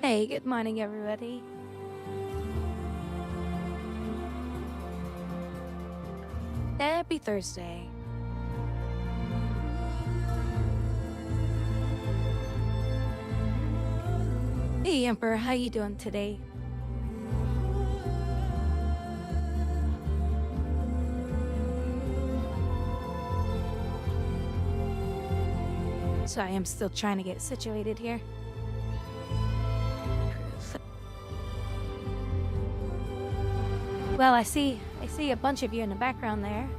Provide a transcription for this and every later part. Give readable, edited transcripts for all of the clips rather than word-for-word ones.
Hey, good morning, everybody. Happy Thursday. Hey, Emperor, how you doing today? Sorry, I'm still trying to get situated here. Well, I see a bunch of you in the background there.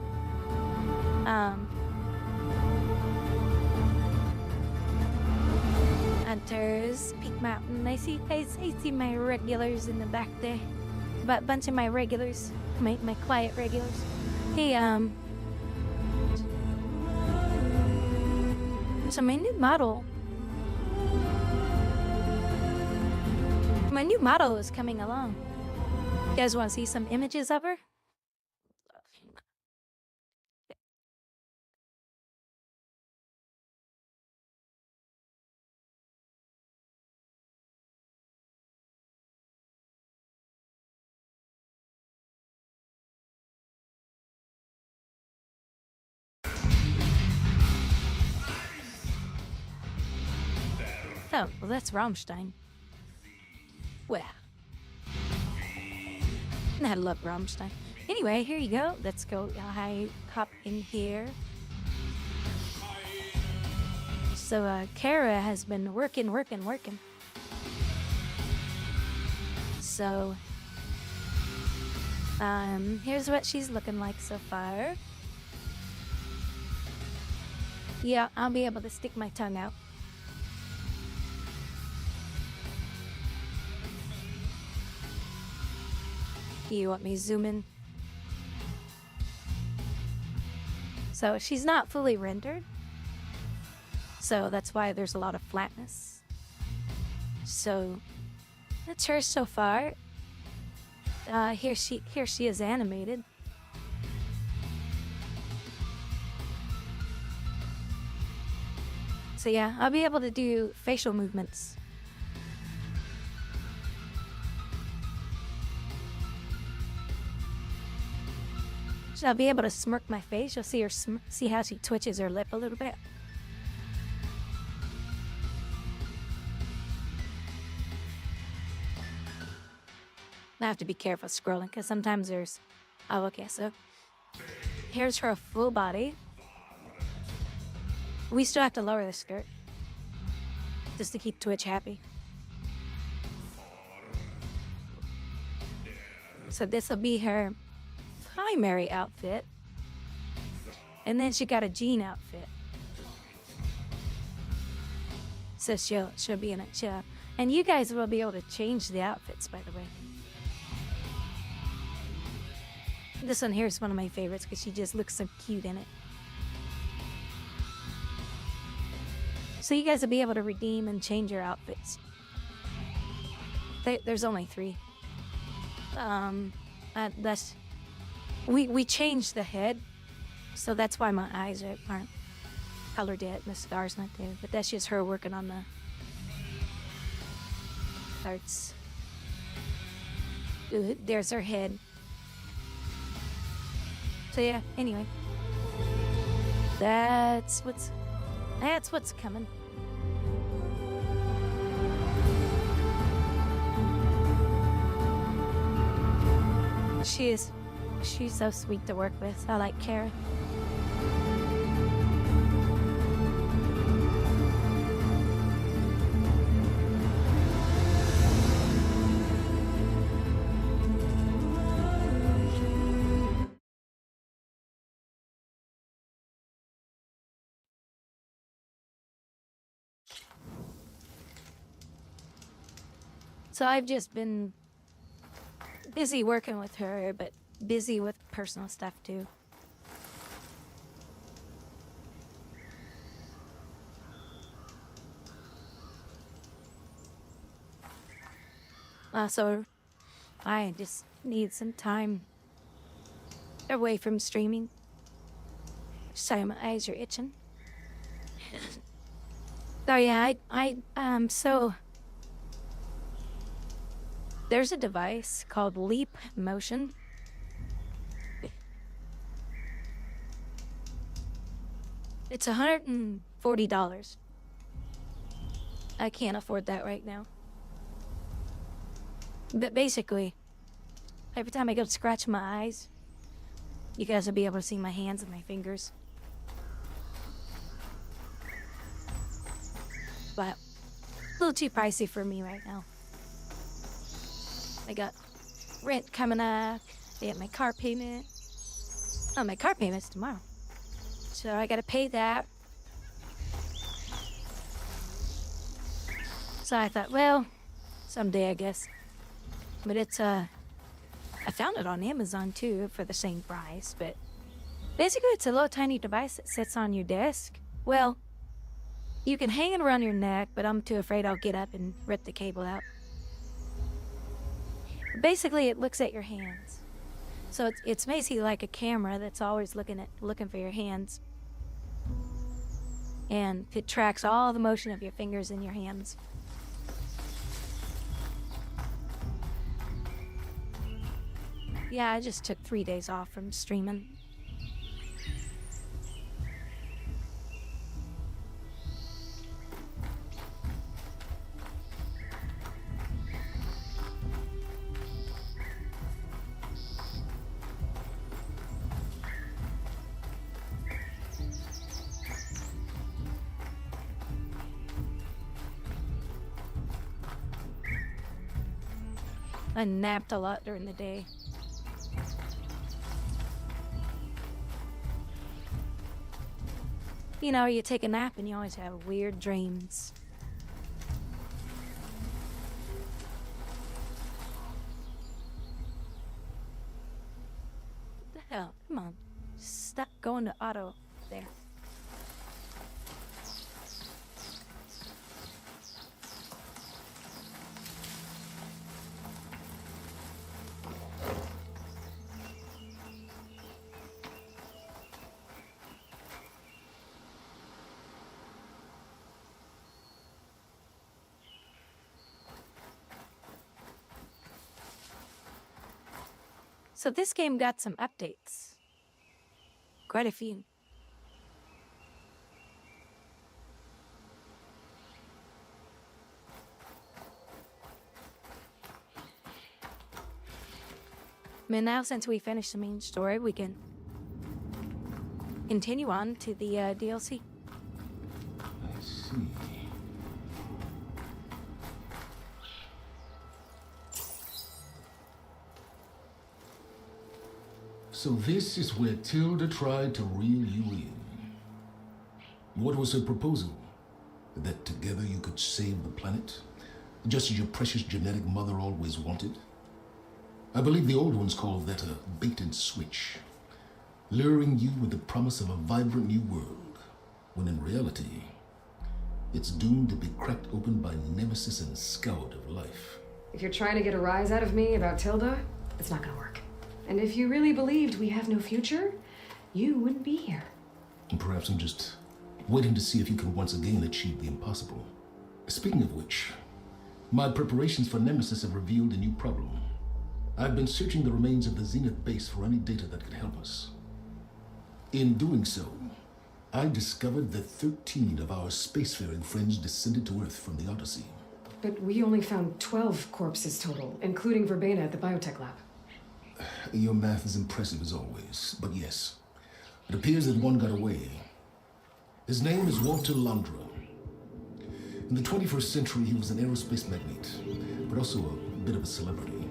Hunters, Peak Mountain. I see my regulars in the back there. But a bunch of my regulars, my quiet regulars. Hey, so my new model is coming along. You guys want to see some images of her? Oh, well, that's Rammstein. Well, I love Rammstein. Anyway, here you go. Let's go. I hop in here. So, Kara has been working. So, here's what she's looking like so far. Yeah, I'll be able to stick my tongue out. You want me to zoom in? So she's not fully rendered. So that's why there's a lot of flatness. So that's her so far. Here she is animated. So yeah, I'll be able to do facial movements. So I'll be able to smirk my face. You'll see her see how she twitches her lip a little bit. I have to be careful scrolling because sometimes there's... Oh, okay, so here's her full body. We still have to lower the skirt just to keep Twitch happy. So this will be her primary outfit. And then she got a jean outfit. So she'll be in it. And you guys will be able to change the outfits, by the way. This one here is one of my favorites because she just looks so cute in it. So you guys will be able to redeem and change your outfits. There's only 3. We changed the head, so that's why my eyes aren't colored yet. The scar's not there, but that's just her working on the parts. There's her head. So yeah, anyway, that's what's coming. She's so sweet to work with. I like Kara. So I've just been busy working with her, but busy with personal stuff too. So I just need some time away from streaming. Sorry, my eyes are itching. So yeah, so There's a device called Leap Motion. It's $140. I can't afford that right now. But basically, every time I go to scratch my eyes, you guys will be able to see my hands and my fingers. But a little too pricey for me right now. I got rent coming up, I got my car payment. Oh, my car payment's tomorrow. So I gotta pay that. So I thought, well, someday I guess. But it's, I found it on Amazon too for the same price, but basically it's a little tiny device that sits on your desk. Well, you can hang it around your neck, but I'm too afraid I'll get up and rip the cable out. Basically, it looks at your hands. So it's basically like a camera that's always looking for your hands. And it tracks all the motion of your fingers and your hands. Yeah, I just took 3 days off from streaming. I napped a lot during the day. You know, you take a nap and you always have weird dreams. What the hell? Come on. Stop going to auto there. So this game got some updates. Quite a few. I mean, now since we finished the main story, we can continue on to the DLC. I see. So this is where Tilda tried to reel you in. What was her proposal? That together you could save the planet? Just as your precious genetic mother always wanted? I believe the old ones called that a bait and switch, luring you with the promise of a vibrant new world, when in reality, it's doomed to be cracked open by nemesis and scout of life. If you're trying to get a rise out of me about Tilda, it's not gonna work. And if you really believed we have no future, you wouldn't be here. And perhaps I'm just waiting to see if you can once again achieve the impossible. Speaking of which, my preparations for Nemesis have revealed a new problem. I've been searching the remains of the Zenith base for any data that could help us. In doing so, I discovered that 13 of our spacefaring friends descended to Earth from the Odyssey. But we only found 12 corpses total, including Verbena at the biotech lab. Your math is impressive as always, but yes, it appears that one got away. His name is Walter Landra. In the 21st century, he was an aerospace magnate, but also a bit of a celebrity.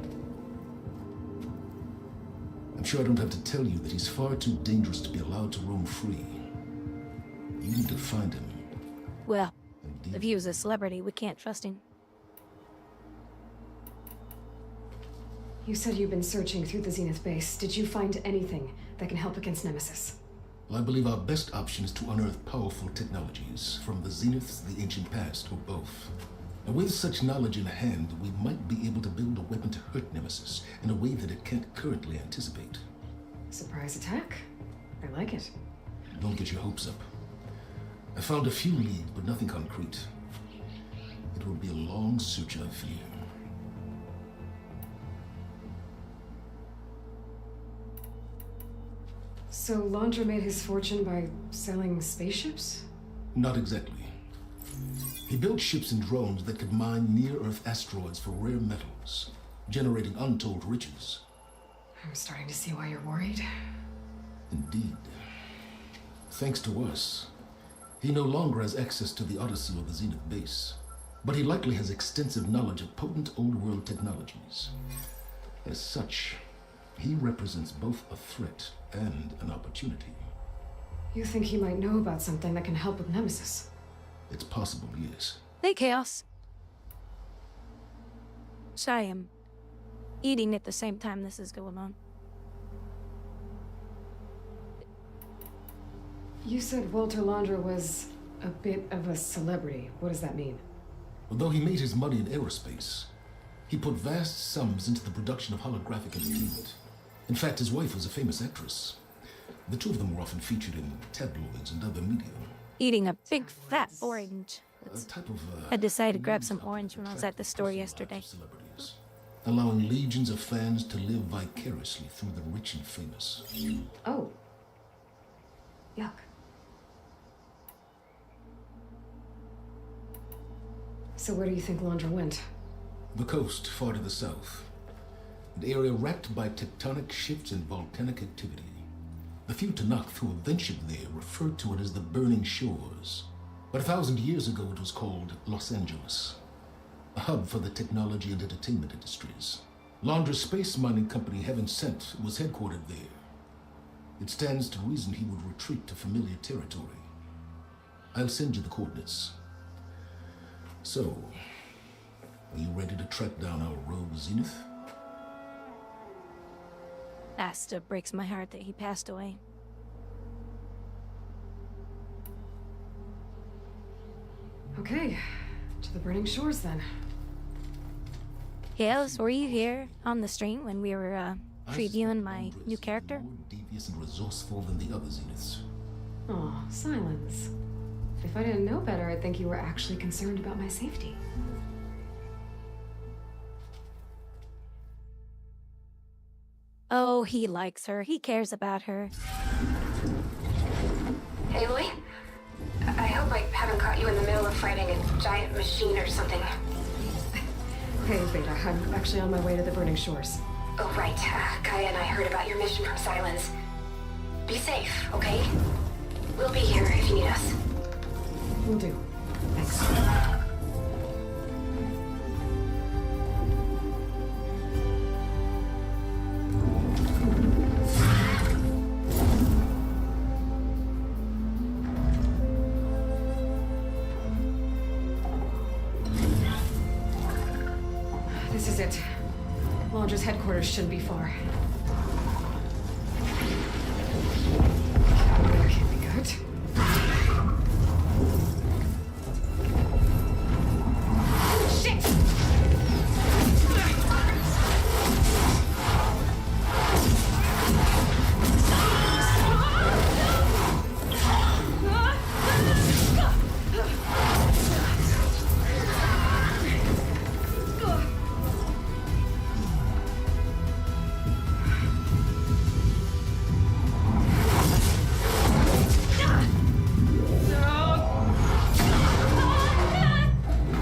I'm sure I don't have to tell you that he's far too dangerous to be allowed to roam free. You need to find him. Well, if he was a celebrity, we can't trust him. You said you've been searching through the Zenith base. Did you find anything that can help against Nemesis? Well, I believe our best option is to unearth powerful technologies from the Zeniths, the ancient past, or both. And with such knowledge in hand, we might be able to build a weapon to hurt Nemesis in a way that it can't currently anticipate. Surprise attack? I like it. Don't get your hopes up. I found a few leads, but nothing concrete. It will be a long search, I fear. So Laundra made his fortune by selling spaceships? Not exactly. He built ships and drones that could mine near-Earth asteroids for rare metals, generating untold riches. I'm starting to see why you're worried. Indeed. Thanks to us, he no longer has access to the Odyssey or the Zenith base, but he likely has extensive knowledge of potent old-world technologies. As such, he represents both a threat and an opportunity. You think he might know about something that can help with Nemesis? It's possible, yes. Hey, Chaos. Sorry, I'm eating at the same time this is going on. You said Walter Laundra was a bit of a celebrity. What does that mean? Although he made his money in aerospace, he put vast sums into the production of holographic entertainment. In fact, his wife was a famous actress. The two of them were often featured in tabloids and other media. Eating a big fat orange. A type of, I decided to grab some orange when I was at the store personal yesterday. lives of celebrities, allowing legions of fans to live vicariously through the rich and famous. Oh. Yuck. So where do you think Laundra went? The coast, far to the south. An area racked by tectonic shifts and volcanic activity. The few Tanakh who have ventured there referred to it as the Burning Shores. But 1,000 years ago it was called Los Angeles, a hub for the technology and entertainment industries. Laundra's space mining company, Heaven Sent, was headquartered there. It stands to reason he would retreat to familiar territory. I'll send you the coordinates. So, are you ready to track down our rogue Zenith? That still breaks my heart that he passed away. Okay, to the Burning Shores then. Chaos, were you here on the stream when we were I previewing suspect my Laundra new is character? more devious and resourceful than the other Zeniths. Aw, silence. If I didn't know better, I'd think you were actually concerned about my safety. Oh, he likes her. He cares about her. Aloy? I hope I haven't caught you in the middle of fighting a giant machine or something. Hey, Beta, I'm actually on my way to the Burning Shores. Oh, right. Kaya and I heard about your mission from Silence. Be safe, okay? We'll be here if you need us. Will do. Thanks. This is it. Laundra's headquarters shouldn't be far. That can't be good. Shit!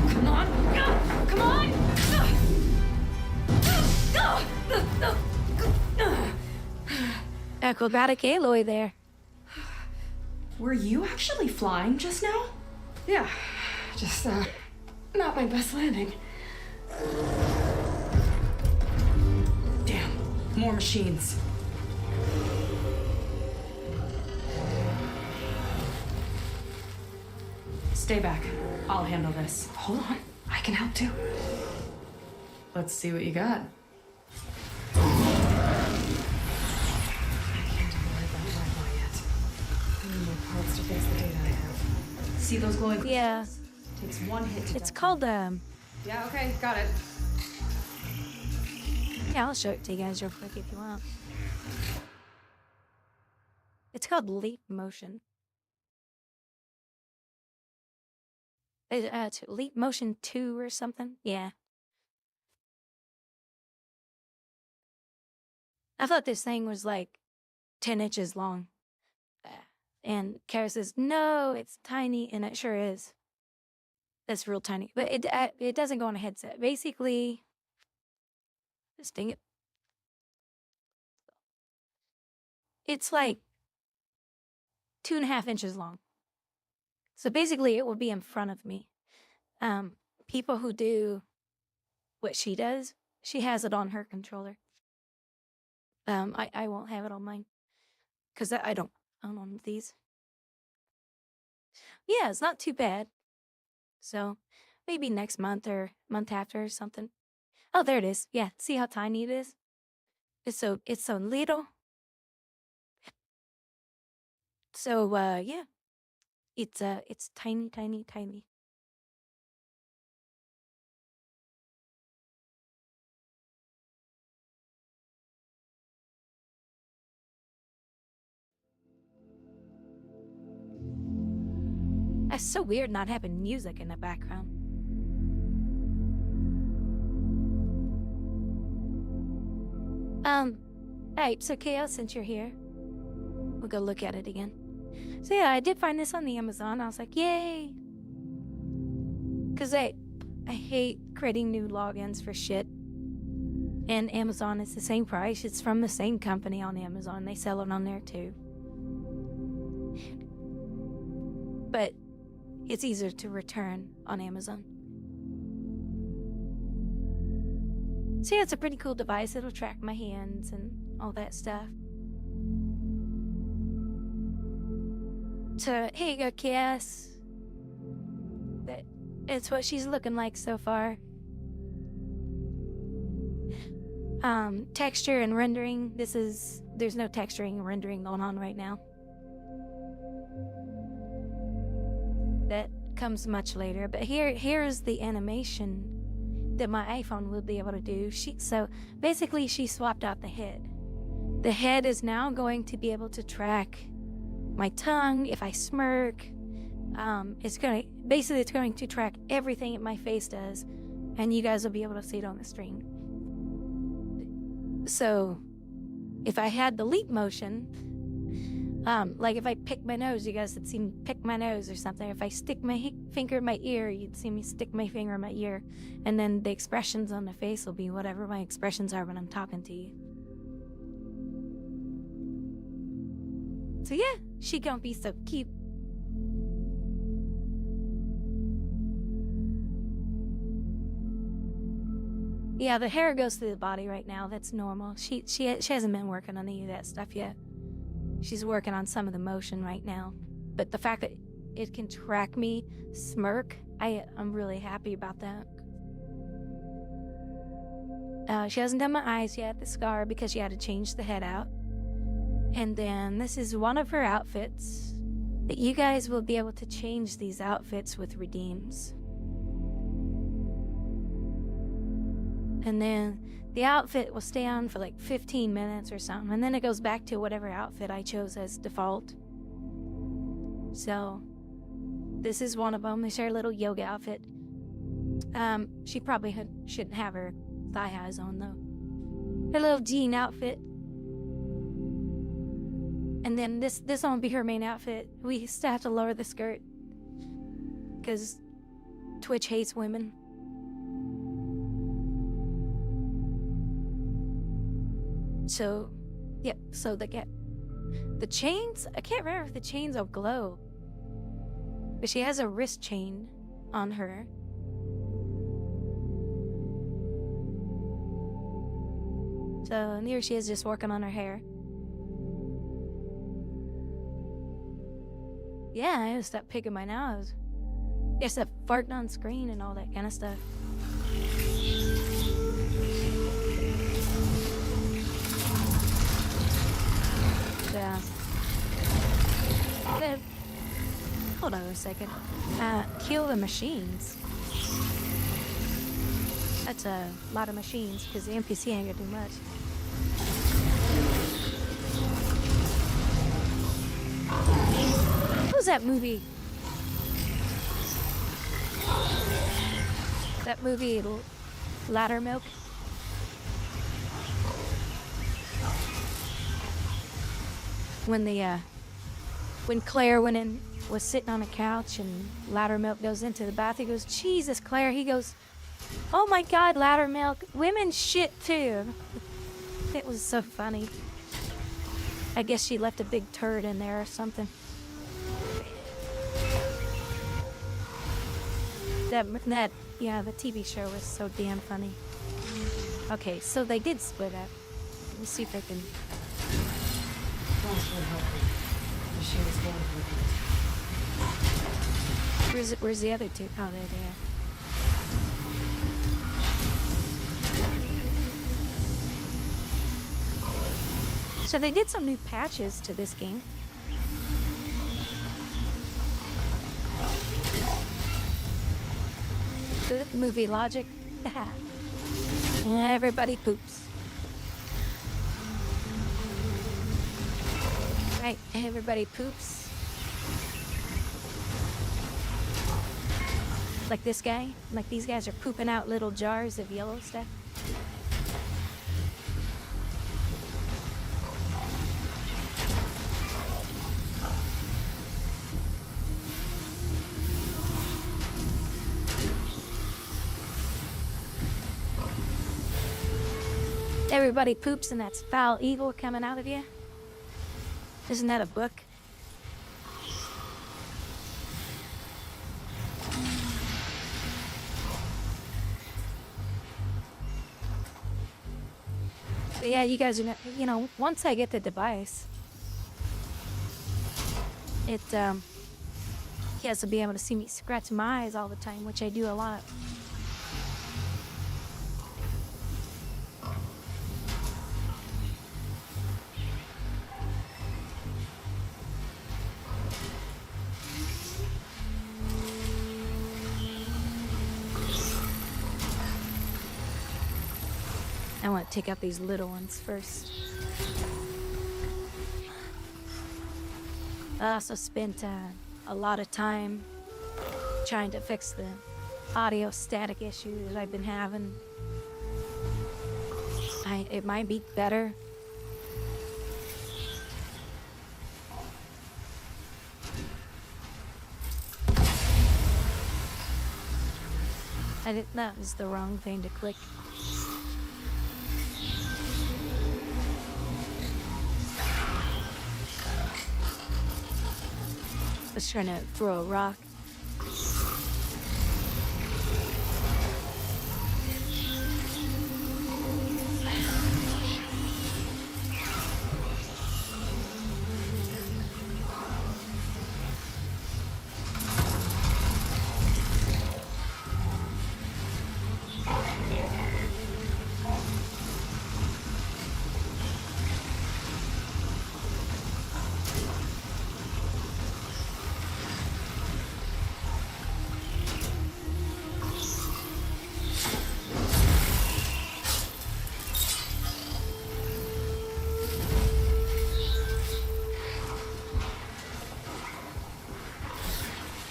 Come on! Come on! Acrobatic Aloy there. Were you actually flying just now? Yeah, just, not my best landing. Damn, more machines. Stay back. I'll handle this. Hold on, I can help too. Let's see what you got. I can't afford that Wi-Fi yet. I need more parts to fix the data I have. See those glowing Yeah, Takes one hit to it's called, Yeah, okay, got it. yeah, I'll show it to you guys real quick if you want. It's called Leap Motion. It's Leap Motion 2 or something? Yeah. I thought this thing was like 10 inches long. And Kara says, no, it's tiny, and it sure is. That's real tiny. But it doesn't go on a headset. Basically, just dang it. It's like 2.5 inches long. So basically, it will be in front of me. People who do what she does, she has it on her controller. I won't have it on mine because I don't own one of these. Yeah, it's not too bad. So maybe next month or month after or something. Oh, there it is. Yeah, see how tiny it is? It's so little. So yeah, it's tiny, tiny, tiny. That's so weird not having music in the background. Alright, so Chaos, since you're here, we'll go look at it again. So yeah, I did find this on the Amazon. I was like, yay! Cause I hate creating new logins for shit. And Amazon is the same price. It's from the same company on Amazon. They sell it on there too. But it's easier to return on Amazon. So yeah, it's a pretty cool device. It'll track my hands and all that stuff. So here you go, Chaos. It's what she's looking like so far. Texture and rendering. There's no texturing and rendering going on right now. That comes much later. But here's the animation that my iPhone will be able to do. So basically she swapped out the head. The head is now going to be able to track my tongue if I smirk. It's going to track everything that my face does, and you guys will be able to see it on the stream. So if I had the leap motion, like if I pick my nose, you guys would see me pick my nose or something. If I stick my finger in my ear, you'd see me stick my finger in my ear. And then the expressions on the face will be whatever my expressions are when I'm talking to you. So yeah, she gonna be so cute. Yeah, the hair goes through the body right now. That's normal. She hasn't been working on any of that stuff yet. She's working on some of the motion right now. But the fact that it can track me smirk, I'm really happy about that. She hasn't done my eyes yet, the scar, because she had to change the head out. And then this is one of her outfits. That you guys will be able to change these outfits with redeems. And then the outfit will stay on for like 15 minutes or something. And then it goes back to whatever outfit I chose as default. So this is one of them. It's her little yoga outfit. She probably shouldn't have her thigh highs on though. Her little jean outfit. And then this one will be her main outfit. We still have to lower the skirt. Because Twitch hates women. So, yep, so the chains, I can't remember if the chains will glow. But she has a wrist chain on her. So, and here she is just working on her hair. Yeah, I gotta stop picking my nose. Yeah, stop farting on screen and all that kind of stuff. Yeah. Hold on a second. Kill the machines. That's a lot of machines, because the NPC ain't gonna do much. What was that movie? That movie, Laddermilk? When the when Claire went in, was sitting on a couch and Loudermilk goes into the bath, he goes, Jesus, Claire. He goes, oh my God, Loudermilk, women shit too. It was so funny. I guess she left a big turd in there or something. Yeah, the TV show was so damn funny. Okay, so they did split up. Let me see if I can. Ross would help me. The shit is going with it. Where's the other two? Oh, they're there. So they did some new patches to this game. Good movie logic. Everybody poops. Right, everybody poops. Like this guy. Like these guys are pooping out little jars of yellow stuff. Everybody poops and that's foul evil coming out of you. Isn't that a book? But yeah, you guys are not, you know, once I get the device, he has to be able to see me scratch my eyes all the time, which I do a lot. I want to take out these little ones first. I also spent a lot of time trying to fix the audio static issue that I've been having. It might be better. That was the wrong thing to click. I was trying to throw a rock.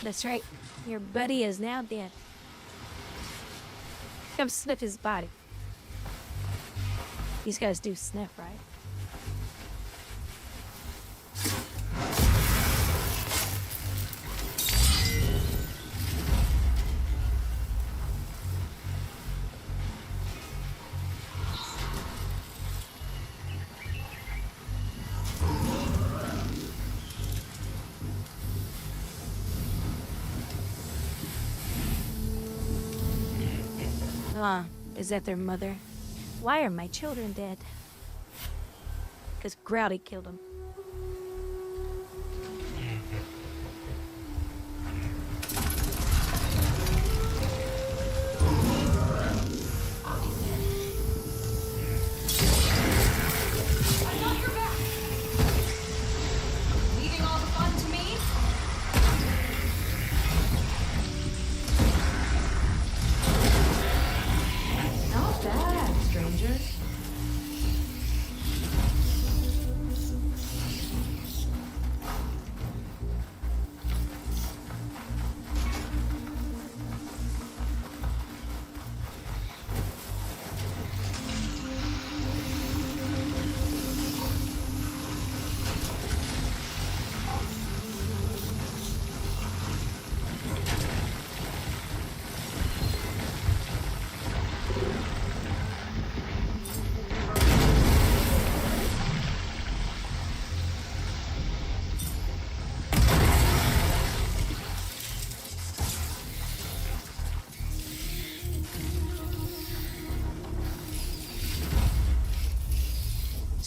That's right. Your buddy is now dead. Come sniff his body. These guys do sniff, right? Is that their mother? Why are my children dead? Because Grouty killed them.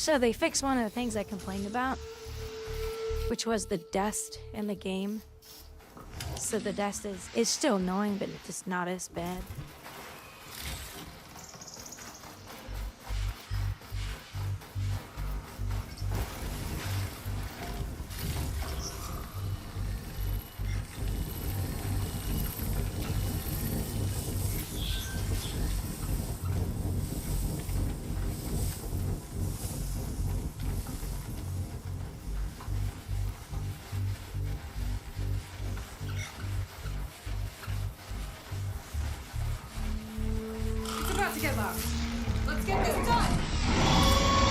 So they fixed one of the things I complained about, which was the dust in the game. So the dust is still annoying, but it's just not as bad. It's about to get loud. Let's get this done.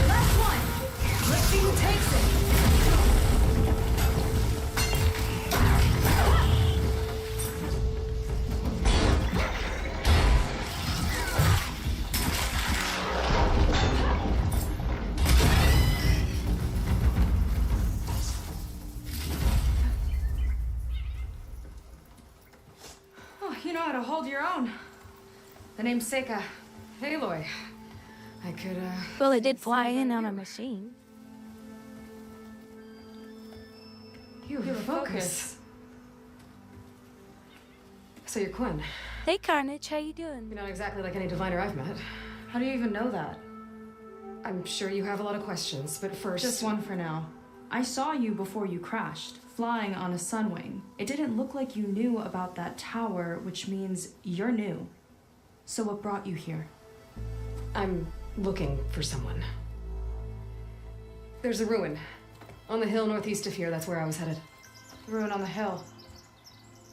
Last one. Let's see who takes it. Oh, you know how to hold your own. The name's Seika. Aloy. I could, Well, it did fly in on a machine. You have focus. So you're Quinn. Hey, Carnage, how you doing? You're not exactly like any diviner I've met. How do you even know that? I'm sure you have a lot of questions, but first... Just one for now. I saw you before you crashed, flying on a sunwing. It didn't look like you knew about that tower, which means you're new. So what brought you here? I'm looking for someone. There's a ruin. On the hill northeast of here, that's where I was headed. Ruin on the hill.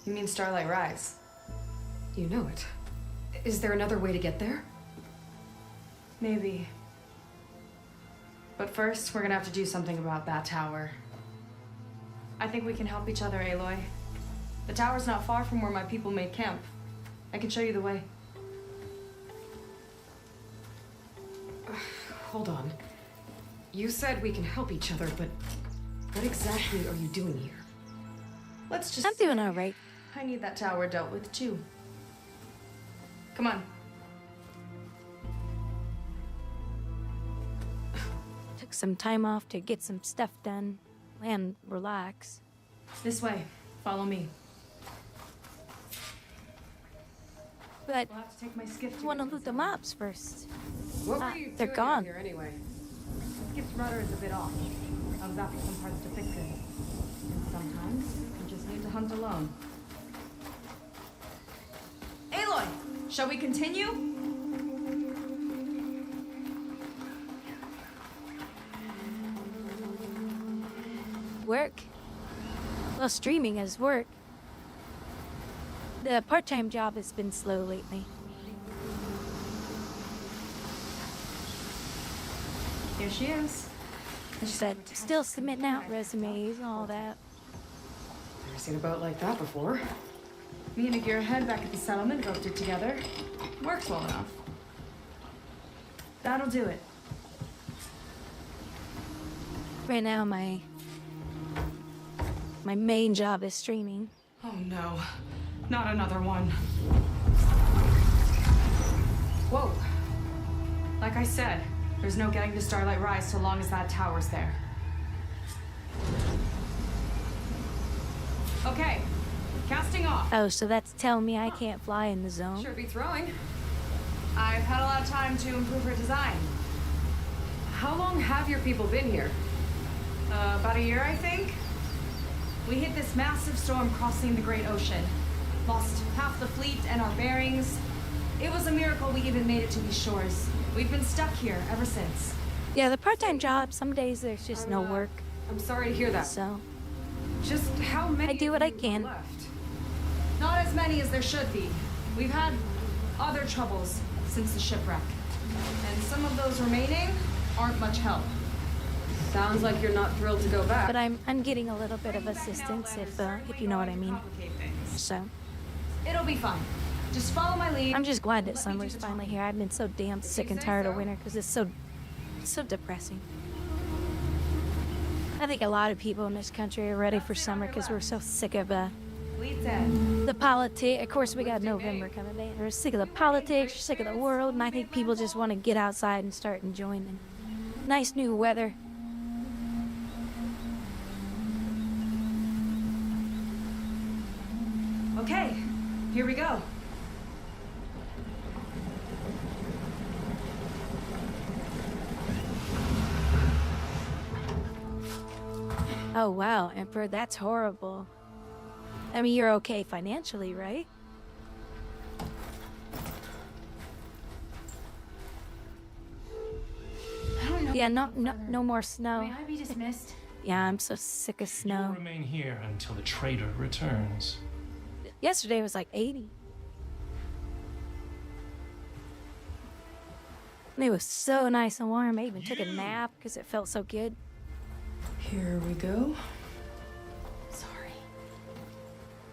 You mean Starlight Rise? You know it. Is there another way to get there? Maybe. But first, we're gonna have to do something about that tower. I think we can help each other, Aloy. The tower's not far from where my people made camp. I can show you the way. Hold on. You said we can help each other, but what exactly are you doing here? Let's just... I'm doing all right. I need that tower dealt with, too. Come on. Took some time off to get some stuff done and relax. This way. Follow me. But I'll have to take my skiff I to want to get loot the mobs first. What Ah, were you they're doing gone. out here anyway? Skiff's rudder is a bit off. I was after some parts to fix it. And sometimes you just need to hunt alone. Aloy, shall we continue? Work. Well, streaming is work. The part-time job has been slow lately. Here she is. She said, still submitting out resumes and all that. Never seen a boat like that before. Me and a gearhead back at the settlement roped it together. Works well enough. That'll do it. Right now, my main job is streaming. Oh no, not another one. Whoa. Like I said, there's no getting to Starlight Rise so long as that tower's there. Okay, casting off. Oh, so that's telling me I can't fly in the zone? Sure beats rowing. I've had a lot of time to improve her design. How long have your people been here? About a year, I think. We hit this massive storm crossing the Great Ocean. Lost half the fleet and our bearings. It was a miracle we even made it to these shores. We've been stuck here ever since. Yeah, the part-time job, some days there's just no work. I'm sorry to hear that. So, Just how many I do what of I you can. are left? Not as many as there should be. We've had other troubles since the shipwreck. And some of those remaining aren't much help. Sounds like you're not thrilled to go back. but I'm getting a little bit of assistance if you know what I mean. Complicate things. So, It'll be fine. Just follow my lead. I'm just glad that summer's finally here. I've been so damn sick and tired of winter because it's so depressing. I think a lot of people in this country are ready for summer because we're so sick of Fleet's end. the politics. Of course, we got November coming in. We're sick of the politics, we're sick of the world, and I think people just want to get outside and start enjoying the nice new weather. Okay, here we go. Oh wow, Emperor, that's horrible. I mean, you're okay financially, right? I don't know. Yeah, no more snow. May I be dismissed? Yeah, I'm so sick of You'll snow. remain here until the trader returns. Yesterday was like 80. And it was so nice and warm. I even took a nap because it felt so good. Here we go. Sorry.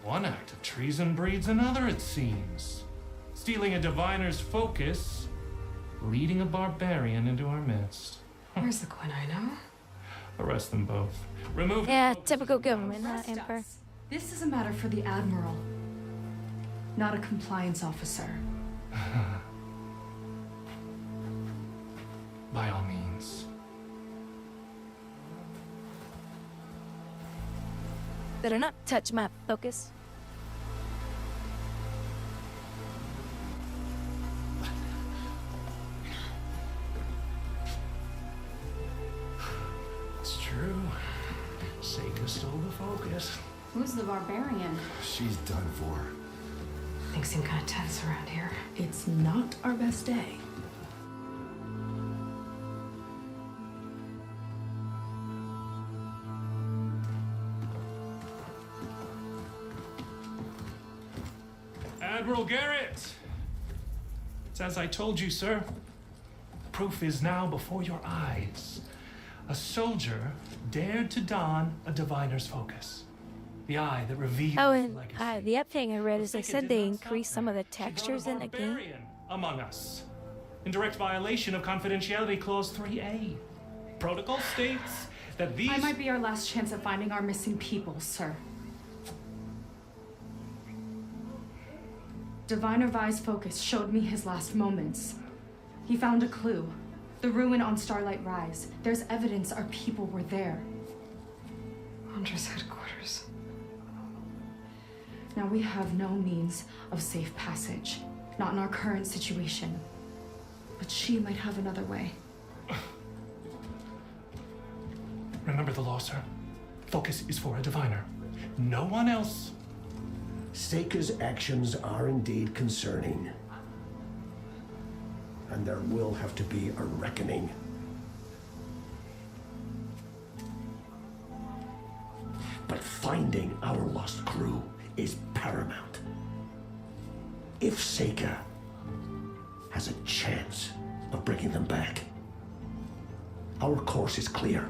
One act of treason breeds another, it seems. Stealing a diviner's focus, leading a barbarian into our midst. Where's the quinino? Arrest them both. Remove Yeah, the focus typical of the government, house. Emperor. This is a matter for the Admiral, not a compliance officer. By all means. Better not touch my focus. It's true. Seika stole the focus. Who's the barbarian? She's done for. Things seem kind of tense around here. It's not our best day. Admiral Garrett! It's as I told you, sir. Proof is now before your eyes. A soldier dared to don a diviner's focus. The eye that reveals Oh, and legacy. the other thing I read is they Seika said did they not stop increased some there. of the She brought a textures in the game. barbarian among us. In direct violation of Confidentiality Clause 3A. Protocol states that these... I might be our last chance at finding our missing people, sir. Diviner Vi's focus showed me his last moments. He found a clue. The ruin on Starlight Rise. There's evidence our people were there. Hunter's headquarters. Now we have no means of safe passage. Not in our current situation. But she might have another way. Remember the law, sir. Focus is for a diviner. No one else. Seika's actions are indeed concerning. And there will have to be a reckoning. But finding our lost crew is paramount. If Seika has a chance of bringing them back, our course is clear.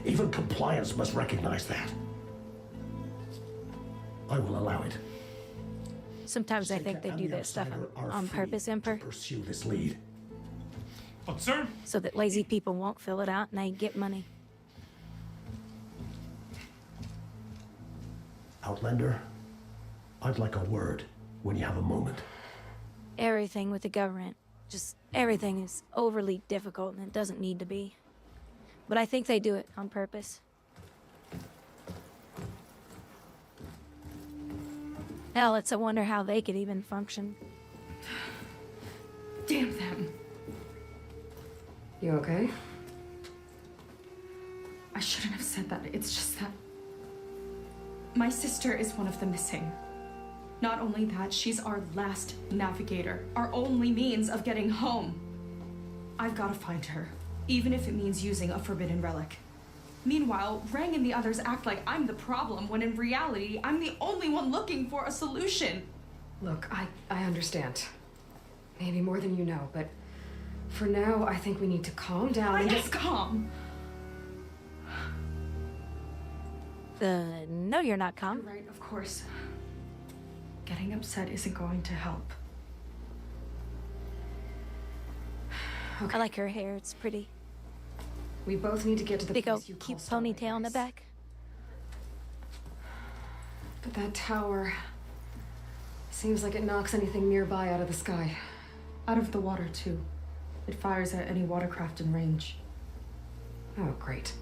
Even compliance must recognize that. I will allow it. Sometimes I think Seika they and do the that stuff outsider are on free purpose, to Emperor, pursue this lead. But, sir, so that lazy people won't fill it out and they get money. Outlander, I'd like a word when you have a moment. Everything with the government, just everything is overly difficult and it doesn't need to be. But I think they do it on purpose. Hell, it's a wonder how they could even function. Damn them. You okay? I shouldn't have said that. It's just that my sister is one of the missing. Not only that, she's our last navigator, our only means of getting home. I've got to find her, even if it means using a forbidden relic. Meanwhile, Rang and the others act like I'm the problem, when in reality, I'm the only one looking for a solution. Look, I understand. Maybe more than you know, but for now, I think we need to calm down I and am just... calm. No, you're not You're calm. right, of course. Getting upset isn't going to help. I like her hair, it's pretty. We both need to get to the Big place old you call cute Starlight ponytail in the Rise. back. But that tower seems like it knocks anything nearby out of the sky. Out of the water, too. It fires at any watercraft in range. Oh, great.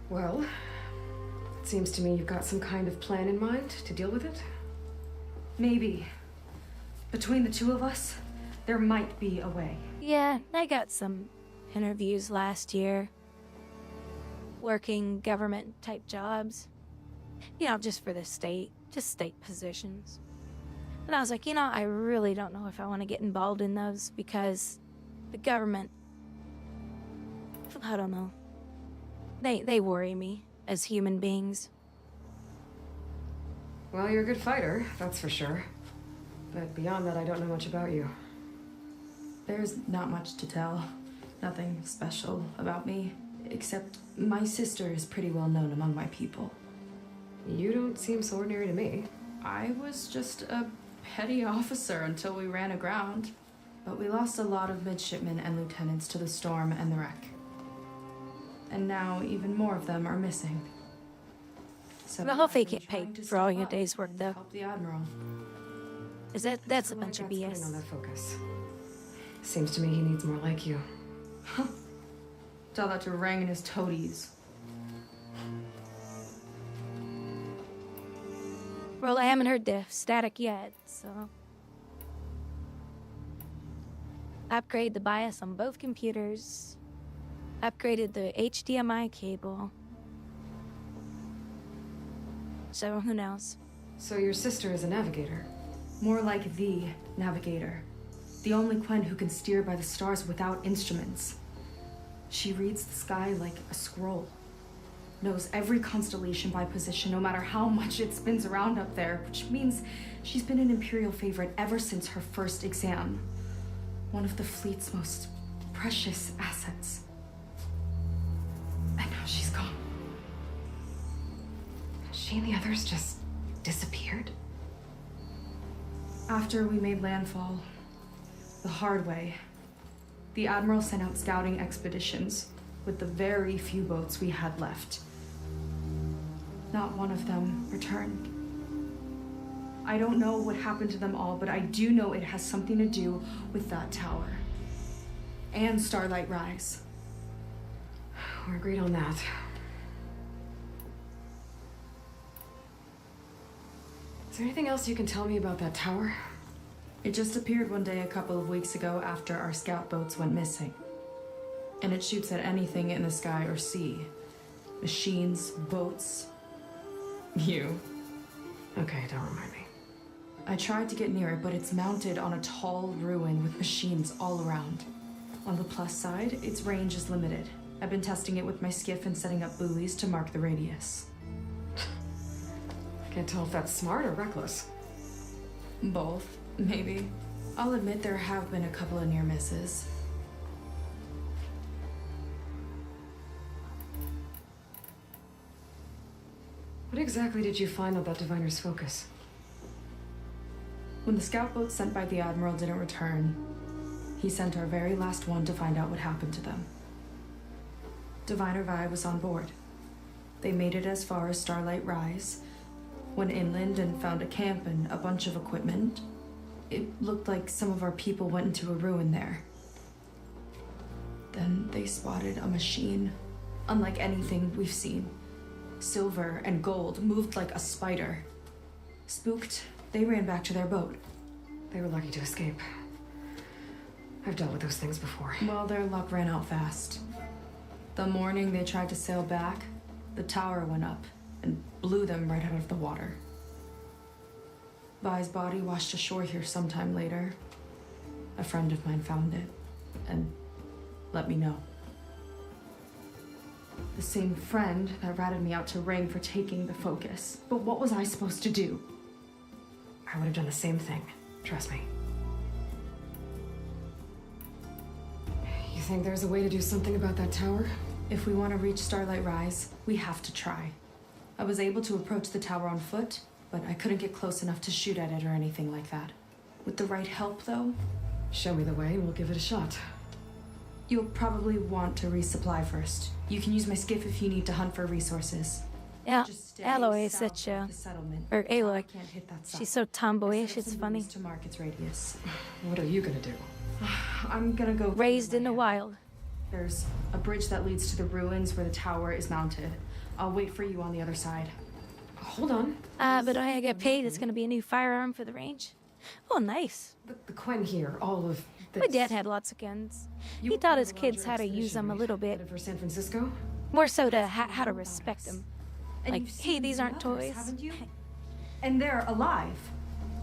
Well, it seems to me you've got some kind of plan in mind to deal with it. Maybe. Between the two of us, there might be a way. Yeah, I got some interviews last year. Working government type jobs. You know, just for the state. Just state positions. And I was like, you know, I really don't know if I want to get involved in those because the government, I don't know. They worry me as human beings. Well, you're a good fighter, that's for sure. But beyond that, I don't know much about you. There's not much to tell. Nothing special about me, except my sister is pretty well known among my people. You don't seem so ordinary to me. I was just a petty officer until we ran aground. But we lost a lot of midshipmen and lieutenants to the storm and the wreck. And now even more of them are missing. So Well, hopefully I've you been get paid trying to for all step your up day's work, and though. help the Admiral. Is that's a Why bunch of God's putting on BS. that focus. Seems to me he needs more like you. Tell that to Rang and his toadies. Well, I haven't heard the static yet, so. Upgrade the BIOS on both computers. Upgraded the HDMI cable. So, who knows? So your sister is a navigator. More like the navigator. The only Quen who can steer by the stars without instruments. She reads the sky like a scroll. Knows every constellation by position, no matter how much it spins around up there, which means she's been an Imperial favorite ever since her first exam. One of the fleet's most precious assets. And now she's gone. She and the others just disappeared? After we made landfall, the hard way, the Admiral sent out scouting expeditions with the very few boats we had left. Not one of them returned. I don't know what happened to them all, but I do know it has something to do with that tower. And Starlight Rise. We're agreed on that. Is there anything else you can tell me about that tower? It just appeared one day a couple of weeks ago after our scout boats went missing. And it shoots at anything in the sky or sea. Machines, boats. You. Okay, don't remind me. I tried to get near it, but it's mounted on a tall ruin with machines all around. On the plus side, its range is limited. I've been testing it with my skiff and setting up buoys to mark the radius. I can't tell if that's smart or reckless. Both, maybe. I'll admit there have been a couple of near misses. What exactly did you find on that diviner's focus? When the scout boat sent by the Admiral didn't return, he sent our very last one to find out what happened to them. Diviner Vi was on board. They made it as far as Starlight Rise, went inland and found a camp and a bunch of equipment. It looked like some of our people went into a ruin there. Then they spotted a machine, unlike anything we've seen. Silver and gold, moved like a spider. Spooked, they ran back to their boat. They were lucky to escape. I've dealt with those things before. Well, their luck ran out fast. The morning they tried to sail back, the tower went up and blew them right out of the water. Vi's body washed ashore here sometime later. A friend of mine found it and let me know. The same friend that ratted me out to Ring for taking the focus. But what was I supposed to do? I would have done the same thing. Trust me. You think there's a way to do something about that tower? If we want to reach Starlight Rise, we have to try. I was able to approach the tower on foot, but I couldn't get close enough to shoot at it or anything like that. With the right help, though, Show me the way and we'll give it a shot. You'll probably want to resupply first. You can use my skiff if you need to hunt for resources. Yeah, Just stay Aloy is south such of a... the settlement. Or Aloy. Can't hit that side. She's so tomboyish, it's funny. To mark its radius. What are you gonna do? I'm gonna go Raised in the wild. There's a bridge that leads to the ruins where the tower is mounted. I'll wait for you on the other side. Hold on. But when I get paid, it's gonna be a new firearm for the range. Oh, nice. The Quen here, all of this. My dad had lots of guns. He taught his kids how to use them a little bit. Headed for San Francisco? More so to how to respect them. And Like, you've hey, seen these the aren't others, toys. haven't you? And they're alive.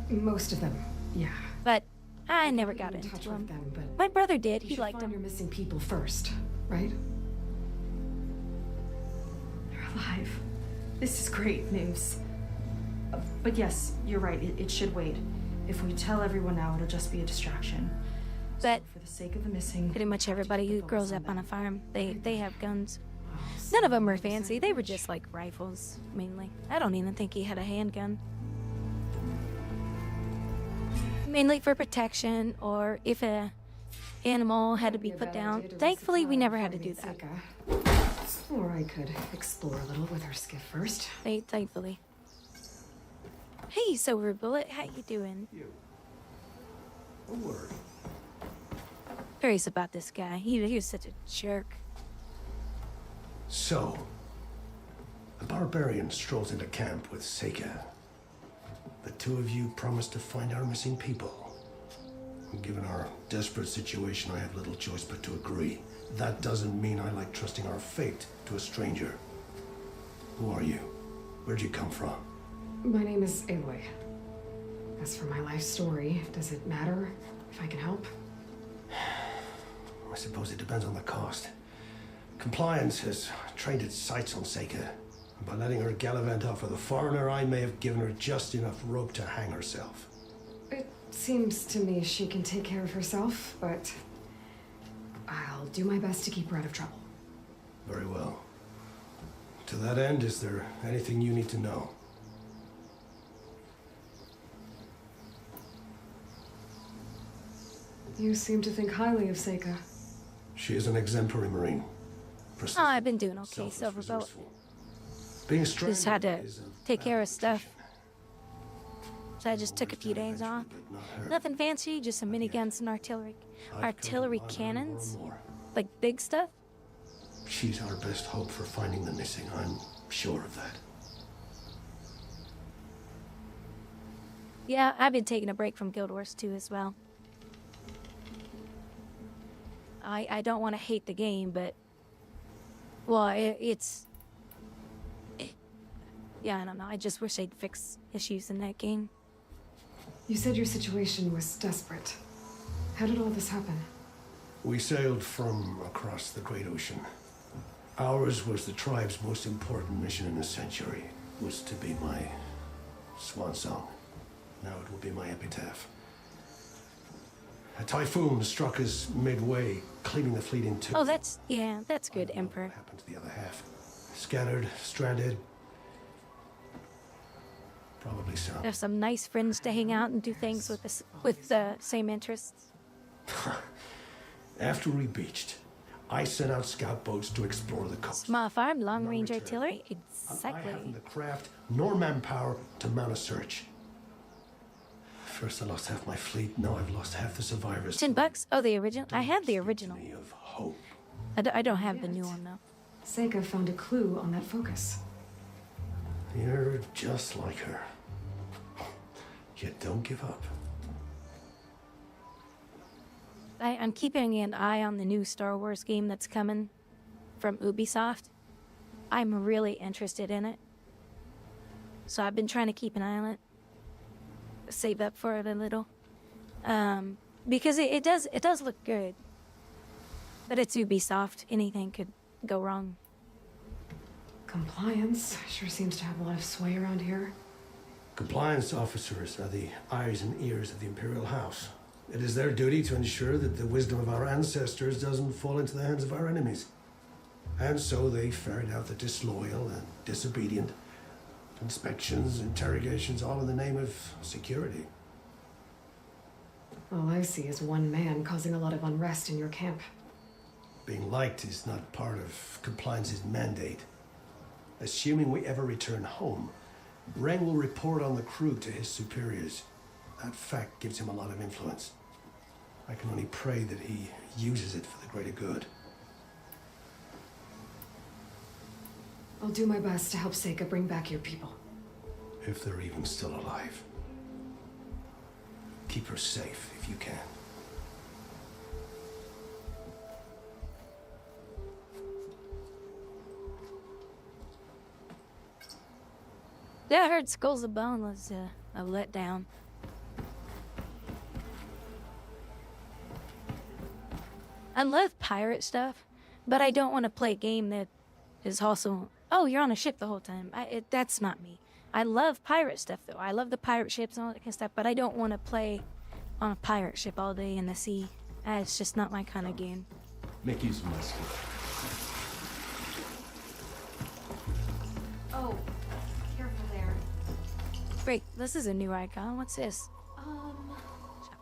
Most of them, yeah. But I never Get got in touch into with them. them, but My brother did. you He should liked find your them. missing people first, right? They're alive. This is great news. But yes, you're right. It should wait. If we tell everyone now, it'll just be a distraction. But For the sake of the missing, pretty much everybody who grows up on a farm, they have guns. None of them were fancy. They were just like rifles, mainly. I don't even think he had a handgun. Mainly for protection, or if a animal had to be put down. Thankfully, we never had to do that. Or I could explore a little with her skiff first. Thankfully. Hey, Silver Bullet, how you doing? Don't worry. Curious about this guy. He was such a jerk. So, a barbarian strolls into camp with Seika. The two of you promised to find our missing people. Given our desperate situation, I have little choice but to agree. That doesn't mean I like trusting our fate to a stranger. Who are you? Where'd you come from? My name is Aloy. As for my life story, does it matter if I can help? I suppose it depends on the cost. Compliance has trained its sights on Seika. By letting her gallivant off with a foreigner, I may have given her just enough rope to hang herself. It seems to me she can take care of herself, but I'll do my best to keep her out of trouble. Very well. To that end, is there anything you need to know? You seem to think highly of Seika. She is an exemplary Marine. Oh, I've been doing okay, Selfless, Silver Bullet. resourceful. Being stranded Just had to is a take care of bad stuff. profession. So I just took a few days off. But not her. Nothing fancy, just some miniguns and artillery. I've Artillery come to rely on her cannons? more. Like big stuff? She's our best hope for finding the missing. I'm sure of that. Yeah, I've been taking a break from Guild Wars 2 as well. I don't want to hate the game, but... Well, yeah, I don't know. I just wish they'd fix issues in that game. You said your situation was desperate. How did all this happen? We sailed from across the Great Ocean. Ours was the tribe's most important mission in a century. It was to be my swan song. Now it will be my epitaph. A typhoon struck us midway, cleaving the fleet in two. Oh, that's good, What Emperor. happened to the other half? Scattered, stranded. Probably so. There's some nice friends to hang out and do things with the same interests. After we beached, I sent out scout boats to explore the coast. Small farm, long range return. artillery. I Exactly. haven't the craft nor manpower to mount a search. First I lost half my fleet, now I've lost half the survivors. $10? Oh, the original? I had the original. Me of hope. I don't have the new one, though. Seika found a clue on that focus. You're just like her. Yet don't give up. I'm keeping an eye on the new Star Wars game that's coming from Ubisoft. I'm really interested in it. So I've been trying to keep an eye on it. Save up for it a little. Because it does look good. But it's Ubisoft. Anything could go wrong. Compliance sure seems to have a lot of sway around here. Compliance officers are the eyes and ears of the Imperial House. It is their duty to ensure that the wisdom of our ancestors doesn't fall into the hands of our enemies. And so they ferret out the disloyal and disobedient. Inspections, interrogations, all in the name of security. All I see is one man causing a lot of unrest in your camp. Being liked is not part of compliance's mandate. Assuming we ever return home, Rang will report on the crew to his superiors. That fact gives him a lot of influence. I can only pray that he uses it for the greater good. I'll do my best to help Seika bring back your people. If they're even still alive. Keep her safe if you can. Yeah, I heard Skulls of Bone was a letdown. I love pirate stuff, but I don't want to play a game that is also, oh, you're on a ship the whole time. That's not me. I love pirate stuff, though. I love the pirate ships and all that kind of stuff, but I don't want to play on a pirate ship all day in the sea. It's just not my kind of game. Make use of my skill. Oh, careful there. Wait, this is a new icon. What's this?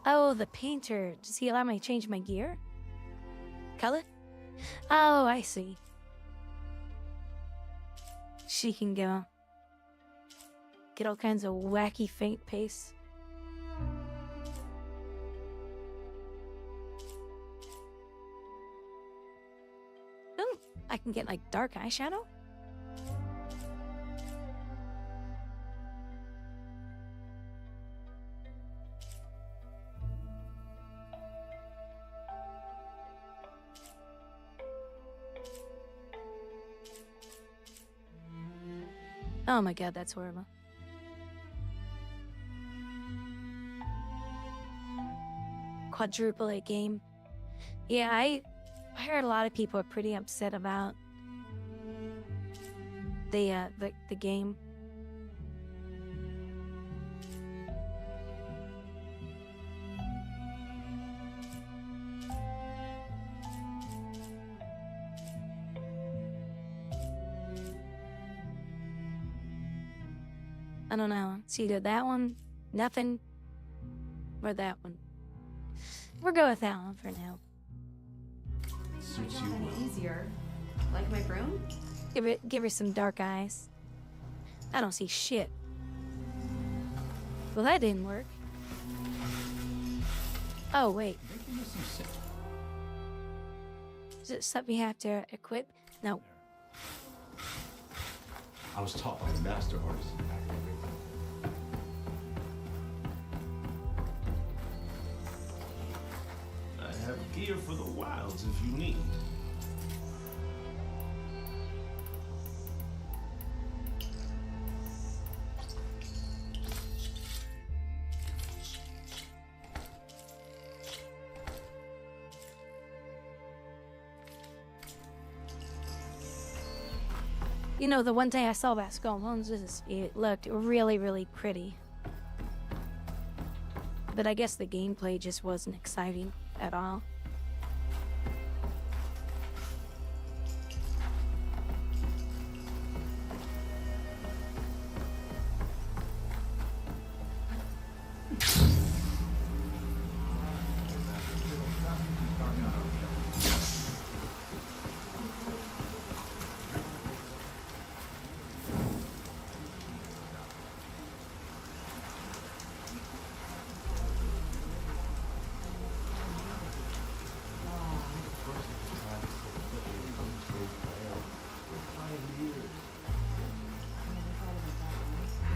Oh, the painter. Does he allow me to change my gear? Color? Oh, I see. She can go. Get all kinds of wacky faint pace. Ooh, I can get like dark eyeshadow? Oh my god, that's horrible. Quadruple A game. Yeah, I heard a lot of people are pretty upset about the game. I don't know. It's either that one, nothing, or that one. We'll go with that one for now. Suits you well. Easier. Like my broom? Give her some dark eyes. I don't see shit. Well, that didn't work. Oh, wait. Is it something we have to equip? No. I was taught by the master artist. I have gear for the wilds if you need. You know, the one thing I saw about Skull and Bones is it looked really, really pretty. But I guess the gameplay just wasn't exciting at all.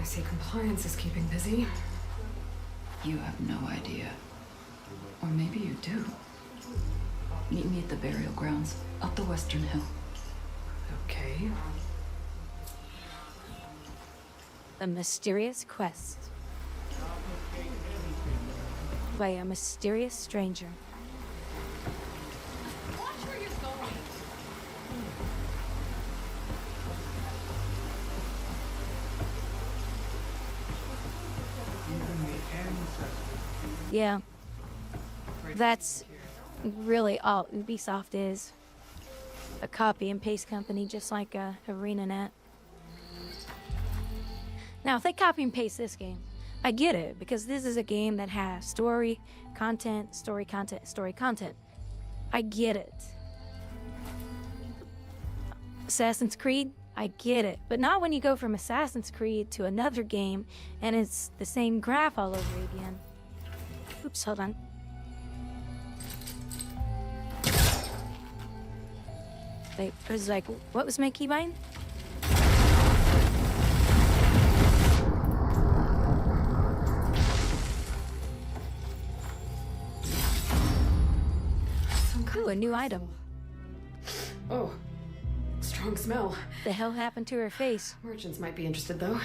I see compliance is keeping busy. You have no idea. Or maybe you do. Meet me at the burial grounds, up the western hill. Okay. The Mysterious Quest. By a mysterious stranger. Watch where you're going. Yeah. That's really all Ubisoft is. A copy and paste company just like ArenaNet. Now, if they copy and paste this game, I get it, because this is a game that has story, content, story, content, story, content. I get it. Assassin's Creed, I get it, but not when you go from Assassin's Creed to another game and it's the same graph all over again. Oops, hold on. Wait, it was like, what was my keybind? Ooh, a new item. Oh, strong smell. The hell happened to her face? Merchants might be interested, though.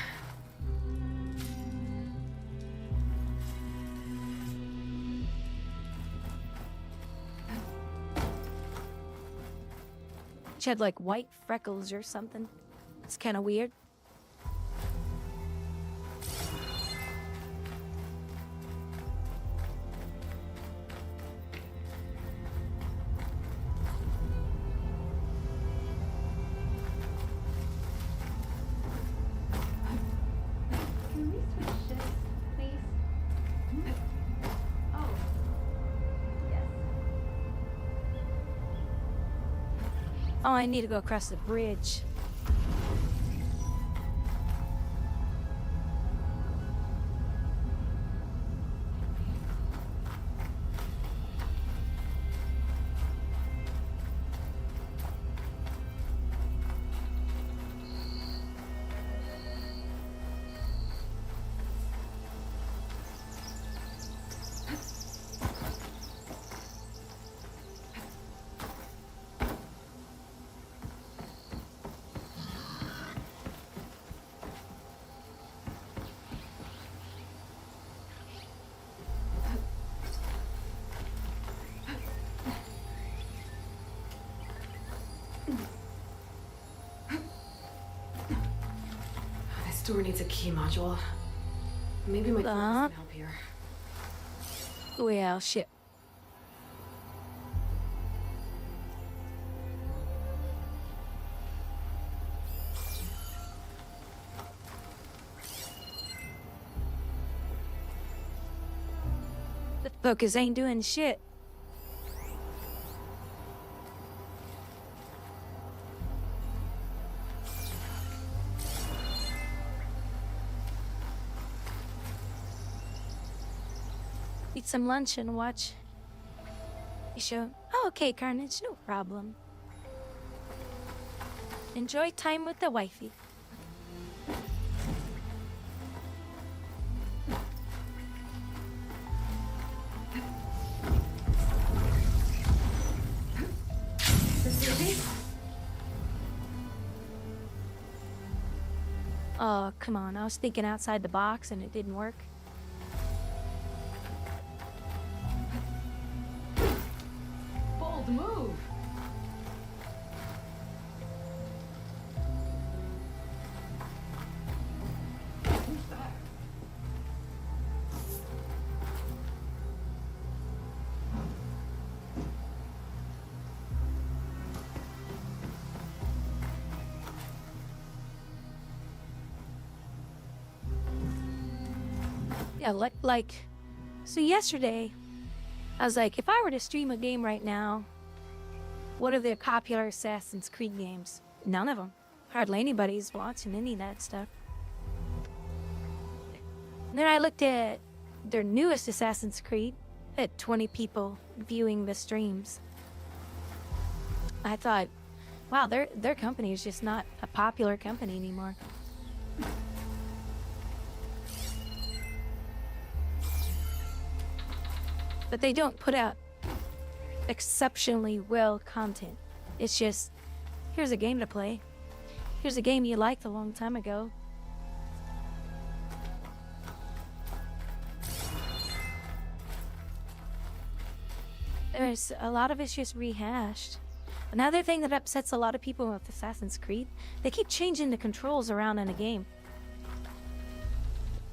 She had like white freckles or something. It's kind of weird. Can we switch shifts, please? Oh. Yes. Oh, I need to go across the bridge. This door needs a key module. Maybe my friends can help here. Well, shit. The focus ain't doing shit. Eat some lunch and watch a show. Oh, okay, Carnage, no problem. Enjoy time with the wifey. Oh, come on. I was thinking outside the box and it didn't work. Bold move! Who's that? Yeah, like, so yesterday, I was like, if I were to stream a game right now, what are the popular Assassin's Creed games? None of them. Hardly anybody's watching any of that stuff. And then I looked at their newest Assassin's Creed, had 20 people viewing the streams. I thought, wow, their company is just not a popular company anymore. But they don't put out exceptionally well content. It's just, here's a game to play. Here's a game you liked a long time ago. There's a lot of it's just rehashed. Another thing that upsets a lot of people with Assassin's Creed, they keep changing the controls around in a game.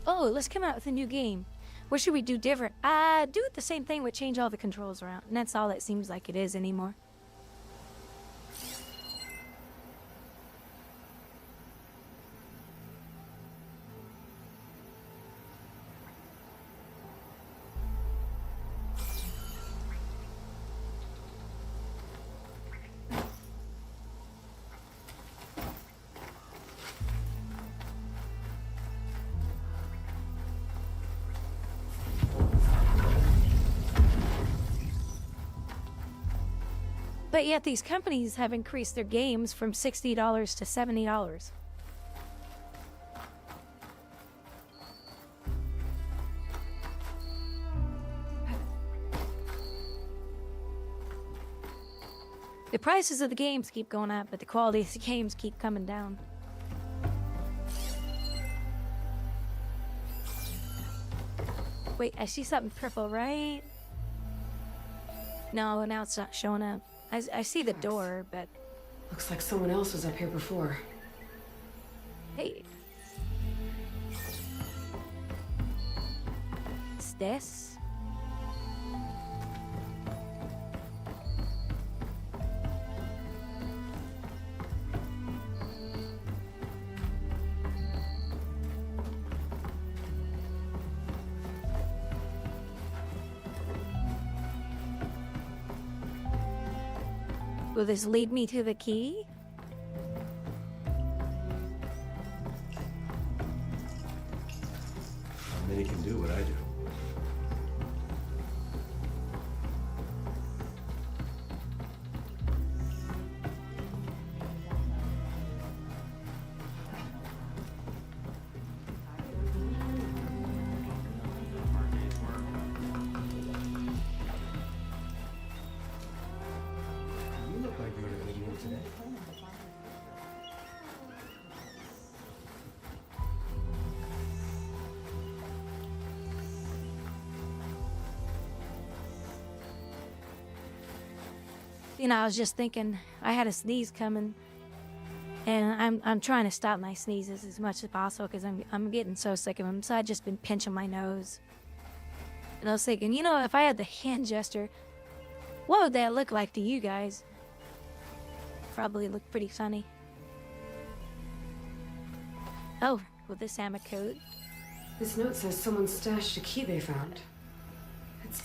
Oh, let's come out with a new game. What should we do different? Do it the same thing, but change all the controls around. And that's all it seems like it is anymore. But yet these companies have increased their games from $60 to $70. The prices of the games keep going up, but the quality of the games keep coming down. Wait, I see something purple, right? No, now it's not showing up. I see the door, but... Looks like someone else was up here before. Hey. What's this? Will this lead me to the key? Not many can do what I do. You look like you're in a good mood today. You know, I was just thinking I had a sneeze coming, and I'm trying to stop my sneezes as much as possible because I'm getting so sick of them. So I've just been pinching my nose, and I was thinking, you know, if I had the hand gesture, what would that look like to you guys? Probably look pretty funny. Oh, with this hammer coat. This note says someone stashed a key they found. It's...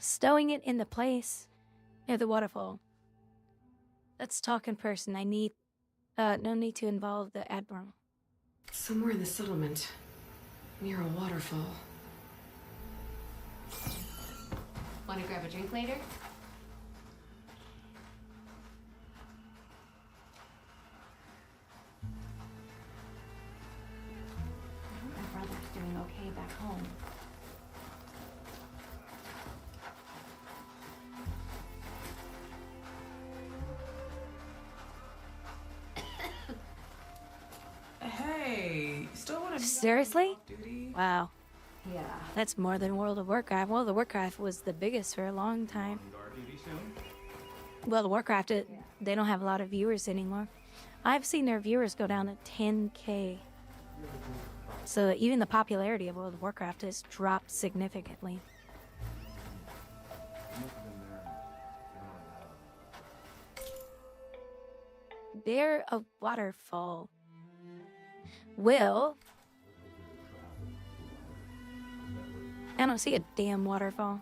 Stowing it in the place near the waterfall. Let's talk in person. I need, no need to involve the Admiral. Somewhere in the settlement, near a waterfall. Want to grab a drink later? I hope my brother's doing okay back home. Hey, still want to Seriously? duty? Wow. Yeah. That's more than World of Warcraft. World of Warcraft was the biggest for a long time. Guard duty soon? Well, the Warcraft, they don't have a lot of viewers anymore. I've seen their viewers go down to 10K. So even the popularity of World of Warcraft has dropped significantly. There a waterfall. Will. I don't see a damn waterfall.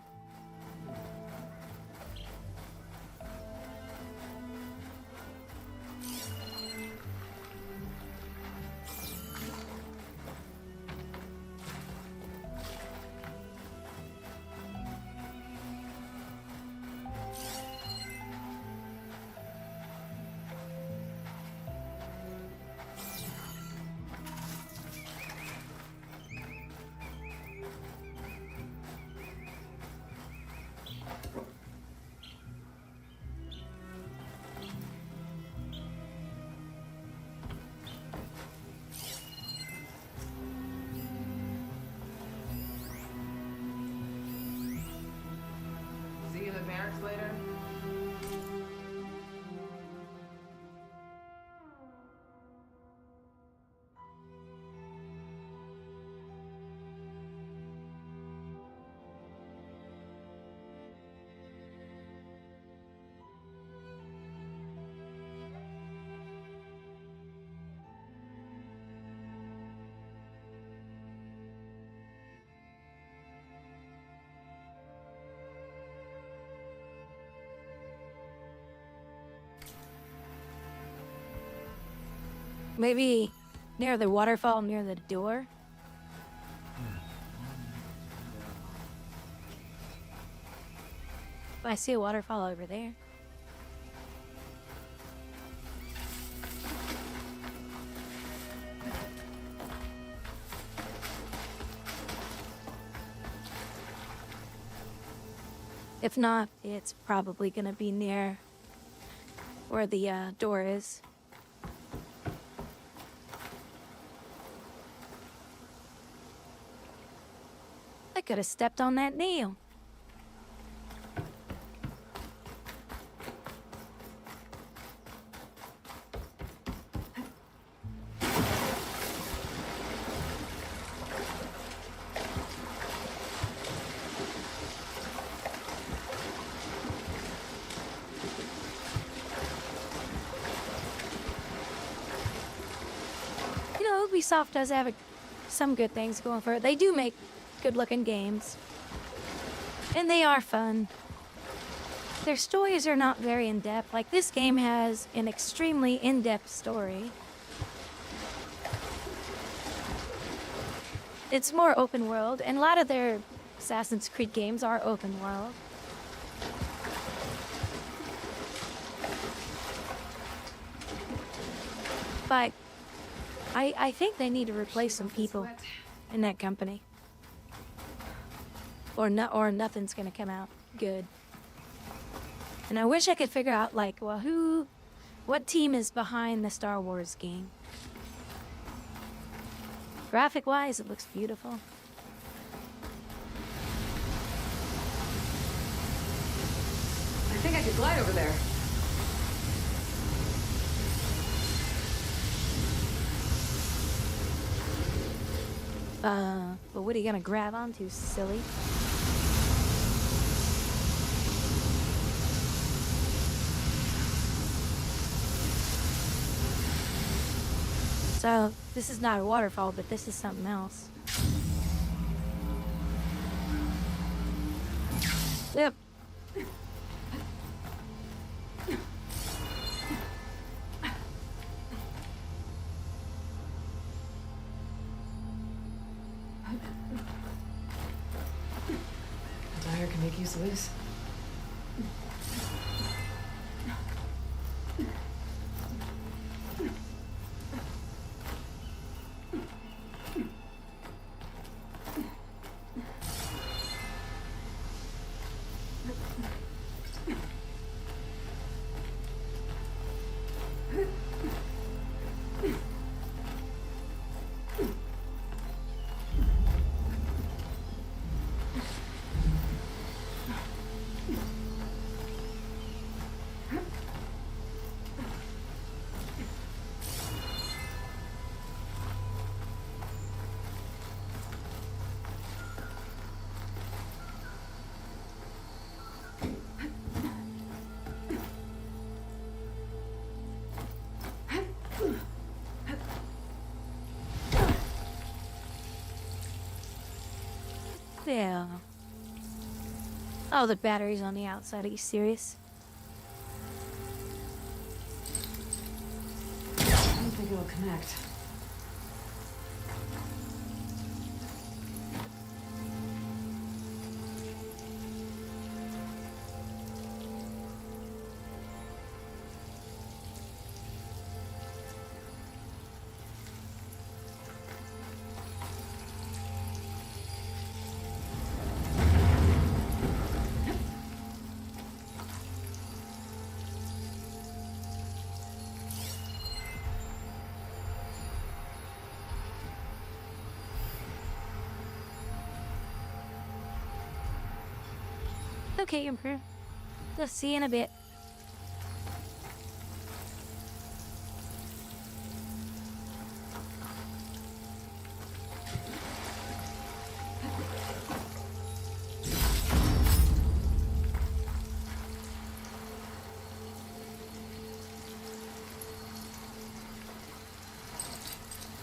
Maybe near the waterfall, near the door. I see a waterfall over there. If not, it's probably gonna be near where the door is. I could have stepped on that nail. Ubisoft does have some good things going for it. They do make good-looking games. And they are fun. Their stories are not very in-depth. Like, this game has an extremely in-depth story. It's more open world, and a lot of their Assassin's Creed games are open world. But I think they need to replace some people in that company. Or nothing's gonna come out good. And I wish I could figure out, like, well, what team is behind the Star Wars game? Graphic-wise, it looks beautiful. I think I could glide over there. But what are you gonna grab onto, silly? So, this is not a waterfall, but this is something else. Yep. Dyer can make use of this. Yeah. Oh, the battery's on the outside. Are you serious? I don't think it'll connect. Okay, Emperor. Just see you in a bit.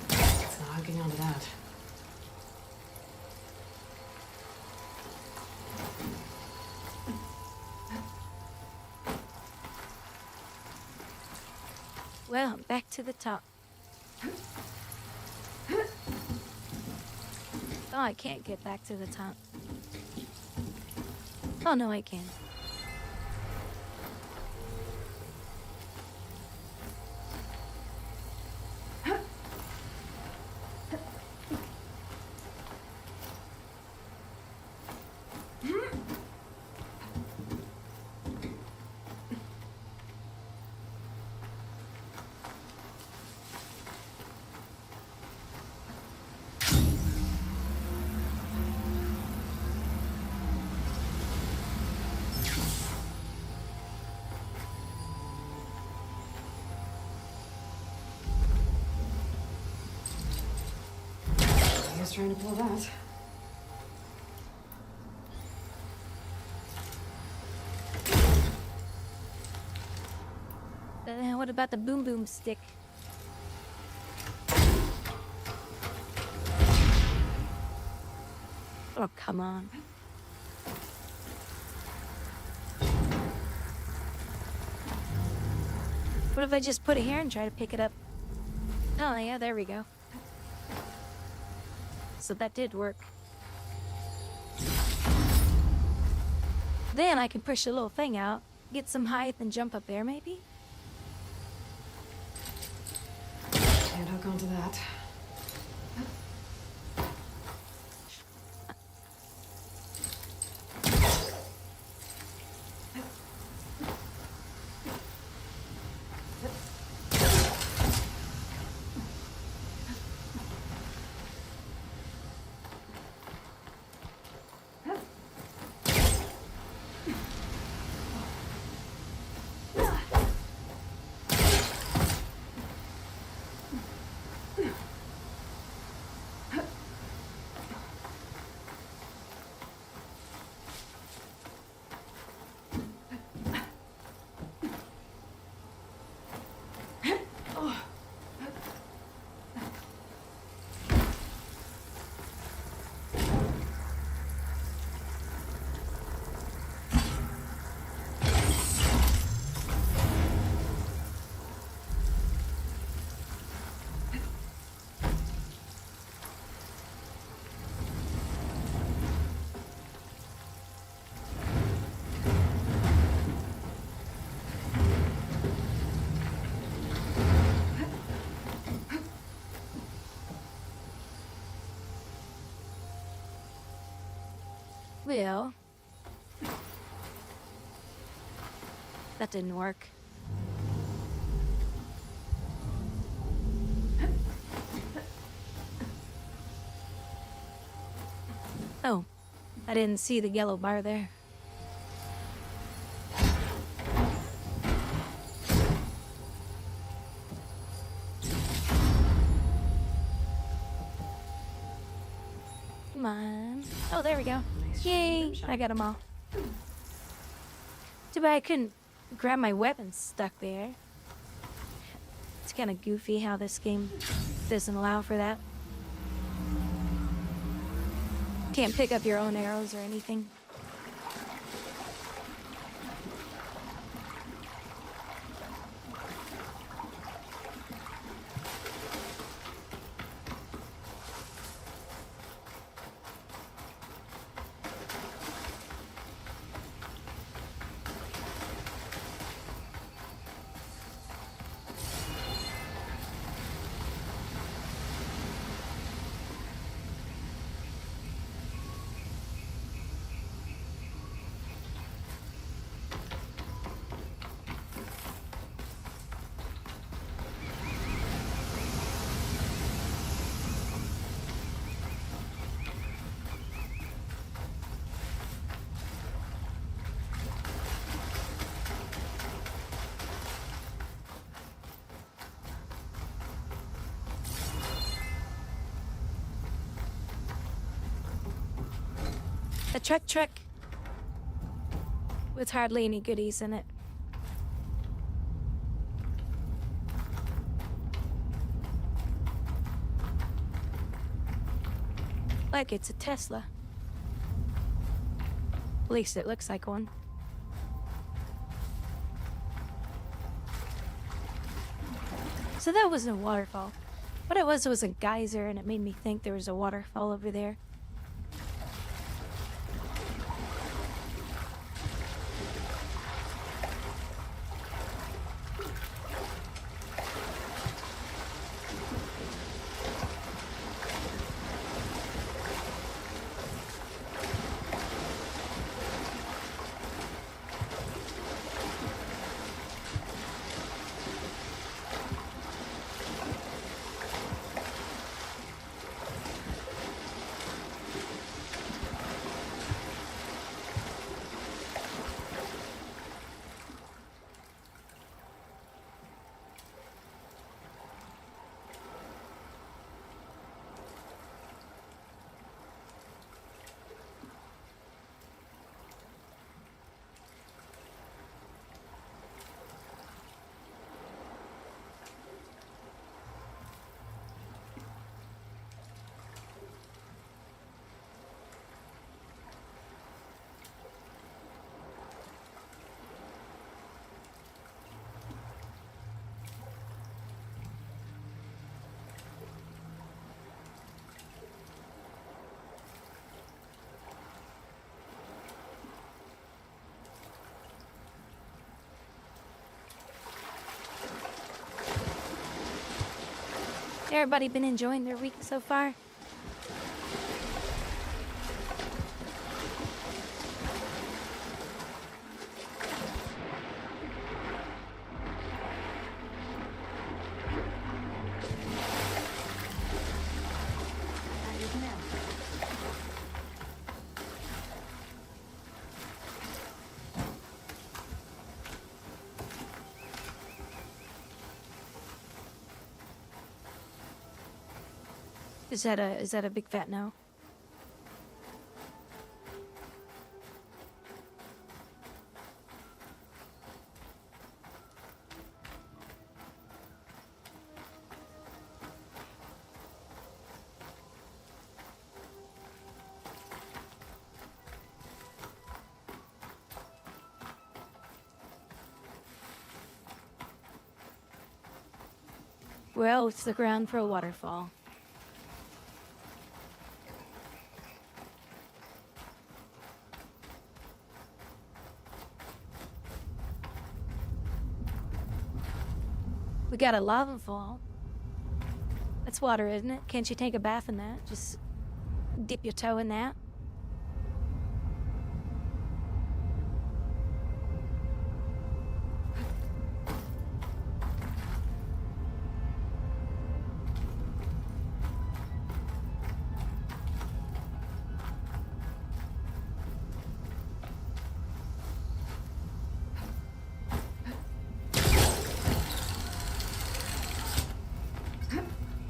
It's not hooking onto that. Well, back to the top. Oh, I can't get back to the top. Oh, no, I can. I was trying to pull that. What about the boom boom stick? Oh, come on. What if I just put it here and try to pick it up? Oh, yeah, there we go. So that did work. Then I can push the little thing out, get some height, and jump up there, maybe? Can't hook onto that. Well, that didn't work. Oh, I didn't see the yellow bar there. Come on. Oh, there we go. Yay! I got them all. Too bad I couldn't grab my weapons stuck there. It's kind of goofy how this game doesn't allow for that. Can't pick up your own arrows or anything. A truck with hardly any goodies in it. Like it's a Tesla. At least it looks like one. So that was a waterfall. What it was a geyser, and it made me think there was a waterfall over there. Everybody been enjoying their week so far? Is that a big fat no? Well, it's the ground for a waterfall. We got a lava fall. That's water, isn't it? Can't you take a bath in that? Just dip your toe in that.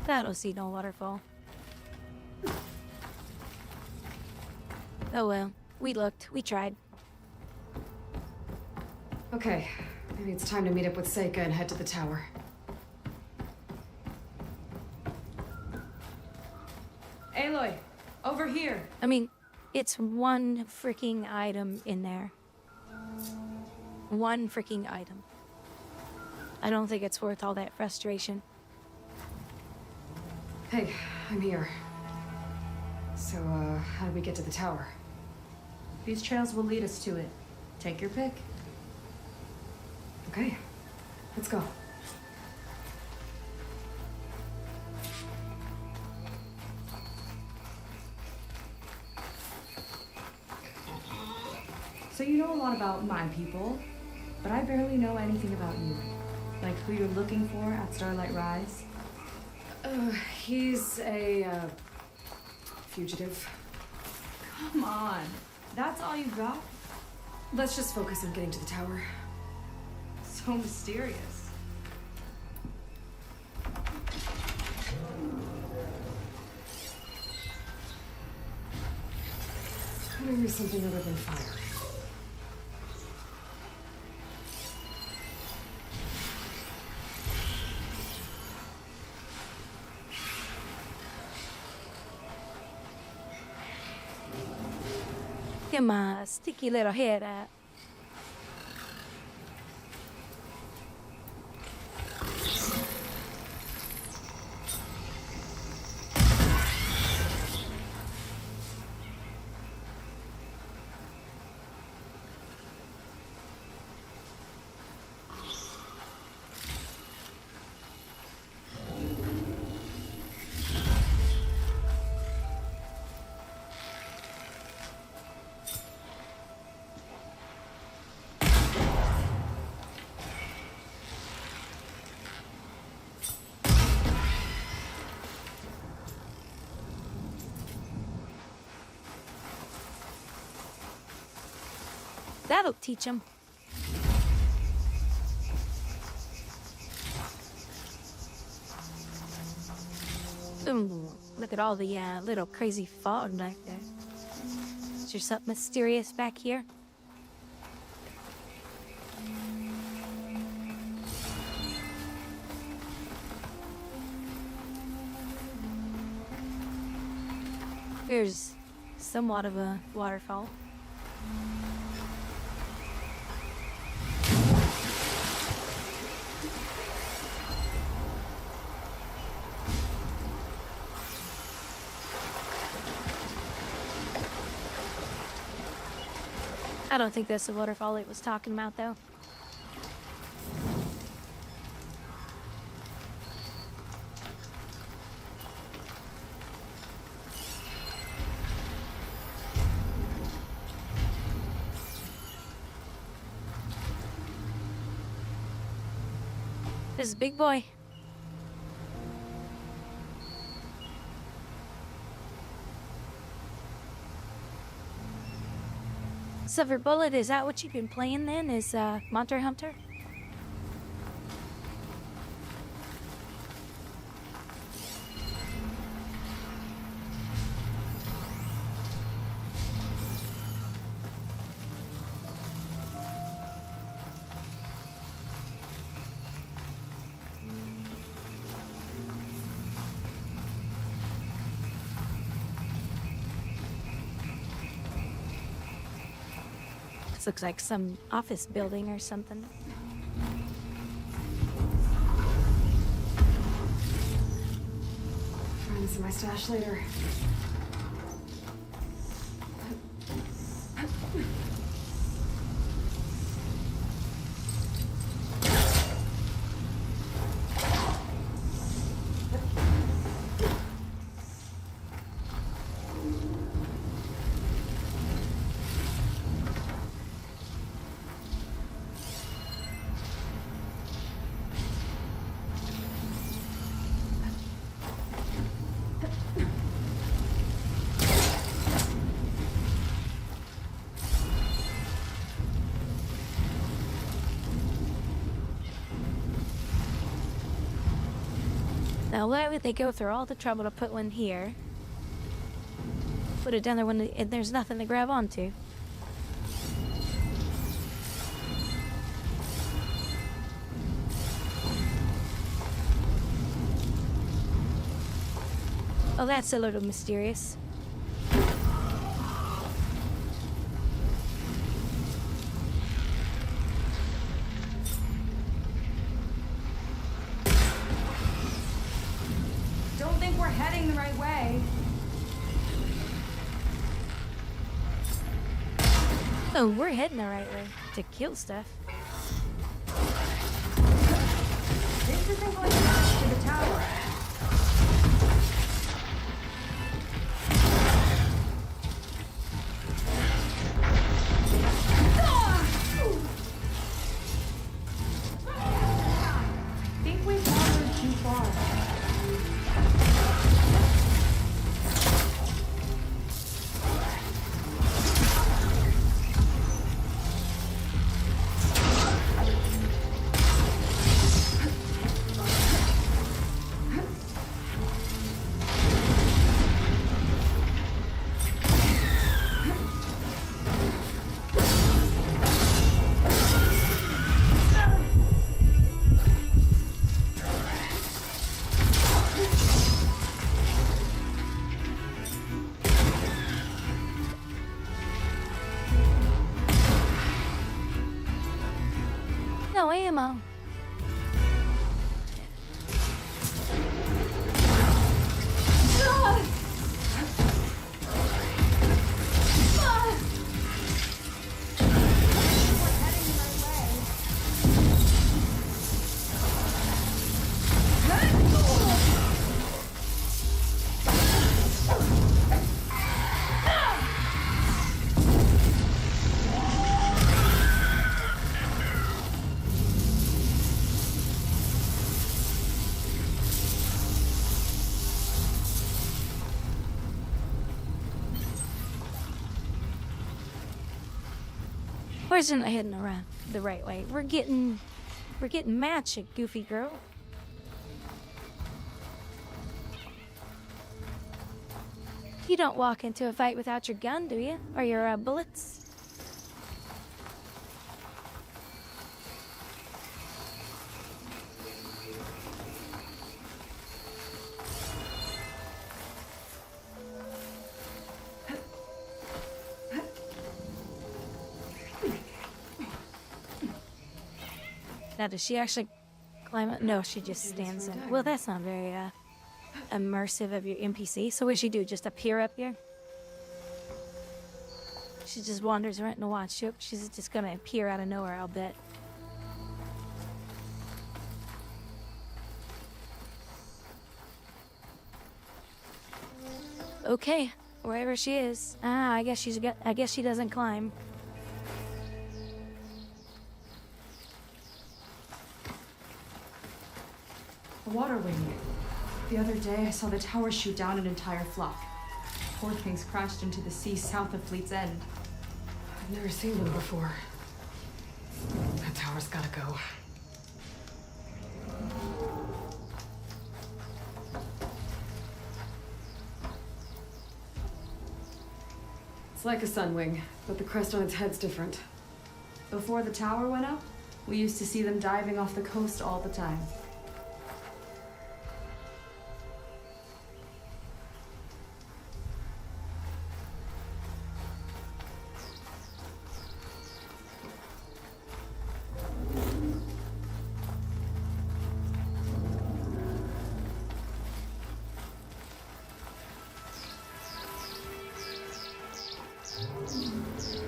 That'll see no waterfall. Oh well, we looked, we tried. Okay, maybe it's time to meet up with Seika and head to the tower. Aloy, over here. I mean, it's one freaking item in there. One freaking item. I don't think it's worth all that frustration. Hey, I'm here. So, how do we get to the tower? These trails will lead us to it. Take your pick. Okay, let's go. So you know a lot about my people, but I barely know anything about you. Like who you're looking for at Starlight Rise. He's a, fugitive. Come on, that's all you got? Let's just focus on getting to the tower. So mysterious. Maybe something other than fire. Get my sticky little head out. That'll teach them. Ooh, look at all the little crazy fog back there. Is there something mysterious back here? Here's somewhat of a waterfall. I don't think that's the waterfall it was talking about, though. This is Big Boy. Silver Bullet, is that what you've been playing then? Is Monster Hunter? This looks like some office building or something. Find this in my stash later. Now, why would they go through all the trouble to put one here? Put it down there when there's nothing to grab onto. Oh, that's a little mysterious. Don't think we're heading the right way. Oh, we're heading the right way to kill stuff. This isn't going back to the tower. I think we've wandered too far. course you're not heading around the right way. We're getting magic, goofy girl. You don't walk into a fight without your gun, do you? Or your bullets? Now, does she actually climb up? No, she just stands in. Well, that's not very immersive of your NPC. So what does she do? Just appear up here? She just wanders around to watch. She's just gonna appear out of nowhere, I'll bet. Okay, wherever she is. I guess she doesn't climb. A water wing. The other day, I saw the tower shoot down an entire flock. Poor things crashed into the sea south of Fleet's End. I've never seen them before. That tower's gotta go. It's like a sunwing, but the crest on its head's different. Before the tower went up, we used to see them diving off the coast all the time.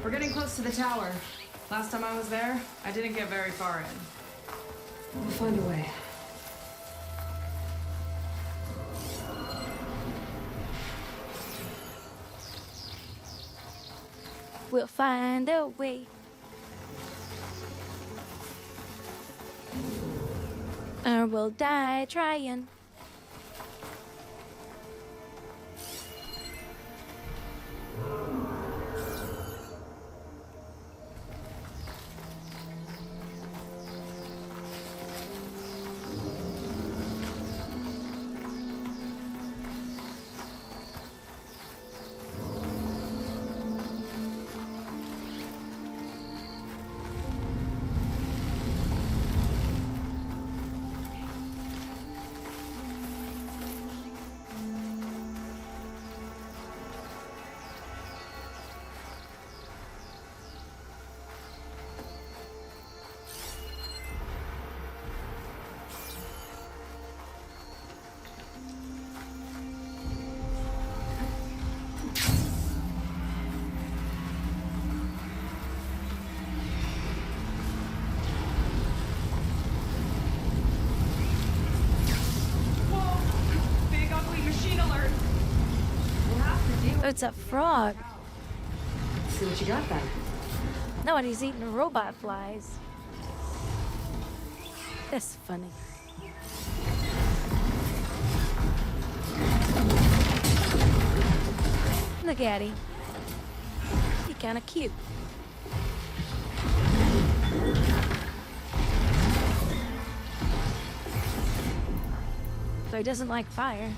We're getting close to the tower. Last time I was there, I didn't get very far in. We'll find a way. We'll find a way. Or we'll die trying. Oh, it's a frog. See what you got then. No, and he's eating robot flies. That's funny. Look at him. He's kind of cute. So he doesn't like fire.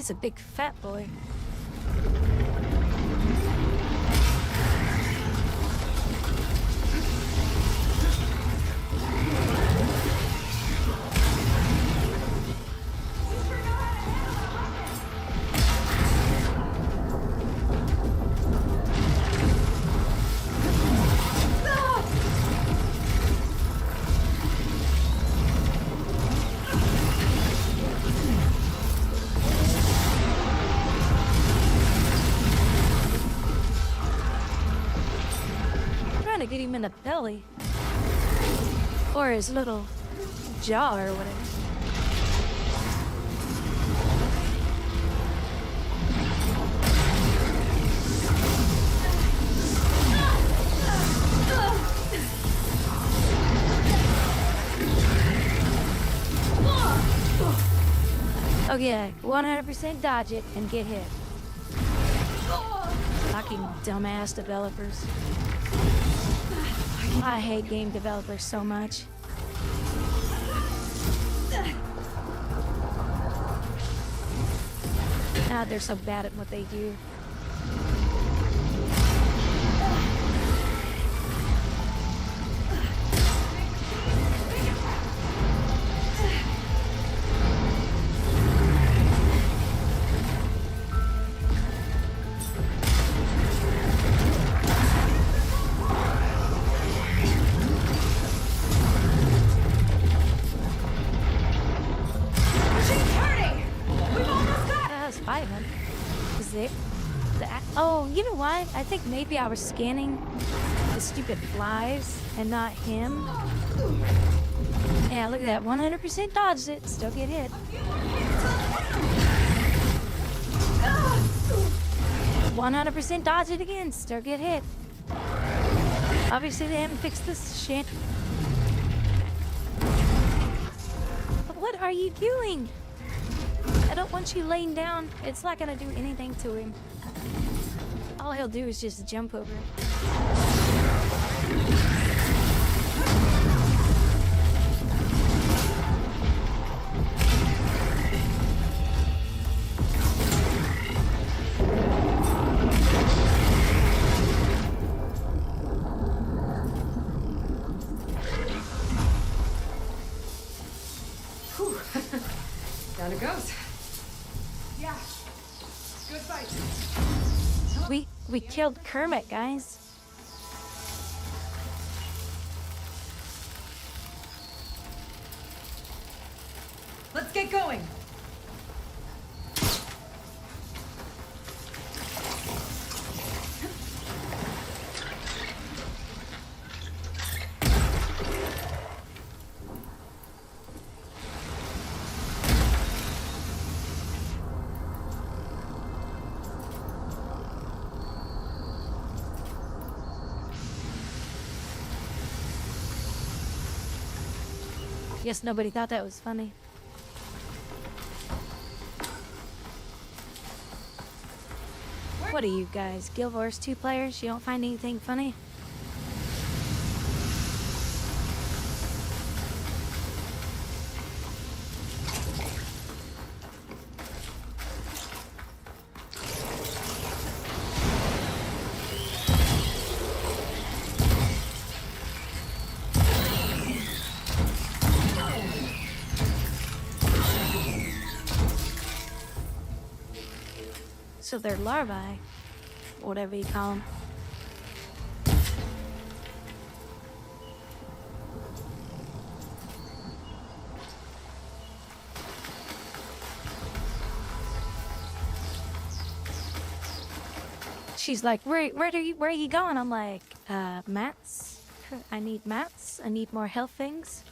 He's a big fat boy. To get him in the belly or his little jaw or whatever. Oh yeah, 100% dodge it and get hit. Fucking dumbass developers. I hate game developers so much. God, they're so bad at what they do. Oh, you know what? I think maybe I was scanning the stupid flies and not him. Yeah, look at that. 100% dodged it. Still get hit. 100% dodge it again. Still get hit. Obviously, they haven't fixed this shit. But what are you doing? I don't want you laying down. It's not gonna do anything to him. All he'll do is just jump over it. Whew. Down it goes. Yeah. Good fight. We killed Kermit, guys. Let's get going. Guess nobody thought that was funny. What are you guys, Guild Wars 2 players? You don't find anything funny? So they're larvae, whatever you call them. She's like, where are you going? I'm like, mats. I need mats. I need more health things.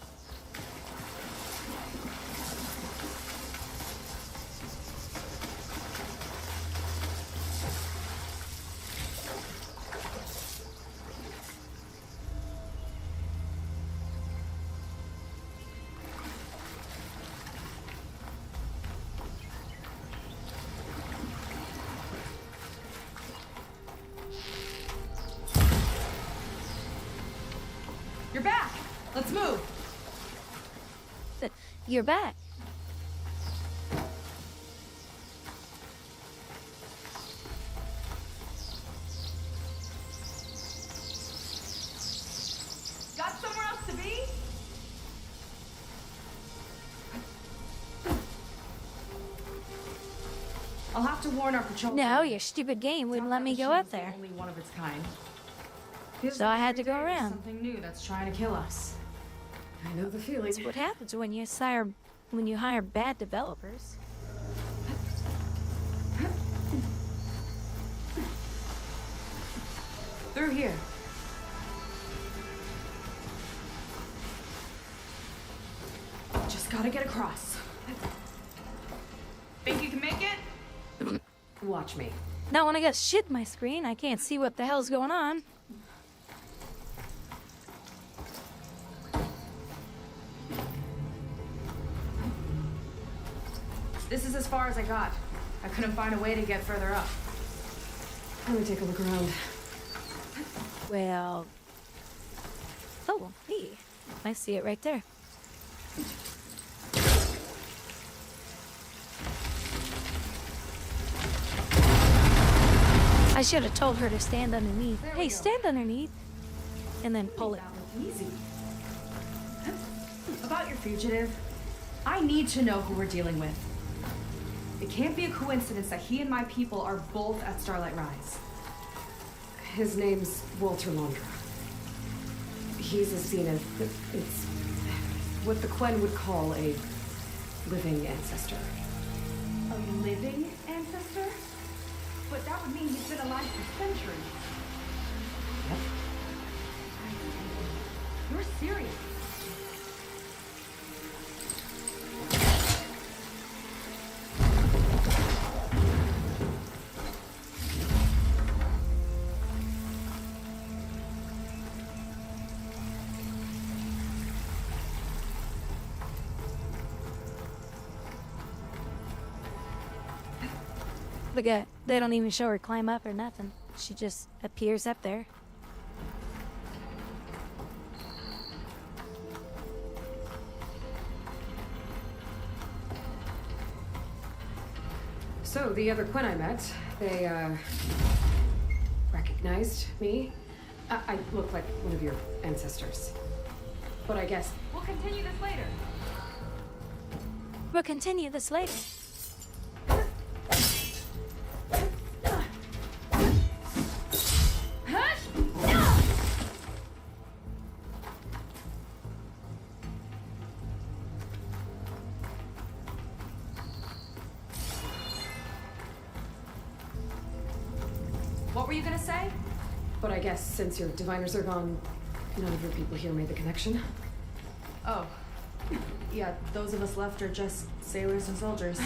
You're back. Let's move. You're back. I'll have to warn our patrol. No, your stupid game wouldn't let me go up there. Only one of its kind. So I had to go Every day there's around. Something new that's trying to kill us. I know the feeling. That's what happens when you hire bad developers. Through here. Just gotta get across. Think you can make it? Watch me. Now when I got shit in my screen, I can't see what the hell's going on. This is as far as I got. I couldn't find a way to get further up. Let me take a look around. Well... Oh, hey. I see it right there. I should have told her to stand underneath. Hey, stand underneath. And then pull it. Easy. About your fugitive, I need to know who we're dealing with. It can't be a coincidence that he and my people are both at Starlight Rise. His name's Walter Londra. He's a Xena. It's what the Quen would call a living ancestor. A living ancestor? But that would mean he's been alive for centuries. Yep. You're serious. Look at, they don't even show her climb up or nothing. She just appears up there. So, the other Quen I met, they, recognized me. I look like one of your ancestors. But I guess... We'll continue this later. We'll continue this later. What were you gonna say? But I guess since your diviners are gone, none of your people here made the connection. Oh. Yeah, those of us left are just sailors and soldiers.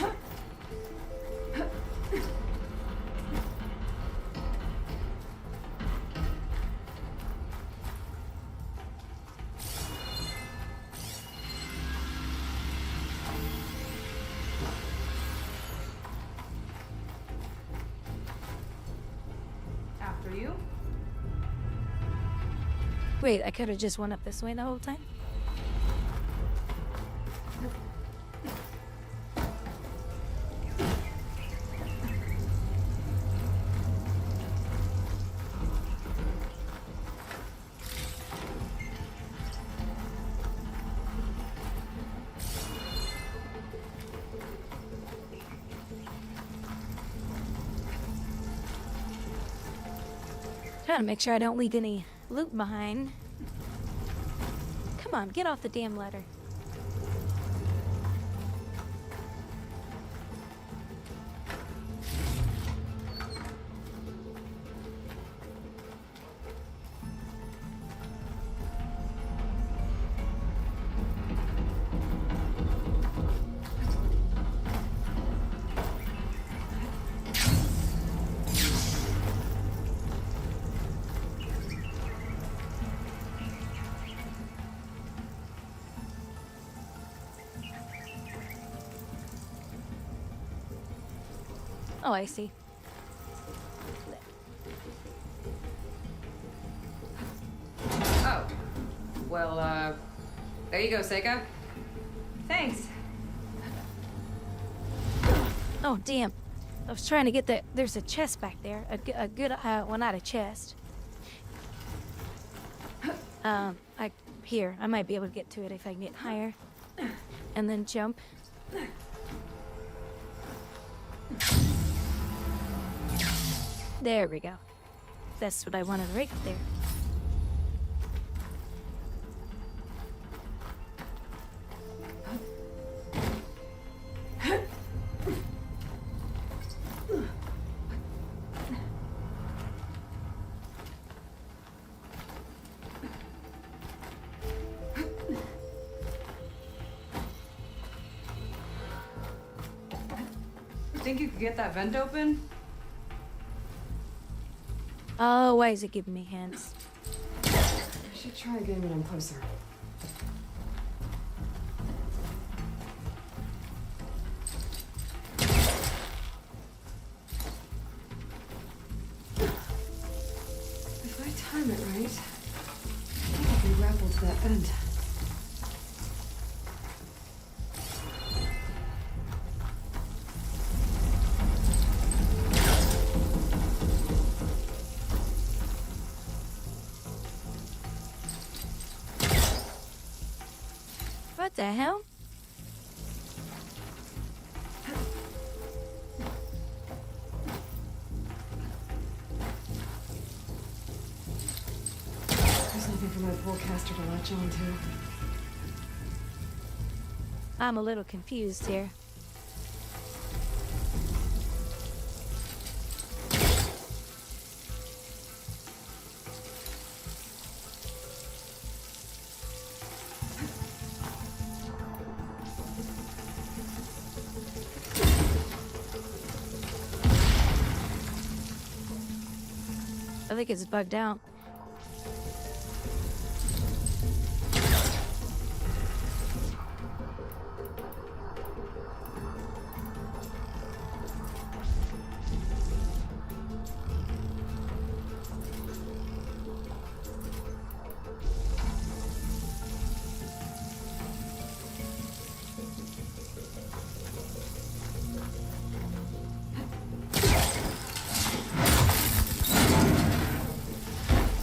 After you? Wait, I could have just went up this way the whole time? Trying to make sure I don't leave any loot behind. Come on, get off the damn ladder. Oh, I see. Oh. Well, there you go, Seika. Thanks. Oh, damn. I was trying to get that. There's a chest back there. A good, well, not a chest. Here, I might be able to get to it if I can get higher. And then jump. There we go. That's what I wanted right there. Think you could get that vent open? Oh, why is it giving me hints? I should try again when I'm closer. If I time it right, I think I can grapple to that vent. What the hell? There's nothing for my polecaster to latch onto. I'm a little confused here. I think it's bugged out.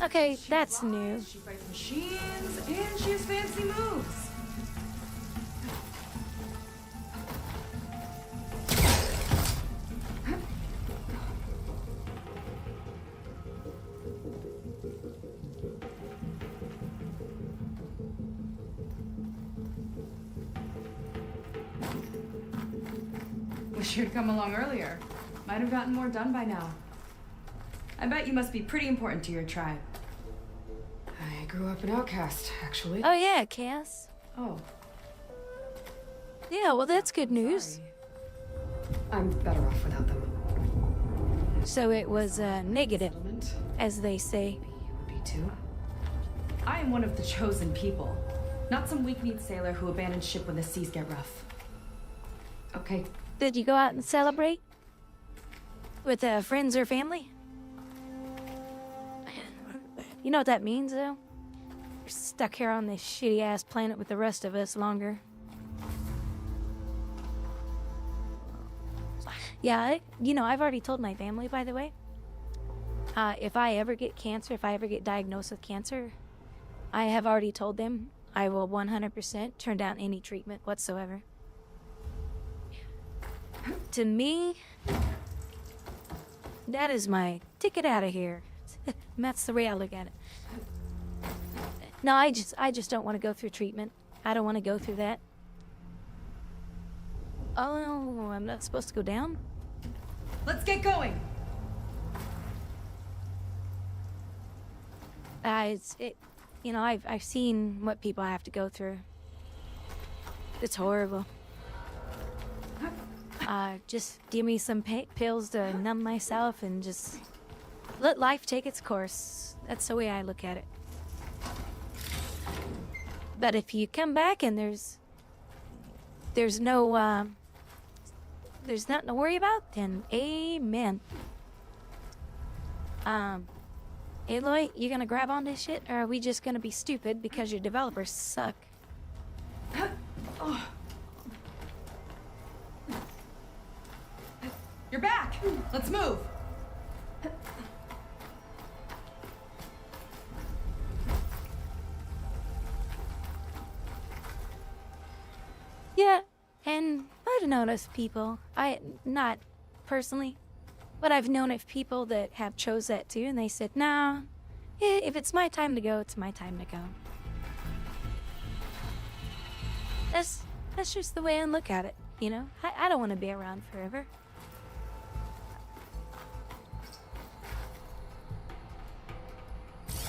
Okay, that's new. She fights machines, and she has fancy moves. Wish you'd come along earlier. Might have gotten more done by now. I bet you must be pretty important to your tribe. I grew up an outcast, actually. Oh yeah, Cass. Oh. Yeah, well that's good news. Sorry. I'm better off without them. So it was negative, Settlement? as they say. Maybe you would be too. I am one of the chosen people. Not some weak-kneed sailor who abandons ship when the seas get rough. Okay. Did you go out and celebrate? With friends or family? You know what that means, though? You're stuck here on this shitty-ass planet with the rest of us longer. Yeah, I've already told my family, by the way. If I ever get cancer, if I ever get diagnosed with cancer, I have already told them I will 100% turn down any treatment whatsoever. To me, that is my ticket out of here. And that's the way I look at it. No, I just don't want to go through treatment. I don't want to go through that. Oh, I'm not supposed to go down? Let's get going. I've seen what people have to go through. It's horrible. Just give me some pills to numb myself and just let life take its course. That's the way I look at it. But if you come back and there's nothing to worry about, then amen. Aloy, you gonna grab on this shit, or are we just gonna be stupid because your developers suck? You're back. Let's move. Yeah, and I've noticed people, not personally, But I've known of people that have chose that too, and they said, nah, yeah, if it's my time to go, it's my time to go. That's just the way I look at it, you know? I don't want to be around forever.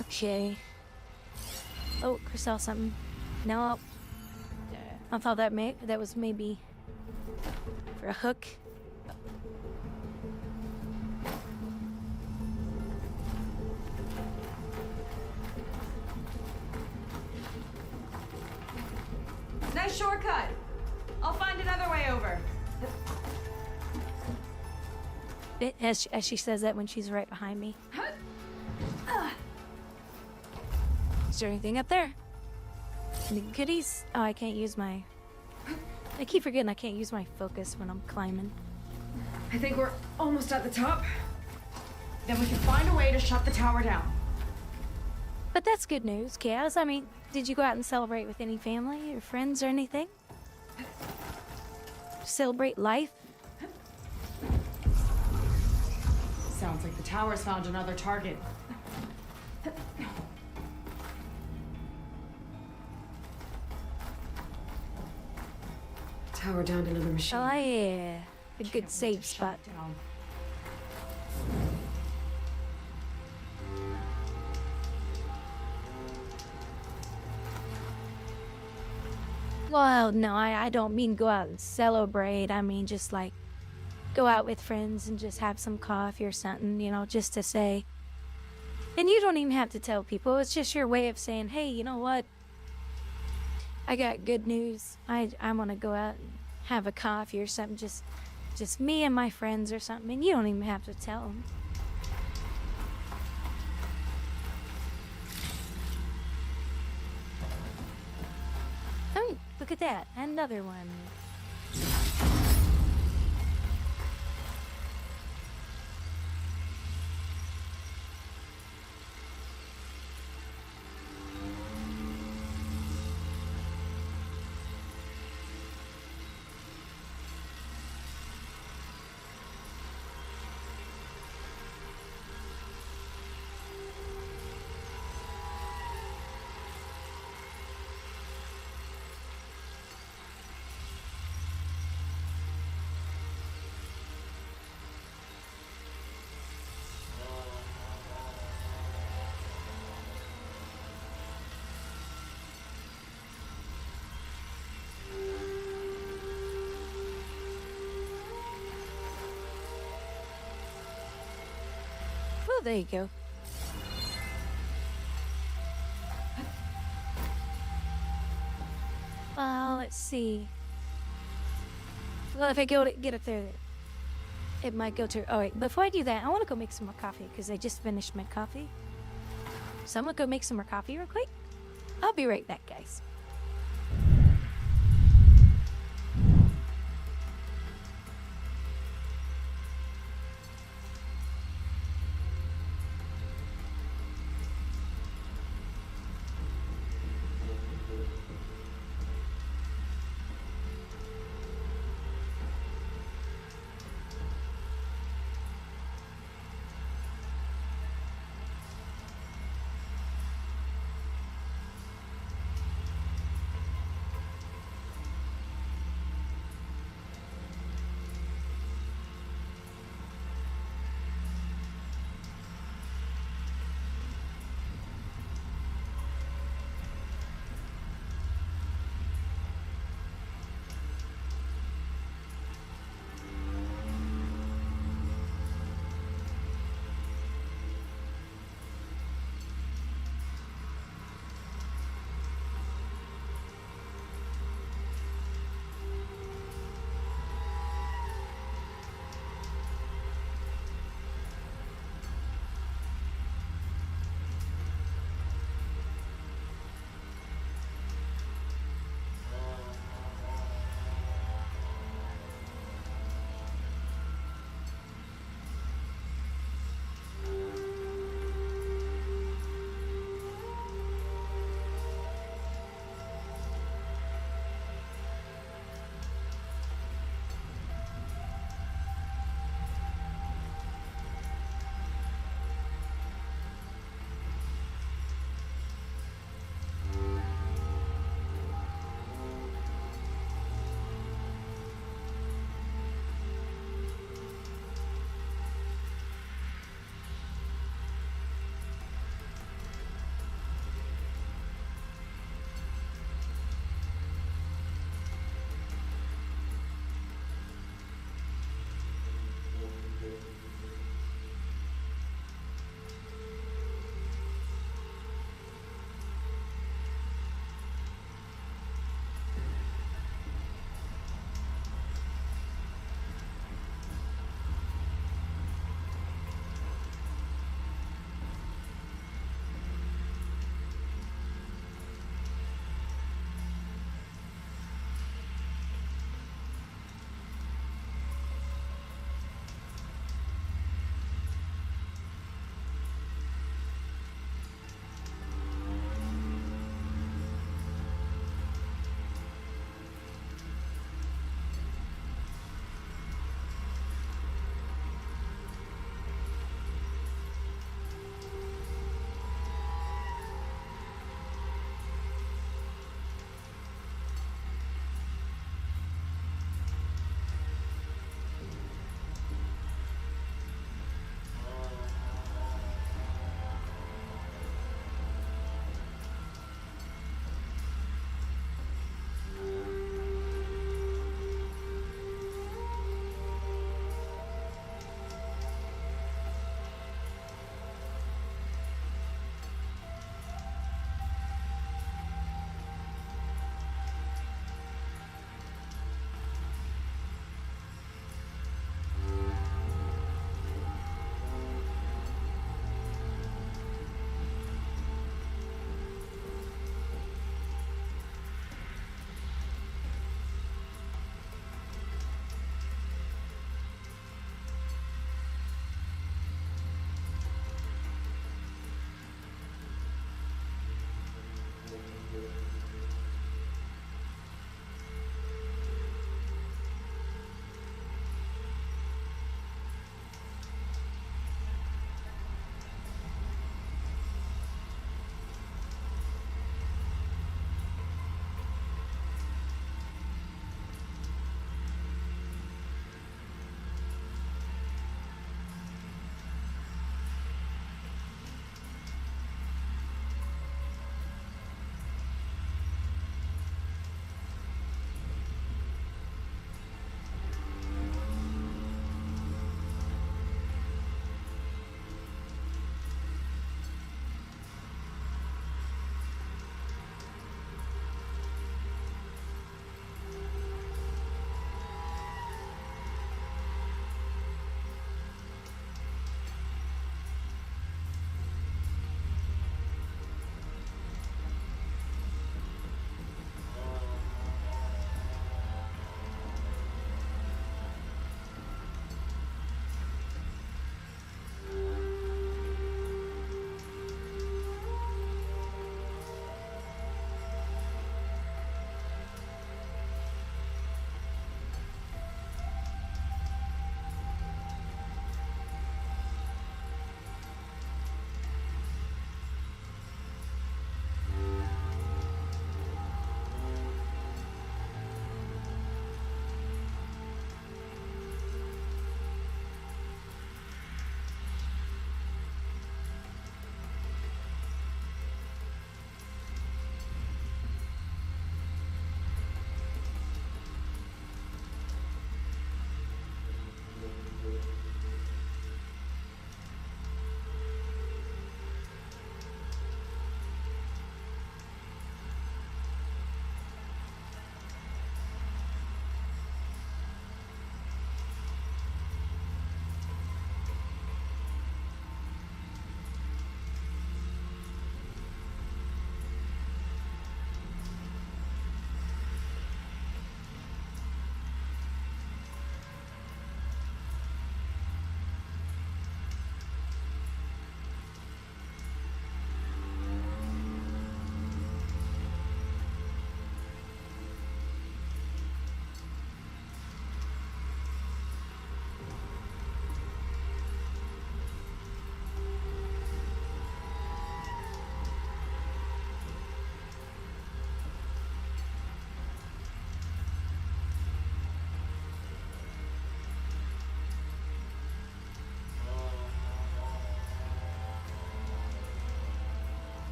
Okay. Oh, Chris saw something. No. I thought that was maybe for a hook. Nice shortcut. I'll find another way over. As she says that when she's right behind me. Is there anything up there? Any goodies? Oh, I can't use my... I keep forgetting I can't use my focus when I'm climbing. I think we're almost at the top. Then we can find a way to shut the tower down. But that's good news, Kaz. I mean, did you go out and celebrate with any family or friends or anything? Celebrate life? Sounds like the tower's found another target. Tower downed another machine. Oh yeah, a good safe spot. Well, no, I don't mean go out and celebrate. I mean just like go out with friends and just have some coffee or something, you know, just to say. And you don't even have to tell people. It's just your way of saying, hey, you know what? I got good news. I want to go out and have a coffee or something. Just me and my friends or something. And you don't even have to tell them. Oh, look at that. Another one. Oh, there you go. Well, let's see. Well, if I go to get up there, it might go to... Oh, wait. Before I do that, I want to go make some more coffee because I just finished my coffee. So I'm going to go make some more coffee real quick. I'll be right back, guys.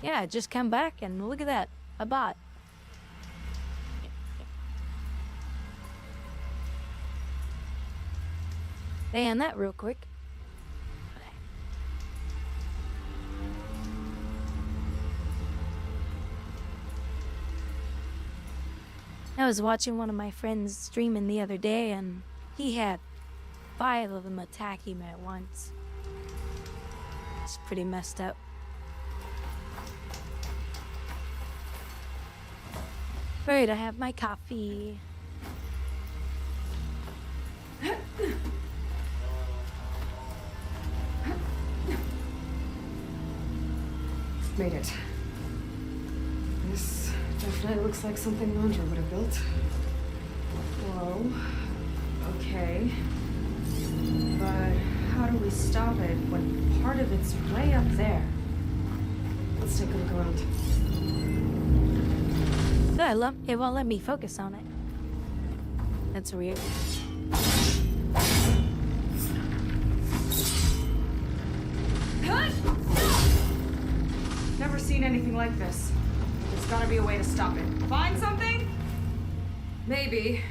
Yeah, I just come back and look at that. A bot. And that real quick. I was watching one of my friends streaming the other day, and he had 5 of them attack him at once. It's pretty messed up. Right, I have my coffee. Made it. This definitely looks like something Landra would have built. Whoa. Okay. But how do we stop it when part of it's way up there? Let's take a look around. It won't let me focus on it. That's weird. Never seen anything like this. There's gotta be a way to stop it. Find something? Maybe.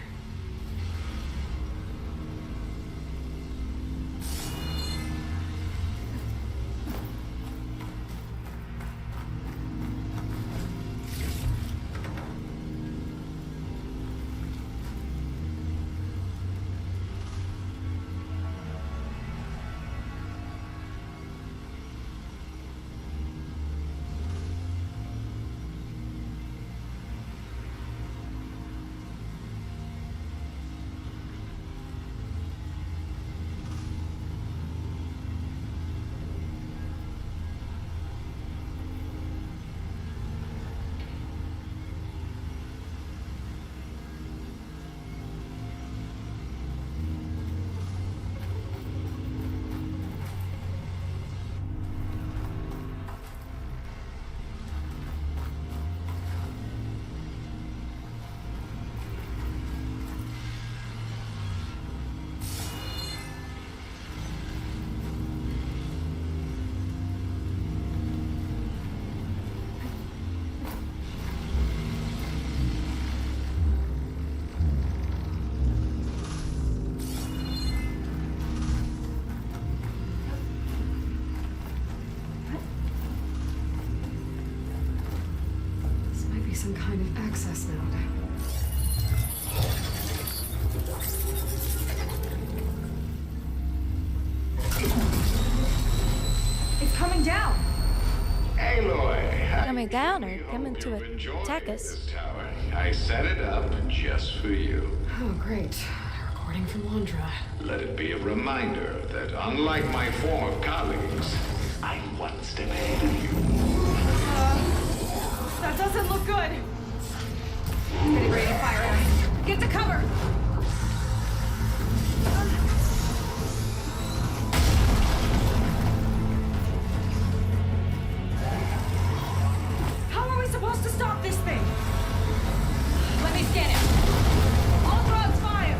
Some kind of access node. It's coming down! Aloy, Coming down or coming to attack us? this tower. I set it up just for you. Oh, great. Recording from Landra. Let it be a reminder that unlike my former colleagues, I'm one step ahead of you. That doesn't look good! Getting ready to fire us. Get to cover! How are we supposed to stop this thing? Let me scan it. All drones fire!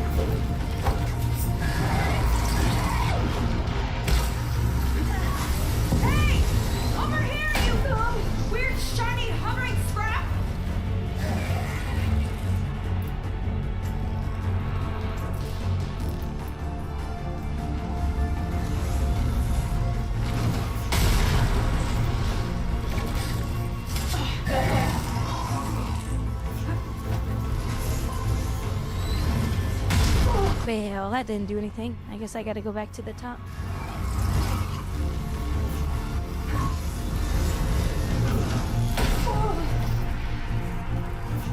Hey! Over here, you weird, shiny, hovering scrap! Well, that didn't do anything. I guess I gotta go back to the top.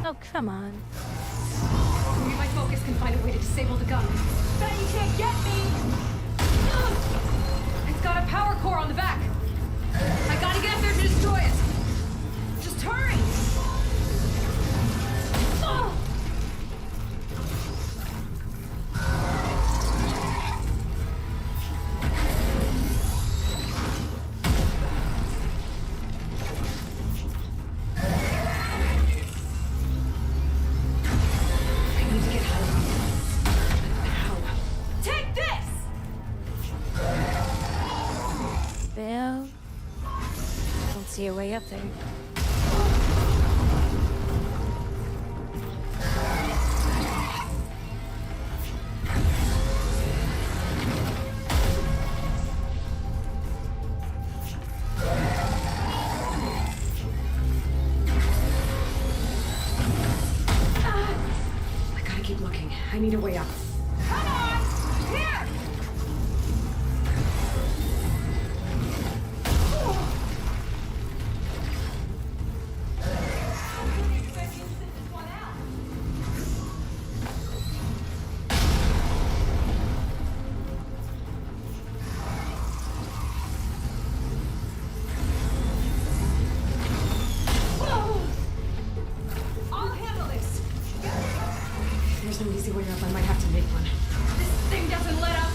Oh, come on. Maybe my focus can find a way to disable the gun. Bet you can't get me! It's got a power core on the back. I gotta get up there to destroy it. Just hurry! I need to get home. Now. Take this! Well, don't see a way up there. I gotta keep looking. I need a way up. Come on! Here! I'll handle this. There's no easy way up. I might have to make one. This thing doesn't let up.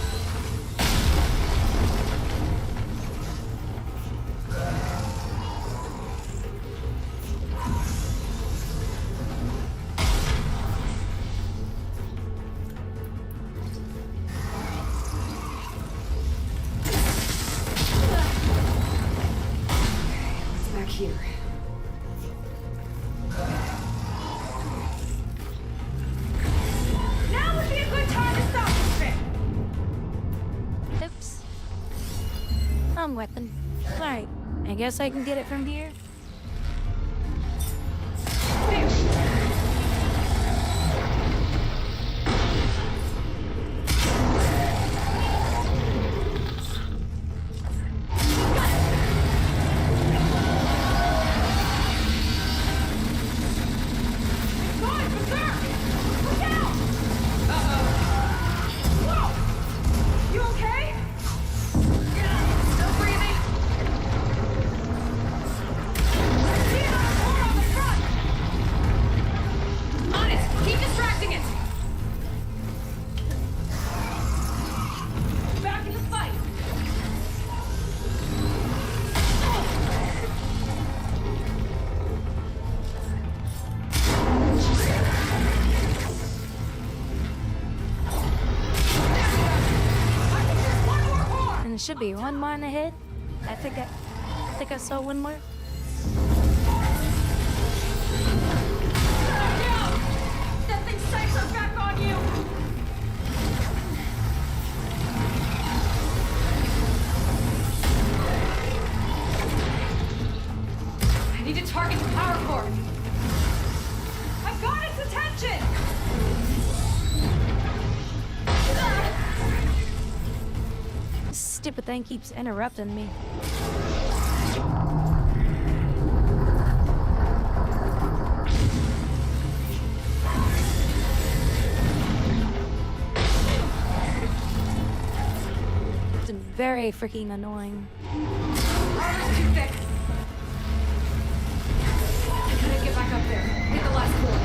What's back here? Now would be a good time to stop this thing. Oops. Wrong weapon. Alright, I guess I can get it from here. Going berserk! Look out! Whoa! You okay? Still breathing? See another door on the front! On it! Keep distracting it! Back in the fight! One more horn! And it should be one more in the head. I think I saw one more. That thing's sights are back on you! I need to target the power cord. I've got its attention! This stupid thing keeps interrupting me. It's very freaking annoying. Armor's too thick. I couldn't get back up there. Hit the last cord.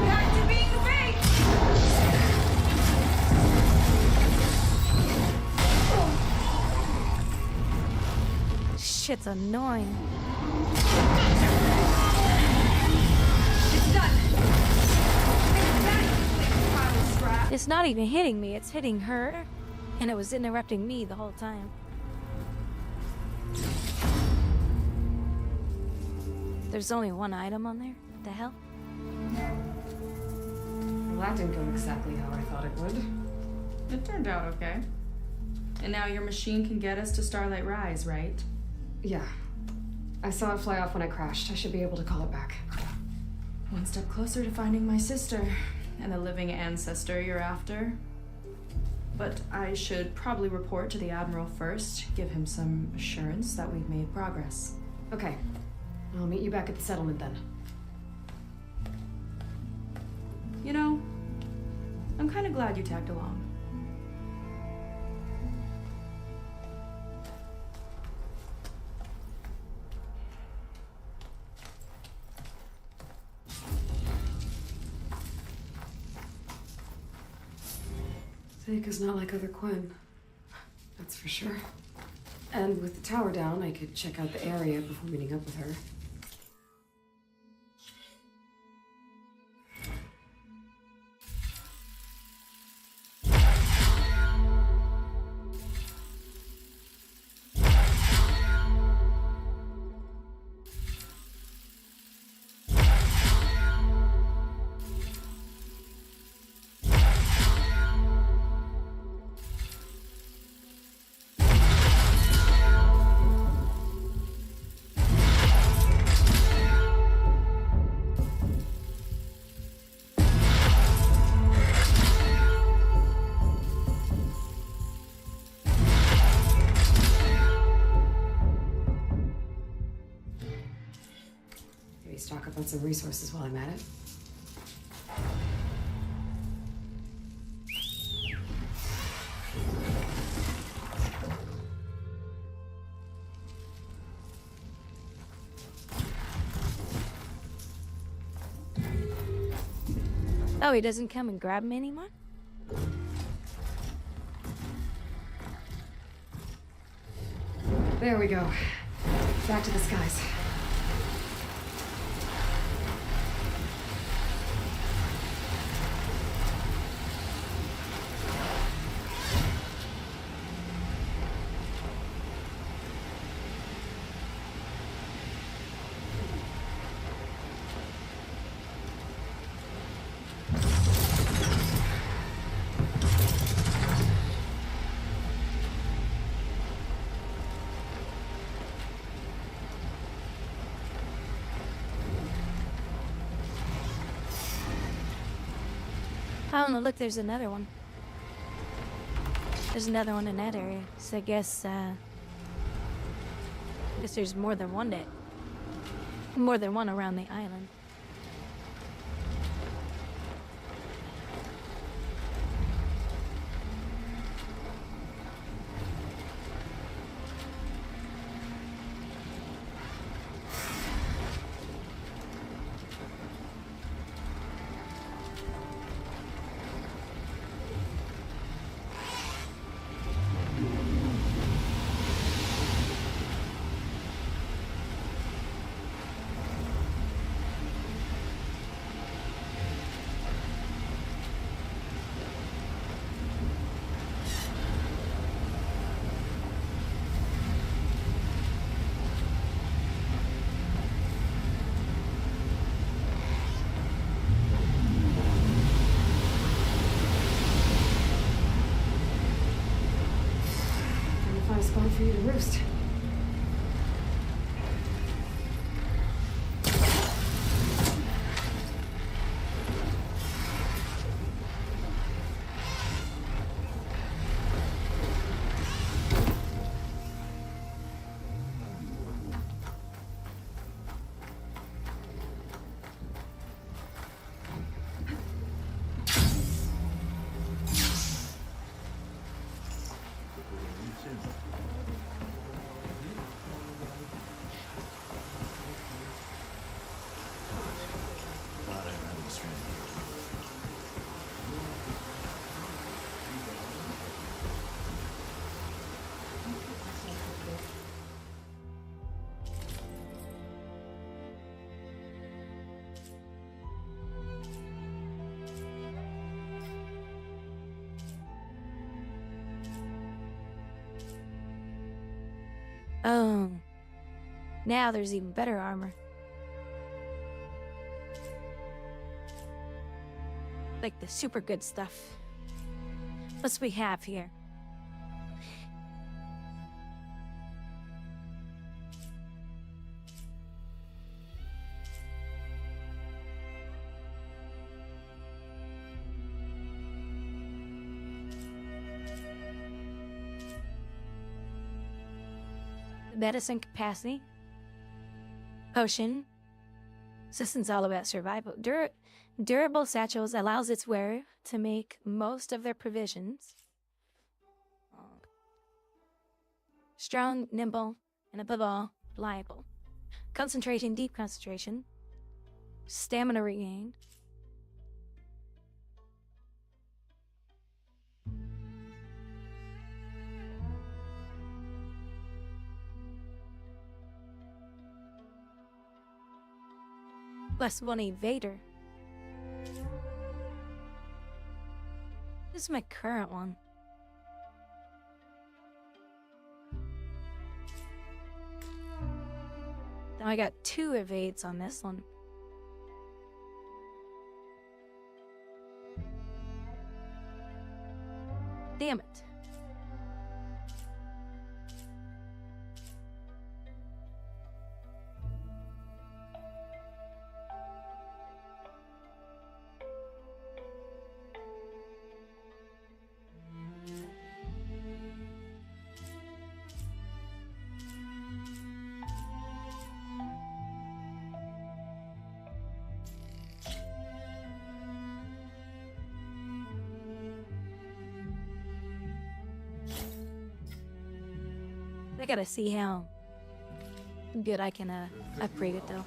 Back to being the bait! Shit's annoying. It's done. Pile of scrap. It's not even hitting me, it's hitting her. And it was interrupting me the whole time. There's only one item on there? What the hell? Well, that didn't go exactly how I thought it would. It turned out okay. And now your machine can get us to Starlight Rise, right? Yeah. I saw it fly off when I crashed. I should be able to call it back. One step closer to finding my sister and the living ancestor you're after. But I should probably report to the Admiral first, give him some assurance that we've made progress. Okay. I'll meet you back at the settlement then. You know, I'm kind of glad you tagged along. Seika's not like other Quinn. That's for sure. And with the tower down, I could check out the area before meeting up with her. Maybe stock up on some resources while I'm at it. Oh, he doesn't come and grab me anymore? There we go. Back to the skies. Oh, no, look, there's another one. There's another one in that area. So I guess there's more than one around the island. Find a spot for you to roost. Oh. Now there's even better armor. Like the super good stuff. What's we have here? Medicine capacity. Potion. This is all about survival. Durable satchels allows its wearer to make most of their provisions. Strong, nimble, and above all, reliable. Concentration, deep concentration. Stamina regained. Plus one evader. This is my current one. Now I got 2 evades on this one. Damn it. I gotta see how good I can upgrade it though.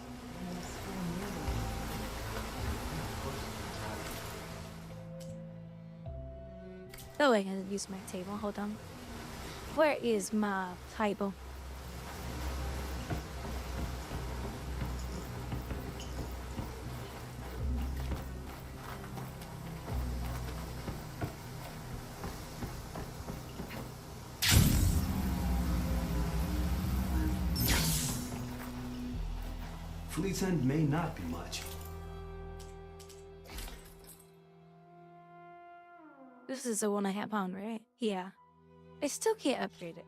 Oh, I gotta use my table. Hold on. Where is my table? Fleet's End may not be much. This is the one I have on, right? Yeah. I still can't upgrade it.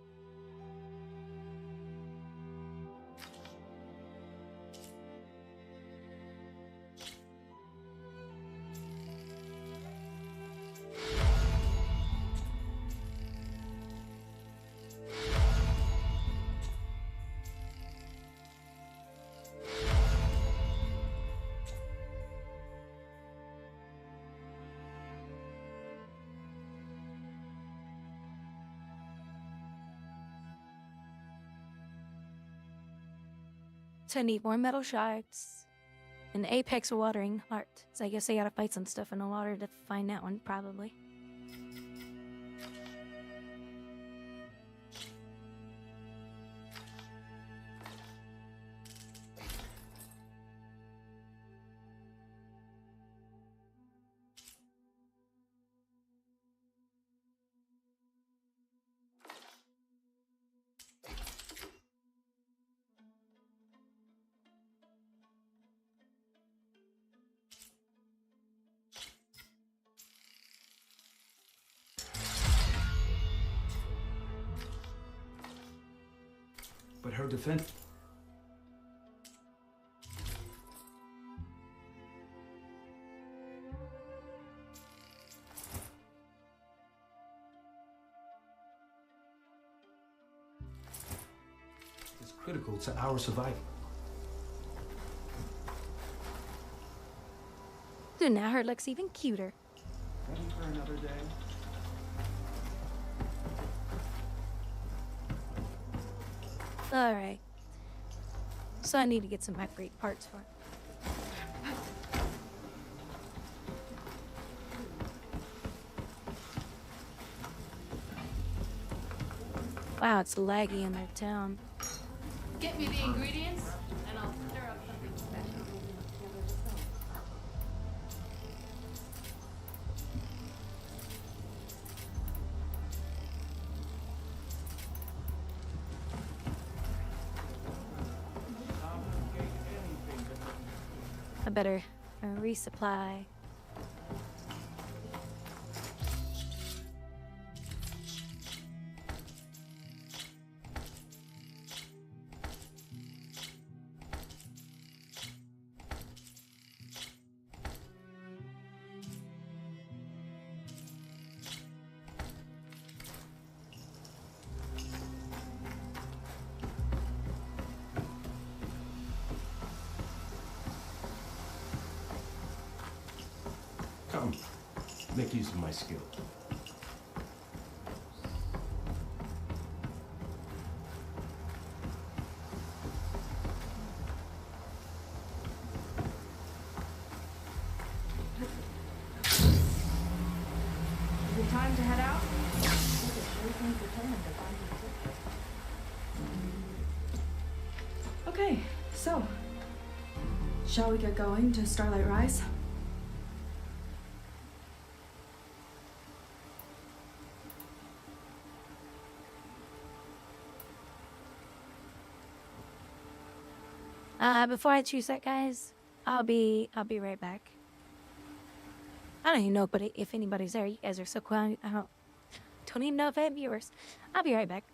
So I need more metal shards. An apex watering heart. So I guess I gotta fight some stuff in the water to find that one, probably. But her defense... is critical to our survival. Dude, now her looks even cuter. Ready for another day? Alright. So I need to get some upgrade parts for it. Wow, it's laggy in their town. Get me the ingredients, and I'll stir up something special. I better resupply. Come, make use of my skill. Is it time to head out? Okay, so Shall we get going to Starlight Rise? Before I choose that, guys, I'll be right back. I don't even know, but if anybody's there, you guys are so quiet. I don't even know if I have viewers. I'll be right back.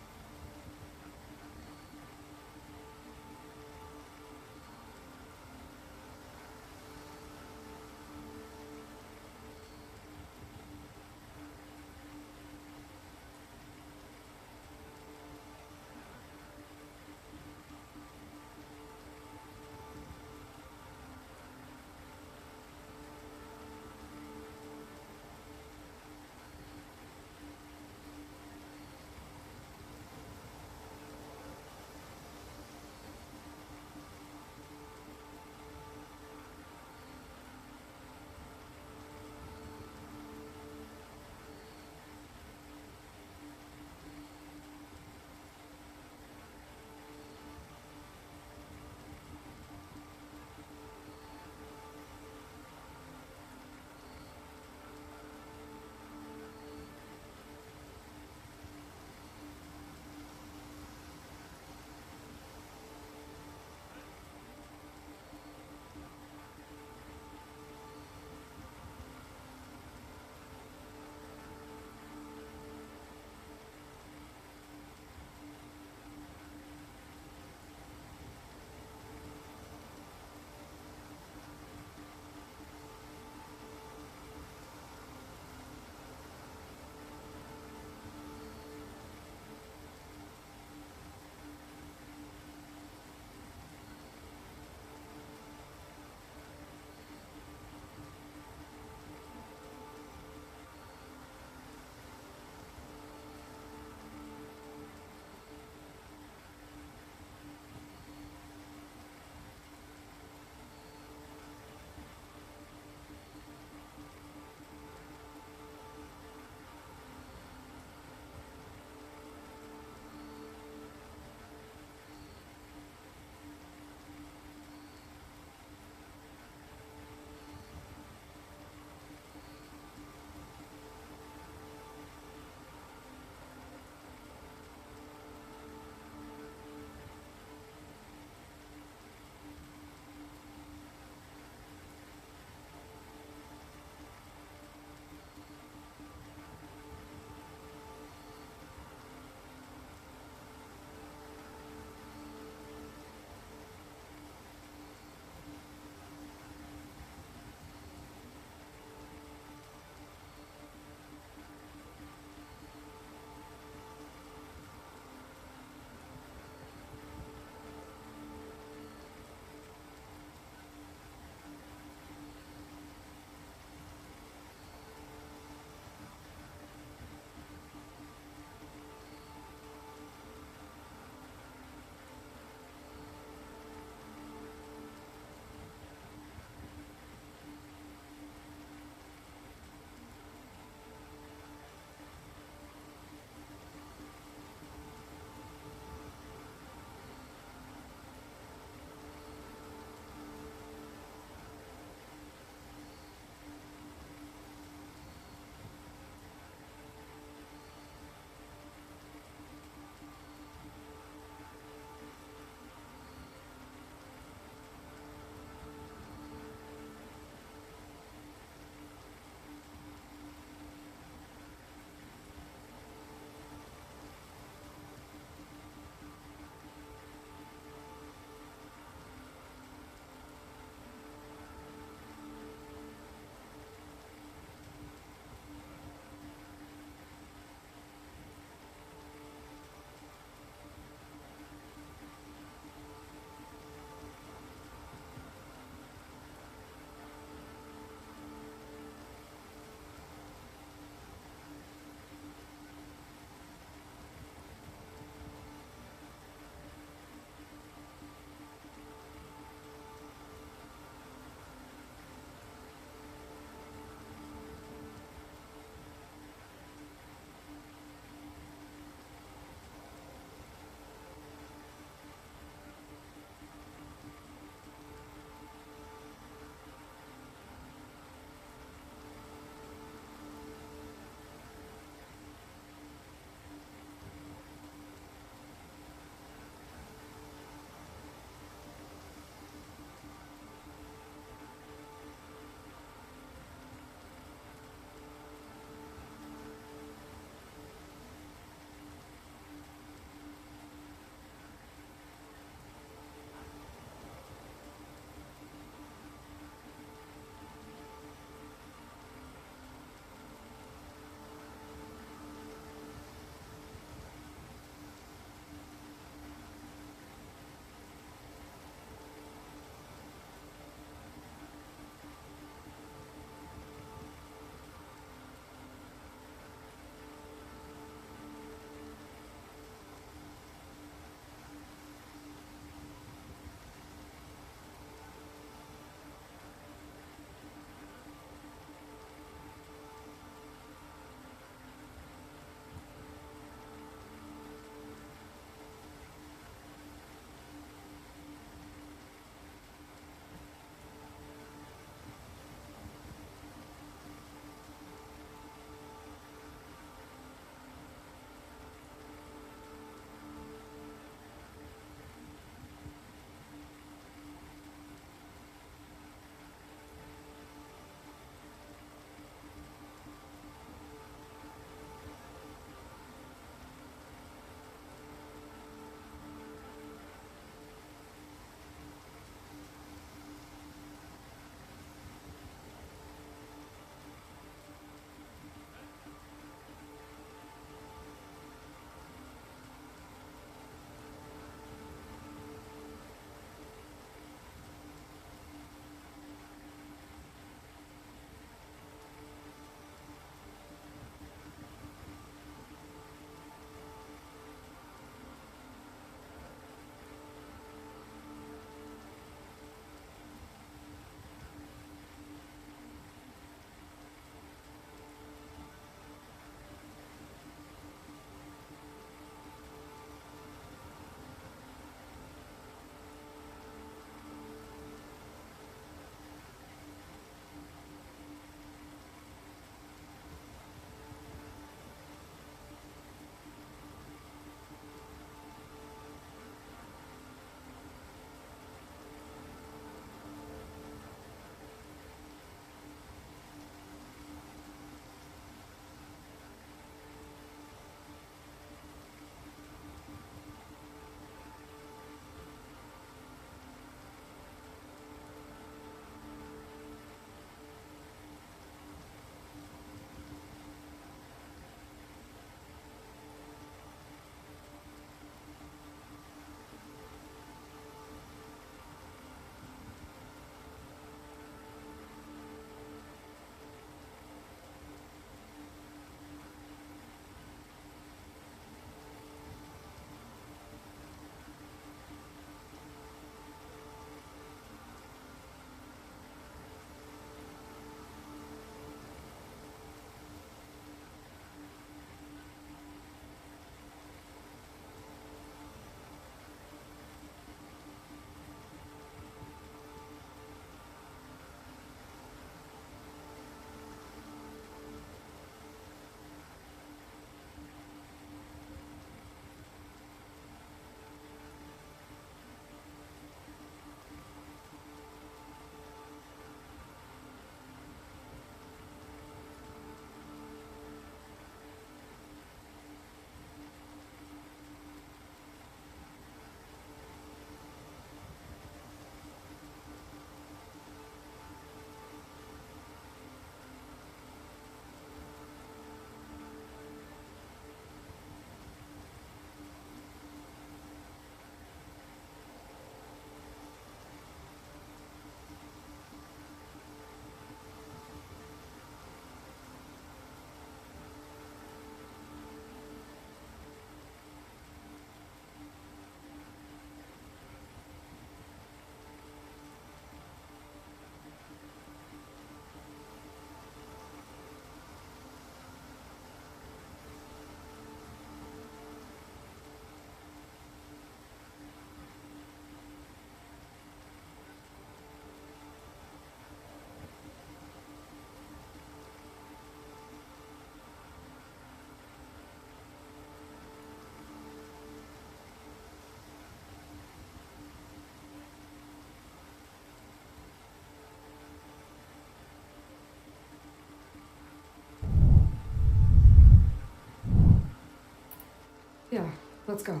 Let's go.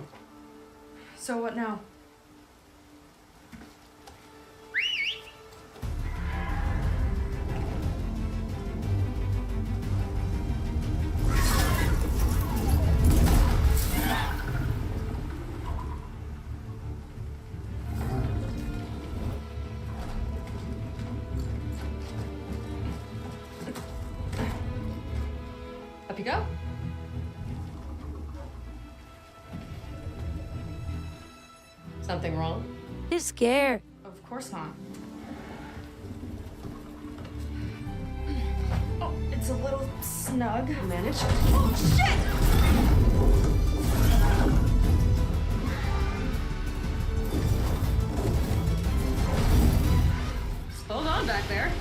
So what now? Up you go. Something wrong? Too scared. Of course not. Oh, it's a little snug. Manage. Oh, shit! Hold on back there.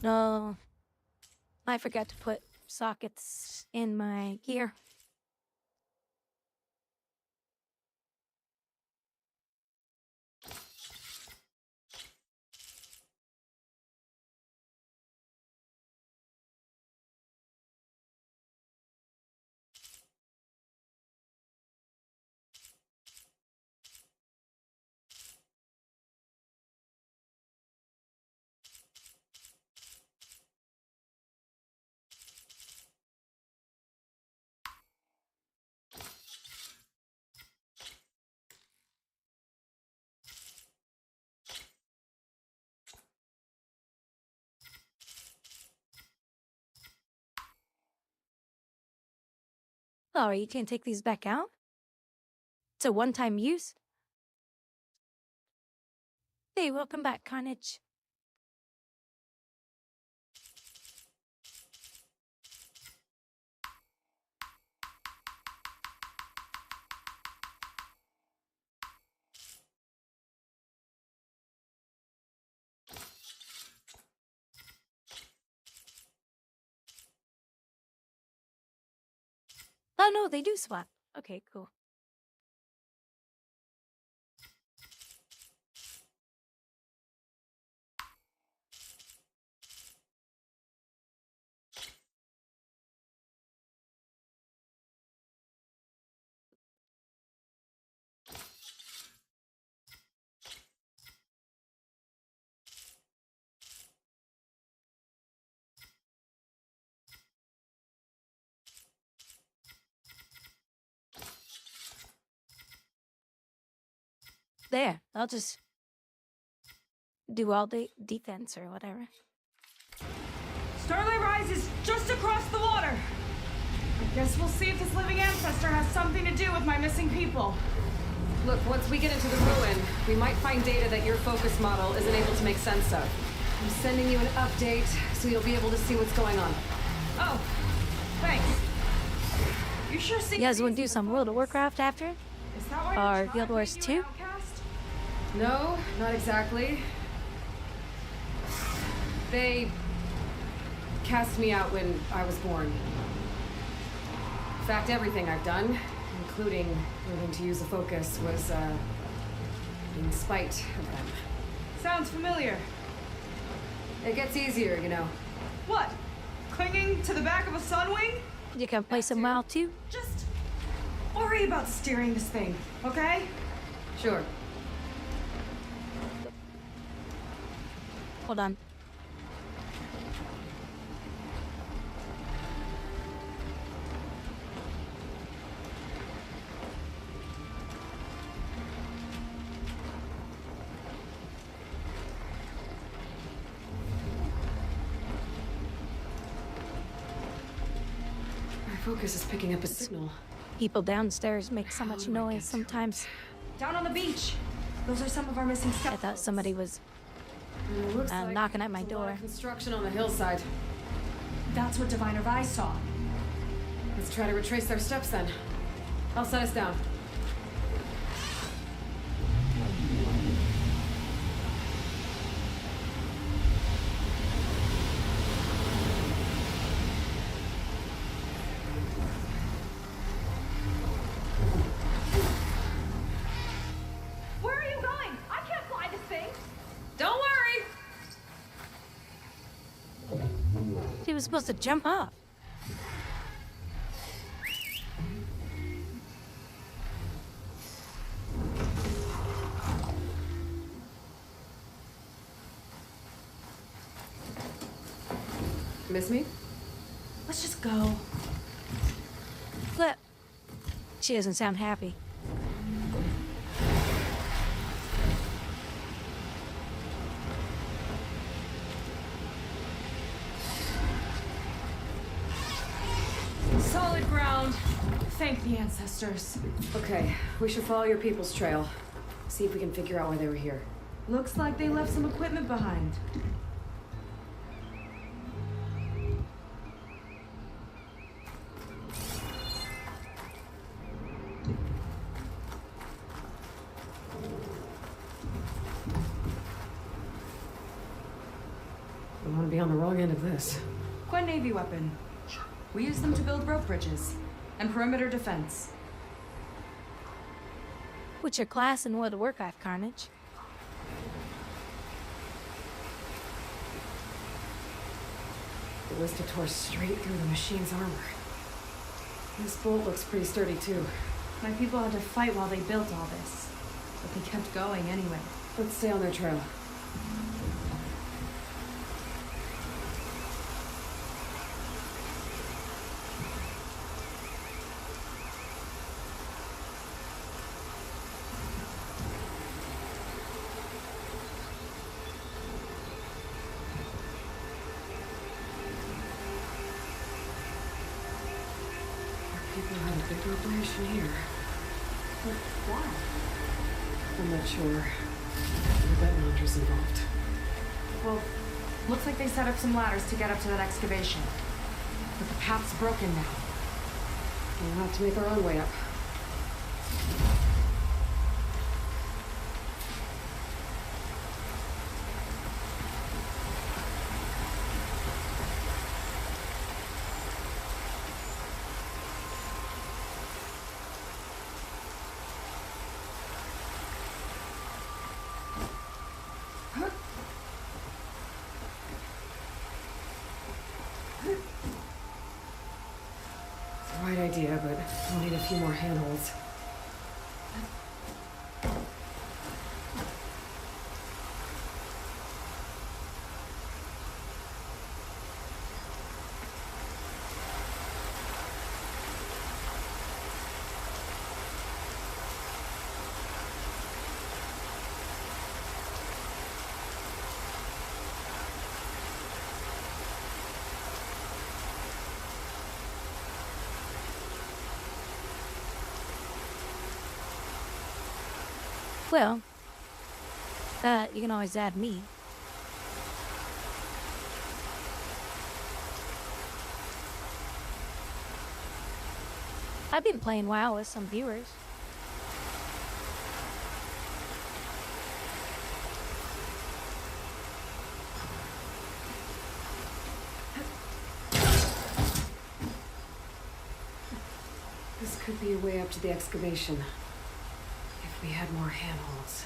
No. I forgot to put sockets in my gear. Oh, you can't take these back out? It's a one-time use? Hey, welcome back, Carnage. Oh no, they do swap. Okay, cool. There, I'll just do all the defense or whatever. Starlight Rise is just across the water. I guess we'll see if this living ancestor has something to do with my missing people. Look, once we get into the ruin, we might find data that your focus model isn't able to make sense of. I'm sending you an update so you'll be able to see what's going on. Oh, thanks. You sure see? You guys want to do some World of Warcraft after? Is that why Or Guild Wars 2? No, not exactly. They cast me out when I was born. In fact, everything I've done, including learning to use a focus, was in spite of them. Sounds familiar. It gets easier, you know. What? Clinging to the back of a sunwing? You can play some WoW too? Just worry about steering this thing, okay? Sure. Hold on. My focus is picking up a signal. People downstairs make so much noise sometimes. Down on the beach. Those are some of our missing I steps. thought somebody was Looks like knocking at my there's a lot door. of construction on the hillside. That's what Diviner Vi saw. Let's try to retrace their steps then. I'll set us down. Where are you going? I can't fly this thing. Don't worry! She was supposed to jump off. Miss me? Let's just go. Look. She doesn't sound happy. Solid ground. Thank the ancestors. Okay, we should follow your people's trail. See if we can figure out why they were here. Looks like they left some equipment behind. I want to be on the wrong end of this. Quite Navy weapon. We use them to build rope bridges and perimeter defense. What's your class and what work I've Carnage? The Ballista tore straight through the machine's armor. This bolt looks pretty sturdy, too. My people had to fight while they built all this, but they kept going anyway. Let's stay on their trail. People had a big operation here. But why? I'm not sure. I bet Mondra's involved. Well, looks like they set up some ladders to get up to that excavation. But the path's broken now. We'll have to make our own way up. It's the right idea, but we'll need a few more handholds. Well, you can always add me. I've been playing WoW with some viewers. This could be a way up to the excavation. If we had more handholds.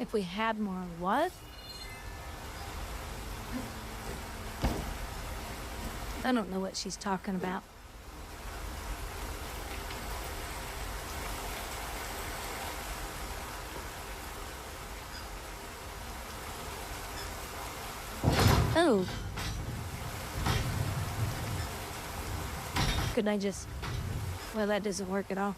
If we had more what? I don't know what she's talking about. Oh. Could I just... Well, that doesn't work at all.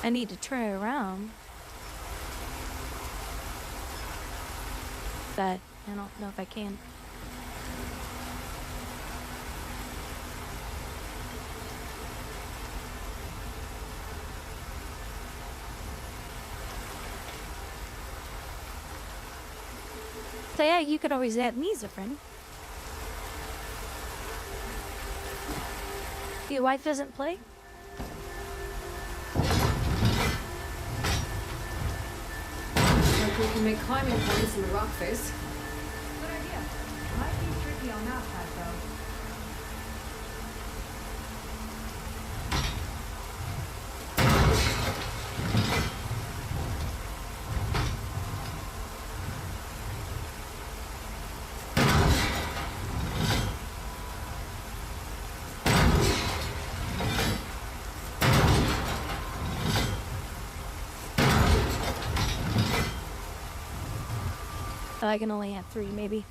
I need to try around. But I don't know if I can. So yeah, you could always add me as a friend. Your wife doesn't play? Like we can make climbing points in the rock face. Good idea. Might be tricky on that side, though. I can only have 3, maybe.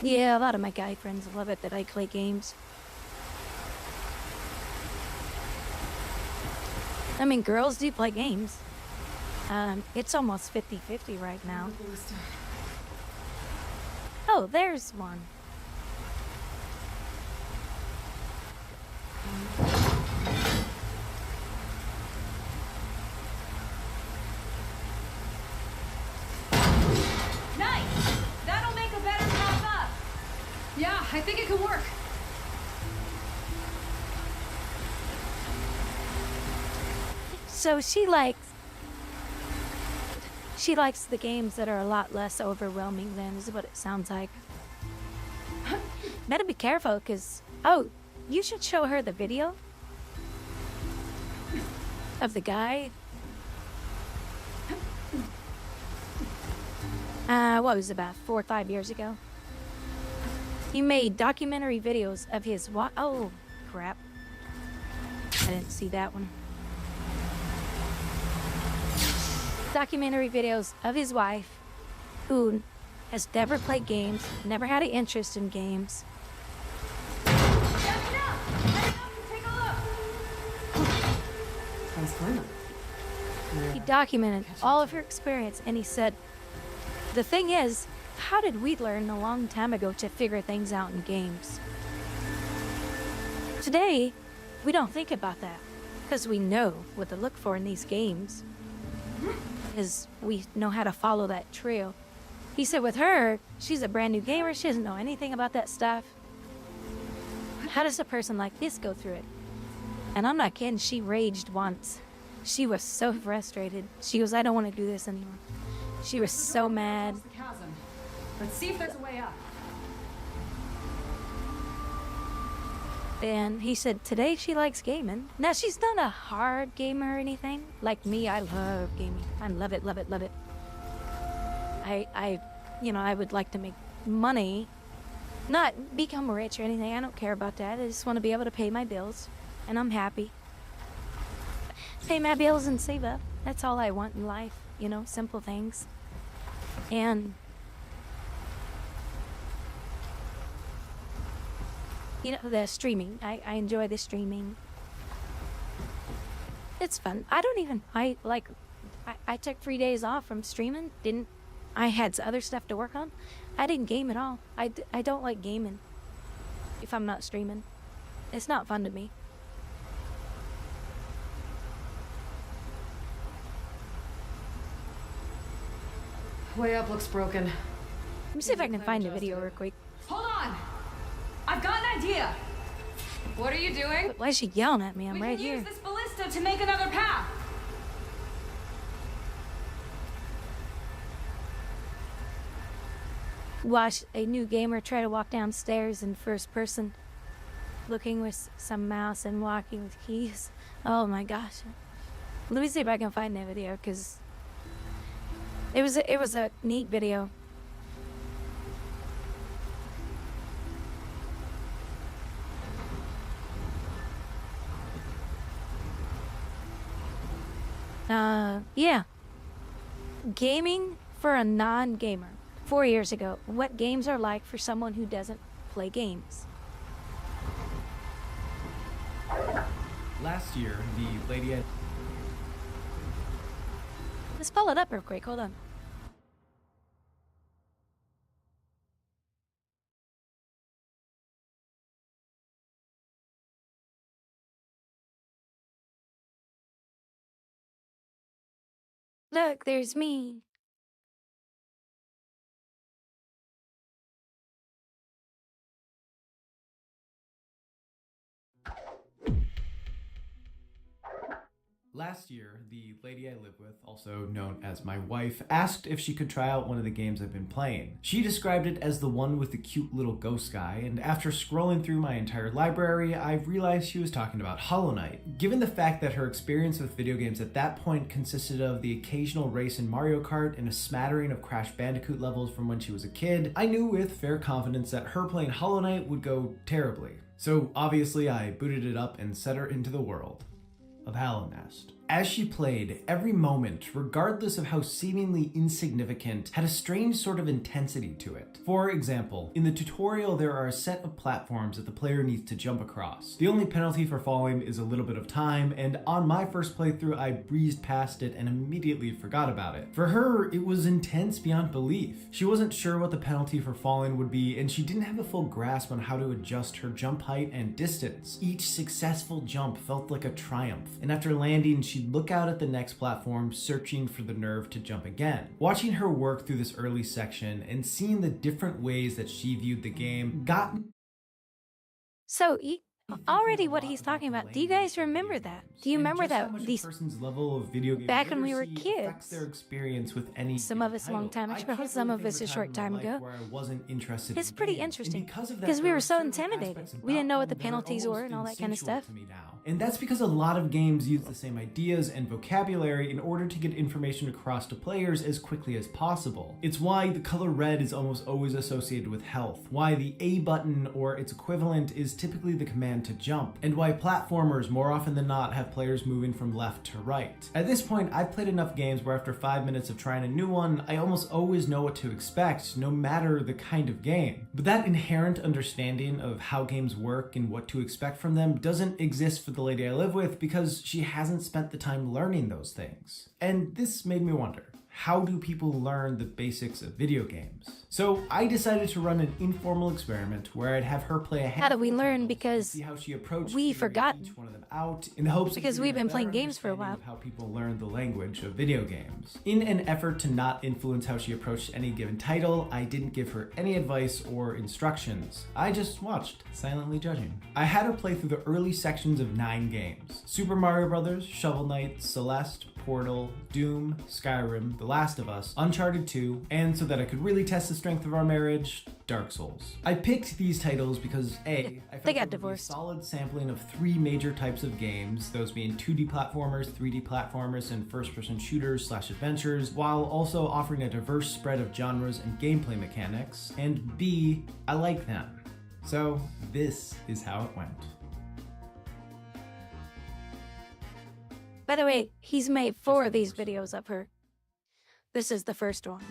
Yeah, a lot of my guy friends love it that I play games. I mean, girls do play games. It's almost 50-50 right now. Oh, there's one. Nice! That'll make a better pop up. Yeah, I think it could work. So she likes the games that are a lot less overwhelming than is what it sounds like. Better be careful, cause you should show her the video of the guy. What was it, about 4 or 5 years ago? He made documentary videos of his oh, crap. I didn't see that one. Documentary videos of his wife, who has never played games, never had an interest in games. Sounds fun. He documented all of her experience, and he said, the thing is, how did we learn a long time ago to figure things out in games? Today, we don't think about that, because we know what to look for in these games. Because we know how to follow that trail. He said with her, she's a brand new gamer, she doesn't know anything about that stuff. How does a person like this go through it? And I'm not kidding, she raged once. She was so frustrated. She goes, I don't want to do this anymore. She was so mad. Let's see if there's a way up. And he said today she likes gaming. Now she's not a hard gamer or anything. Like me, I love gaming. I love it, love it, love it. I would like to make money. Not become rich or anything. I don't care about that. I just want to be able to pay my bills. And I'm happy. Pay my bills and save up. That's all I want in life. You know, simple things. And you know, the streaming. I enjoy the streaming. It's fun. I took 3 days off from streaming. I had other stuff to work on. I didn't game at all. I don't like gaming if I'm not streaming. It's not fun to me. Way up looks broken. Let me see if I can find a video real quick. Hold on! I've got an idea! What are you doing? Why is she yelling at me? I'm right here. We can use this ballista to make another path! Watch a new gamer try to walk downstairs in first person, looking with some mouse and walking with keys. Oh my gosh. Let me see if I can find that video, because it was a neat video. Yeah. Gaming for a non-gamer. 4 years ago. What games are like for someone who doesn't play games. Last year, the lady at... Let's pull it up real quick. Hold on. Look, there's me. Last year, the lady I live with, also known as my wife, asked if she could try out one of the games I've been playing. She described it as the one with the cute little ghost guy, and after scrolling through my entire library, I realized she was talking about Hollow Knight. Given the fact that her experience with video games at that point consisted of the occasional race in Mario Kart and a smattering of Crash Bandicoot levels from when she was a kid, I knew with fair confidence that her playing Hollow Knight would go terribly. So obviously I booted it up and set her into the world of Hallow Nest. As she played, every moment, regardless of how seemingly insignificant, had a strange sort of intensity to it. For example, in the tutorial there are a set of platforms that the player needs to jump across. The only penalty for falling is a little bit of time, and on my first playthrough I breezed past it and immediately forgot about it. For her, it was intense beyond belief. She wasn't sure what the penalty for falling would be, and she didn't have a full grasp on how to adjust her jump height and distance. Each successful jump felt like a triumph, and after landing, she'd look out at the next platform, searching for the nerve to jump again. Watching her work through this early section and seeing the different ways that she viewed the game got me. So, already what he's talking about, do you guys remember that? Do you remember that these person's level of video game back when we were literacy affects kids? their experience with any Some of us a long time ago, some of us a short time ago. where I wasn't interested It's in pretty games. And interesting because of that, because we there were are so certain intimidated. aspects We didn't know what about the them that are penalties were almost and all that kind of instinctual stuff. to me now. And that's because a lot of games use the same ideas and vocabulary in order to get information across to players as quickly as possible. It's why the color red is almost always associated with health, why the A button or its equivalent is typically the command to jump, and why platformers more often than not have players moving from left to right. At this point, I've played enough games where after 5 minutes of trying a new one, I almost always know what to expect, no matter the kind of game. But that inherent understanding of how games work and what to expect from them doesn't exist for the lady I live with because she hasn't spent the time learning those things. And this made me wonder, how do people learn the basics of video games? So I decided to run an informal experiment where I'd have her play a How do we learn? Because see how she approached we figuring forgot. each one of them out in the hopes Because of we've getting been a playing better games for a while. understanding of how people learn the language of video games. In an effort to not influence how she approached any given title, I didn't give her any advice or instructions. I just watched, silently judging. I had her play through the early sections of 9 games: Super Mario Bros., Shovel Knight, Celeste, Portal, Doom, Skyrim, The Last of Us, Uncharted 2, and so that I could really test the strength of our marriage, Dark Souls. I picked these titles because A, I felt They got there would be a divorced. solid sampling of 3 major types of games, those being 2D platformers, 3D platformers, and first-person shooters / adventures, while also offering a diverse spread of genres and gameplay mechanics, and B, I like them. So this is how it went. By the way, he's made 4 of these videos of her. This is the first one.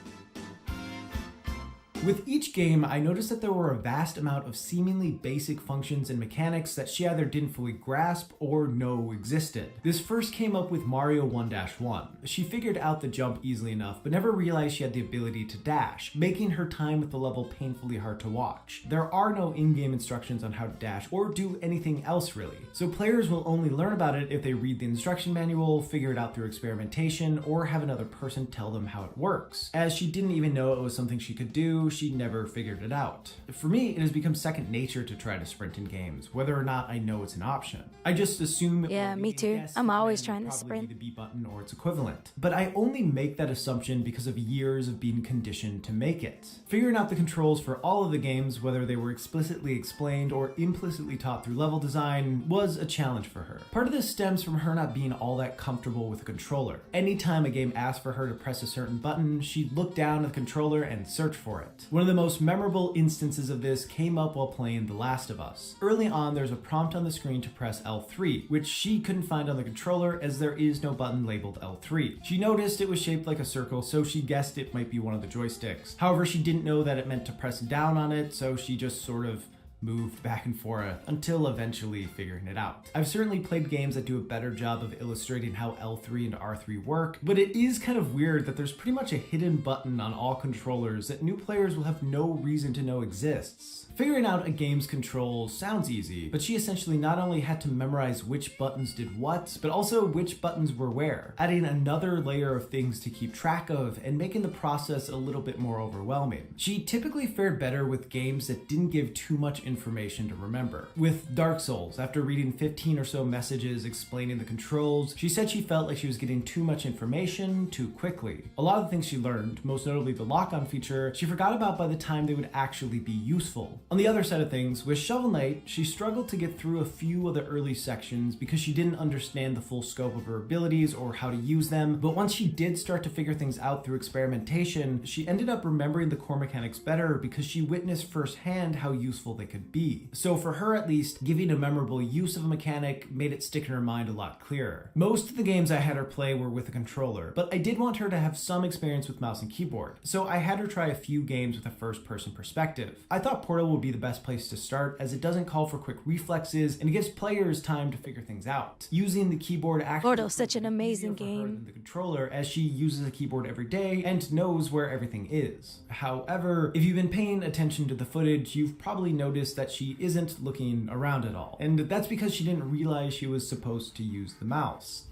With each game, I noticed that there were a vast amount of seemingly basic functions and mechanics that she either didn't fully grasp or know existed. This first came up with Mario 1-1. She figured out the jump easily enough, but never realized she had the ability to dash, making her time with the level painfully hard to watch. There are no in-game instructions on how to dash or do anything else really, so players will only learn about it if they read the instruction manual, figure it out through experimentation, or have another person tell them how it works. As she didn't even know it was something she could do, she never figured it out. For me, it has become second nature to try to sprint in games, whether or not I know it's an option. I just assume Yeah, me too. I'm always trying to sprint. The B button or its equivalent. But I only make that assumption because of years of being conditioned to make it. Figuring out the controls for all of the games, whether they were explicitly explained or implicitly taught through level design, was a challenge for her. Part of this stems from her not being all that comfortable with a controller. Anytime a game asked for her to press a certain button, she'd look down at the controller and search for it. One of the most memorable instances of this came up while playing The Last of Us. Early on, there's a prompt on the screen to press L3, which she couldn't find on the controller as there is no button labeled L3. She noticed it was shaped like a circle, so she guessed it might be one of the joysticks. However, she didn't know that it meant to press down on it, so she just sort of moved back and forth until eventually figuring it out. I've certainly played games that do a better job of illustrating how L3 and R3 work, but it is kind of weird that there's pretty much a hidden button on all controllers that new players will have no reason to know exists. Figuring out a game's controls sounds easy, but she essentially not only had to memorize which buttons did what, but also which buttons were where, adding another layer of things to keep track of and making the process a little bit more overwhelming. She typically fared better with games that didn't give too much information to remember. With Dark Souls, after reading 15 or so messages explaining the controls, she said she felt like she was getting too much information too quickly. A lot of the things she learned, most notably the lock-on feature, she forgot about by the time they would actually be useful. On the other side of things, with Shovel Knight, she struggled to get through a few of the early sections because she didn't understand the full scope of her abilities or how to use them, but once she did start to figure things out through experimentation, she ended up remembering the core mechanics better because she witnessed firsthand how useful they could be. So for her at least, giving a memorable use of a mechanic made it stick in her mind a lot clearer. Most of the games I had her play were with a controller, but I did want her to have some experience with mouse and keyboard, so I had her try a few games with a first-person perspective. I thought Portal would be the best place to start as it doesn't call for quick reflexes and it gives players time to figure things out. Using the keyboard actually Portal's such an amazing game. than the controller as she uses a keyboard every day and knows where everything is. However, if you've been paying attention to the footage, you've probably noticed that she isn't looking around at all. And that's because she didn't realize she was supposed to use the mouse.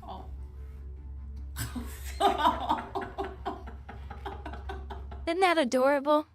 Isn't that adorable?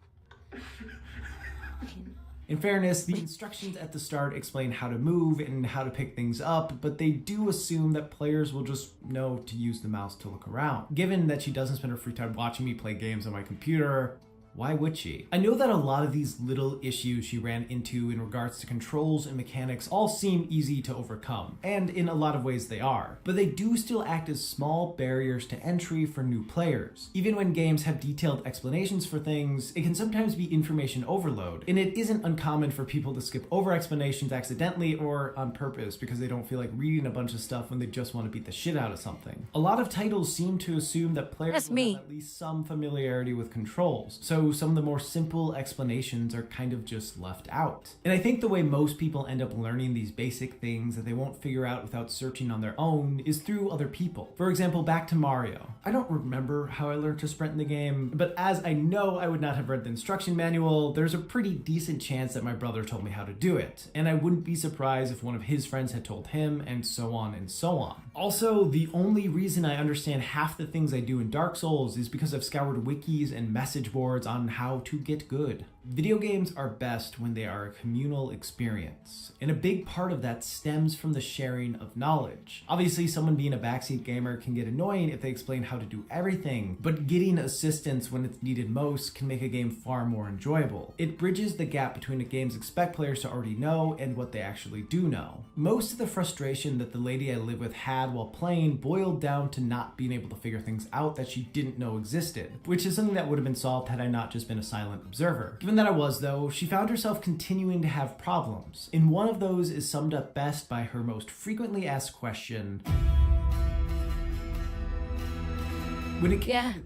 In fairness, the instructions at the start explain how to move and how to pick things up, but they do assume that players will just know to use the mouse to look around. Given that she doesn't spend her free time watching me play games on my computer, why would she? I know that a lot of these little issues she ran into in regards to controls and mechanics all seem easy to overcome, and in a lot of ways they are, but they do still act as small barriers to entry for new players. Even when games have detailed explanations for things, it can sometimes be information overload, and it isn't uncommon for people to skip over explanations accidentally or on purpose because they don't feel like reading a bunch of stuff when they just want to beat the shit out of something. A lot of titles seem to assume that players will have at least some familiarity with controls, so some of the more simple explanations are kind of just left out. And I think the way most people end up learning these basic things that they won't figure out without searching on their own is through other people. For example, back to Mario. I don't remember how I learned to sprint in the game, but as I know I would not have read the instruction manual, there's a pretty decent chance that my brother told me how to do it, and I wouldn't be surprised if one of his friends had told him, and so on and so on. Also, the only reason I understand half the things I do in Dark Souls is because I've scoured wikis and message boards on how to get good. Video games are best when they are a communal experience, and a big part of that stems from the sharing of knowledge. Obviously, someone being a backseat gamer can get annoying if they explain how to do everything, but getting assistance when it's needed most can make a game far more enjoyable. It bridges the gap between a games expect players to already know and what they actually do know. Most of the frustration that the lady I live with had while playing boiled down to not being able to figure things out that she didn't know existed, which is something that would have been solved had I not just been a silent observer. Given that I was, though, she found herself continuing to have problems, and one of those is summed up best by her most frequently asked question.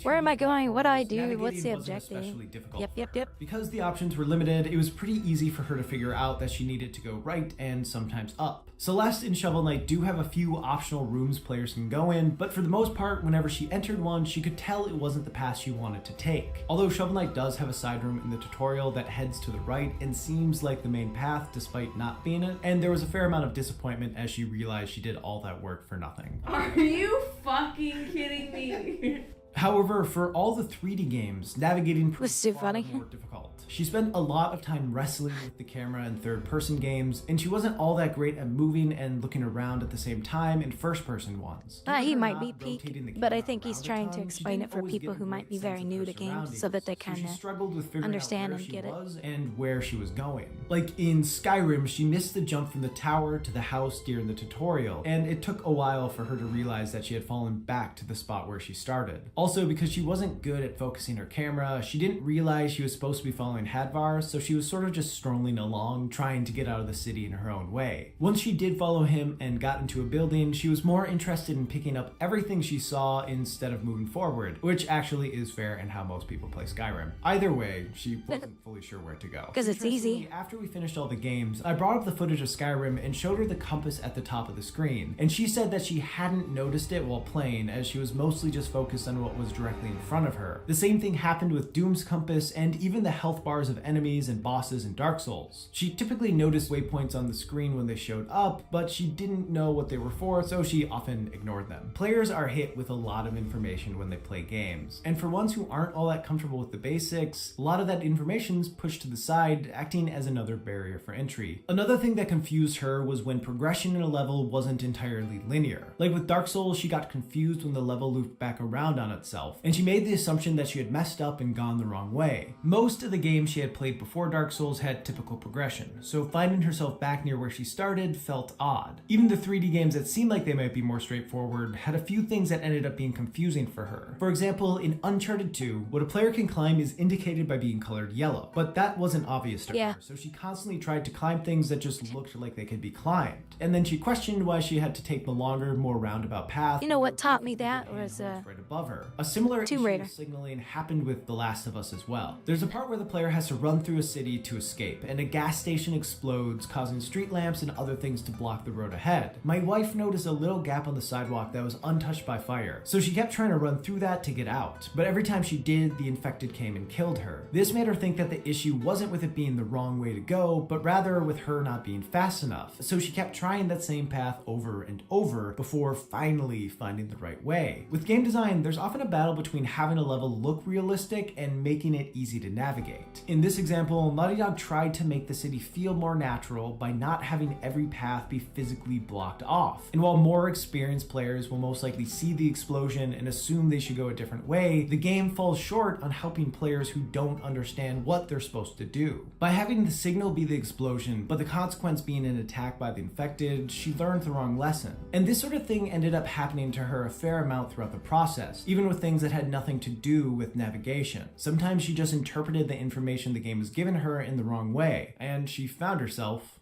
Where am I going? What do I do? What's the objective? Yep. Because the options were limited, it was pretty easy for her to figure out that she needed to go right and sometimes up. Celeste and Shovel Knight do have a few optional rooms players can go in, but for the most part, whenever she entered one, she could tell it wasn't the path she wanted to take. Although Shovel Knight does have a side room in the tutorial that heads to the right and seems like the main path despite not being it, and there was a fair amount of disappointment as she realized she did all that work for nothing. Are you fucking kidding me? However, for all the 3D games, navigating was too funny. More difficult. She spent a lot of time wrestling with the camera in third-person games, and she wasn't all that great at moving and looking around at the same time in first-person ones. He might be peak, but I think he's trying to explain it for people who might be very new to games so that they kind of understand and get it. And where she was going. Like in Skyrim, she missed the jump from the tower to the house during the tutorial, and it took a while for her to realize that she had fallen back to the spot where she started. Also, Also, because she wasn't good at focusing her camera, she didn't realize she was supposed to be following Hadvar, so she was sort of just strolling along, trying to get out of the city in her own way. Once she did follow him and got into a building, she was more interested in picking up everything she saw instead of moving forward, which actually is fair and how most people play Skyrim. Either way, she wasn't fully sure where to go. Because it's easy. After we finished all the games, I brought up the footage of Skyrim and showed her the compass at the top of the screen, and she said that she hadn't noticed it while playing, as she was mostly just focused on what was directly in front of her. The same thing happened with Doom's compass and even the health bars of enemies and bosses in Dark Souls. She typically noticed waypoints on the screen when they showed up, but she didn't know what they were for, so she often ignored them. Players are hit with a lot of information when they play games, and for ones who aren't all that comfortable with the basics, a lot of that information's pushed to the side, acting as another barrier for entry. Another thing that confused her was when progression in a level wasn't entirely linear. Like with Dark Souls, she got confused when the level looped back around on itself, and she made the assumption that she had messed up and gone the wrong way. Most of the games she had played before Dark Souls had typical progression, so finding herself back near where she started felt odd. Even the 3D games that seemed like they might be more straightforward had a few things that ended up being confusing for her. For example, in Uncharted 2, what a player can climb is indicated by being colored yellow, but that wasn't obvious to her, so she constantly tried to climb things that just looked like they could be climbed. And then she questioned why she had to take the longer, more roundabout path. You know what taught me that was right above her. A similar Tomb Raider signaling happened with The Last of Us as well. There's a part where the player has to run through a city to escape, and a gas station explodes, causing street lamps and other things to block the road ahead. My wife noticed a little gap on the sidewalk that was untouched by fire, so she kept trying to run through that to get out, but every time she did, the infected came and killed her. This made her think that the issue wasn't with it being the wrong way to go, but rather with her not being fast enough, so she kept trying that same path over and over before finally finding the right way. With game design, there's often a battle between having a level look realistic and making it easy to navigate. In this example, Naughty Dog tried to make the city feel more natural by not having every path be physically blocked off. And while more experienced players will most likely see the explosion and assume they should go a different way, the game falls short on helping players who don't understand what they're supposed to do. By having the signal be the explosion, but the consequence being an attack by the infected, she learned the wrong lesson. And this sort of thing ended up happening to her a fair amount throughout the process, even with things that had nothing to do with navigation. Sometimes she just interpreted the information the game was giving her in the wrong way, and she found herself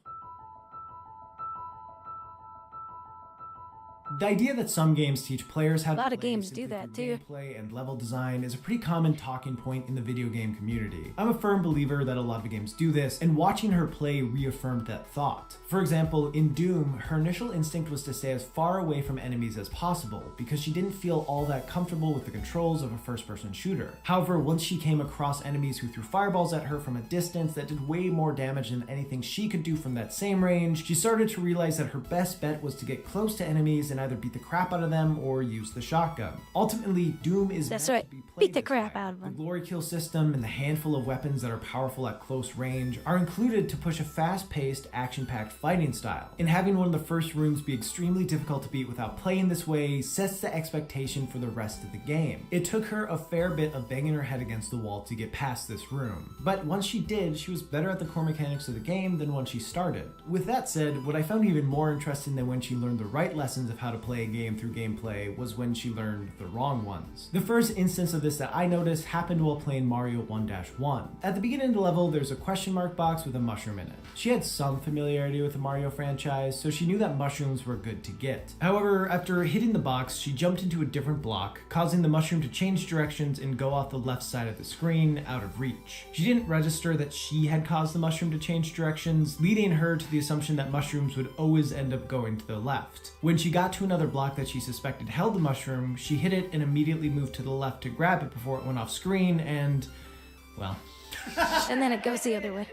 The idea that some games teach players how to play, a lot of games do that too. Gameplay and level design is a pretty common talking point in the video game community. I'm a firm believer that a lot of games do this, and watching her play reaffirmed that thought. For example, in Doom, her initial instinct was to stay as far away from enemies as possible because she didn't feel all that comfortable with the controls of a first-person shooter. However, once she came across enemies who threw fireballs at her from a distance that did way more damage than anything she could do from that same range, she started to realize that her best bet was to get close to enemies and either beat the crap out of them or use the shotgun. Ultimately, Doom is That's meant right. to be played Beat the this crap way. out of The them. glory kill system and the handful of weapons that are powerful at close range are included to push a fast-paced, action-packed fighting style. And having one of the first rooms be extremely difficult to beat without playing this way sets the expectation for the rest of the game. It took her a fair bit of banging her head against the wall to get past this room. But once she did, she was better at the core mechanics of the game than when she started. With that said, what I found even more interesting than when she learned the right lessons of how to play a game through gameplay was when she learned the wrong ones. The first instance of this that I noticed happened while playing Mario 1-1. At the beginning of the level, there's a question mark box with a mushroom in it. She had some familiarity with the Mario franchise, so she knew that mushrooms were good to get. However, after hitting the box, she jumped into a different block, causing the mushroom to change directions and go off the left side of the screen, out of reach. She didn't register that she had caused the mushroom to change directions, leading her to the assumption that mushrooms would always end up going to the left. When she got to another block that she suspected held the mushroom, she hit it and immediately moved to the left to grab it before it went off screen, and, well... And then it goes the other way.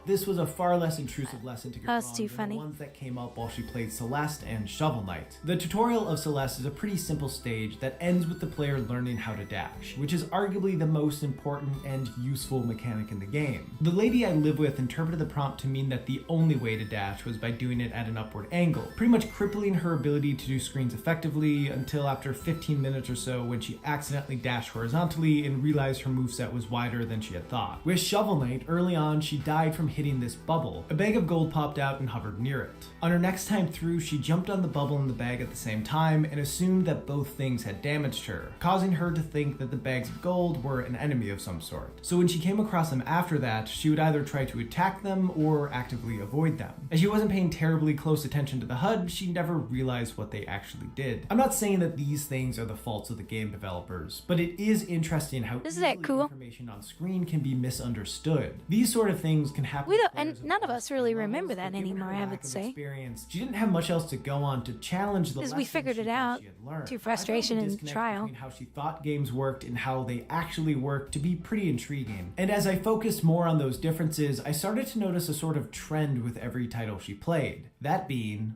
This was a far less intrusive lesson to get That's wrong too than funny. the ones that came up while she played Celeste and Shovel Knight. The tutorial of Celeste is a pretty simple stage that ends with the player learning how to dash, which is arguably the most important and useful mechanic in the game. The lady I live with interpreted the prompt to mean that the only way to dash was by doing it at an upward angle, pretty much crippling her ability to do screens effectively until after 15 minutes or so when she accidentally dashed horizontally and realized her moveset was wider than she had thought. With Shovel Knight, early on she died from hitting this bubble, a bag of gold popped out and hovered near it. On her next time through, she jumped on the bubble and the bag at the same time and assumed that both things had damaged her, causing her to think that the bags of gold were an enemy of some sort. So when she came across them after that, she would either try to attack them or actively avoid them. As she wasn't paying terribly close attention to the HUD, she never realized what they actually did. I'm not saying that these things are the faults of the game developers, but it is interesting how Isn't that cool? Information on screen can be misunderstood. These sort of things can happen. We don't, and none of us really remember that anymore, I would say. She didn't have much else to go on to challenge the Because we figured it out through frustration and trial. Between how she thought games worked and how they actually work to be pretty intriguing. And as I focused more on those differences, I started to notice a sort of trend with every title she played. That being,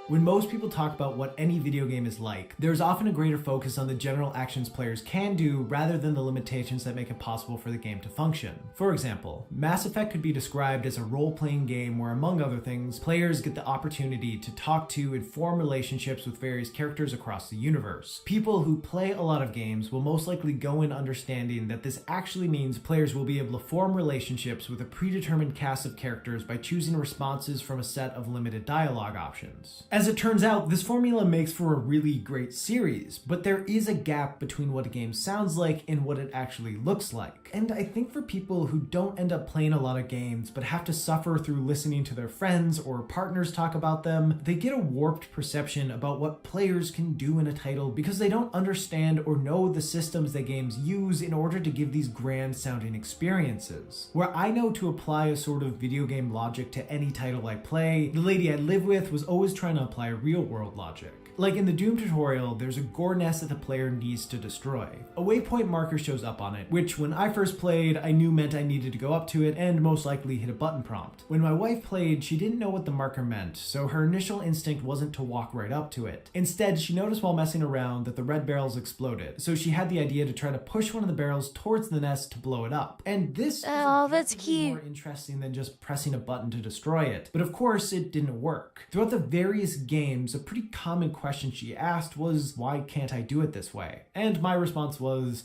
when most people talk about what any video game is like, there's often a greater focus on the general actions players can do rather than the limitations that make it possible for the game to function. For example, Mass Effect could be described as a role-playing game where, among other things, players get the opportunity to talk to and form relationships with various characters across the universe. People who play a lot of games will most likely go in understanding that this actually means players will be able to form relationships with a predetermined cast of characters by choosing responses from a set of limited dialogue options. As it turns out, this formula makes for a really great series, but there is a gap between what a game sounds like and what it actually looks like. And I think for people who don't end up playing a lot of games but have to suffer through listening to their friends or partners talk about them, they get a warped perception about what players can do in a title because they don't understand or know the systems that games use in order to give these grand sounding experiences. Where I know to apply a sort of video game logic to any title I play, the lady I live with was always trying to apply real world logic. Like in the Doom tutorial, there's a gore nest that the player needs to destroy. A waypoint marker shows up on it, which when I first played, I knew meant I needed to go up to it and most likely hit a button prompt. When my wife played, she didn't know what the marker meant, so her initial instinct wasn't to walk right up to it. Instead, she noticed while messing around that the red barrels exploded, so she had the idea to try to push one of the barrels towards the nest to blow it up. And this that's cute. More interesting than just pressing a button to destroy it. But of course, it didn't work. Throughout the various games, a pretty common question she asked was, why can't I do it this way? And my response was,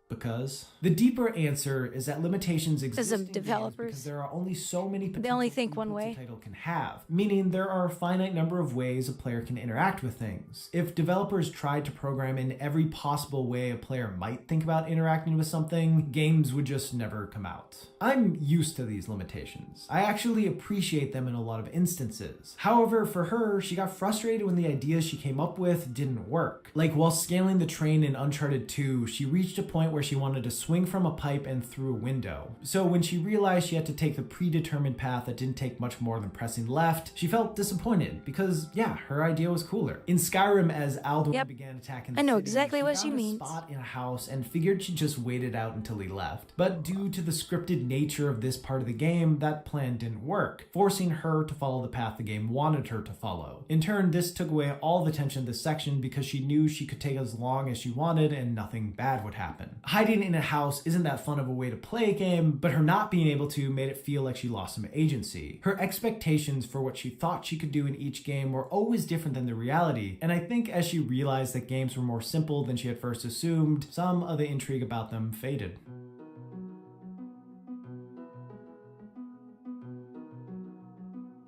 because. The deeper answer is that limitations exist in developers. because there are only so many potential They only think one way. a title can have, meaning there are a finite number of ways a player can interact with things. If developers tried to program in every possible way a player might think about interacting with something, games would just never come out. I'm used to these limitations. I actually appreciate them in a lot of instances. However, for her, she got frustrated when the ideas she came up with didn't work. Like while scaling the train in Uncharted 2, she reached a point where she wanted to swing from a pipe and through a window. So when she realized she had to take the predetermined path that didn't take much more than pressing left, she felt disappointed because, yeah, her idea was cooler. In Skyrim, as Alduin began attacking the I know city, exactly what she found a means. spot in a house and figured she'd just wait it out until he left. But due to the scripted nature of this part of the game, that plan didn't work, forcing her to follow the path the game wanted her to follow. In turn, this took away all the tension of this section because she knew she could take as long as she wanted and nothing bad would happen. Hiding in a house isn't that fun of a way to play a game, but her not being able to made it feel like she lost some agency. Her expectations for what she thought she could do in each game were always different than the reality, and I think as she realized that games were more simple than she had first assumed, some of the intrigue about them faded.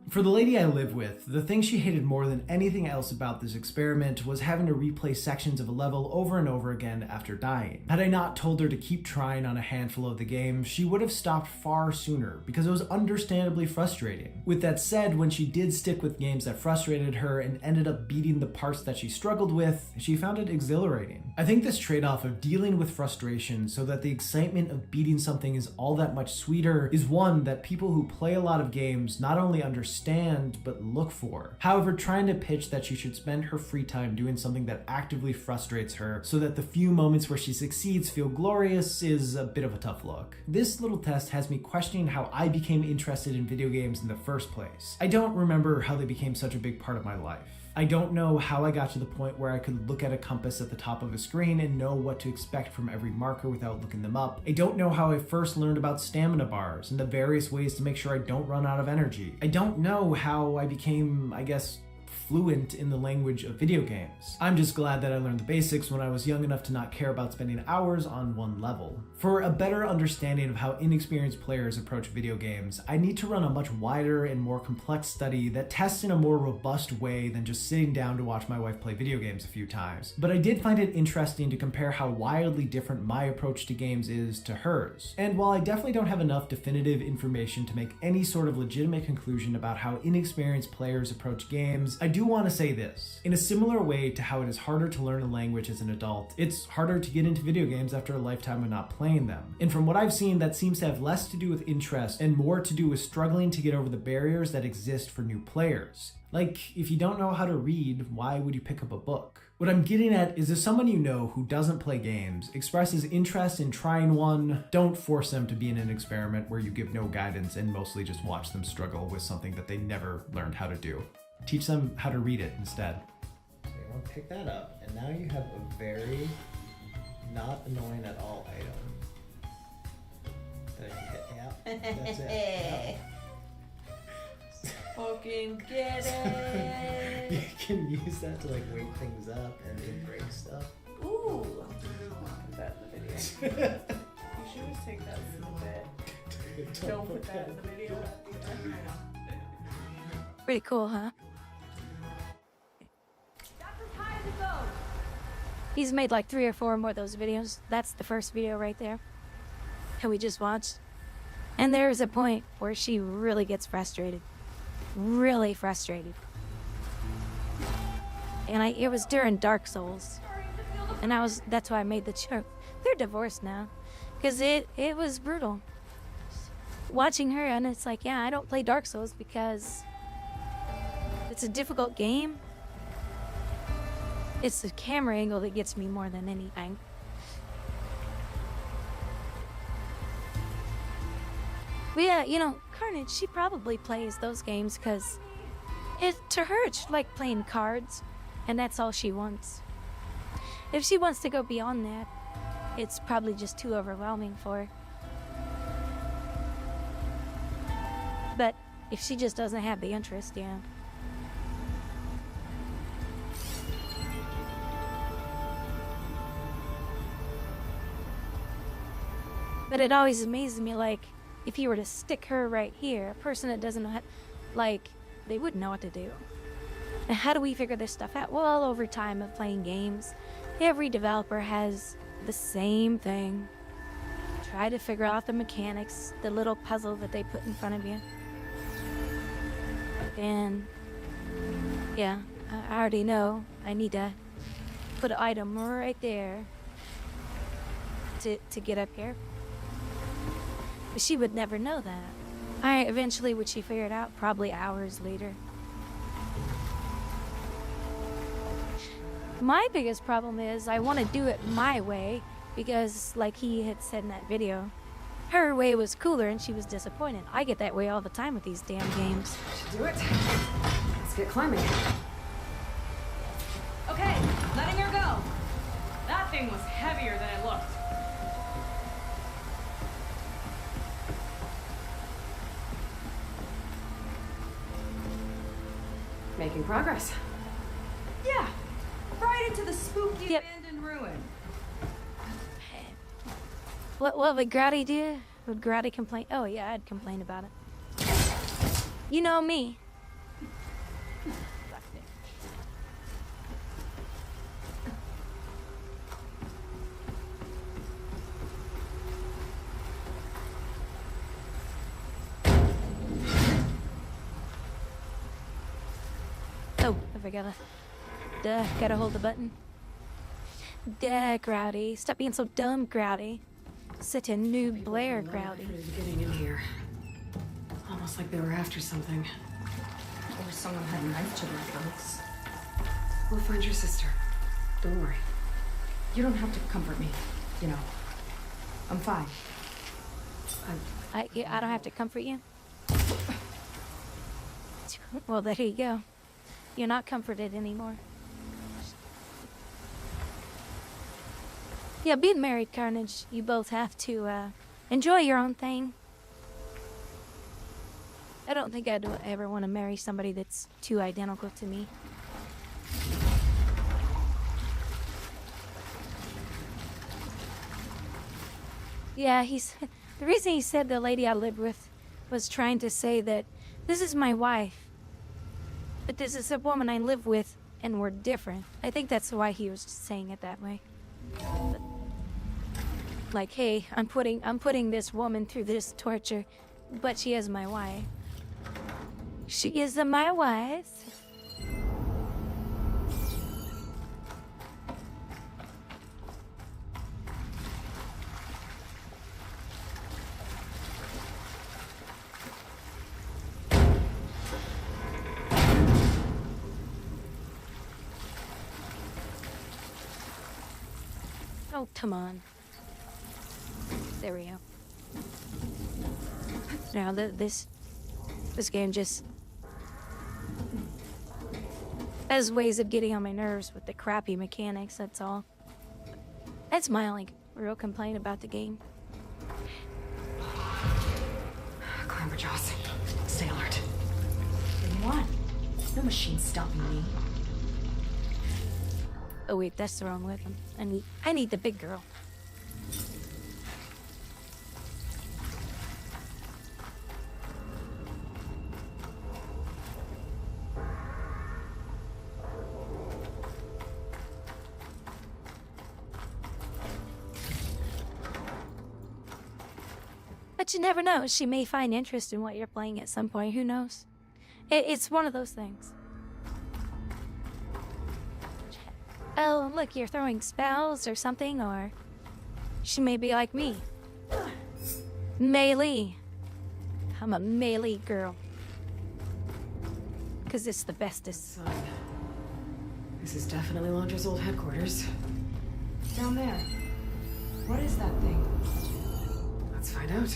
For the lady I live with, the thing she hated more than anything else about this experiment was having to replay sections of a level over and over again after dying. Had I not told her to keep trying on a handful of the games, she would have stopped far sooner because it was understandably frustrating. With that said, when she did stick with games that frustrated her and ended up beating the parts that she struggled with, she found it exhilarating. I think this trade-off of dealing with frustration so that the excitement of beating something is all that much sweeter is one that people who play a lot of games not only understand but look for. However, trying to pitch that she should spend her free time doing something that actively frustrates her so that the few moments where she succeeds feel glorious is a bit of a tough look. This little test has me questioning how I became interested in video games in the first place. I don't remember how they became such a big part of my life. I don't know how I got to the point where I could look at a compass at the top of a screen and know what to expect from every marker without looking them up. I don't know how I first learned about stamina bars and the various ways to make sure I don't run out of energy. I don't know how I became, I guess, fluent in the language of video games. I'm just glad that I learned the basics when I was young enough to not care about spending hours on one level. For a better understanding of how inexperienced players approach video games, I need to run a much wider and more complex study that tests in a more robust way than just sitting down to watch my wife play video games a few times. But I did find it interesting to compare how wildly different my approach to games is to hers. And while I definitely don't have enough definitive information to make any sort of legitimate conclusion about how inexperienced players approach games, I do want to say this. In a similar way to how it is harder to learn a language as an adult, it's harder to get into video games after a lifetime of not playing them. And from what I've seen, that seems to have less to do with interest and more to do with struggling to get over the barriers that exist for new players. Like, if you don't know how to read, why would you pick up a book? What I'm getting at is if someone you know who doesn't play games expresses interest in trying one, don't force them to be in an experiment where you give no guidance and mostly just watch them struggle with something that they never learned how to do. Teach them how to read it instead. So you want to pick that up, and now you have a very not annoying at all item. That I can hit. Yeah, that's it. Yeah. Fucking get it! You can use that to like wake things up and to break stuff. Ooh! Put that in the video. You should just take that snippet. Don't put that in the video. Pretty cool, huh? He's made like 3 or 4 more of those videos. That's the first video right there that we just watched. And there's a point where she really gets frustrated. Really frustrated. And it was during Dark Souls. And that's why I made the joke. They're divorced now. Because it was brutal. Watching her, and it's like, yeah, I don't play Dark Souls because it's a difficult game. It's the camera angle that gets me more than anything. But yeah, you know, Carnage, she probably plays those games because to her it's like playing cards, and that's all she wants. If she wants to go beyond that, it's probably just too overwhelming for her. But if she just doesn't have the interest, yeah. But it always amazes me, like, if you were to stick her right here, a person that doesn't know how, like, they wouldn't know what to do. And how do we figure this stuff out? Well, over time of playing games, every developer has the same thing. Try to figure out the mechanics, the little puzzle that they put in front of you. And, yeah, I already know I need to put an item right there to get up here. But she would never know that. Eventually would she figure it out? Probably hours later. My biggest problem is I want to do it my way because, like he had said in that video, her way was cooler and she was disappointed. I get that way all the time with these damn games. Should do it. Let's get climbing. Okay, letting her go. That thing was heavier than it looked. Making progress. Yeah, right into the spooky abandoned ruin. What would Growdy do? Would Growdy complain? Oh yeah, I'd complain about it. You know me. Oh, I forgot. Gotta hold the button. Duh, Growdy. Stop being so dumb, Growdy. Such a noob Blair, Growdy. Getting in here. Almost like they were after something. Or someone had a knife to their throats. We'll find your sister. Don't worry. You don't have to comfort me. You know, I'm fine. I don't have to comfort you? Well, there you go. You're not comforted anymore. Yeah, being married, Carnage, you both have to enjoy your own thing. I don't think I'd ever want to marry somebody that's too identical to me. Yeah, the reason he said the lady I lived with was trying to say that this is my wife, but this is a woman I live with, and we're different. I think that's why he was saying it that way. But, like, hey, I'm putting this woman through this torture, but she is my wife. She is my wife. Oh, come on. There we go. Now, this game just has ways of getting on my nerves with the crappy mechanics, that's all. That's my only real complaint about the game. Clamberjaws, stay alert. What do you want? No machine's stopping me. Oh wait, that's the wrong weapon. I need the big girl. But you never know. She may find interest in what you're playing at some point. Who knows? It's one of those things. Oh, look, you're throwing spells or something, or she may be like me. Melee. I'm a melee girl. Because it's the bestest. Son, this is definitely Londra's old headquarters. Down there. What is that thing? Let's find out.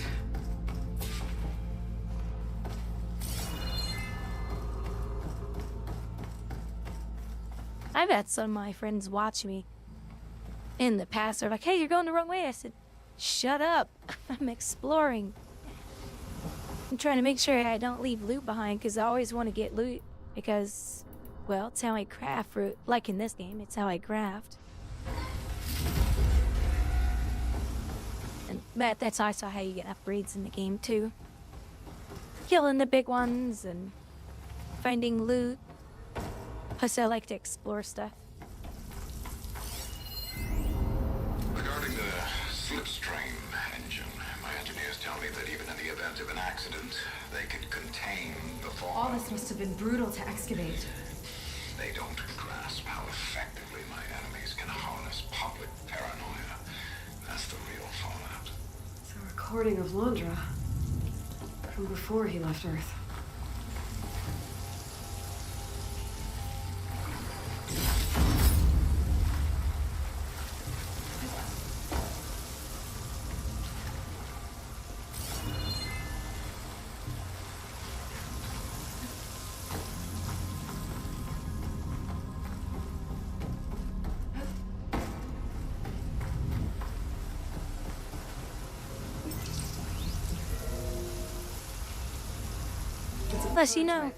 I've had some of my friends watch me in the past. They're like, hey, you're going the wrong way. I said, shut up. I'm exploring. I'm trying to make sure I don't leave loot behind because I always want to get loot because, well, it's how I craft fruit. Like in this game, it's how I craft. But that's also how you get upgrades in the game, too. Killing the big ones and finding loot. Plus, I like to explore stuff. Regarding the slipstream engine, my engineers tell me that even in the event of an accident, they can contain the fall. All this must have been brutal to excavate. They don't grasp how effectively my enemies can harness public paranoia. That's the real fallout. It's a recording of Londra from before he left Earth. Plus, you know,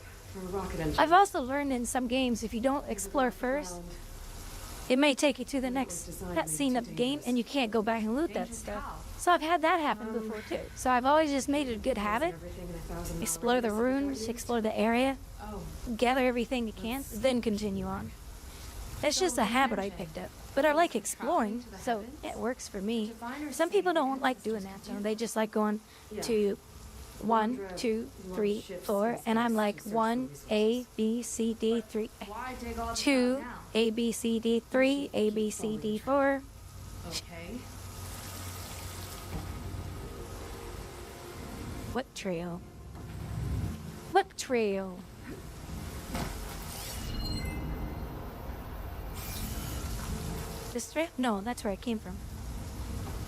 I've also learned in some games if you don't explore first, it may take you to the next cutscene of the game and you can't go back and loot that stuff. So I've had that happen before too. So I've always just made it a good habit. Explore the ruins, explore the area, gather everything you can, then continue on. It's just a habit I picked up. But I like exploring, so it works for me. Some people don't like doing that, though. They just like going to 1, 2, 3, 4, and I'm like 1, A, B, C, D, 3, 2, A, B, C, D, 3, A, B, C, D, 4. Okay. What trail? What trail? This trail? No, that's where I came from.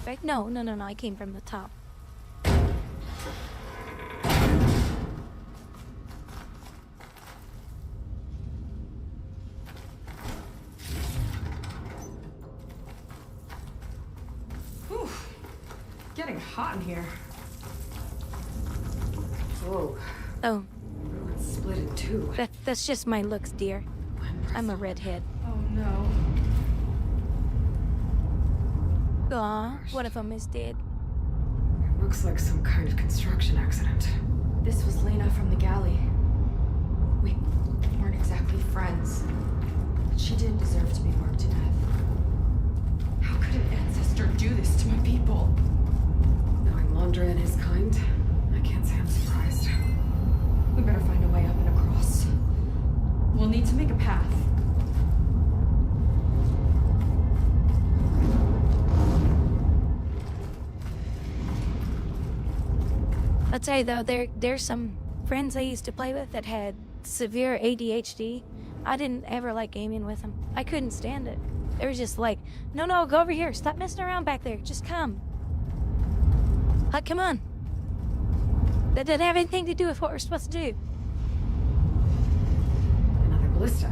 Right? No, I came from the top. Whew. Getting hot in here. Whoa. Oh. It's split in two. That's just my looks, dear. I'm a redhead. Oh no. Aw, one of them is dead. Looks like some kind of construction accident. This was Lena from the galley. We weren't exactly friends, but she didn't deserve to be worked to death. How could an ancestor do this to my people? Knowing Londra and his kind, I can't say I'm surprised. We better find a way up and across. We'll need to make a path. I'll tell you though, there's some friends I used to play with that had severe ADHD. I didn't ever like gaming with them. I couldn't stand it. They were just like, no, go over here. Stop messing around back there. Just come. Like, come on. That doesn't have anything to do with what we're supposed to do. Another ballista.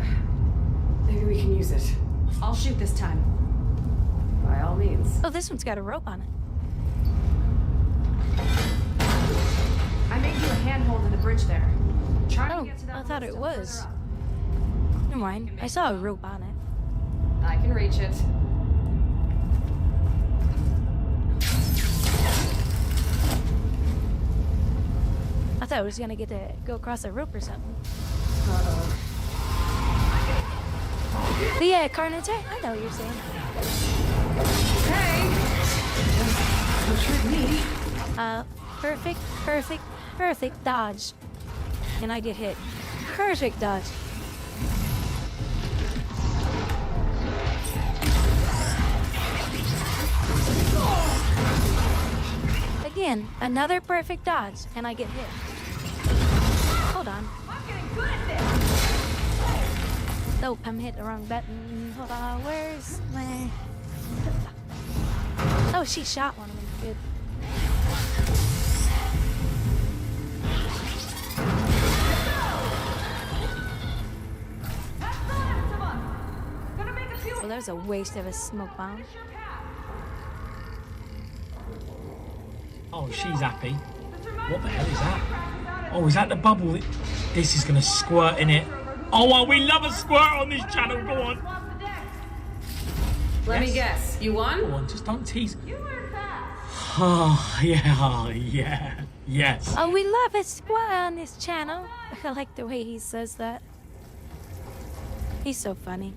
Maybe we can use it. I'll shoot this time. By all means. Oh, this one's got a rope on it. I made you a handhold in the bridge there. Try to get to that. I thought it ballista was. further up. Never mind. I saw a rope on it. I can reach it. I thought I was gonna get to go across a rope or something. Uh-oh. But yeah, Carnage, I know what you're saying. Hey! Don't trick me. Perfect dodge. And I get hit. Perfect dodge. Again, another perfect dodge, and I get hit. Hold on. I'm getting good at this! Nope, I'm hitting the wrong button. Hold on, where's my... Oh, she shot one of them. Good. That's the last of them! Gonna make a few. Well, that was a waste of a smoke bomb. Oh, she's happy. What the hell is that? Oh, is that the bubble? This is gonna squirt in it. Oh, well, we love a squirt on this channel. Go on. Let me guess. You won? Go on, just don't tease. You were fast. Oh, yeah. Yes. Oh, we love a squat on this channel. I like the way he says that. He's so funny.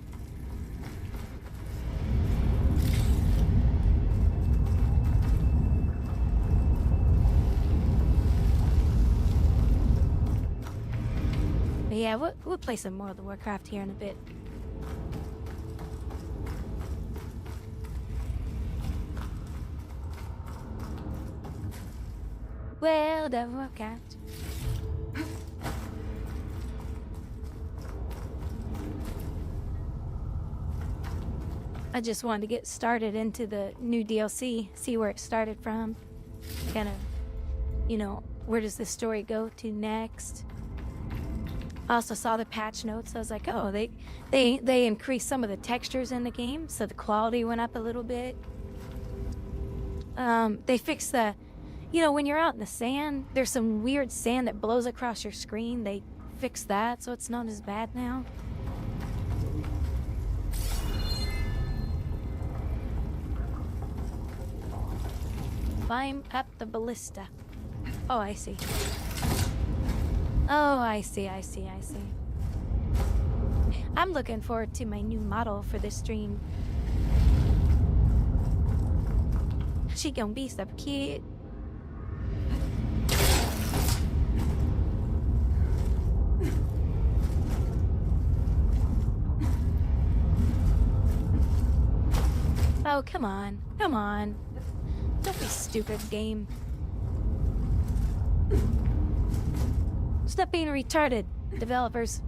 But yeah, we'll play some more of the Warcraft here in a bit. Well, the Warcraft. I just wanted to get started into the new DLC, see where it started from. Kind of, you know, where does this story go to next? I also saw the patch notes. I was like, oh, they increased some of the textures in the game, so the quality went up a little bit. They fixed the, you know, when you're out in the sand, there's some weird sand that blows across your screen. They fixed that, so it's not as bad now. Climb up the ballista. Oh, I see. Oh, I see. I'm looking forward to my new model for this stream. She gonna be so cute. Oh, come on. Don't be stupid, game. Stop being retarded, developers.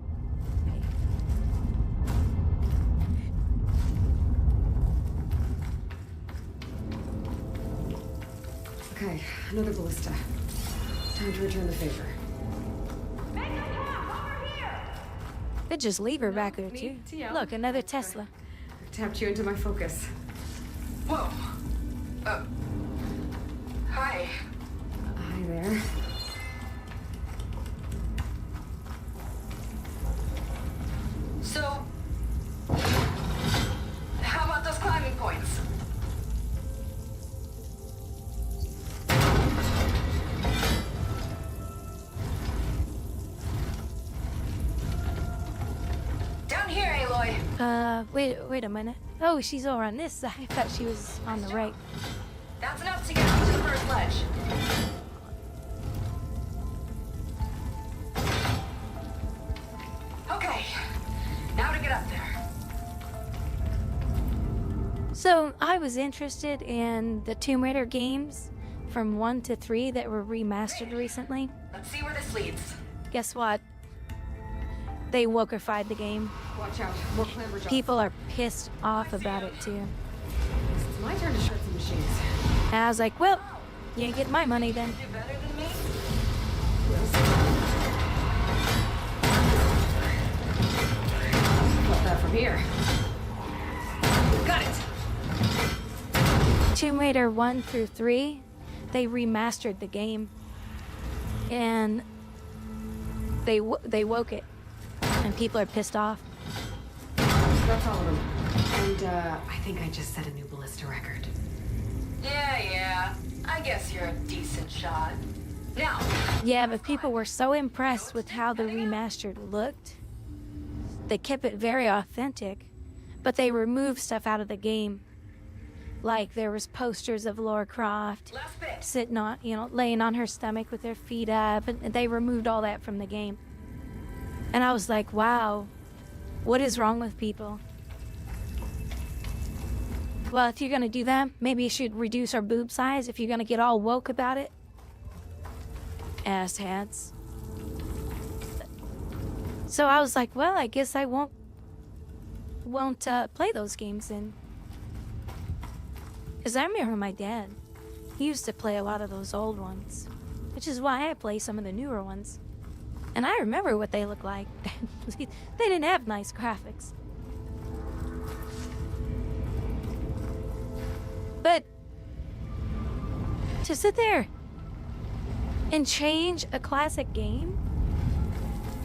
Okay, another ballista. Time to return the favor. Could just leave her back there, too. need to yell. Look, another Tesla. I've tapped you into my focus. Whoa. Hi. Hi there. So, how about those climbing points? Wait a minute. Oh, she's over on this side. I thought she was on the right. That's enough to get up to the first ledge. Okay, now to get up there. So, I was interested in the Tomb Raider games from 1 to 3 that were remastered recently. Let's see where this leads. Guess what? They wokeified the game. Watch out, more clamber jobs. People are pissed off about it too. It's my turn to shred some machines. And I was like, well, you ain't getting my money then. You better than me? Got that from here. Got it. Tomb Raider 1 through 3, they remastered the game. And they woke it. And people are pissed off. That's all of them. And, I think I just set a new ballista record. Yeah. I guess you're a decent shot. Now. Yeah, but people were so impressed with how the remastered looked. They kept it very authentic, but they removed stuff out of the game. Like there was posters of Lara Croft sitting on, laying on her stomach with her feet up, and they removed all that from the game. And I was like, wow, what is wrong with people? Well, if you're gonna do that, maybe you should reduce our boob size if you're gonna get all woke about it. Asshats. So I was like, well, I guess I won't play those games then. Because I remember my dad, he used to play a lot of those old ones, which is why I play some of the newer ones. And I remember what they look like. They didn't have nice graphics. But to sit there and change a classic game?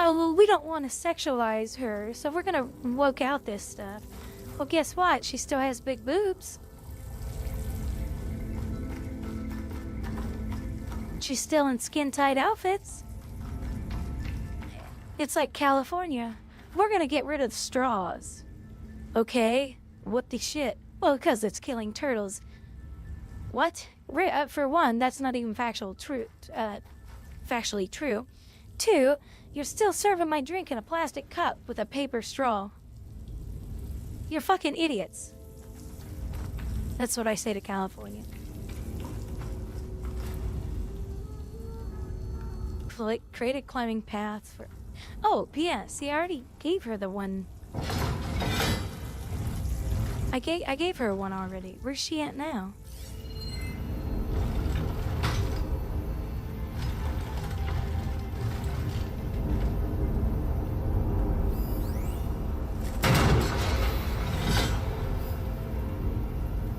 Oh, well, we don't want to sexualize her, so we're gonna woke out this stuff. Well, guess what? She still has big boobs. She's still in skin-tight outfits. It's like California. We're gonna get rid of straws. Okay? What the shit? Well, because it's killing turtles. What? For one, that's not even factually true. Two, you're still serving my drink in a plastic cup with a paper straw. You're fucking idiots. That's what I say to California. Create a climbing path for... Oh, yeah, see, I already gave her the one. I gave her one already. Where's she at now?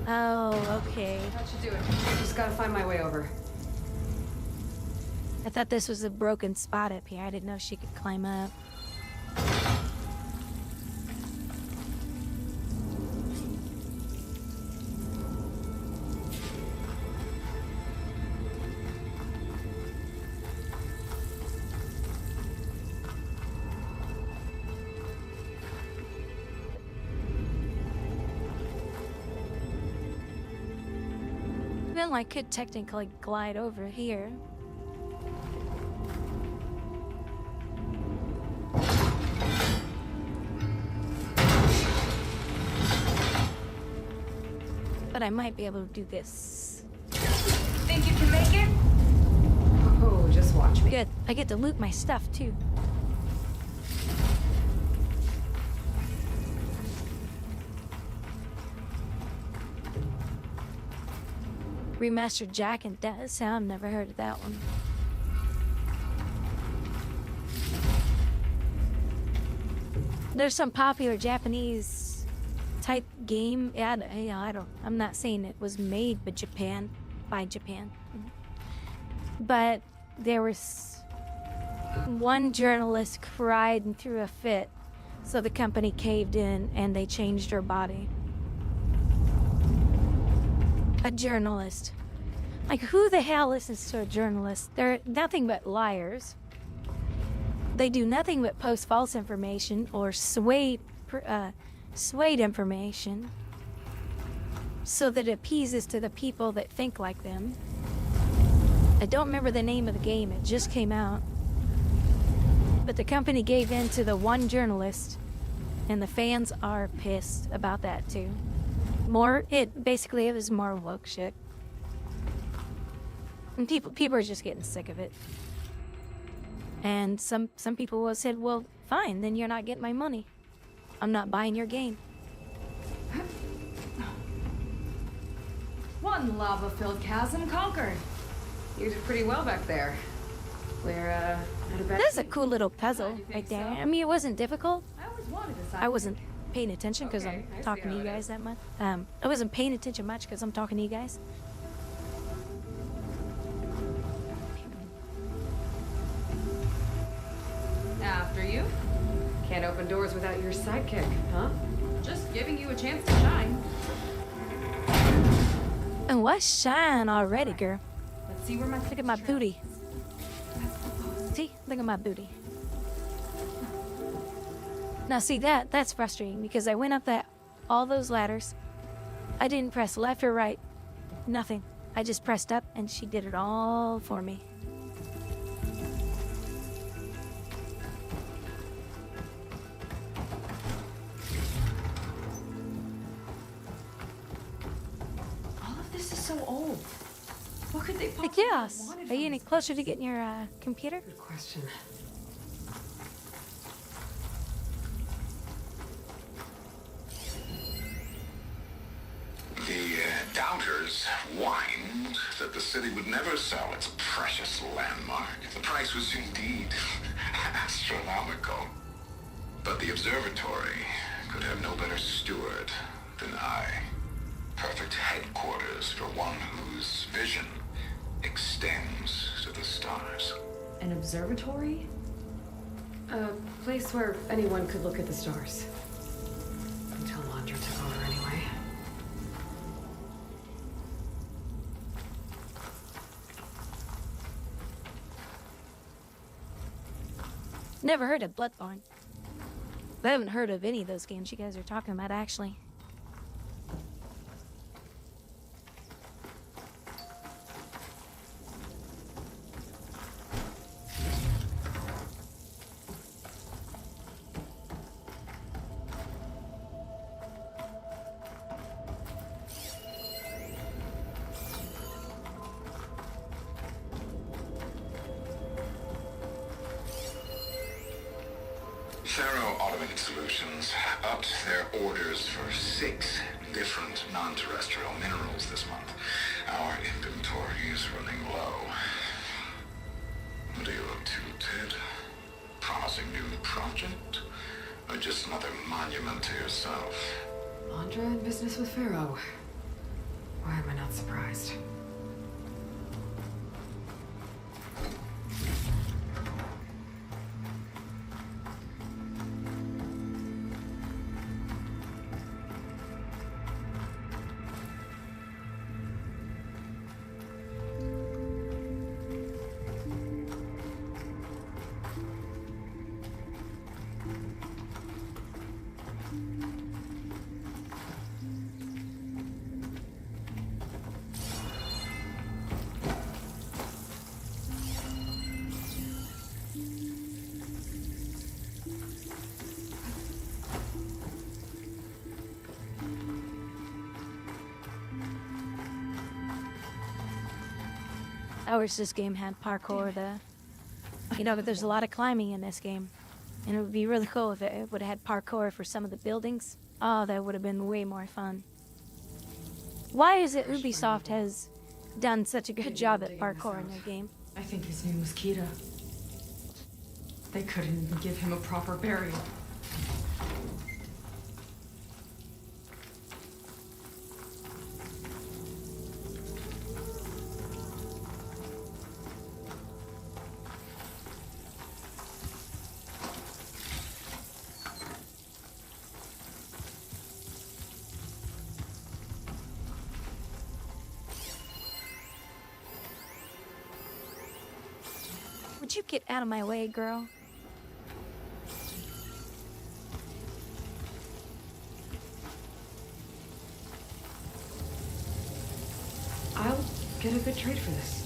Oh, okay. That should do it. Just gotta find my way over. I thought this was a broken spot up here. I didn't know she could climb up. Well, I could technically glide over here. But I might be able to do this. Think you can make it? Oh, just watch me. Good. I get to loot my stuff too. Remastered Jack and Death sound, never heard of that one. There's some popular Japanese type game. I'm not saying it was made by Japan. But there was one journalist cried and threw a fit, so the company caved in and they changed her body. A journalist. Like, who the hell listens to a journalist? They're nothing but liars. They do nothing but post false information or sway swayed information so that it appeases to the people that think like them. I don't remember the name of the game, it just came out. But the company gave in to the one journalist, and the fans are pissed about that too. It was more woke shit. And people are just getting sick of it. And some people said, well, fine, then you're not getting my money. I'm not buying your game. One lava-filled chasm conquered. You did pretty well back there. We're, at a better... That's a cool little puzzle right there. I mean, it wasn't difficult. I always wanted to I wasn't paying attention because I'm talking to you guys that much. I wasn't paying attention much because I'm talking to you guys. After you. Can't open doors without your sidekick, huh? Just giving you a chance to shine. And what shine already, girl? Let's see where my Look at my booty. See? Look at my booty. Now see, that's frustrating because I went up all those ladders. I didn't press left or right. Nothing. I just pressed up and she did it all for me. This is so old. What could they Like, possibly yes. have wanted Are you from any us? closer to getting your computer? Good question. The doubters whined that the city would never sell its precious landmark. The price was indeed astronomical. But the observatory could have no better steward than I. Perfect headquarters for one whose vision extends to the stars. An observatory? A place where anyone could look at the stars. Until Landra took over anyway. Never heard of Bloodborne. I haven't heard of any of those games you guys are talking about, actually. Thorough Automated Solutions upped their orders for 6 different non-terrestrial minerals this month. Our inventory is running low. What are you up to, Ted? Promising new project? Or just another monument to yourself? Landra in business with Pharaoh. Why am I not surprised? I wish this game had parkour, but there's a lot of climbing in this game. And it would be really cool if it would have had parkour for some of the buildings. Oh, that would have been way more fun. Why is it Ubisoft has done such a good job at parkour in their game? I think his name was Kita. They couldn't even give him a proper burial. Would you get out of my way, girl? get a good trade for this.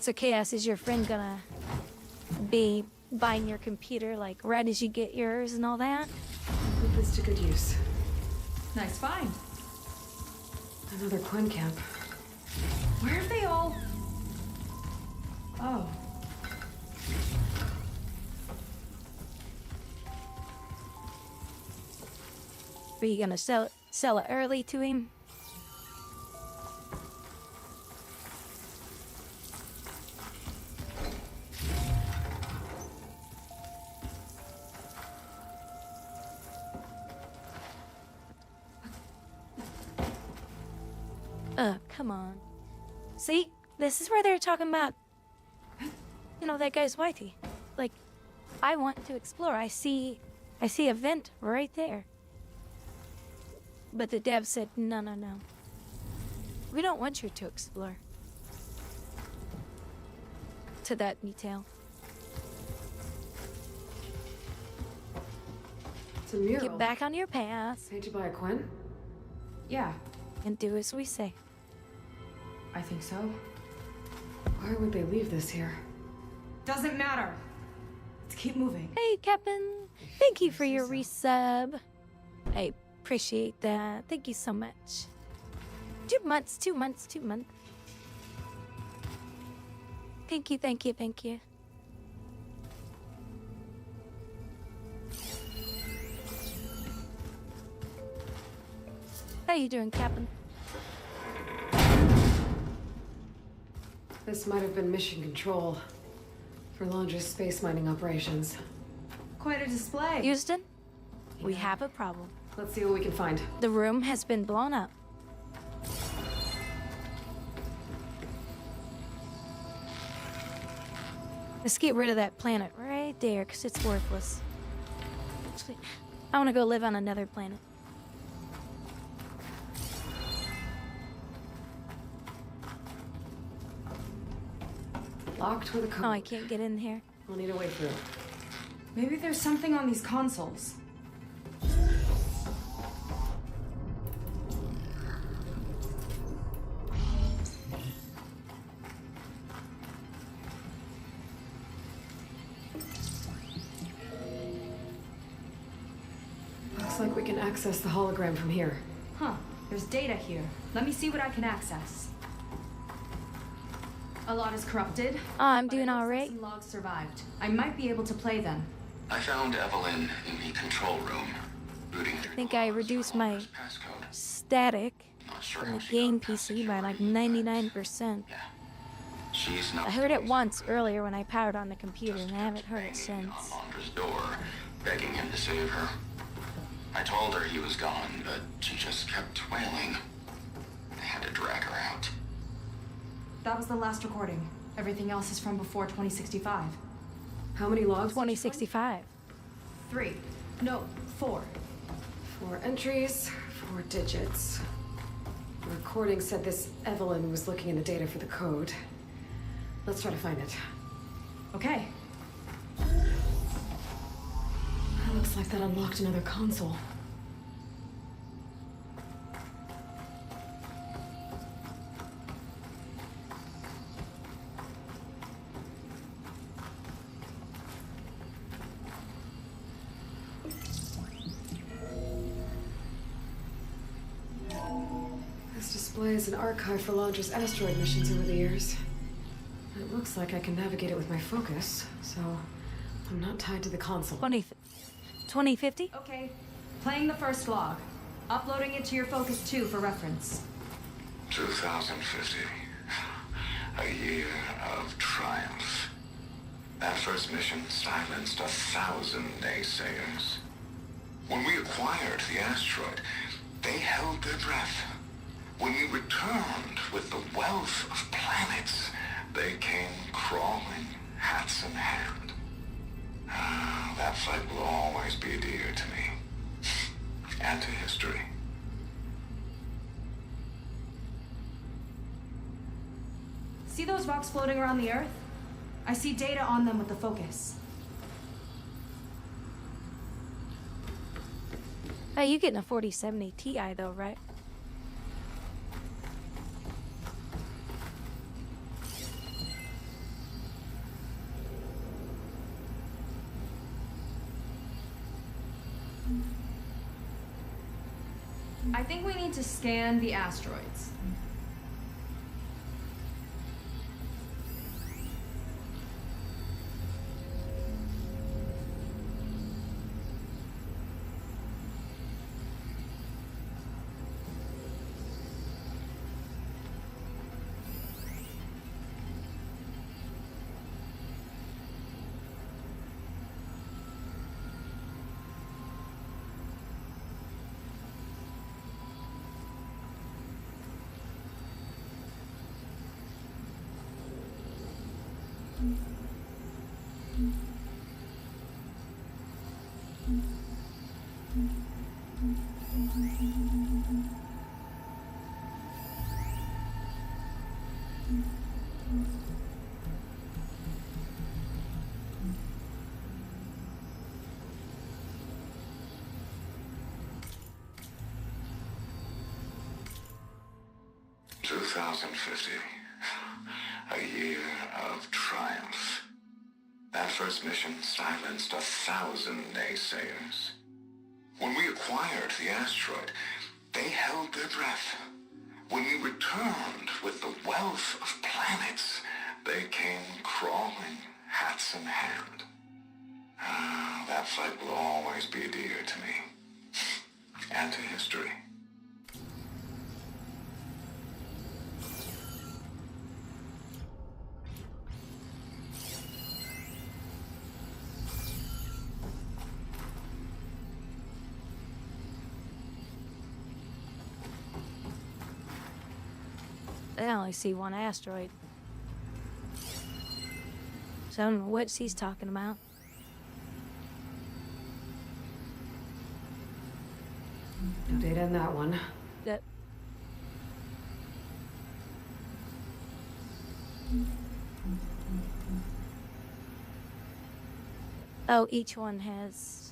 So Chaos, is your friend gonna be buying your computer like right as you get yours and all that? Put this to good use. Nice find. Another Quinn camp. Where have they all... Oh. Are you gonna sell it early to him? Come on. See? This is where they're talking about, you know, that guy's wifey. Like, I want to explore. I see a vent right there. But the dev said, no. We don't want you to explore. To that detail. It's a mural. Get back on your path. Painted by a Quinn? Yeah, And do as we say. I think so. Why would they leave this here? Doesn't matter. Let's keep moving. Hey, Captain. Thank you for your resub. I appreciate that. Thank you so much. 2 months. Thank you. How you doing, Captain? This might have been mission control for Londra's space mining operations. Quite a display. Houston, we have a problem. Let's see what we can find. The room has been blown up. Let's get rid of that planet right there, because it's worthless. Actually, I want to go live on another planet. Locked with a code. Oh, I can't get in here. We'll need a way through. Maybe there's something on these consoles. Looks like we can access the hologram from here. Huh, there's data here. Let me see what I can access. A lot is corrupted. Oh, I'm doing all right. Some logs survived. I might be able to play them. I found Evelyn in the control room, rooting through I think I reduced my static from the game PC by like 99%. She's not I heard it once earlier when I powered on the computer, and I haven't heard it since. on Londra's door, begging him to save her. I told her he was gone, but she just kept wailing. They had to drag her out. That was the last recording. Everything else is from before 2065. How many logs? 2065. 3. No, 4. 4 entries, 4 digits. The recording said this Evelyn was looking in the data for the code. Let's try to find it. Okay. Looks like that unlocked another console. This display is an archive for Londra's asteroid missions over the years. It looks like I can navigate it with my focus, so I'm not tied to the console. 2050? Okay. Playing the first log. Uploading it to your Focus 2 for reference. 2050. A year of triumph. That first mission silenced 1,000 naysayers. When we acquired the asteroid, they held their breath. When we returned with the wealth of planets, they came crawling, hats in hand. That fight will always be dear to me. And to history. See those rocks floating around the Earth? I see data on them with the focus. Hey, you getting a 4070 Ti though, right? I think we need to scan the asteroids. $2,050. A year of triumph. That first mission silenced 1,000 naysayers. When we acquired the asteroid, they held their breath. When we returned with the wealth of planets, they came crawling, hats in hand. That fight will always be dear to me. And to history. I only see one asteroid. So I don't know what she's talking about. No data in that one. That. Oh, each one has.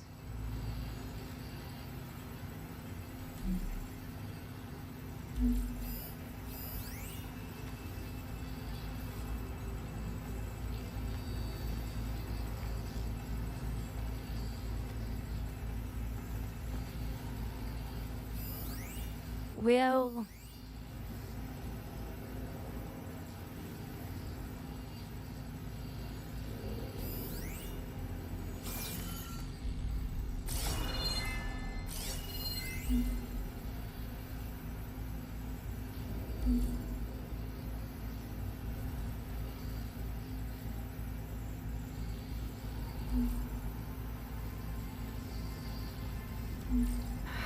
Well,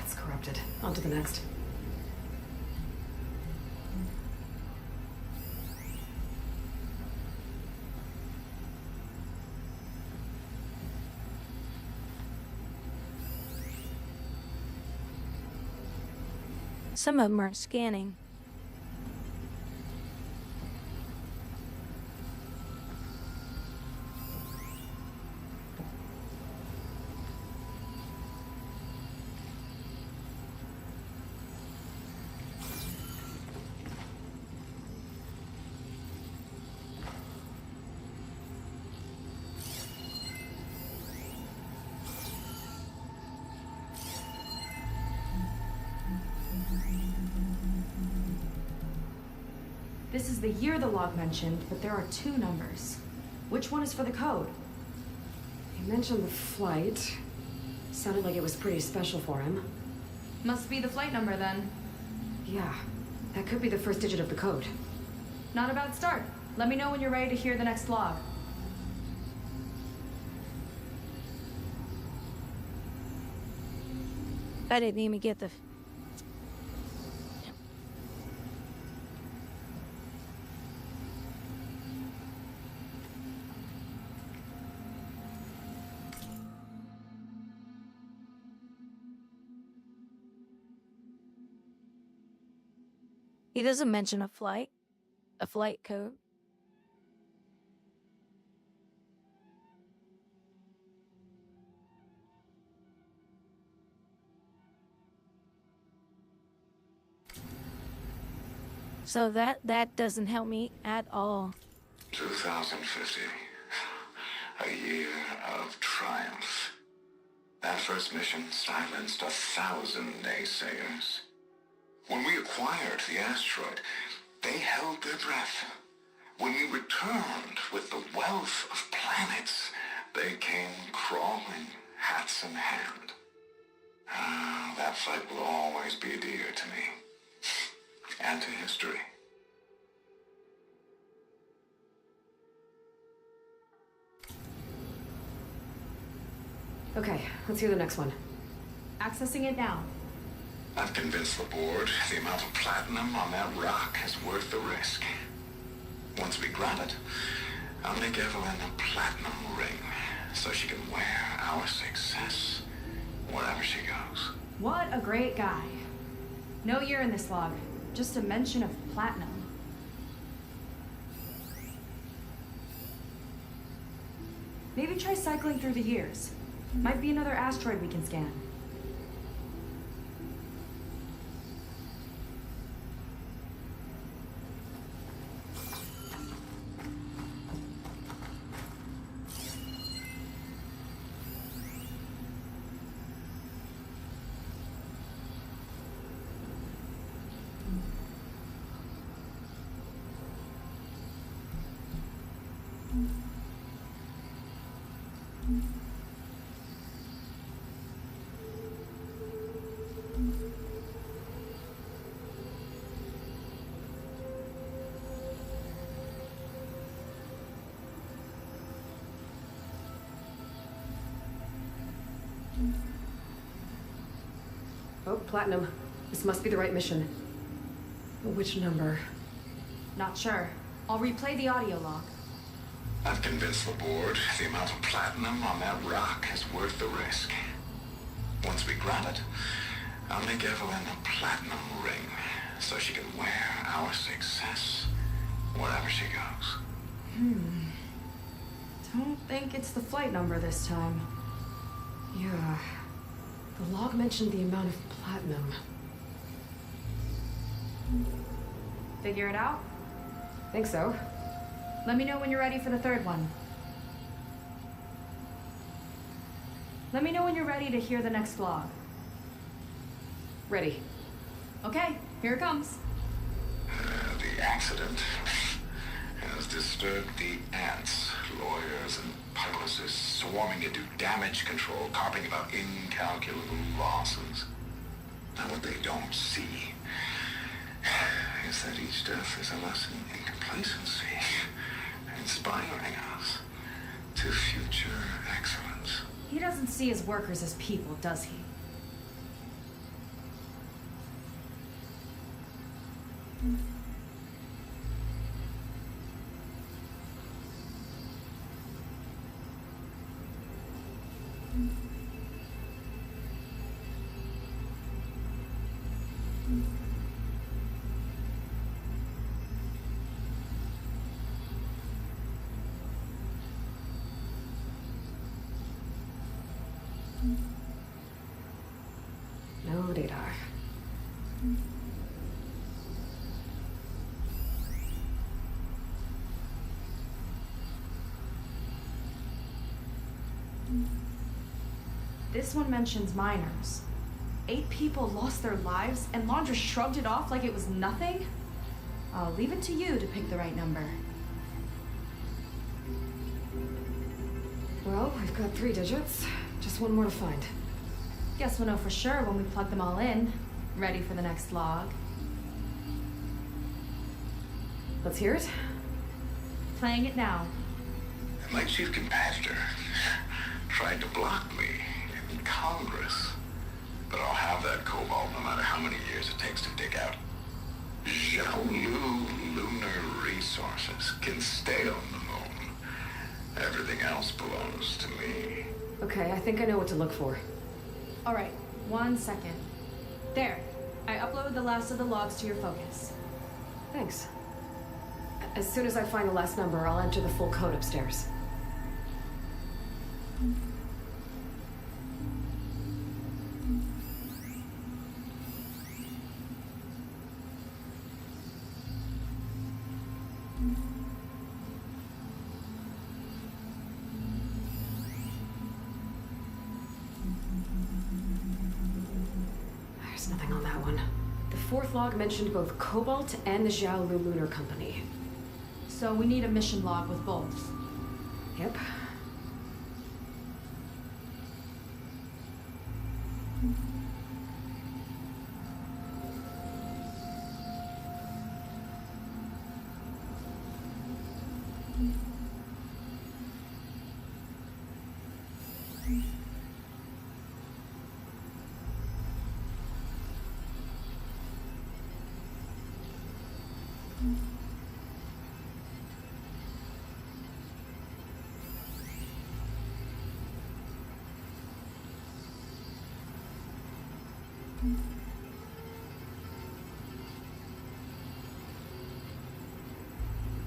It's corrupted. On to the next. some of them aren't scanning. This is the year the log mentioned, but there are two numbers. Which one is for the code? He mentioned the flight. Sounded like it was pretty special for him. Must be the flight number then. Yeah, that could be the first digit of the code. Not a bad start. Let me know when you're ready to hear the next log. I didn't even get the... He doesn't mention a flight code. So that doesn't help me at all. 2050. A year of triumph. That first mission silenced 1,000 naysayers. When we acquired the asteroid, they held their breath. When we returned with the wealth of planets, they came crawling, hats in hand. That fight will always be dear to me. And to history. Okay, let's hear the next one. Accessing it now. I've convinced the board the amount of platinum on that rock is worth the risk. Once we grab it, I'll make Evelyn a platinum ring so she can wear our success wherever she goes. What a great guy. No year in this log, just a mention of platinum. Maybe try cycling through the years. Might be another asteroid we can scan. Oh, platinum. This must be the right mission. Which number? Not sure. I'll replay the audio log. I've convinced the board the amount of platinum on that rock is worth the risk. Once we grab it, I'll make Evelyn a platinum ring so she can wear our success wherever she goes. Don't think it's the flight number this time. Yeah. The log mentioned the amount of platinum. Figure it out? Think so. Let me know when you're ready for the third one. Let me know when you're ready to hear the next log. Ready. Okay, here it comes. The accident has disturbed the ants, lawyers, and publicists swarming into damage control, carping about incalculable losses. Now, what they don't see is that each death is a lesson in complacency, inspiring us to future excellence. He doesn't see his workers as people, does he? No data. This one mentions miners. 8 people lost their lives, and Laundra shrugged it off like it was nothing? I'll leave it to you to pick the right number. Well, we've got 3 digits. Just one more to find. Guess we'll know for sure when we plug them all in. Ready for the next log. Let's hear it. Playing it now. My chief competitor tried to block me in Congress, But I'll have that cobalt no matter how many years it takes to dig out. Xiaolu lunar resources can stay on the moon. Everything else belongs to me. Okay, I think I know what to look for. Alright, 1 second. There. I uploaded the last of the logs to your focus. Thanks. As soon as I find the last number, I'll enter the full code upstairs. There's nothing on that one. The fourth log mentioned both Cobalt and the Xiaolu Lunar Company. So we need a mission log with both. Yep.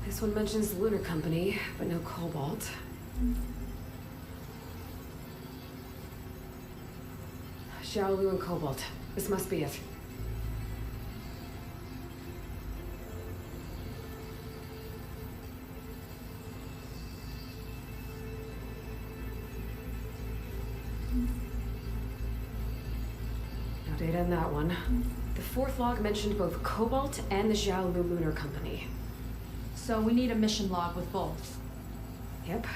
This one mentions the Lunar Company, but no Cobalt. Xiaolu and Cobalt. This must be it. No data in that one. The fourth log mentioned both Cobalt and the Xiaolu Lunar Company. So we need a mission log with both. Yep.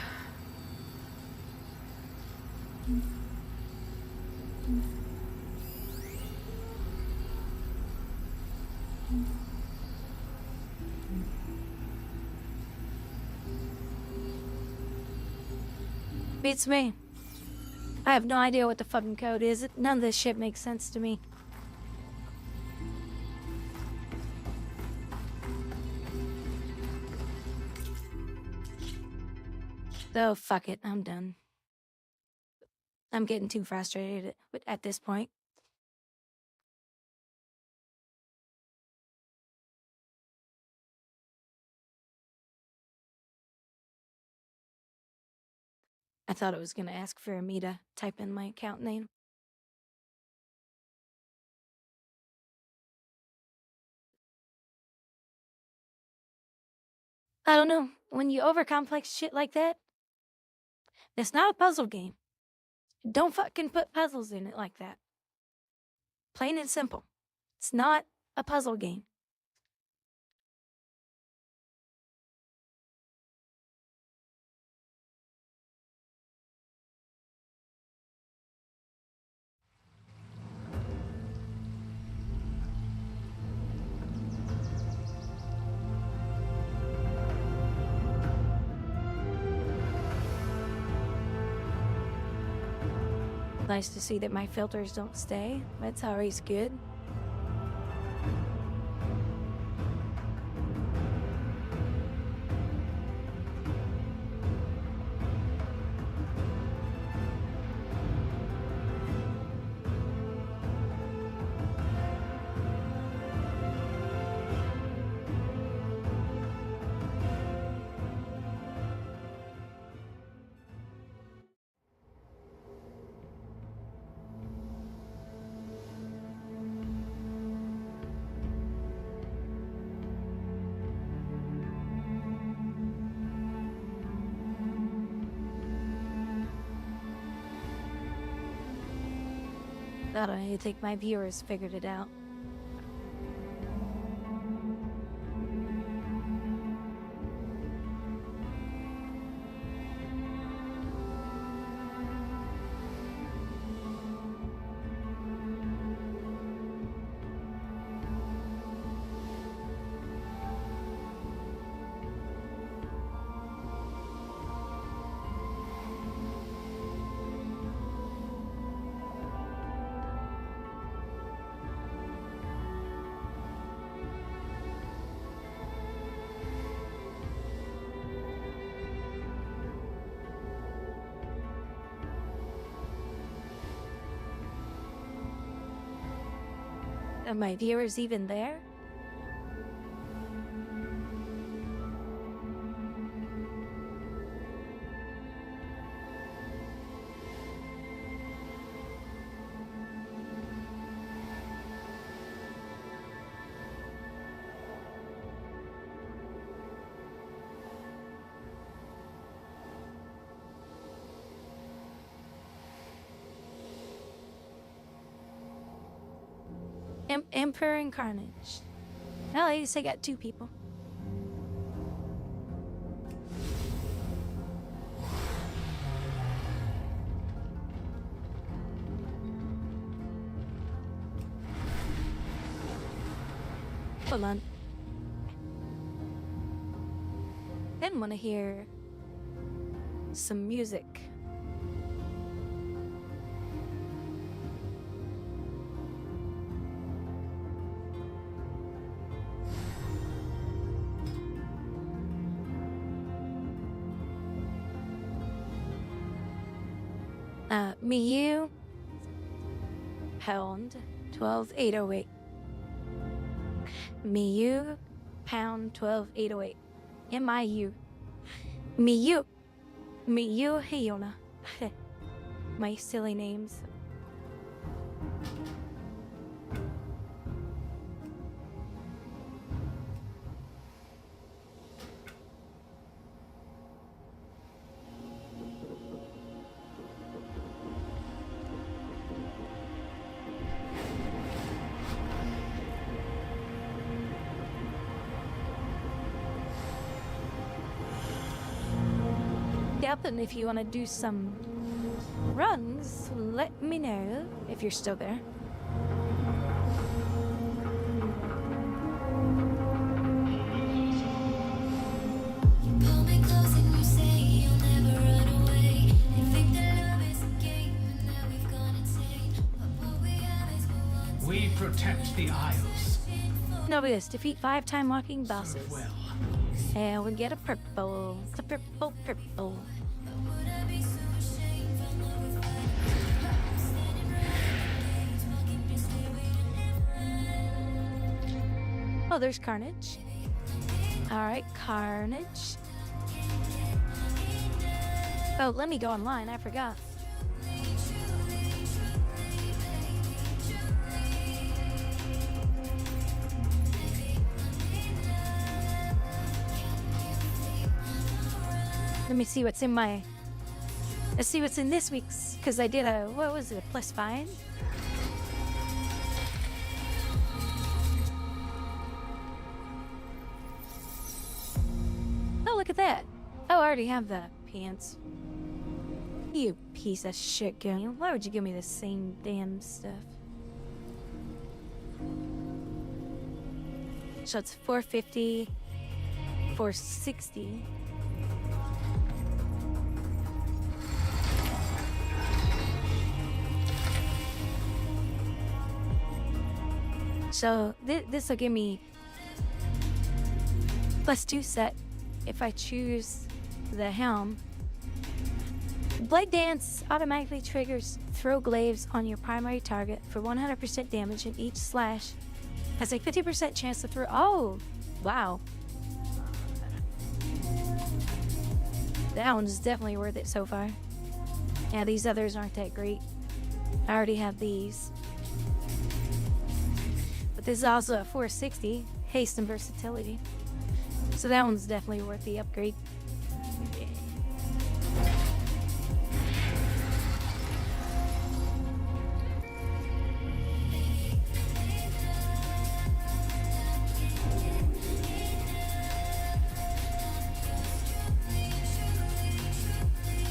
Beats me. I have no idea what the fucking code is. None of this shit makes sense to me. So fuck it, I'm done. I'm getting too frustrated at this point. I thought it was gonna ask for me to type in my account name. I don't know, when you overcomplex shit like that, it's not a puzzle game. Don't fucking put puzzles in it like that. Plain and simple. It's not a puzzle game. Nice to see that my filters don't stay. That's always good. I don't know, I think my viewers figured it out. Are my viewers even there? Emperor and Carnage. Well, at least I got 2 people. Hold on. Then want to hear some music. MIU pound 12808. MIU pound 12808. MIU. MIU. MIU Hiona. My silly names. Yep, and if you want to do some runs, let me know if you're still there. We protect the Isles. Novice, defeat 5-time walking bosses. Well. And we get a purple. It's a purple. Oh, there's Carnage. Alright, Carnage. Oh, let me go online, I forgot. Let me see what's in my... Let's see what's in this week's, because I did a, what was it, a +5? Oh, look at that. Oh, I already have the pants. You piece of shit, girl. Why would you give me the same damn stuff? So it's 450, 460. So this will give me +2 set if I choose the helm. Blade Dance automatically triggers throw glaives on your primary target for 100% damage, and each slash has a 50% chance to throw. Oh, wow. That one's definitely worth it so far. Yeah, these others aren't that great. I already have these. But this is also a 460, haste and versatility. So that one's definitely worth the upgrade.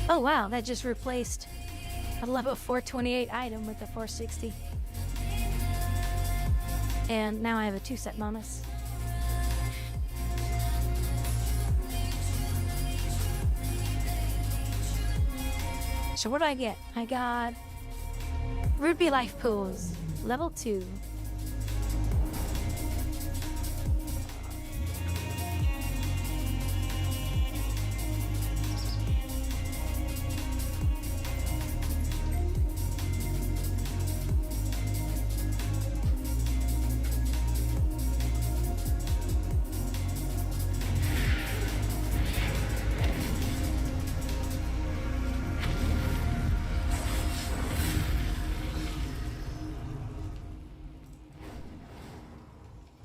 Oh wow, that just replaced a level 428 item with a 460. And now I have a 2-set bonus. So what do I get? I got Ruby Life Pools, level 2.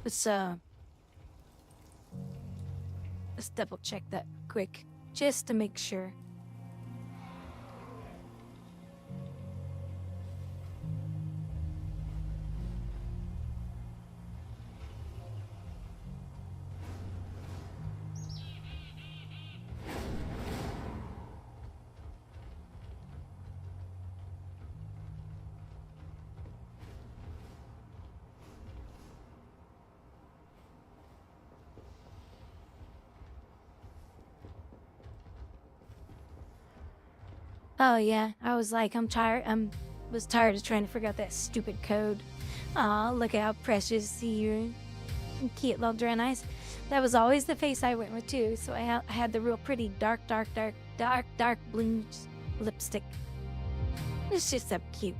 let's double check that quick, just to make sure. Oh yeah, I was like, I'm tired. Was tired of trying to figure out that stupid code. Aw, look at how precious. See your cute little drawn eyes. That was always the face I went with too. So I had the real pretty dark blue lipstick. It's just so cute.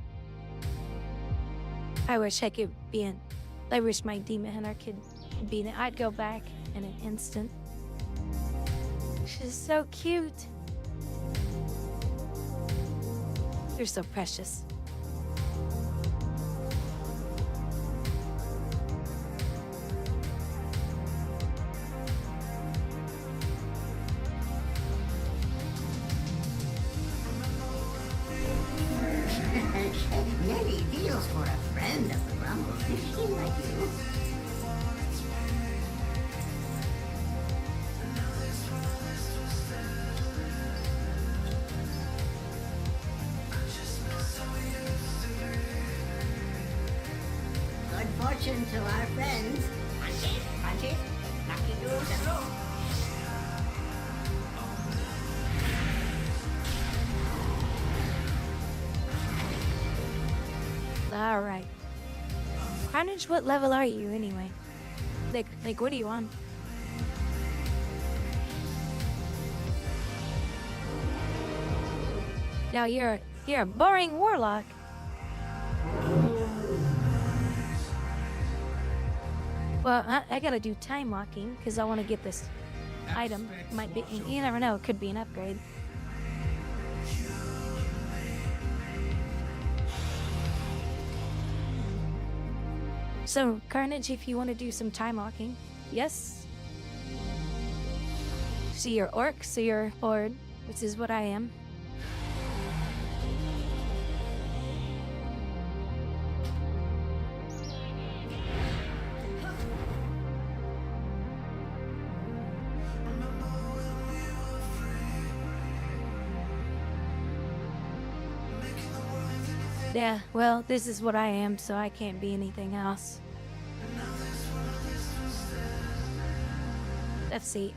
I wish I could be in. I wish my demon hunter could be in it. I'd go back in an instant. She's so cute. You're so precious. Many deals for a friend of the Rumble machine like you. Good fortune to our friends. Punch it, lucky doors and roll. All right. Carnage, what level are you anyway? Like what are you on? Now you're a boring warlock. Well, I gotta do time walking because I want to get this item. Might be, you never know, it could be an upgrade. So, Carnage, if you want to do some time walking, yes? So you're orc, so you're horde, which is what I am. Yeah, well, this is what I am, so I can't be anything else. Let's see,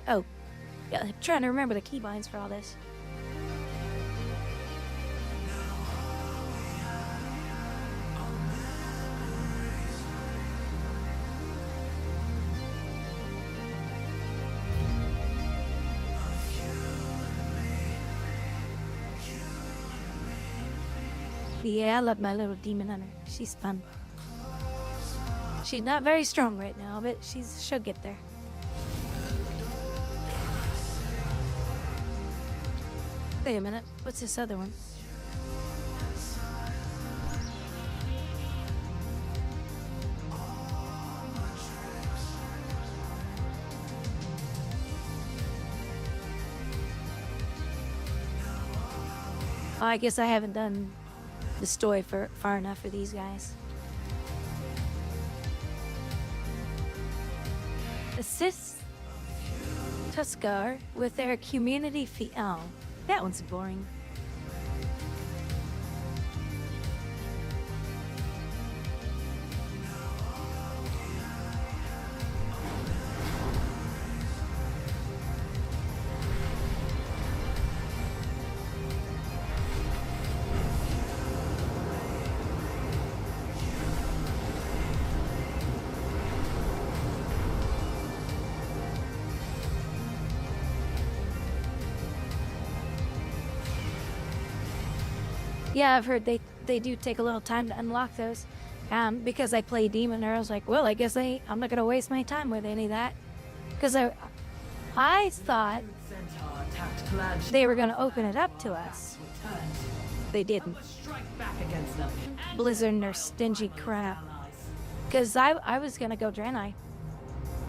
oh, yeah, I'm trying to remember the keybinds for all this. Yeah, I love my little demon hunter. She's fun. She's not very strong right now, but she'll get there. Wait a minute, what's this other one? Oh, I guess I haven't done the story far enough for these guys. Assist Tuskar with their community fee. Oh, that one's boring. Yeah, I've heard they do take a little time to unlock those. Because I play Demon, I was like, well, I guess I'm not gonna waste my time with any of that. Because I thought they were gonna open it up to us. they didn't. Strike back against them. Blizzard and their stingy crap. Cause I was gonna go Draenei,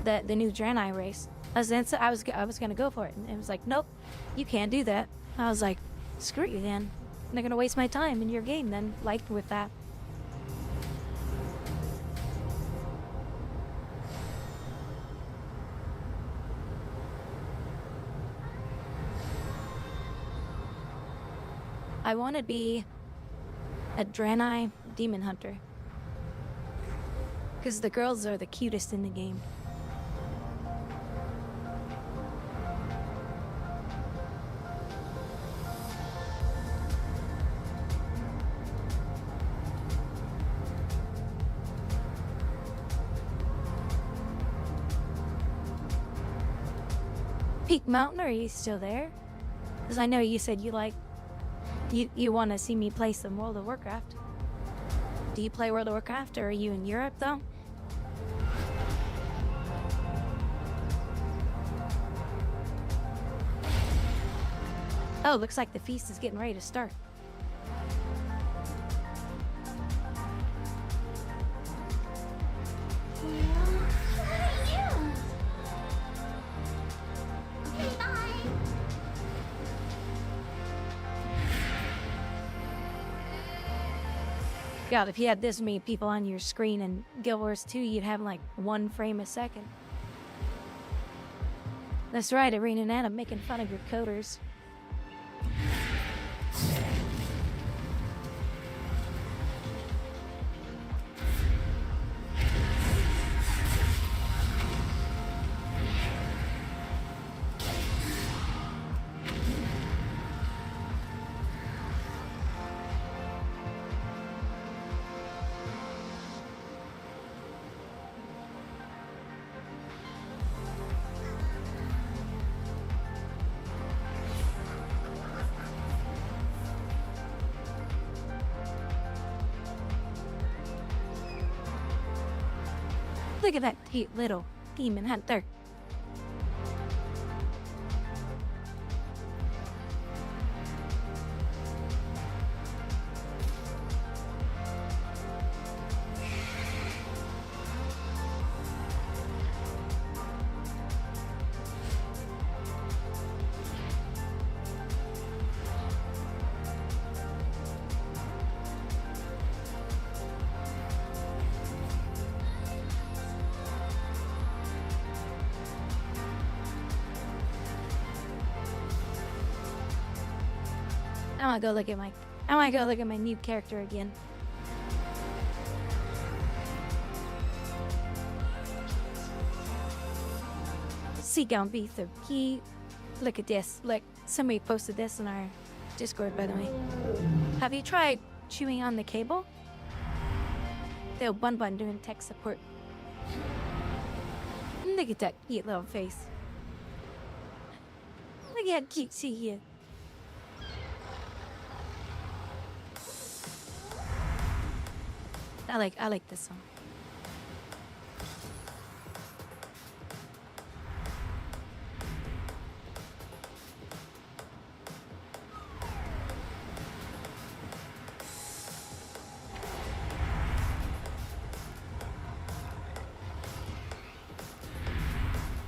the new Draenei race. I was gonna go for it, and it was like, nope, you can't do that. I was like, screw you then. I'm not gonna waste my time in your game then, like with that. I want to be a Draenei demon hunter. Because the girls are the cutest in the game. Peak Mountain, are you still there? Because I know you said you like... You want to see me play some World of Warcraft. Do you play World of Warcraft, or are you in Europe, though? Oh, looks like the feast is getting ready to start. God, if you had this many people on your screen in Guild Wars 2, you'd have like 1 frame a second. That's right, Arena and Adam making fun of your coders. Look at that cute little demon hunter. I wanna go look at my new character again. See, gonna be so cute. Look at this. Look, somebody posted this in our Discord, by the way. Have you tried chewing on the cable? They'll Bun doing tech support. Look at that cute little face. Look at how cute she is. I like this one.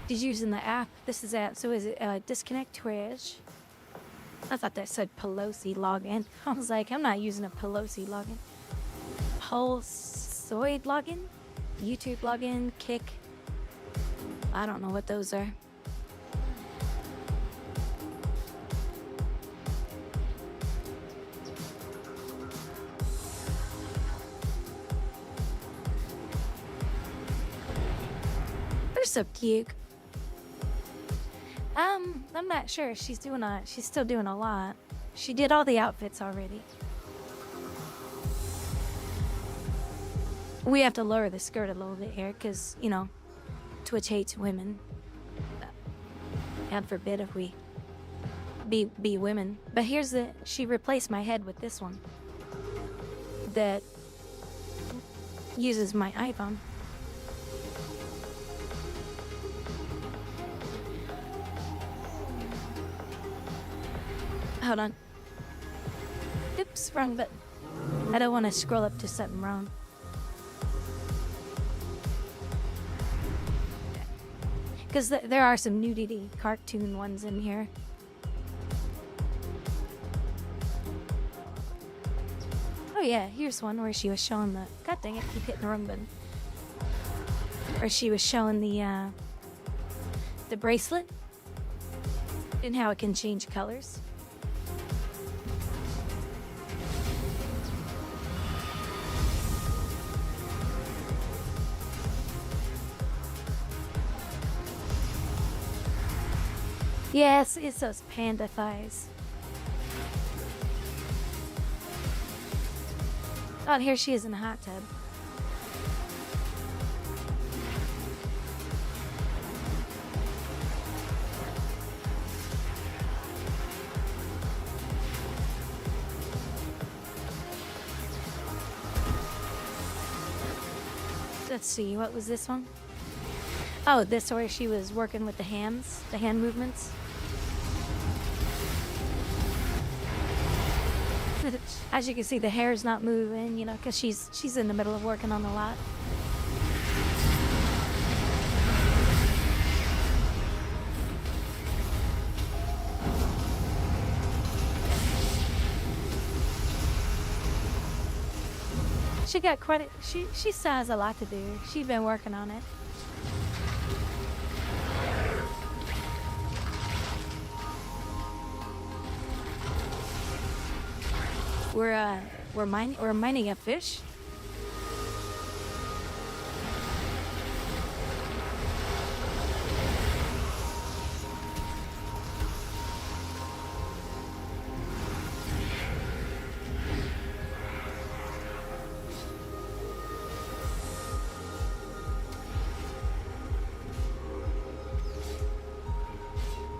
She's using the app. This is at, so is it disconnect Twitch? I thought that said Pelosi login. I was like, I'm not using a Pelosi login. Pulsoid login? YouTube login? Kick? I don't know what those are. They're so cute. I'm not sure. She's still doing a lot. She did all the outfits already. We have to lower the skirt a little bit here, because, you know, Twitch hates women. God forbid if we be women. But here's she replaced my head with this one that uses my iPhone. Hold on. Oops. Oops, wrong button. I don't want to scroll up to something wrong. Because there are some nudity cartoon ones in here. Oh yeah, here's one where she was showing the... God dang it, keep hitting the wrong button. Where she was showing the bracelet and how it can change colors. Yes, it's those panda thighs. Oh, and here she is in the hot tub. Let's see, what was this one? Oh, this where she was working with the hands, the hand movements. As you can see, the hair's not moving, you know, because she's in the middle of working on the lot. She got credit. She still has a lot to do. She's been working on it. We're mining a fish.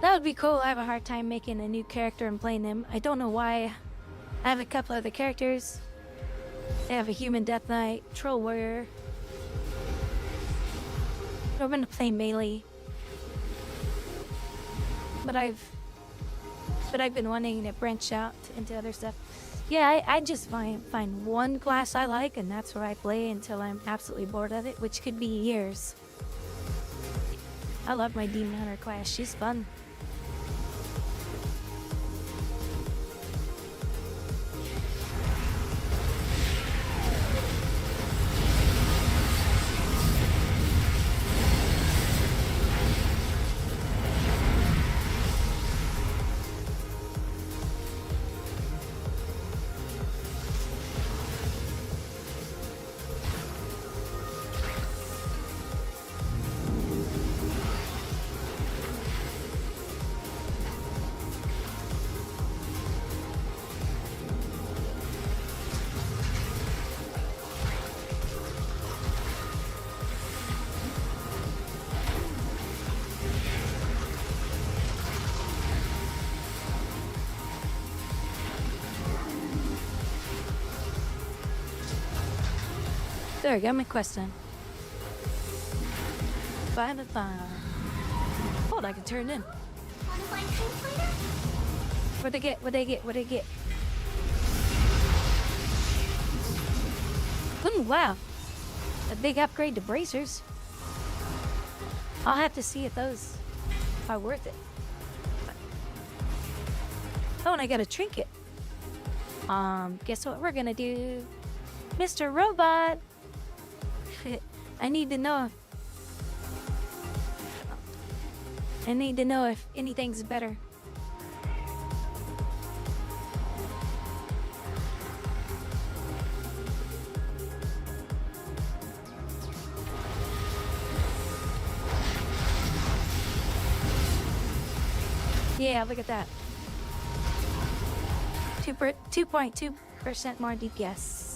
That would be cool. I have a hard time making a new character and playing him. I don't know why. I have a couple other characters. I have a human death knight, troll warrior. I'm gonna play melee. But I've been wanting to branch out into other stuff. Yeah, I just find one class I like, and that's where I play until I'm absolutely bored of it, which could be years. I love my Demon Hunter class. She's fun. There, I got my quest done. Find a fire. Hold, I can turn in. What'd they get? What'd they get? What'd they get? Ooh, wow. A big upgrade to bracers. I'll have to see if those are worth it. Oh, and I got a trinket. Guess what we're gonna do? Mr. Robot! I need to know if anything's better. Yeah, look at that. 2.2% more DPS.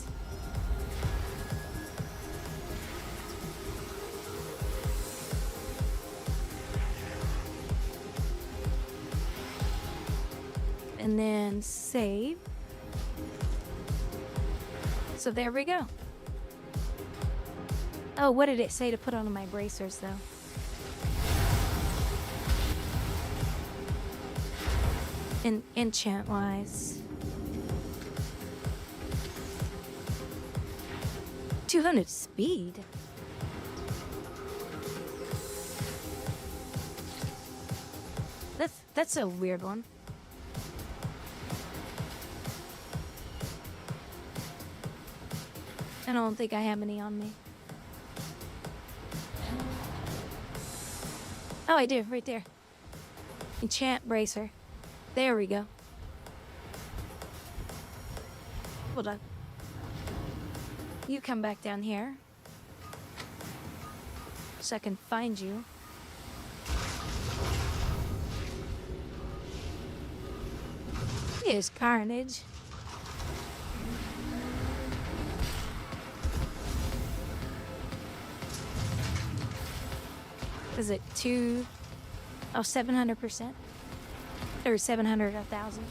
And then save. So there we go. Oh, what did it say to put on my bracers though? Enchant wise. 200 speed. That's a weird one. I don't think I have any on me. Oh, I do, right there. Enchant bracer. There we go. Hold on. You come back down here. So I can find you. Here's carnage. Is it 700%? Or 700, 1,000?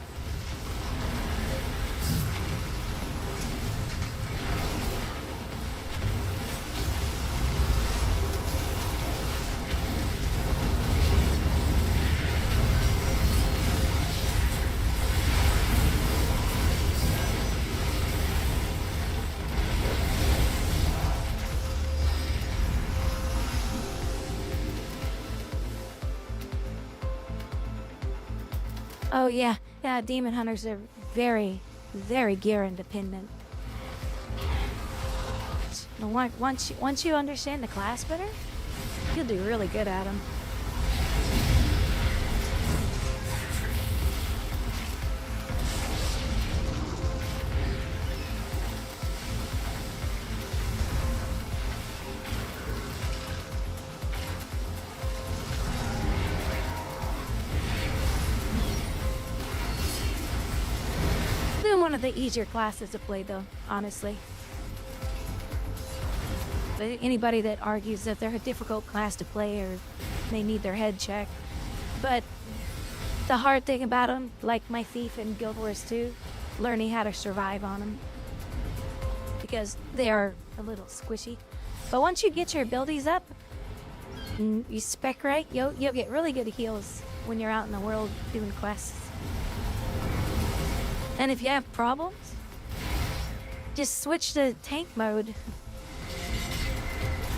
Oh yeah, demon hunters are very, very gear independent. Once you understand the class better, you'll do really good at them. One of the easier classes to play, though, honestly. But anybody that argues that they're a difficult class to play or they need their head checked. But the hard thing about them, like my thief in Guild Wars 2, learning how to survive on them. Because they are a little squishy. But once you get your abilities up, and you spec right, you'll get really good heals when you're out in the world doing quests. And if you have problems, just switch to tank mode.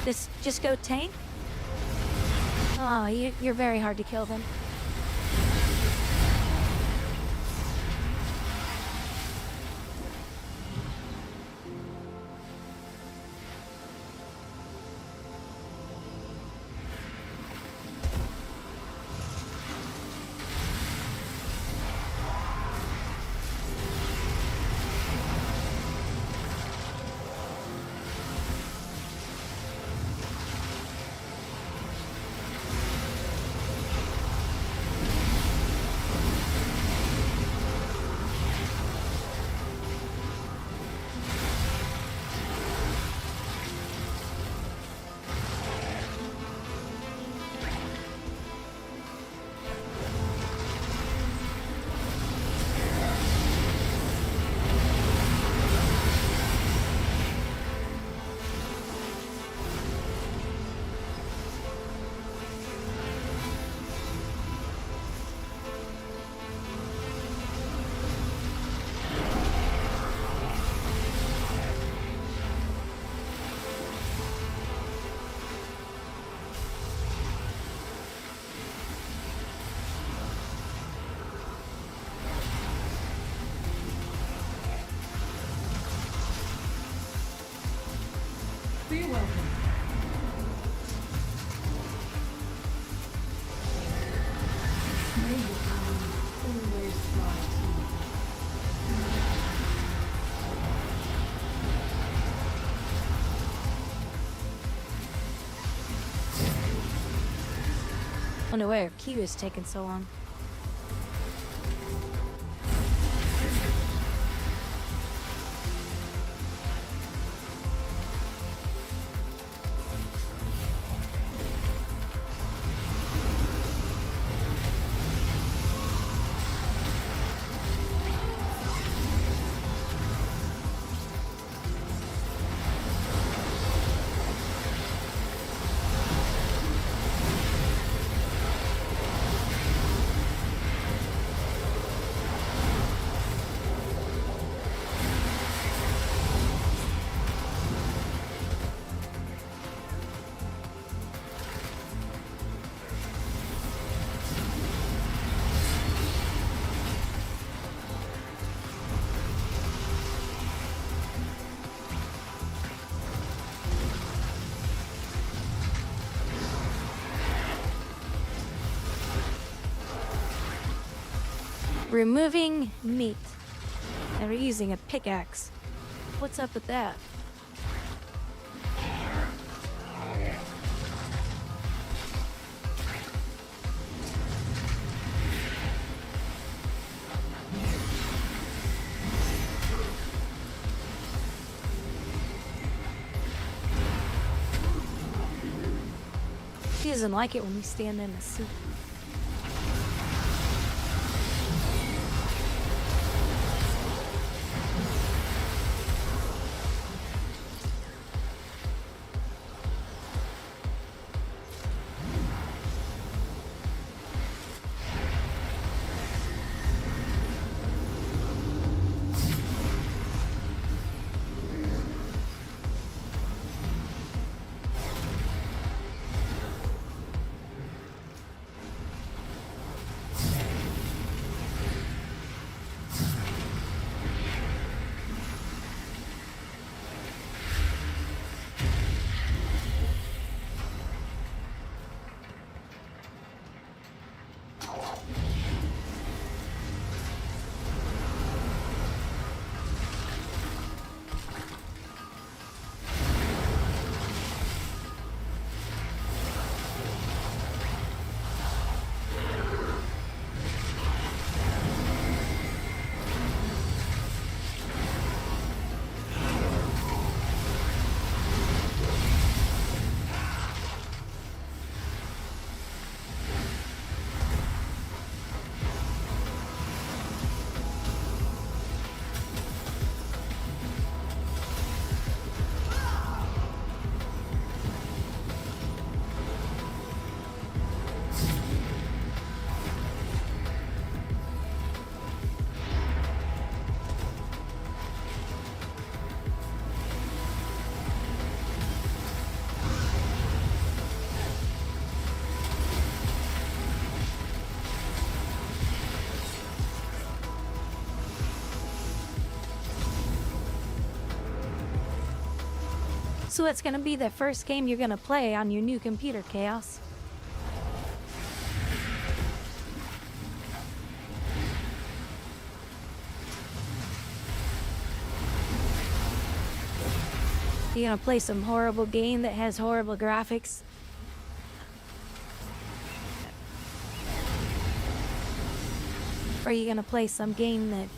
Just go tank. Oh, you're very hard to kill then. Be welcome. May your power always fly Unaware Q is taking so long. Removing meat. And we're using a pickaxe. What's up with that? He doesn't like it when we stand in the soup. So it's gonna be the first game you're gonna play on your new computer, Chaos. You gonna play some horrible game that has horrible graphics? Or are you gonna play some game that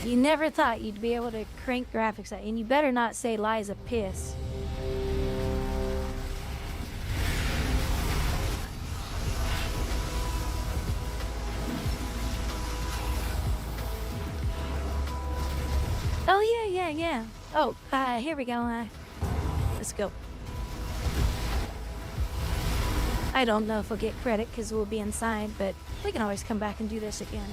you never thought you'd be able to crank graphics at? And you better not say Lies of Piss. Oh, yeah. Oh, here we go. Let's go. I don't know if we'll get credit because we'll be inside, but we can always come back and do this again.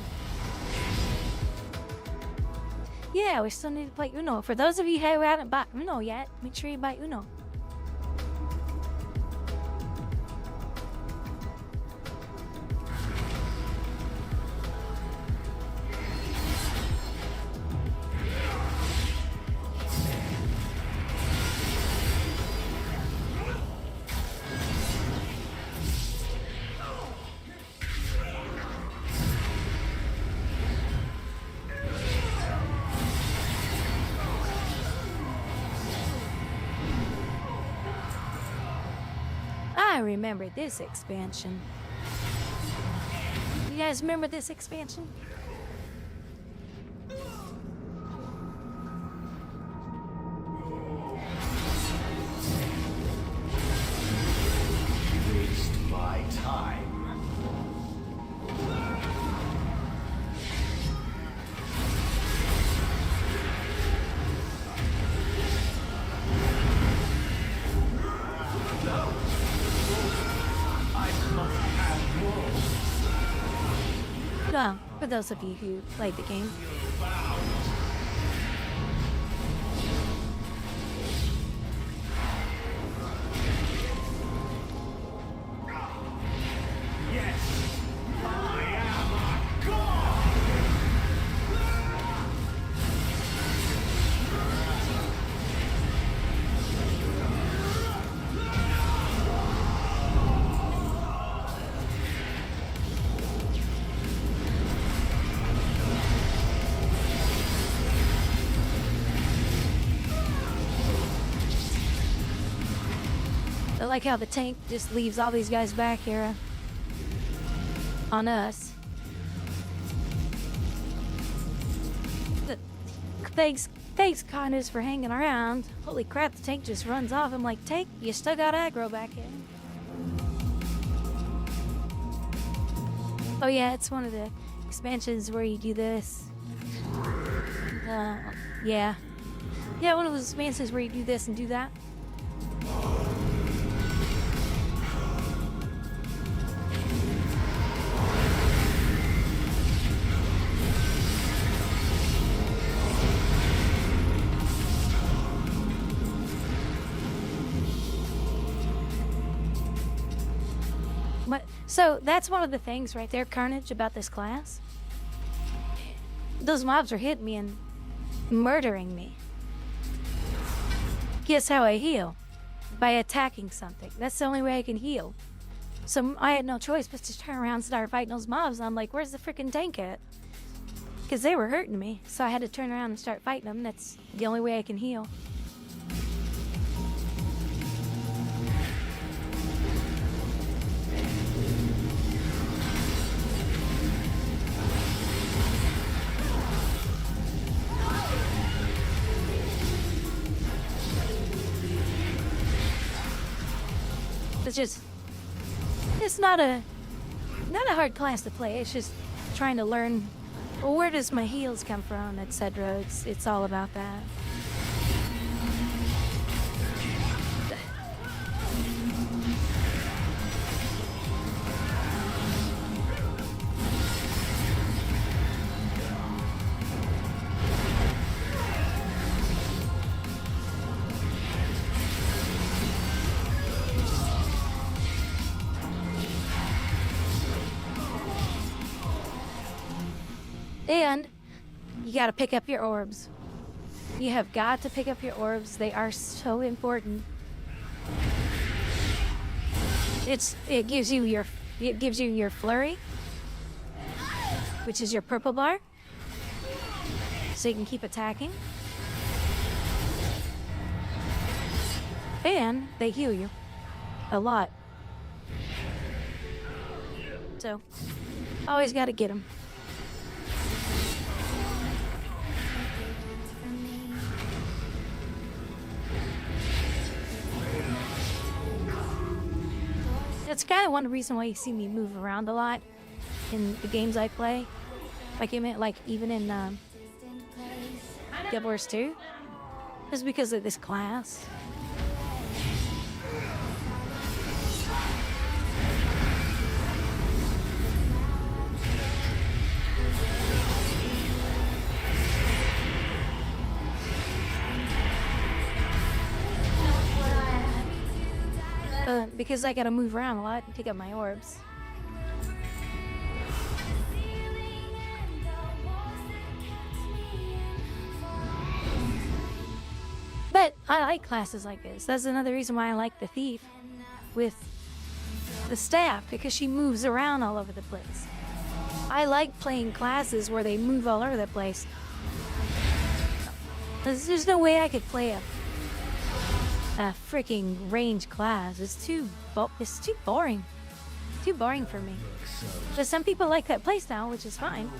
Yeah, we still need to play Uno. For those of you who haven't bought Uno yet, make sure you buy Uno. I remember this expansion. You guys remember this expansion? Waste my time. Well, for those of you who played the game. like how the tank just leaves all these guys back here on us. Thanks, Kindness, for hanging around. Holy crap, the tank just runs off. I'm like, tank, you still got aggro back in. Oh yeah, it's one of the expansions where you do this. Yeah. Yeah, one of those expansions where you do this and do that. So that's one of the things right there, Carnage, about this class. Those mobs are hitting me and murdering me. Guess how I heal? By attacking something. That's the only way I can heal. So I had no choice but to turn around and start fighting those mobs. And I'm like, where's the freaking tank at? Because they were hurting me. So I had to turn around and start fighting them. That's the only way I can heal. It's not a hard class to play. It's just trying to learn, well, where does my heals come from, etc. It's all about that. And you gotta pick up your orbs. You have got to pick up your orbs. They are so important. It gives you your flurry, which is your purple bar, so you can keep attacking. And they heal you a lot. So always gotta get them. That's kind of one reason why you see me move around a lot in the games I play. Even in Guild Wars 2. It's because of this class. Because I gotta move around a lot and pick up my orbs. But I like classes like this. That's another reason why I like the Thief with the staff, because she moves around all over the place. I like playing classes where they move all over the place. There's no way I could play a freaking range class. It's too boring. Too boring for me. But some people like that playstyle, which is fine.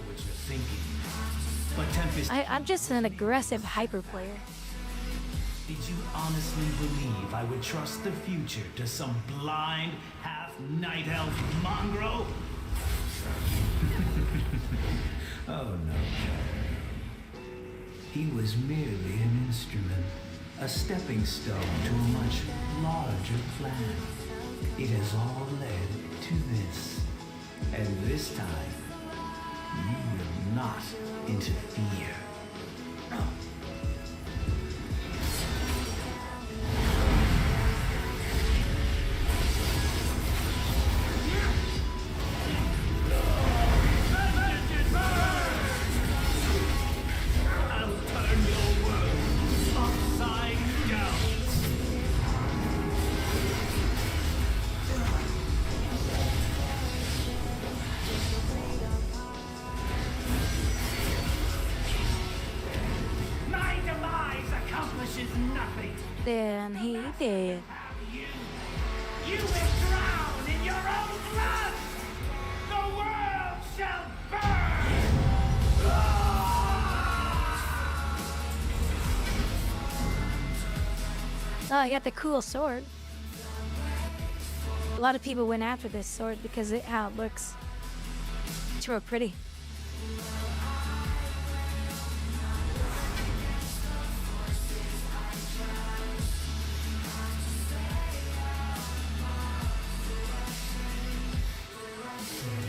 I'm just an aggressive hyper player. Did you honestly believe I would trust the future to some blind, half-night elf mongrel? Oh no. He was merely an instrument. A stepping stone to a much larger plan. It has all led to this. And this time, you will not interfere. Then he did. You will drown in your own blood! The world shall burn! Oh, I got the cool sword. A lot of people went after this sword because of how it looks. It's real pretty.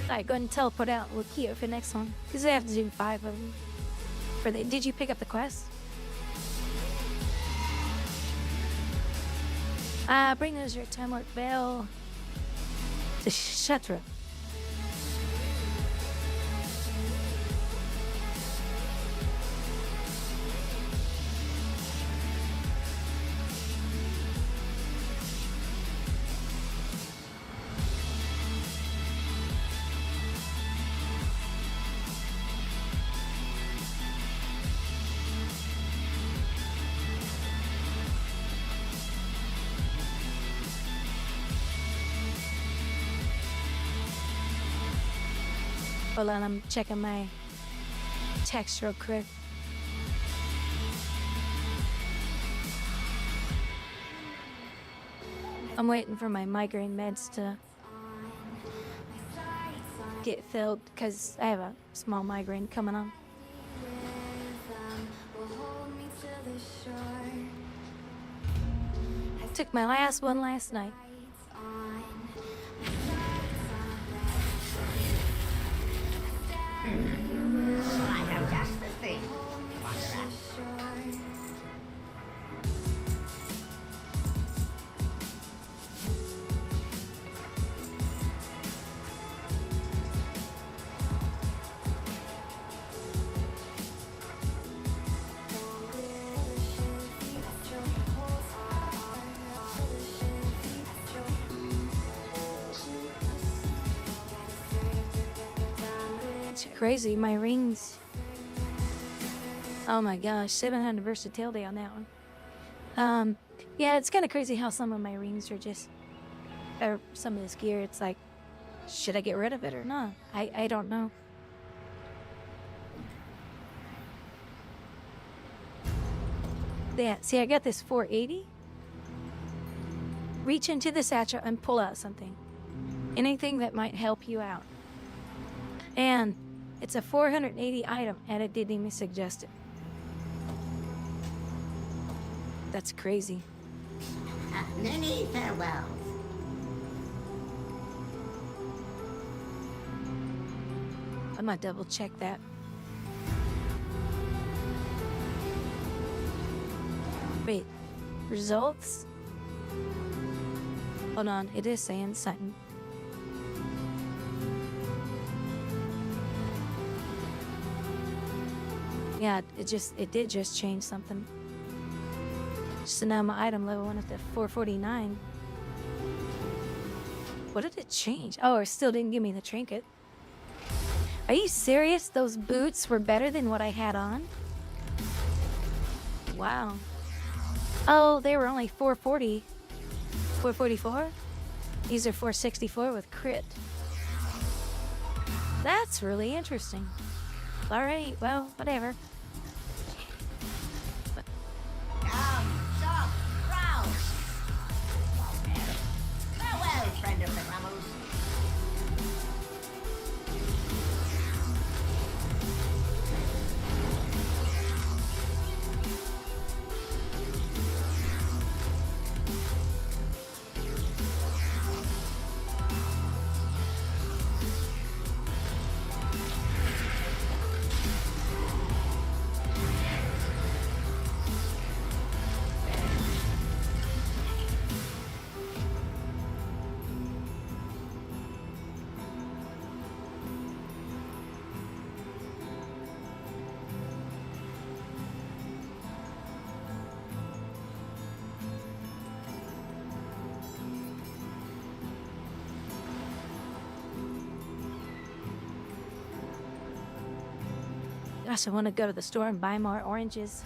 Alright, go ahead and teleport out Lakia for the next one. Because they have to do 5 of them. Did you pick up the quest? Bring those your Timelord Bell to Shatra. Hold on, I'm checking my text real quick. I'm waiting for my migraine meds to get filled because I have a small migraine coming on. Took my last one last night. I have just the thing. It's crazy, my rings. Oh my gosh, 700 versatility on that one. Yeah, it's kind of crazy how some of my rings are just, or some of this gear, it's like, should I get rid of it or not? I don't know. Yeah, see, I got this 480. Reach into the satchel and pull out something. Anything that might help you out. And it's a 480 item, and it didn't even suggest it. That's crazy. Many farewells. I'm gonna double check that. Wait, results? Hold on, it is saying something. Yeah, it did just change something. So now my item level went up to 449. What did it change? Oh, it still didn't give me the trinket. Are you serious? Those boots were better than what I had on? Wow. Oh, they were only 440. 444? These are 464 with crit. That's really interesting. Alright, well, whatever. Stop, Rouse. Farewell, friend of the Ramos. Gosh, I want to go to the store and buy more oranges.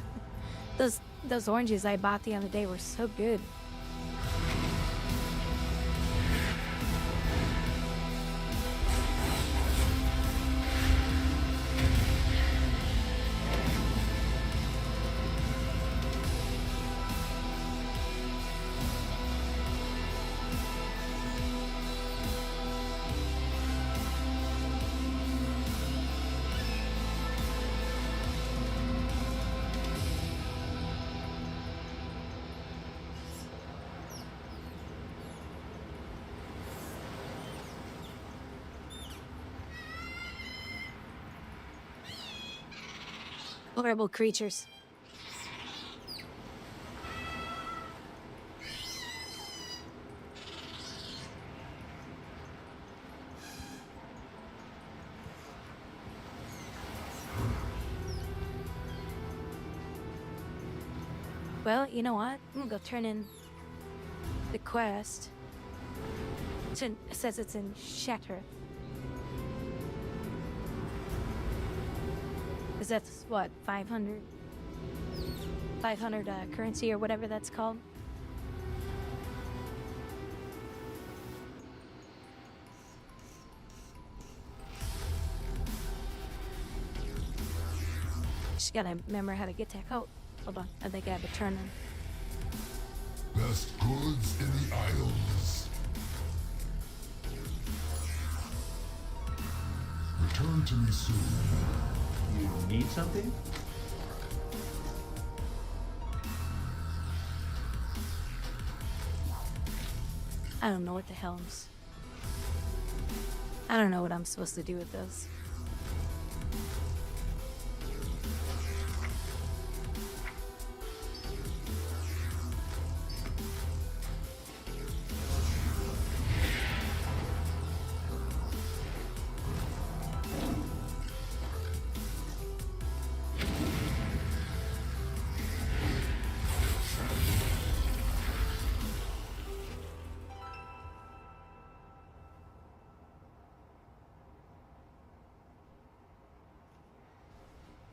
Those oranges I bought the other day were so good. Horrible creatures. Well, you know what? I'm gonna go turn in the quest. It says it's in Shatter. Because that's what, 500 currency or whatever that's called. Just gotta remember how to get that coat. Hold on, I think I have a turn in. Best goods in the Isles. Return to me soon. You need something? I don't know what the hell I don't know what I'm supposed to do with those.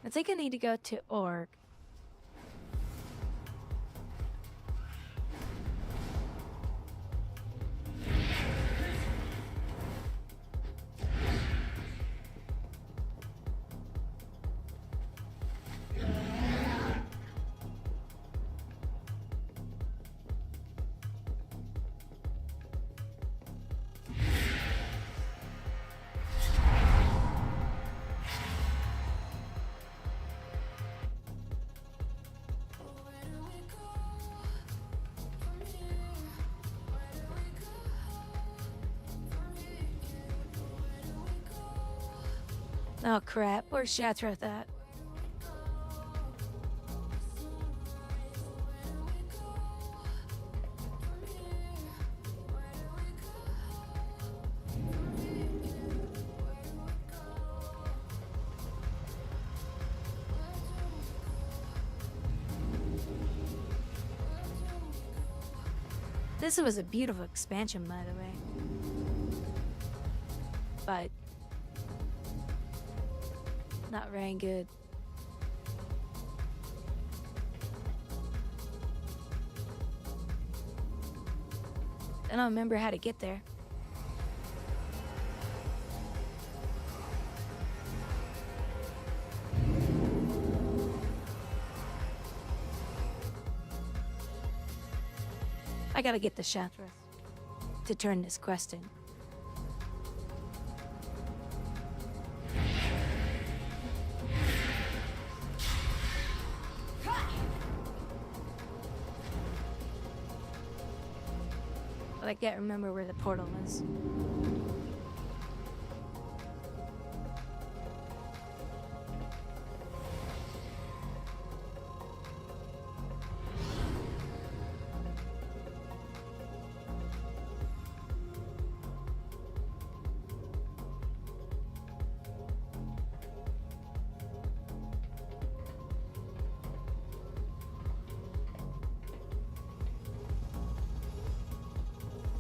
I think I need to go to org. Oh crap, where's Shatrath at? This was a beautiful expansion, by the way. But not very good. I don't remember how to get there. I gotta get the Shatrath to turn this quest in. But I can't remember where the portal is.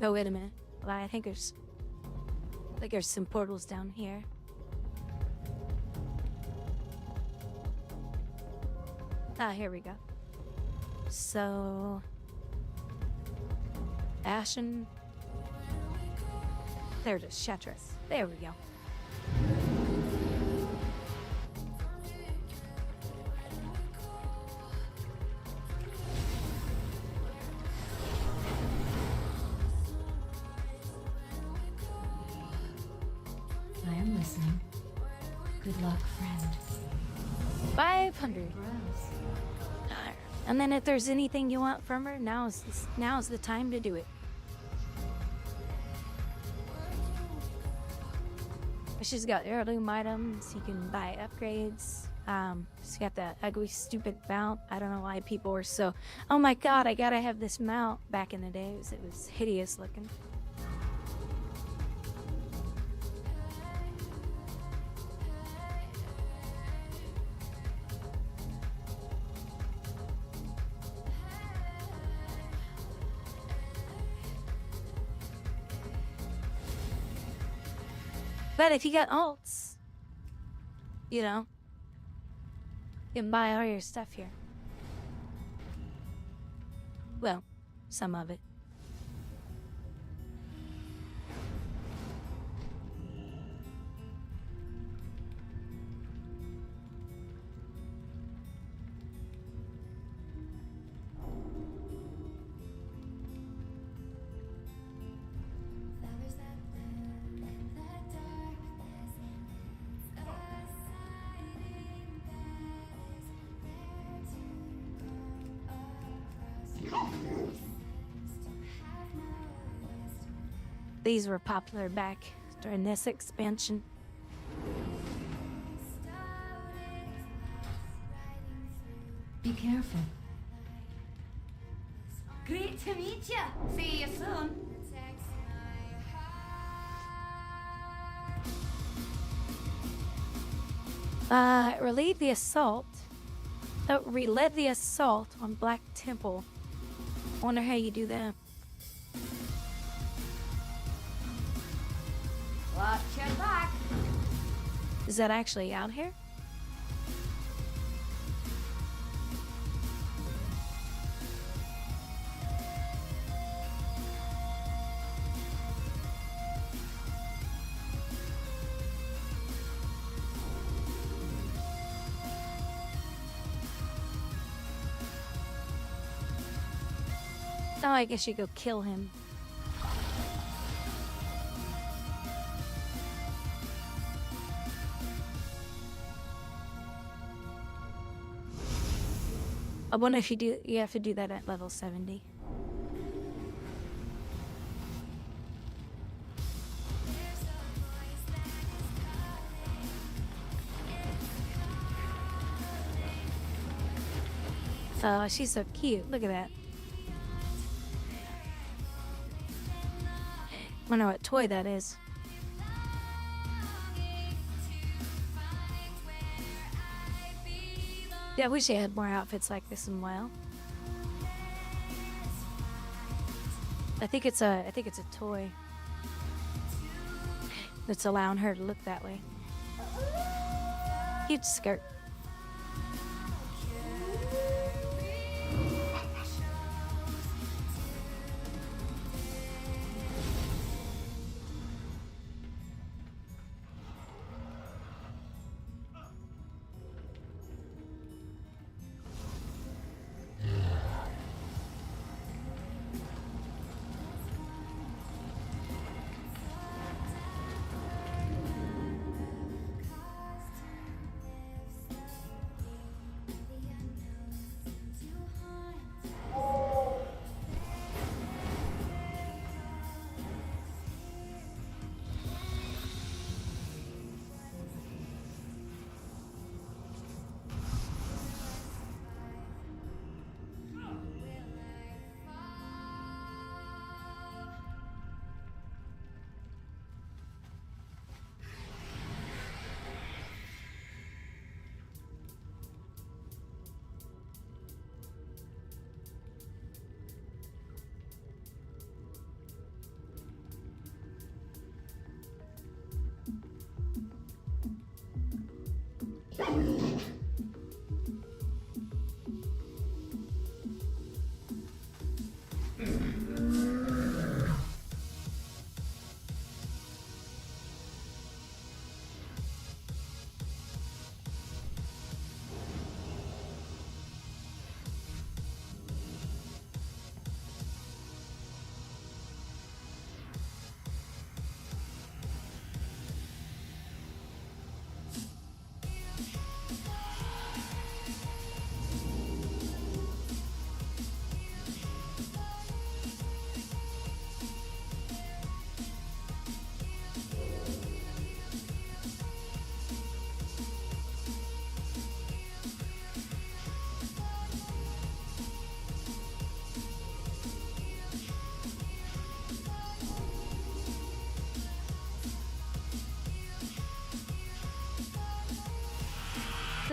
Oh, wait a minute. Well, I think there's some portals down here. Ah, here we go. So Ashen. There it is, Shatrath. There we go. I am listening. Good luck, friend. 500. And then if there's anything you want from her, now's the time to do it. She's got heirloom items, you can buy upgrades. She's got that ugly, stupid mount. I don't know why people were so, oh my god, I gotta have this mount. Back in the days, it was hideous looking. But if you got alts, you know, you can buy all your stuff here. Well, some of it. These were popular back during this expansion. Be careful. Great to meet you. See you soon. Relieve the assault. Oh, reled the assault on Black Temple. Wonder how you do that. Watch your back. Is that actually out here? Oh, I guess you go kill him. I wonder if you have to do that at level 70. Oh, she's so cute. Look at that. Wonder what toy that is. Yeah, I wish they had more outfits like this in WoW. I think it's a toy that's allowing her to look that way. Cute skirt.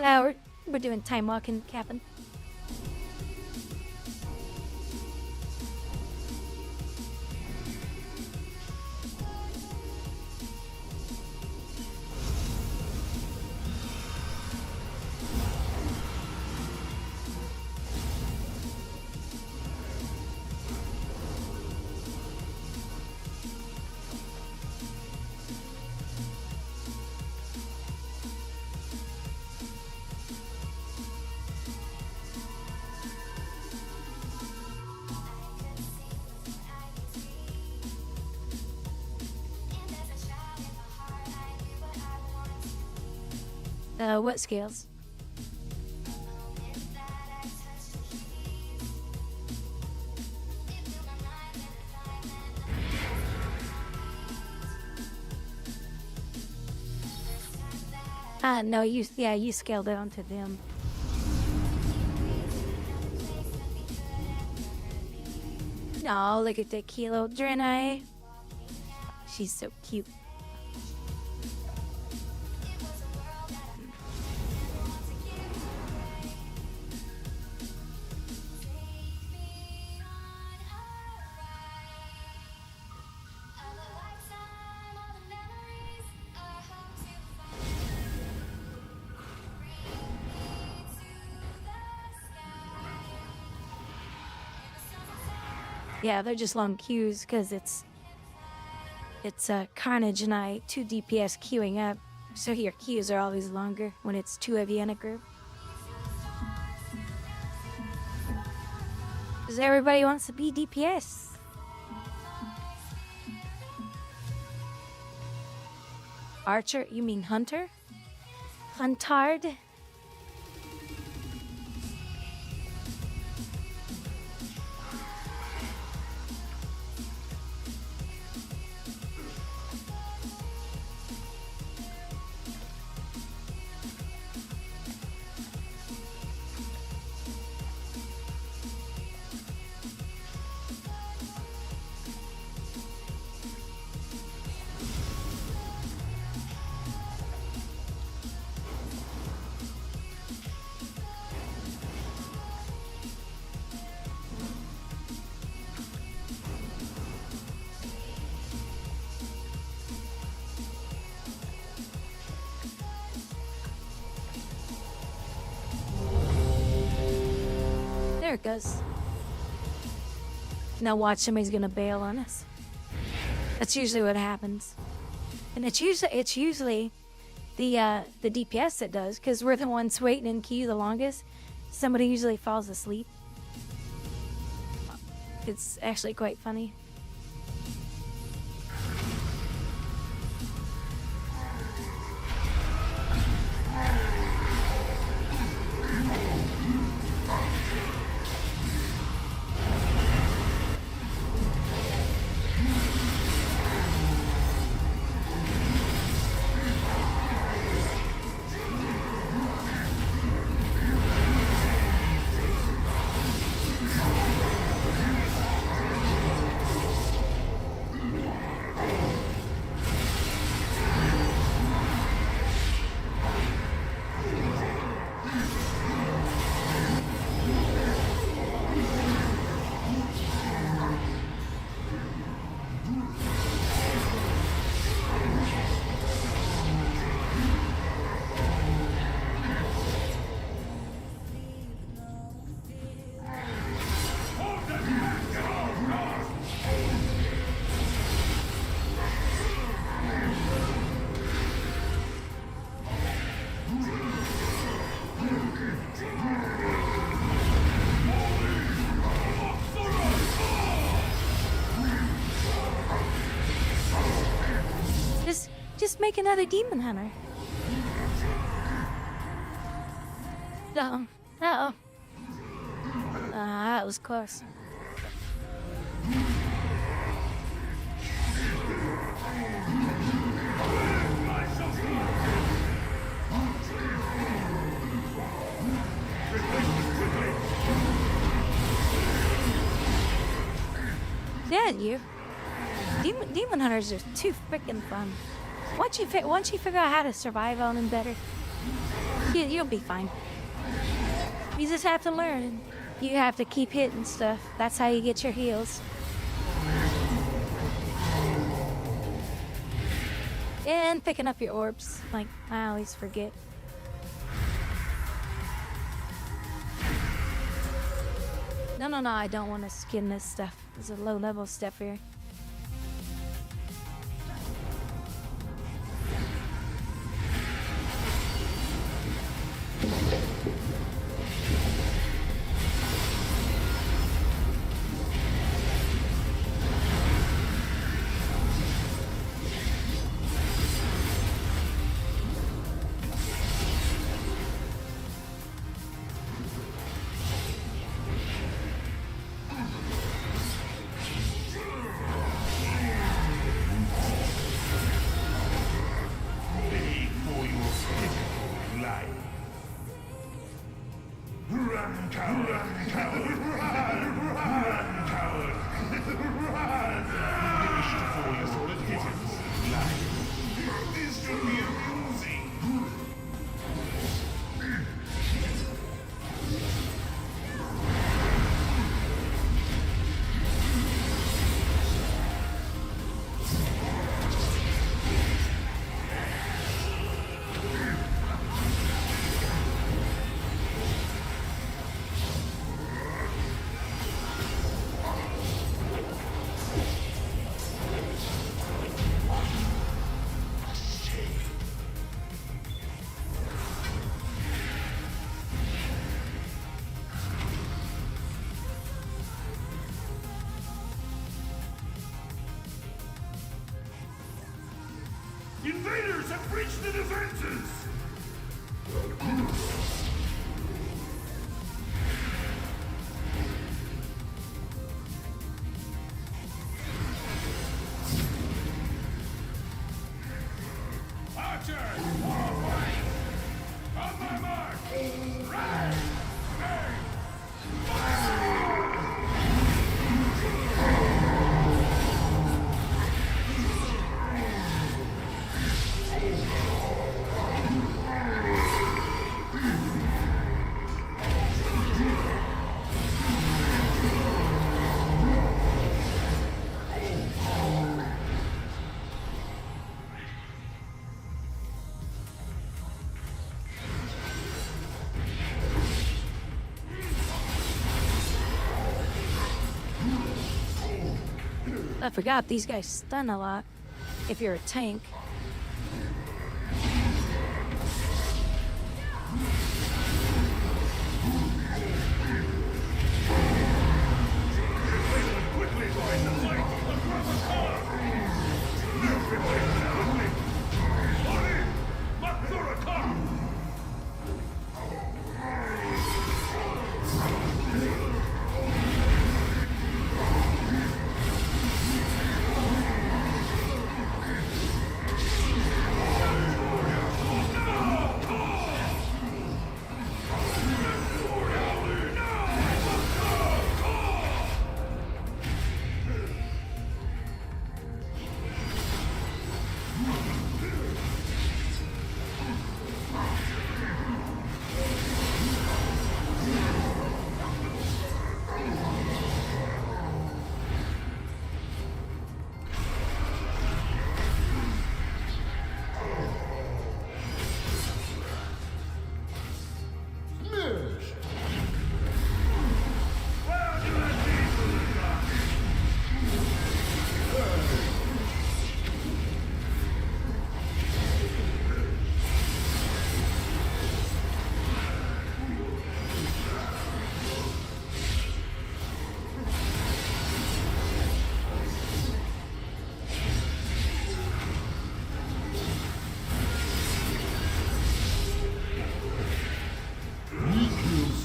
Now we're doing time walking cabin. What scales? No, you scaled it onto them. No, look at that cute little Draenei. She's so cute. Yeah, they're just long queues because it's Carnage and I 2 DPS queuing up, so your queues are always longer when it's 2 of you in a group. Because everybody wants to be DPS. Archer? You mean Hunter? Huntard? There it goes. Now watch, somebody's gonna bail on us. That's usually what happens. And it's usually the DPS that does, because we're the ones waiting in queue the longest. Somebody usually falls asleep. It's actually quite funny. Just make another demon hunter. No. Uh-oh. That was close. Yeah, you. Demon hunters are too freaking fun. Once you figure out how to survive on them better, You'll be fine. You just have to learn. You have to keep hitting stuff. That's how you get your heals. And picking up your orbs. Like, I always forget. No, I don't want to skin this stuff. There's a low-level stuff here. Invaders have breached the defenses! Archers! Right! On my mark! Right! I forgot these guys stun a lot if you're a tank.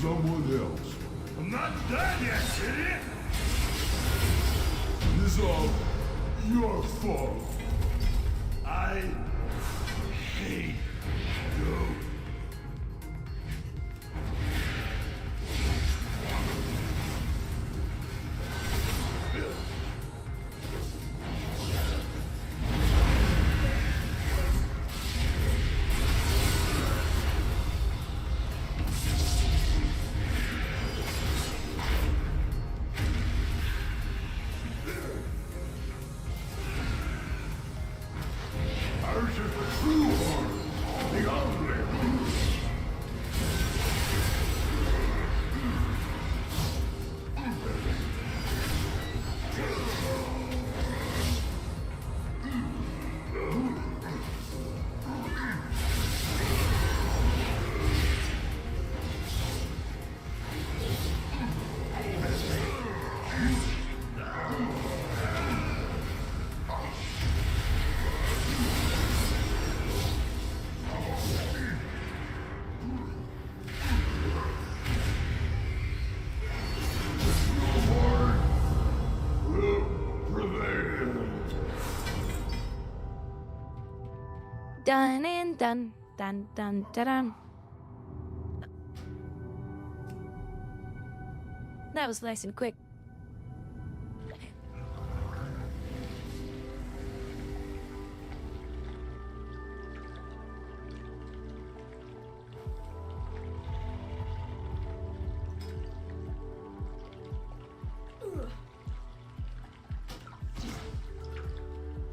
Someone else. I'm not done yet, idiot! This is all your fault. I hate you. Done and done. Dun dun dun dun. That was nice and quick.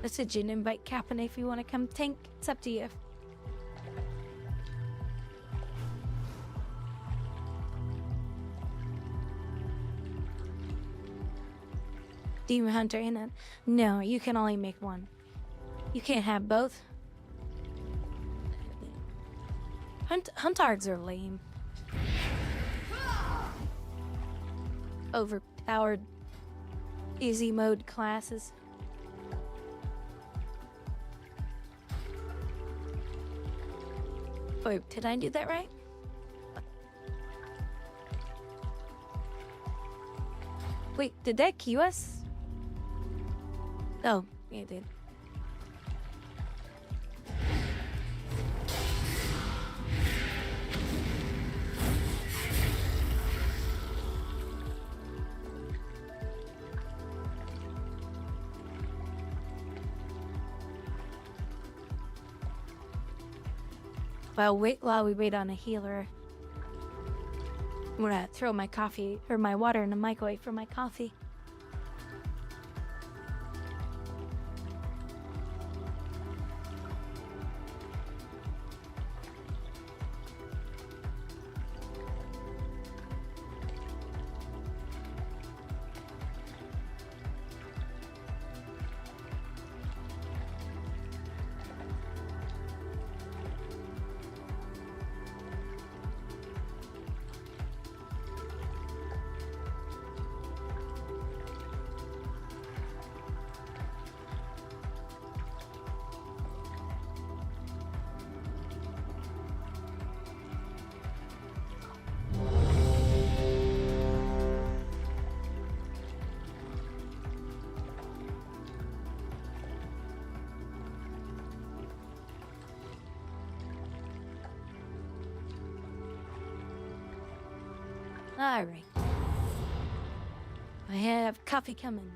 Message and invite Captain if you want to come tank. It's up to you. Demon Hunter in it. No, you can only make one. You can't have both. Huntards are lame. Overpowered easy mode classes. Wait, did I do that right? Wait, did that queue us? Oh, yeah, it did. While we wait on a healer, I'm gonna throw my coffee or my water in the microwave for my coffee. Alright. I have coffee coming.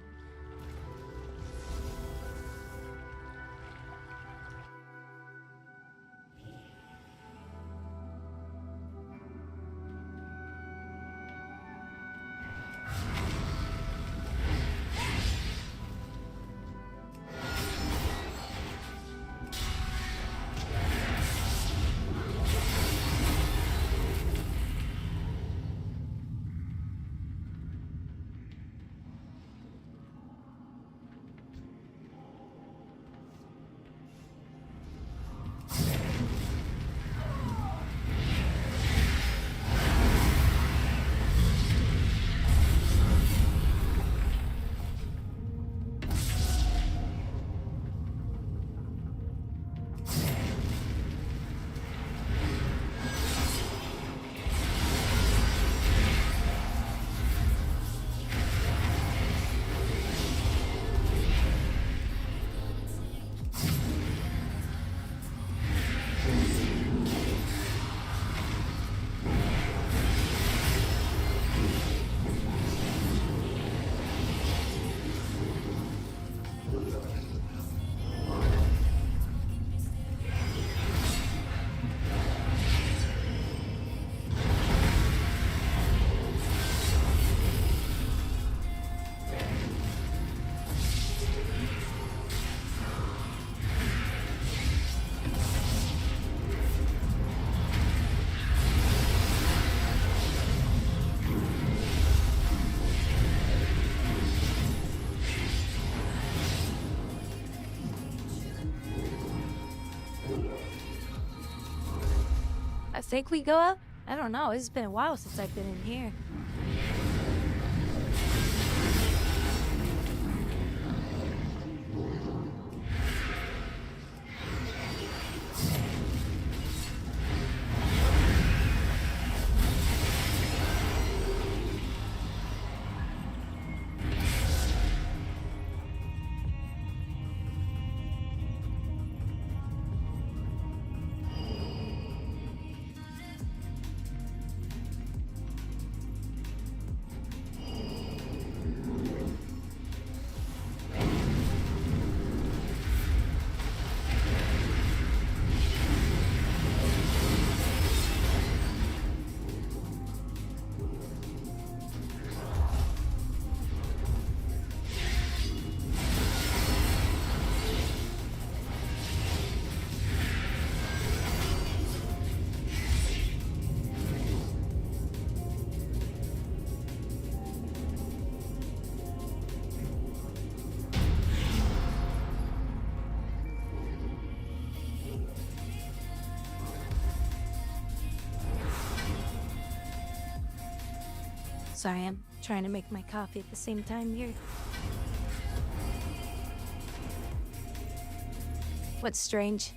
I think we go up? I don't know. It's been a while since I've been in here. Sorry, I'm trying to make my coffee at the same time here. What's strange?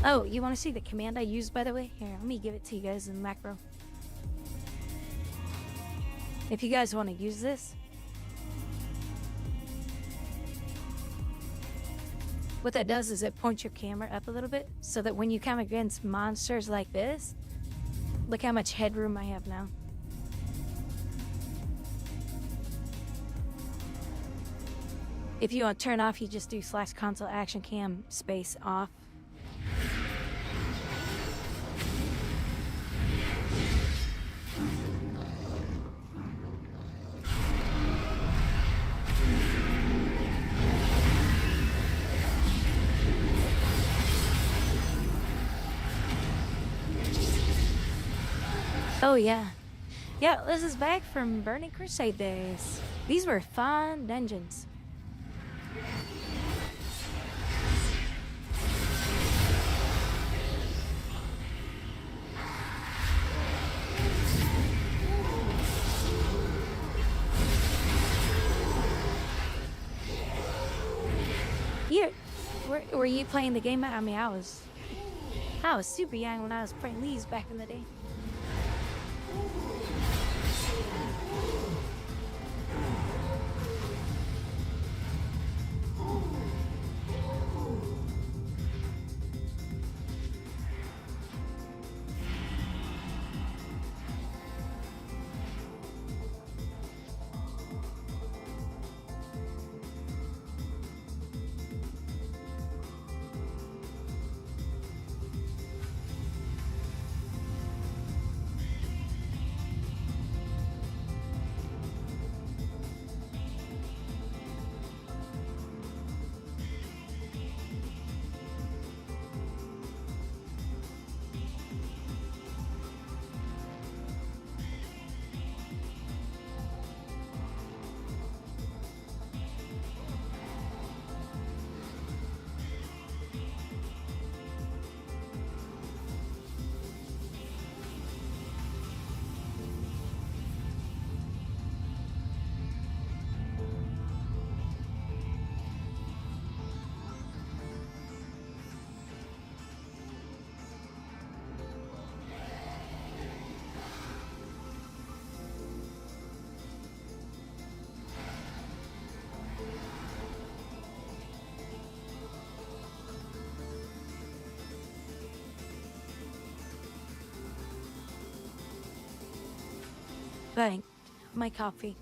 Oh, you want to see the command I used, by the way? Here, let me give it to you guys in macro. If you guys want to use this, what that does is it points your camera up a little bit so that when you come against monsters like this, look how much headroom I have now. If you want to turn off, you just do /console action cam space off. Oh yeah. Yeah, this is back from Burning Crusade days. These were fun dungeons. Were you playing the game? I mean, I was super young when I was playing these back in the day. Bang, my coffee.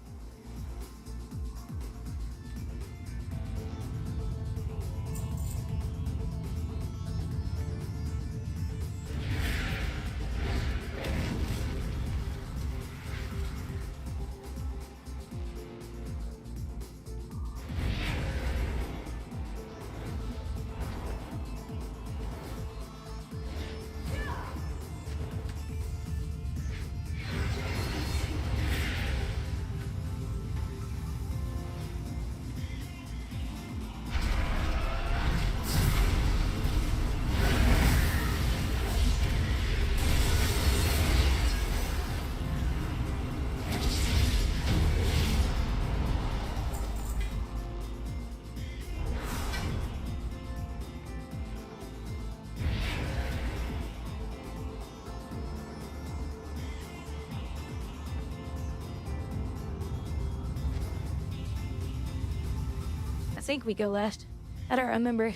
I think we go last. I don't remember.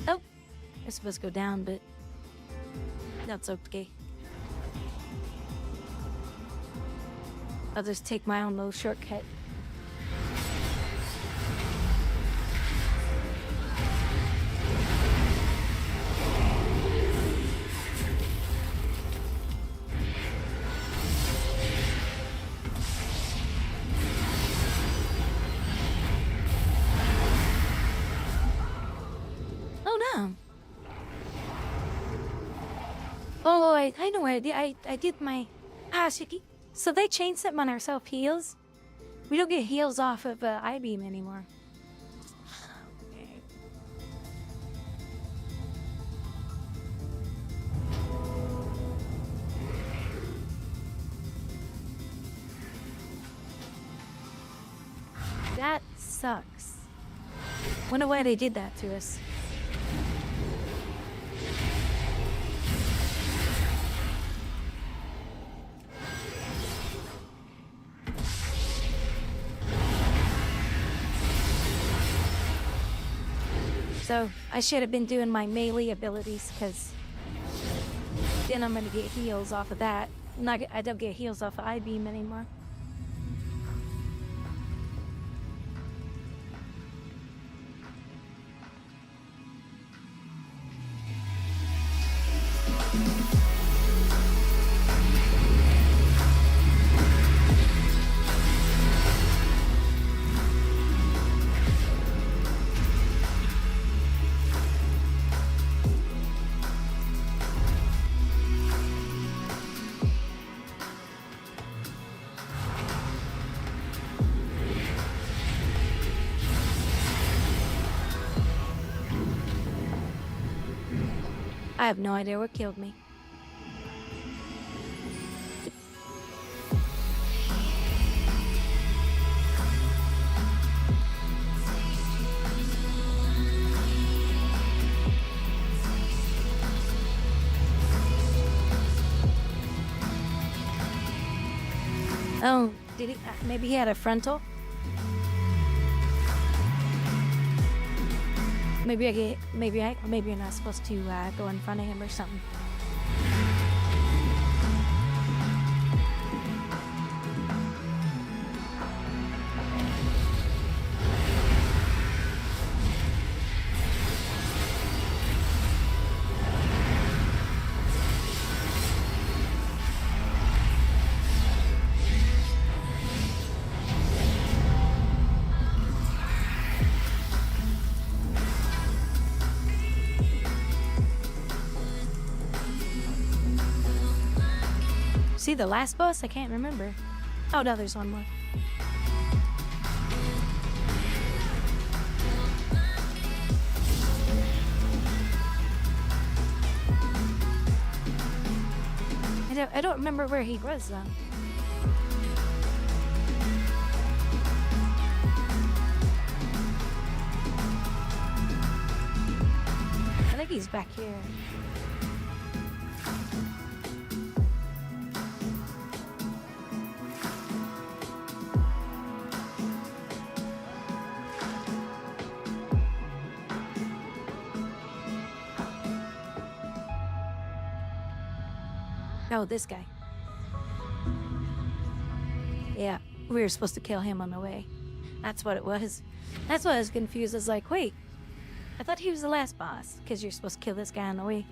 Oh, we're supposed to go down, but that's okay. I'll just take my own little shortcut. I know where I did my... Shiki. So they changed something on our self-heals? We don't get heals off of I-beam anymore. That sucks. Wonder why they did that to us. So, I should have been doing my melee abilities, because then I'm going to get heals off of that. I don't get heals off of I-beam anymore. I have no idea what killed me. Oh, did he? Maybe he had a frontal? Maybe you're not supposed to go in front of him or something. See the last boss? I can't remember. Oh no, there's one more. I don't remember where he was though. I think he's back here. Oh, this guy. Yeah, we were supposed to kill him on the way. That's what it was. That's why I was confused. I was like, wait, I thought he was the last boss, because you're supposed to kill this guy on the way.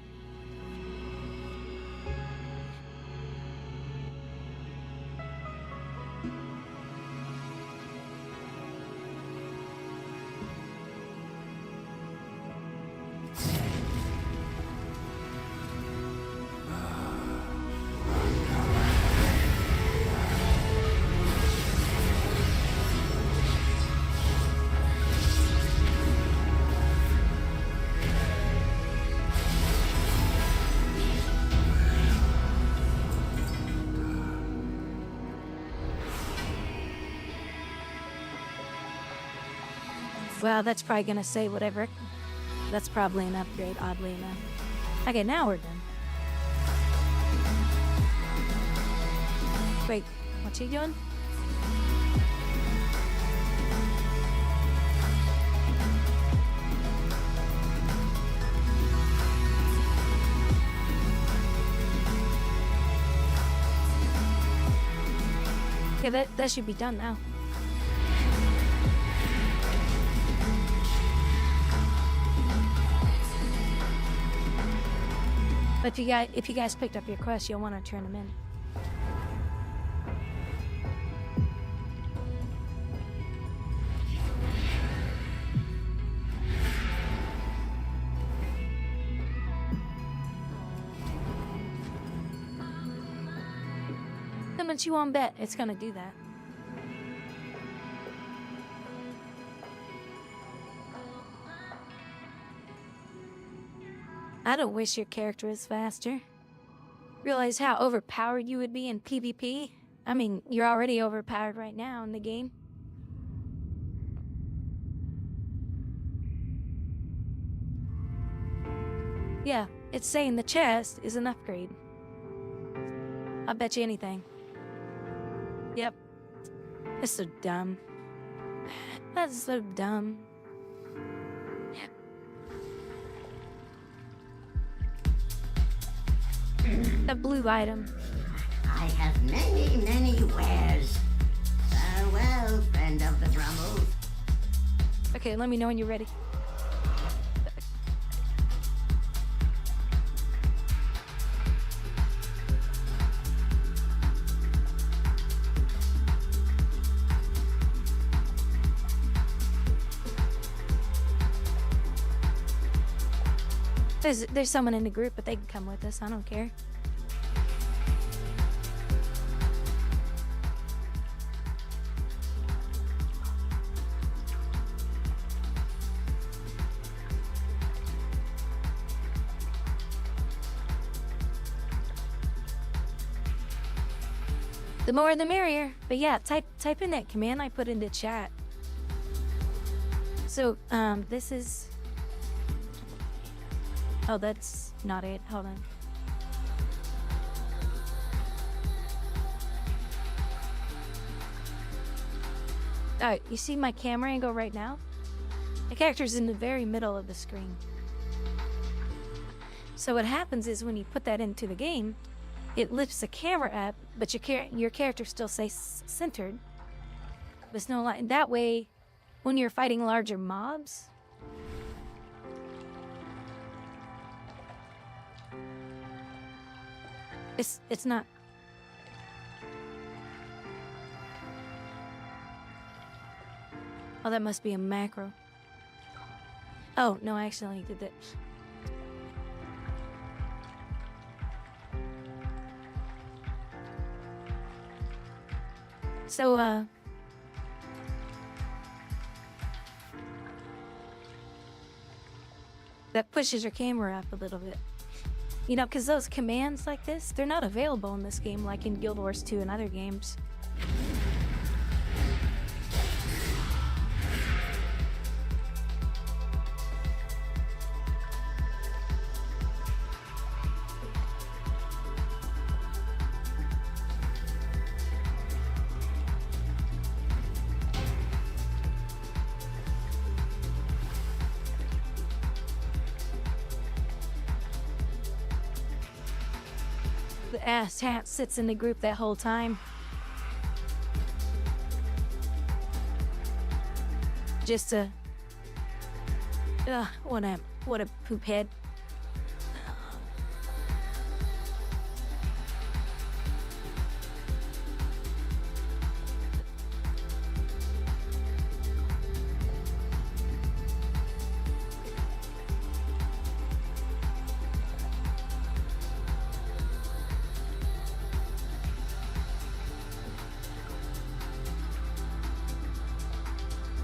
Well, that's probably gonna say whatever. That's probably an upgrade, oddly enough. Okay, now we're done. Wait, what's he doing? Okay, that should be done now. But if you guys picked up your quest, you'll want to turn them in. much you want to bet it's gonna do that? I don't wish your character was faster. Realize how overpowered you would be in PvP? I mean, you're already overpowered right now in the game. Yeah, it's saying the chest is an upgrade. I'll bet you anything. Yep. That's so dumb. That's so dumb. A blue item. I have many, many wares. Farewell, friend of the Brummel. Okay, let me know when you're ready. There's someone in the group, but they can come with us. I don't care. The more the merrier. But yeah, type in that command I put into chat. So, this is... Oh, that's not it. Hold on. Alright, you see my camera angle right now? The character's in the very middle of the screen. So what happens is when you put that into the game, it lifts the camera up, but your character still stays centered. There's no line. That way, when you're fighting larger mobs, it's not. Oh, that must be a macro. Oh, no, I accidentally did that. So, that pushes your camera up a little bit. You know, because those commands like this, they're not available in this game like in Guild Wars 2 and other games. The ass hat sits in the group that whole time. Just a... what a poop head.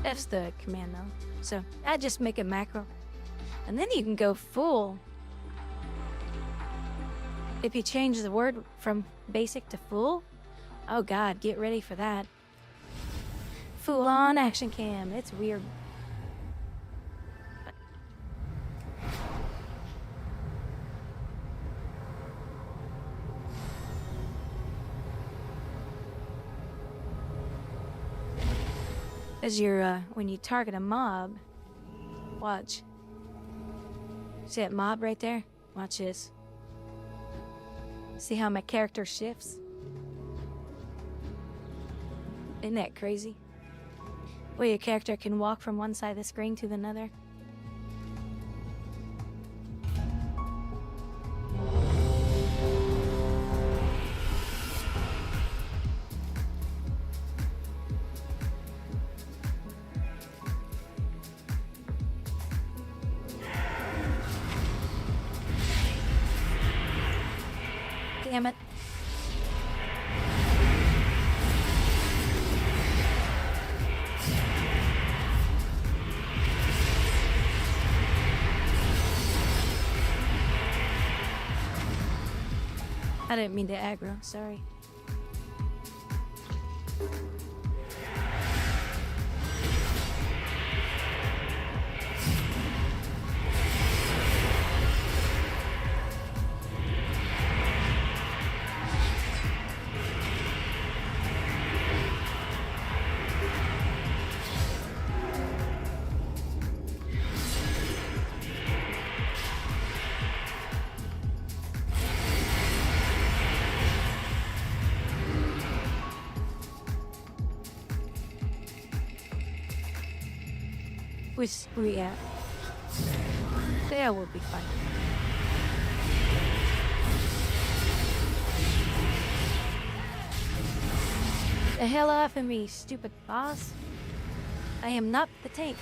That's the command though. So I just make a macro. And then you can go full. If you change the word from basic to full, oh god, get ready for that. Full on action cam. It's weird. As you're, when you target a mob, watch. See that mob right there? Watch this. See how my character shifts? Isn't that crazy? Well, your character can walk from one side of the screen to another. Damn it. I didn't mean to aggro, sorry. Which we at? There will be fine. The hell off of me, stupid boss. I am not the tank.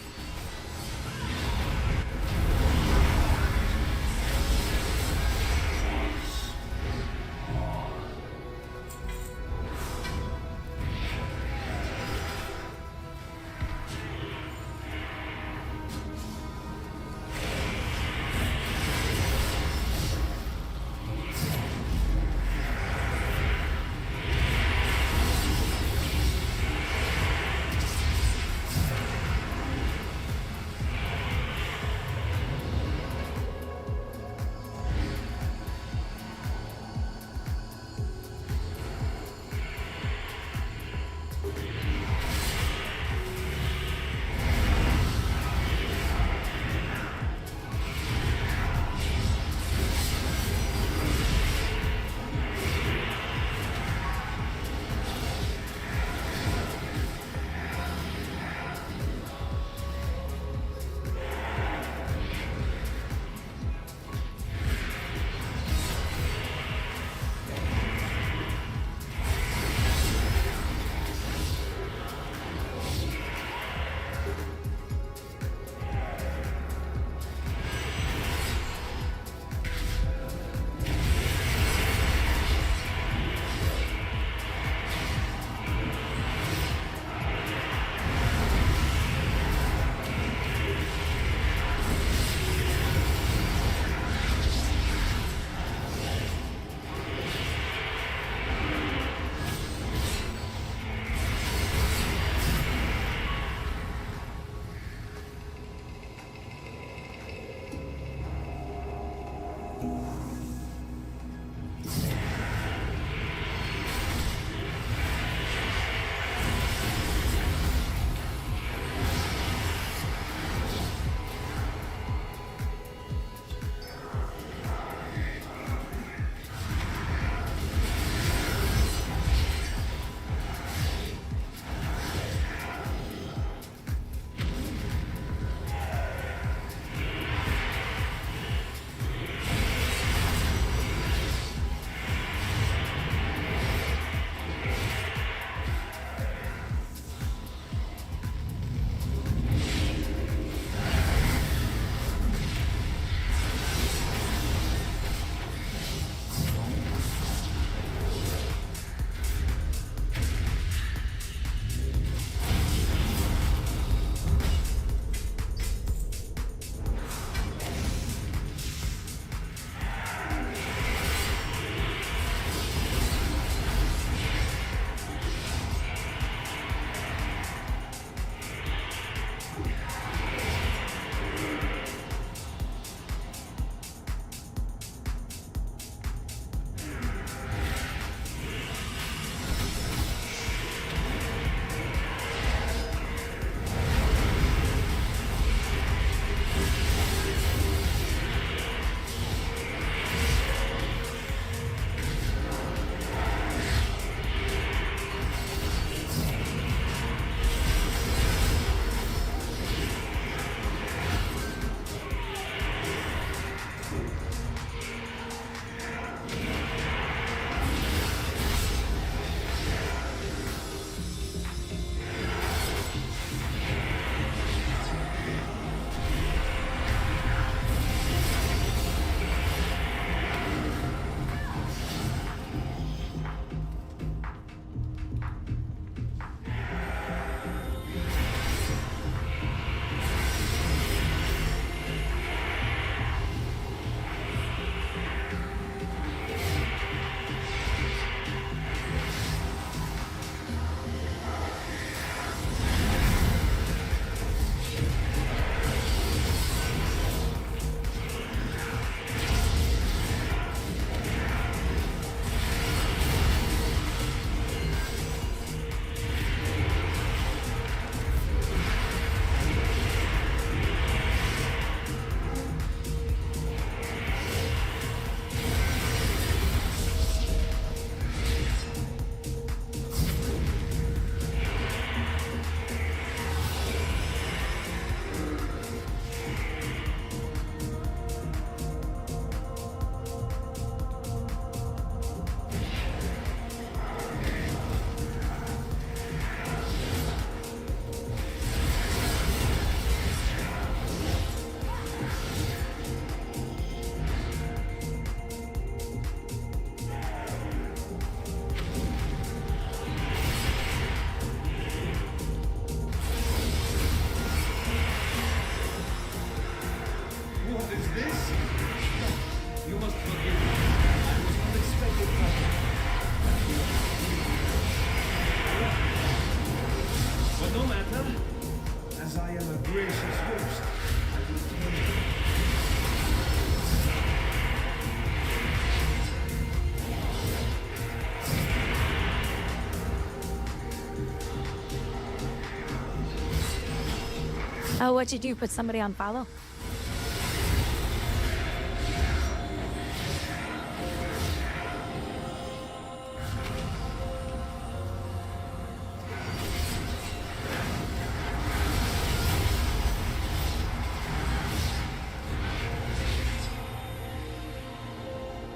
Oh, what'd you do? Put somebody on follow?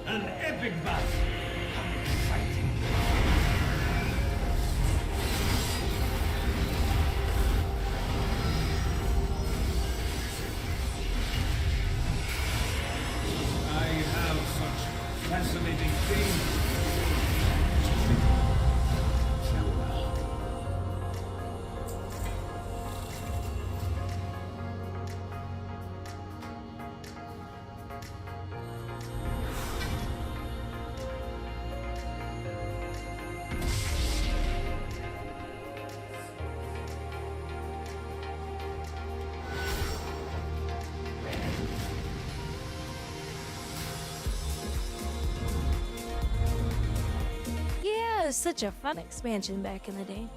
An epic battle. How exciting. I have such fascinating things. Farewell. Yeah, it was such a fun expansion back in the day.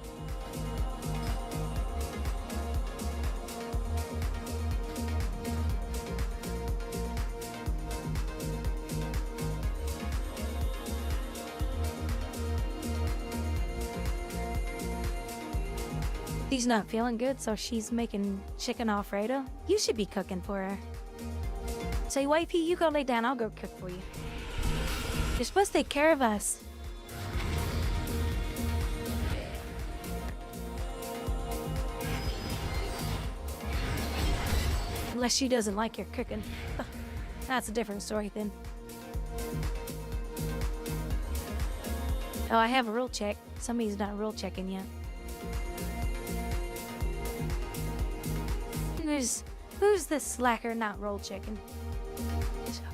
She's not feeling good, so she's making chicken Alfredo. You should be cooking for her. Say, wifey, you go lay down, I'll go cook for you. You're supposed to take care of us. Unless she doesn't like your cooking. That's a different story then. Oh, I have a rule check. Somebody's not rule checking yet. Who's this slacker not roll checking?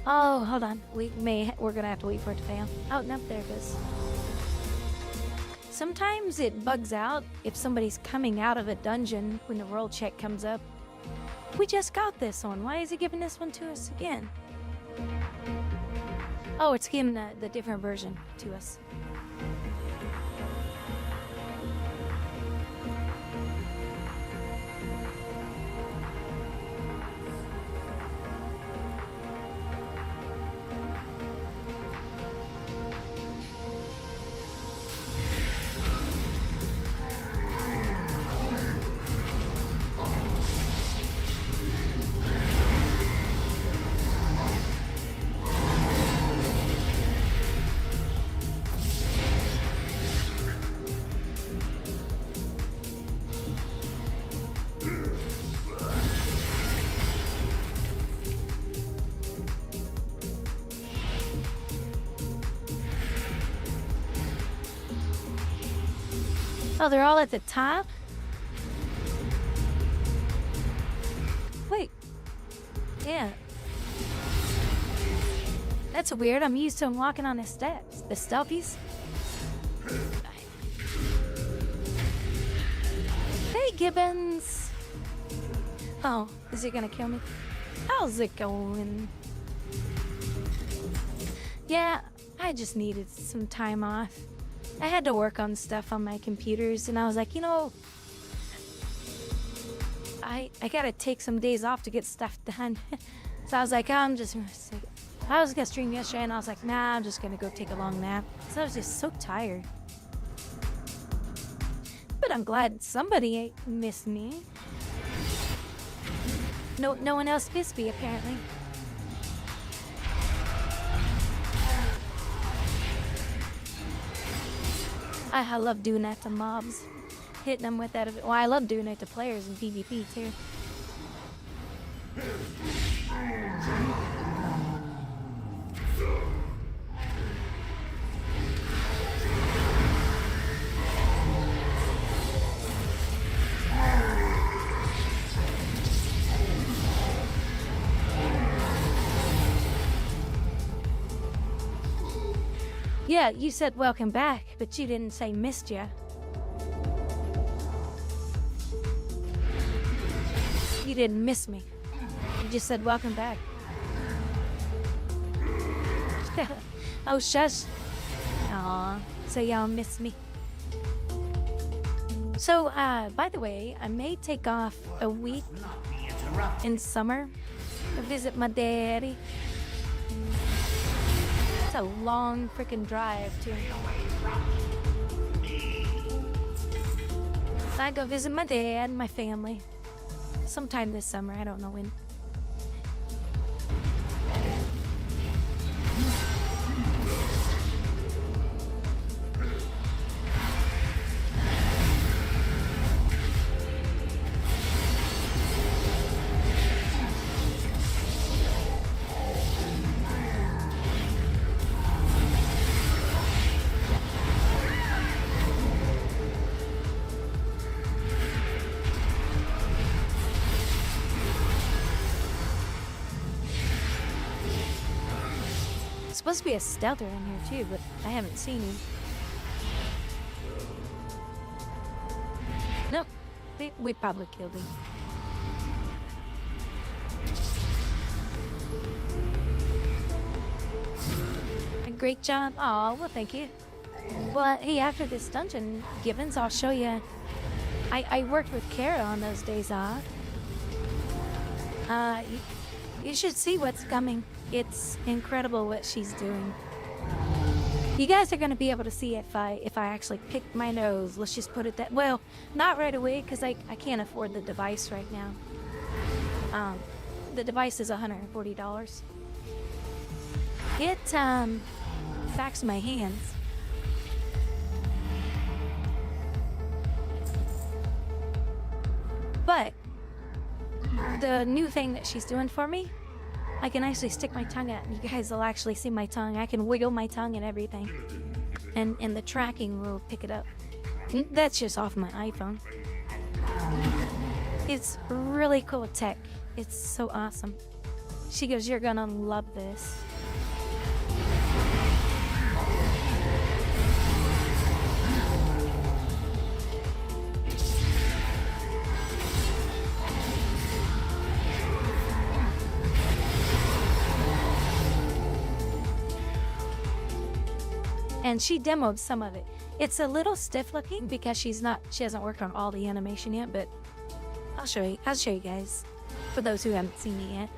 Oh, hold on. We're gonna have to wait for it to fail. Oh, no, there it is. Sometimes it bugs out if somebody's coming out of a dungeon when the roll check comes up. We just got this one. Why is he giving this one to us again? Oh, it's giving the different version to us. Oh, they're all at the top? Wait. Yeah. That's weird. I'm used to them walking on the steps. The stealthies. Hey, Gibbons. Oh, is he gonna kill me? How's it going? Yeah, I just needed some time off. I had to work on stuff on my computers, and I was like, you know, I gotta take some days off to get stuff done. So I was like, I was gonna stream yesterday, and I was like, nah, I'm just gonna go take a long nap. So I was just so tired. But I'm glad somebody missed me. No one else missed me, apparently. I love doing that to mobs. Hitting them with that. Well, I love doing it to players in PvP too. Yeah, you said welcome back, but you didn't say missed ya. You didn't miss me. You just said welcome back. Oh, shush. Aw, so y'all miss me. So, by the way, I may take off a week in summer to visit my daddy. It's a long freaking drive, too. So I go visit my dad and my family sometime this summer. I don't know when. Supposed to be a stealther in here too, but I haven't seen him. Nope, we probably killed him. A great job. Oh, well, thank you. Well, hey, after this dungeon, Gibbons, I'll show you. I worked with Kara on those days off. You should see what's coming. It's incredible what she's doing. You guys are gonna be able to see if I actually pick my nose. Let's just put it that. Well, not right away because I can't afford the device right now. The device is $140. It backs my hands. But the new thing that she's doing for me, I can actually stick my tongue out, and you guys will actually see my tongue. I can wiggle my tongue and everything. And the tracking will pick it up. That's just off my iPhone. It's really cool tech. It's so awesome. She goes, "You're gonna love this." And she demoed some of it. It's a little stiff looking because she hasn't worked on all the animation yet, but I'll show you guys for those who haven't seen it yet.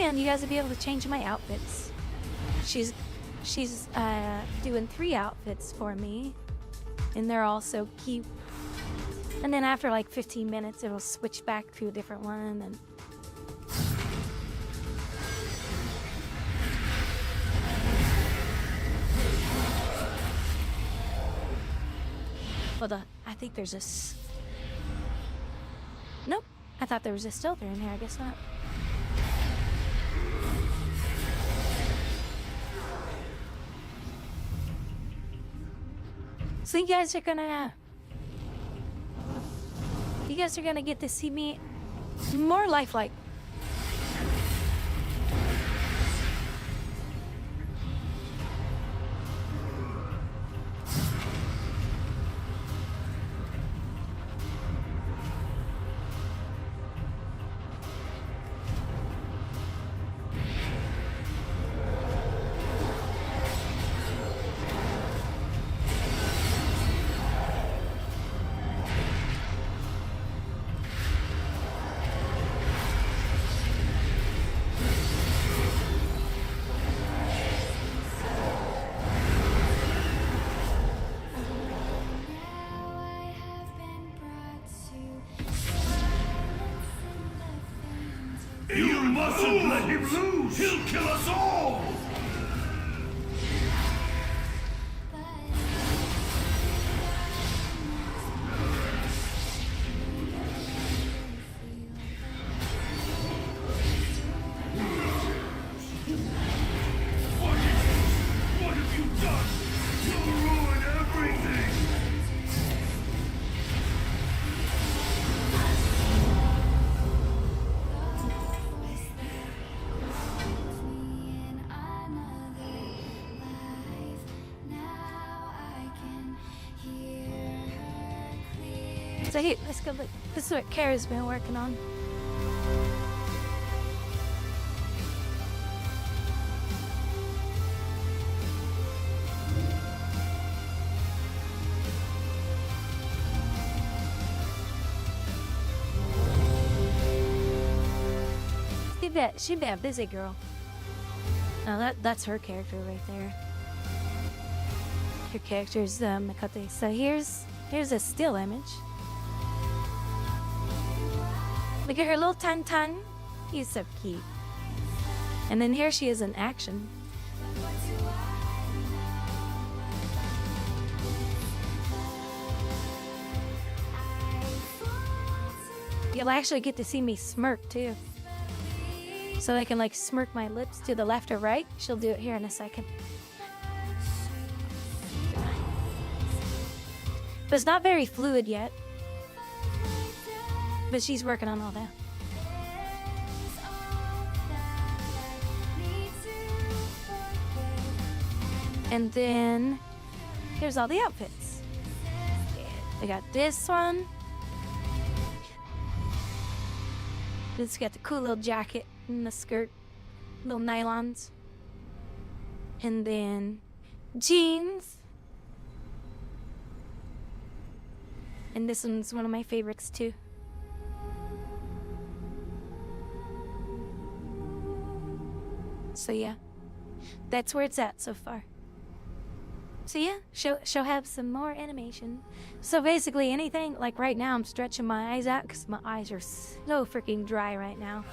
And you guys will be able to change my outfits. She's doing 3 outfits for me, and they're all so cute. And then after like 15 minutes, it'll switch back to a different one. And hold on, I think there's this. Nope, I thought there was a stealther in here. I guess not. So you guys are gonna get to see me more lifelike. You mustn't let him lose! He'll kill us all! What have you done? You'll ruin everything! So here, let's go look. This is what Kara's been working on. She bad busy girl. Now that's her character right there. Her character's Mikote. So here's a still image. Look at her little tan. He's so cute. And then here she is in action. You'll actually get to see me smirk too. So I can like smirk my lips to the left or right. She'll do it here in a second. But it's not very fluid yet. But she's working on all that. And then here's all the outfits. We got this one. It's got the cool little jacket and the skirt, little nylons. And then jeans. And this one's one of my favorites too. So yeah, that's where it's at so far. So yeah, she'll have some more animation. So basically anything, like right now I'm stretching my eyes out because my eyes are so freaking dry right now.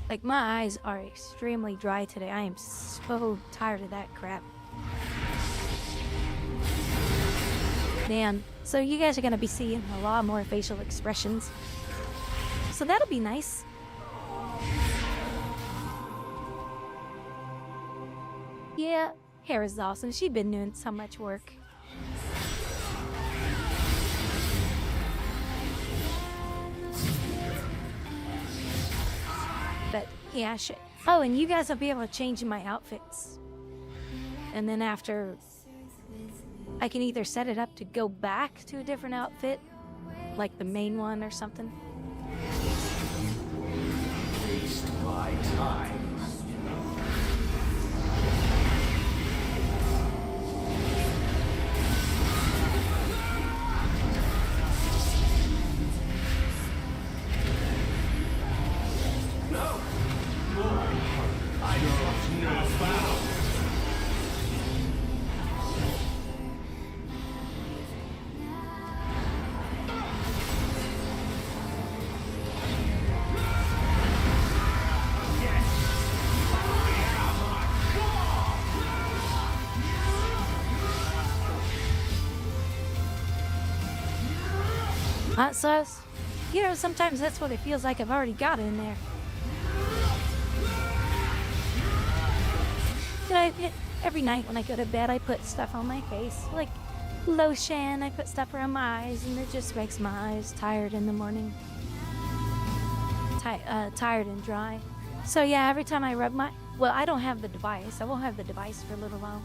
Like my eyes are extremely dry today. I am so tired of that crap. Damn. So you guys are gonna be seeing a lot more facial expressions. So that'll be nice. Yeah, hair is awesome. She's been doing so much work. But yeah, shit. Oh, and you guys will be able to change my outfits. And then after, I can either set it up to go back to a different outfit, like the main one or something. Waste my time. Hot sauce? You know, sometimes that's what it feels like I've already got in there. Every night when I go to bed, I put stuff on my face, like lotion. I put stuff around my eyes, and it just makes my eyes tired in the morning. Tired and dry. So yeah, every time I rub my... Well, I don't have the device. I won't have the device for a little while.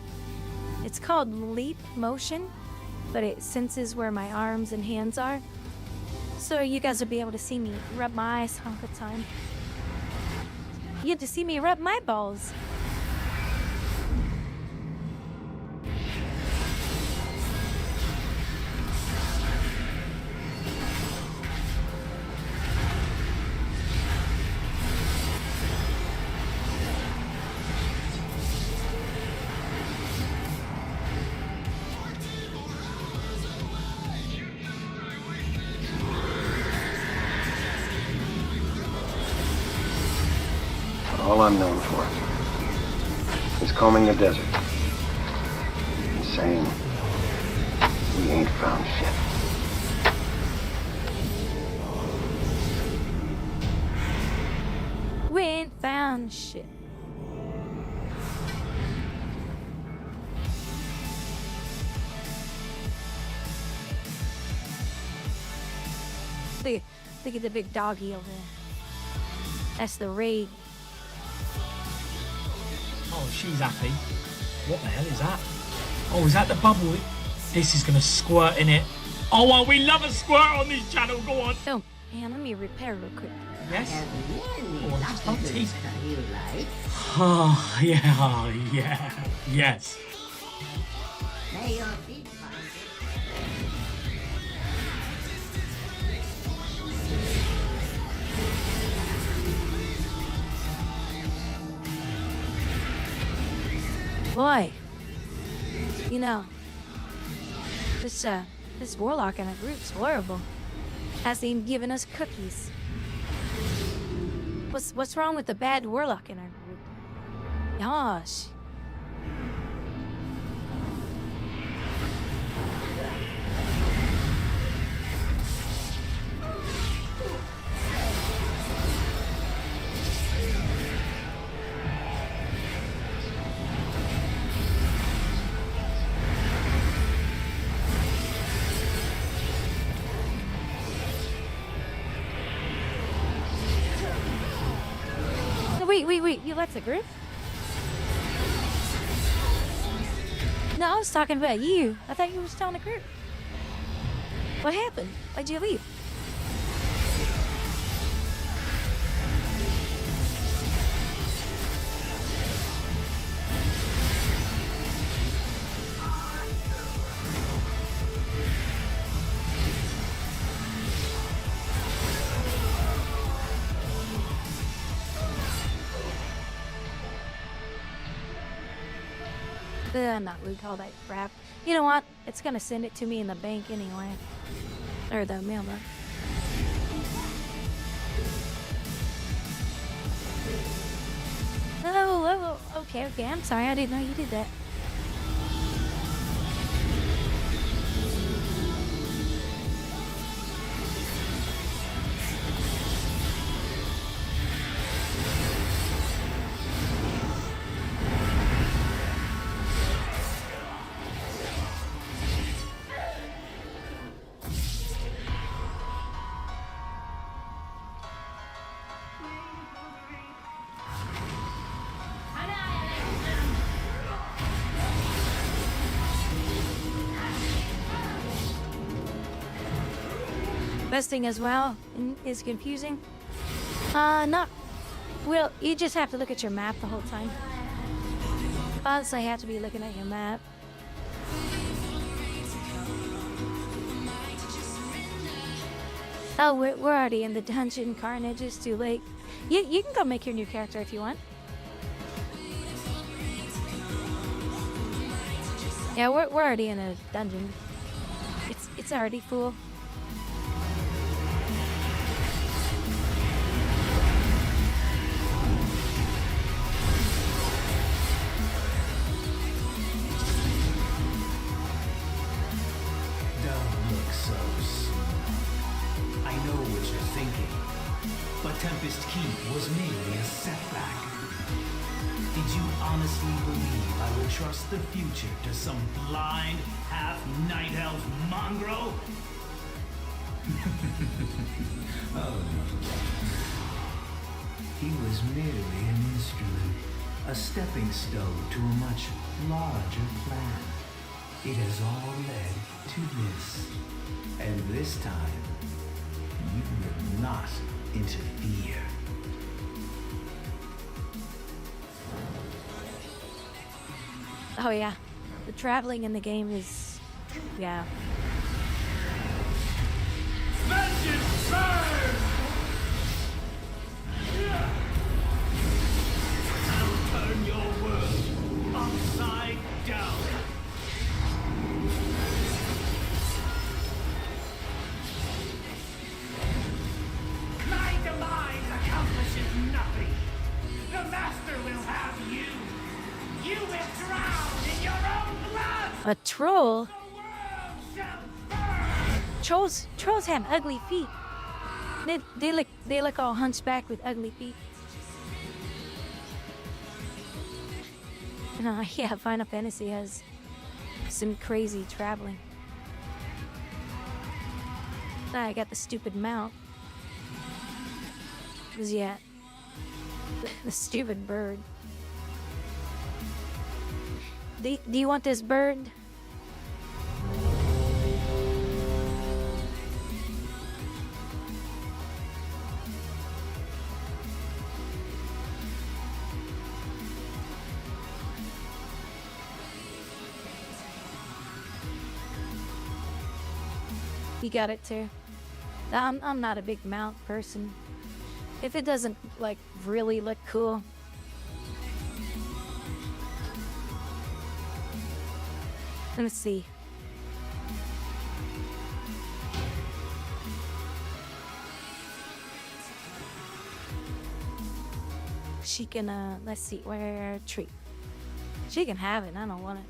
It's called Leap Motion, but it senses where my arms and hands are. So you guys will be able to see me rub my eyes all the time. You get to see me rub my balls. All I'm known for is combing the desert and saying we ain't found shit. We ain't found shit. Look at the big doggy over there. That's the raid. Oh, she's happy. What the hell is that? Oh, is that the bubble? This is gonna squirt in it. Oh, well, we love a squirt on this channel. Go on. Oh, man, let me repair real quick. Yes? Oh, tease. You like? Oh, yeah. Yes. May your feet find it. Boy, you know, this warlock in our group's horrible. Hasn't even given us cookies. What's wrong with the bad warlock in our group? Gosh. Wait, you left the group? No, I was talking about you. I thought you were still in the group. What happened? Why'd you leave? Not Luke, all that crap. You know what? It's gonna send it to me in the bank anyway. Or the mailbox. Oh, okay, I'm sorry. I didn't know you did that. Besting as well is confusing. Not. Well, you just have to look at your map the whole time. Plus, I have to be looking at your map. Oh, we're already in the dungeon. Carnage is too late. You can go make your new character if you want. Yeah, we're already in a dungeon. It's already full. Tempest Keep was merely a setback. Did you honestly believe I would trust the future to some blind, half-night elf mongrel? Oh no. He was merely an instrument, a stepping stone to a much larger plan. It has all led to this. And this time, you will not interfere. Oh yeah, the traveling in the game is, yeah. Vengeance burn! I'll turn your world upside down. My demise accomplishes nothing. The Master will have you. You will drown in your own blood. A troll? Trolls have ugly feet. They look all hunchback with ugly feet. Yeah, Final Fantasy has some crazy traveling. I got the stupid mount. Cause yeah, the stupid bird. Do you want this bird? You got it too. I'm not a big mount person. If it doesn't like really look cool. Let's see. She can, let's see, where tree. She can have it, I don't want it.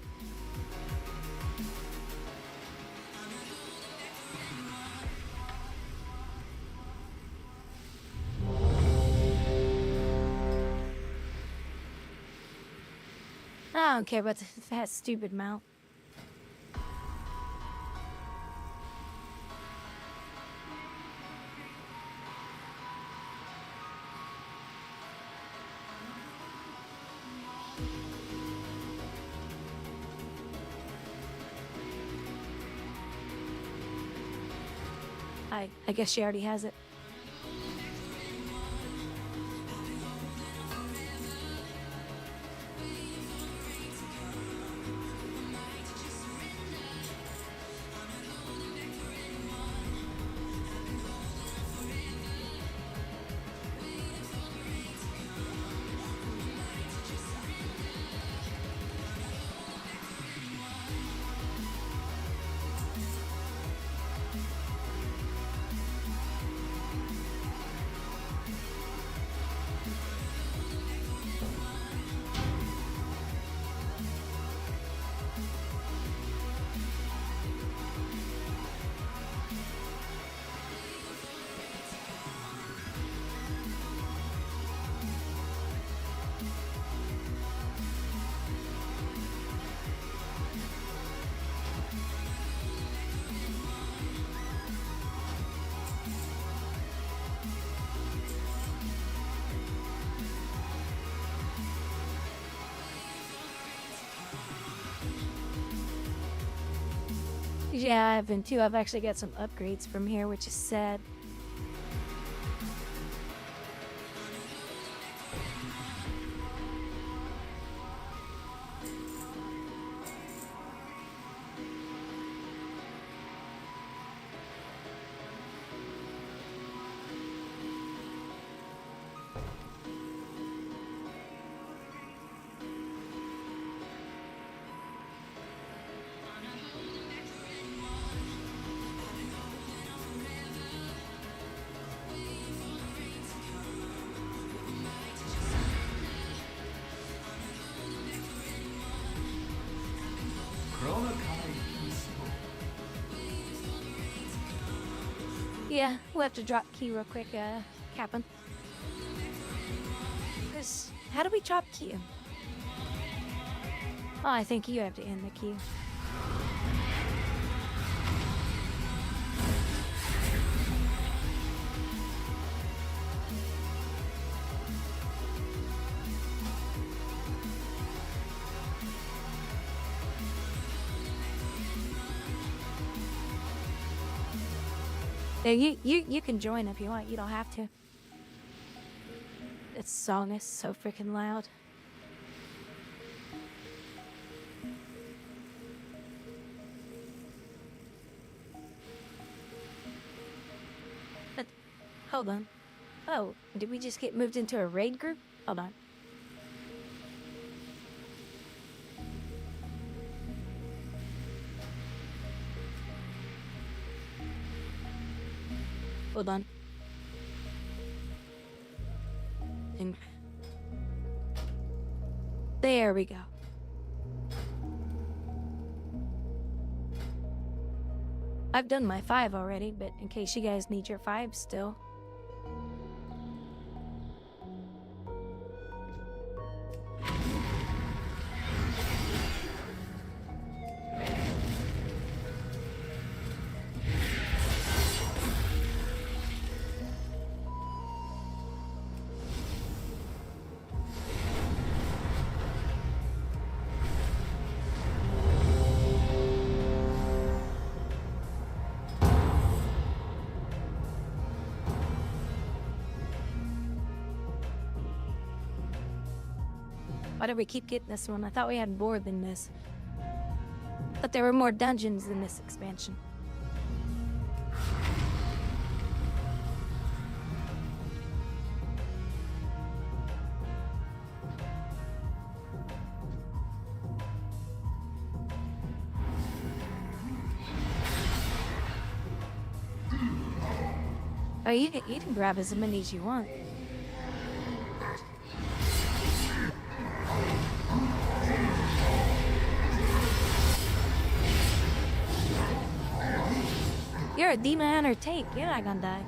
I don't care about that stupid mouth. I guess she already has it. Yeah, I've been too. I've actually got some upgrades from here, which is sad. Yeah, we'll have to drop key real quick, Captain. How do we drop key? Oh, I think you have to end the key. Yeah, you can join if you want. You don't have to. This song is so freaking loud. But, hold on. Oh, did we just get moved into a raid group? Hold on. Hold on. And there we go. I've done my 5 already, but in case you guys need your 5 still. Why do we keep getting this one? I thought we had more than this. But there were more dungeons in this expansion. Oh, you can grab as many as you want. You're a demon hunter tank. You're not gonna die.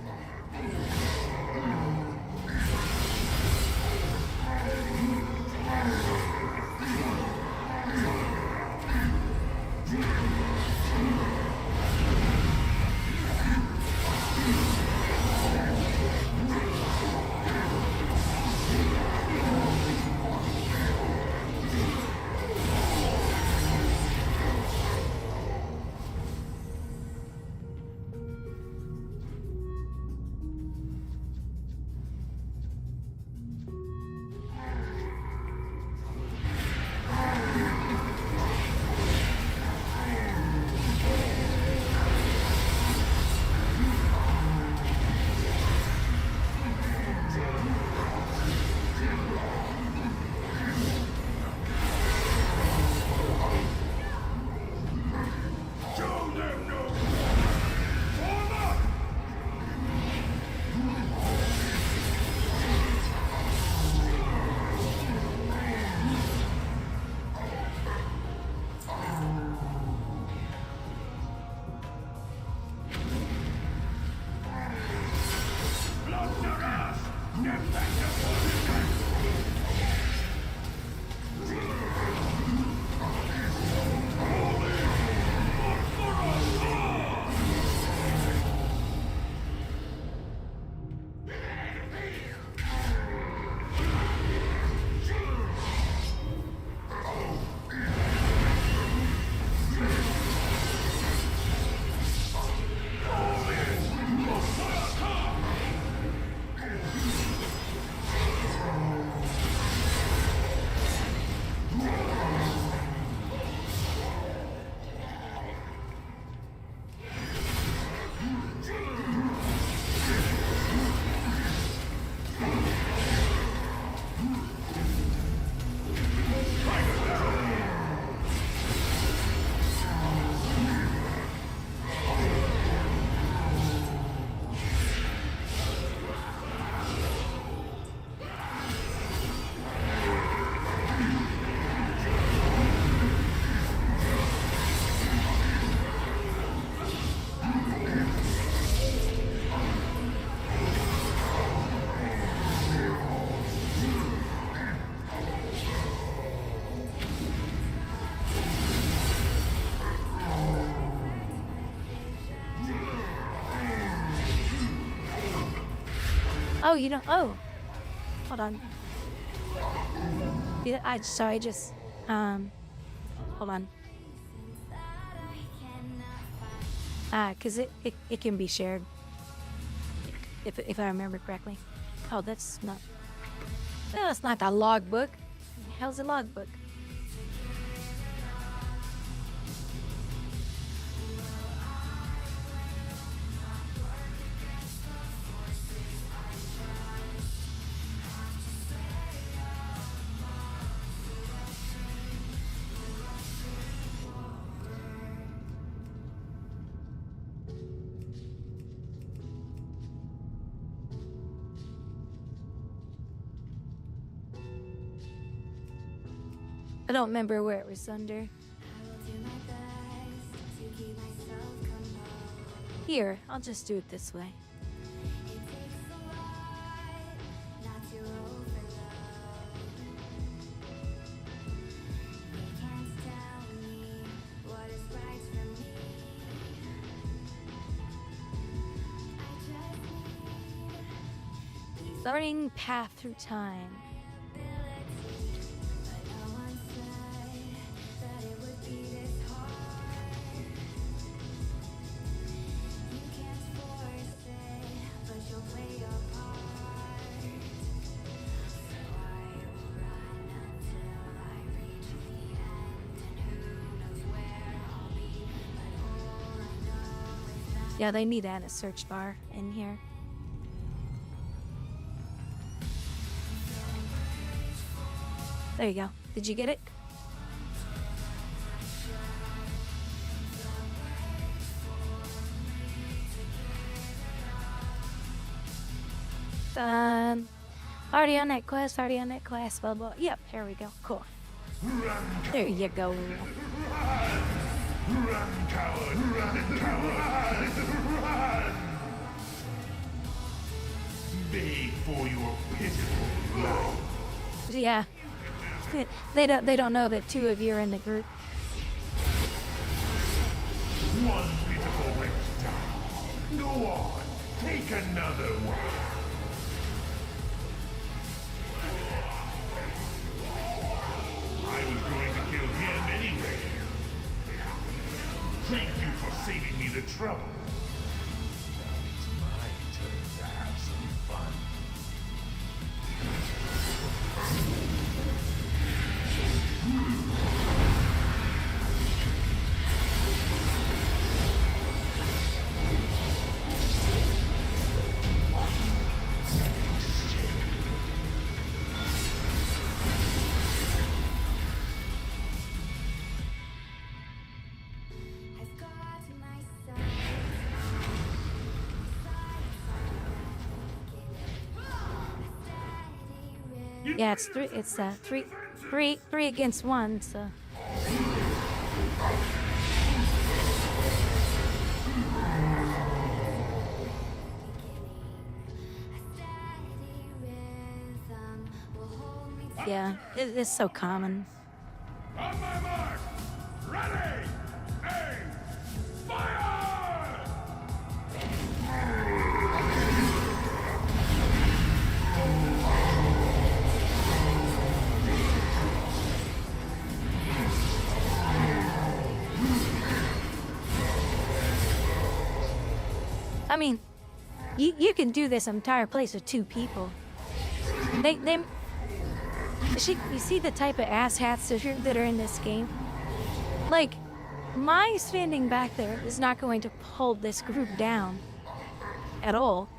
Oh, you don't. Oh, hold on. Yeah, sorry, just hold on. Cause it can be shared. If I remember correctly. Oh, that's not. No, that's not the logbook. How's the logbook? I don't remember where it was under. Here, I'll just do it this way. Learning path through time. Yeah, they need to add a search bar in here. There you go. Did you get it? Done. Already on that quest, blah, blah. Yep, here we go. Cool. There you go. Run, coward! Run, coward! Run! Beg for your pitiful life. Yeah. They don't know that two of you are in the group. One pitiful waste time. Go on, take another one. I was going to kill him anyway. Thank you for saving me the trouble. It's my turn to have some fun. Yeah, it's three against one, so. Yeah, it's so common. On my mark! Ready! Aim! Fire! I mean, you can do this entire place with two people. You see the type of asshats that are in this game? Like, my standing back there is not going to hold this group down at all.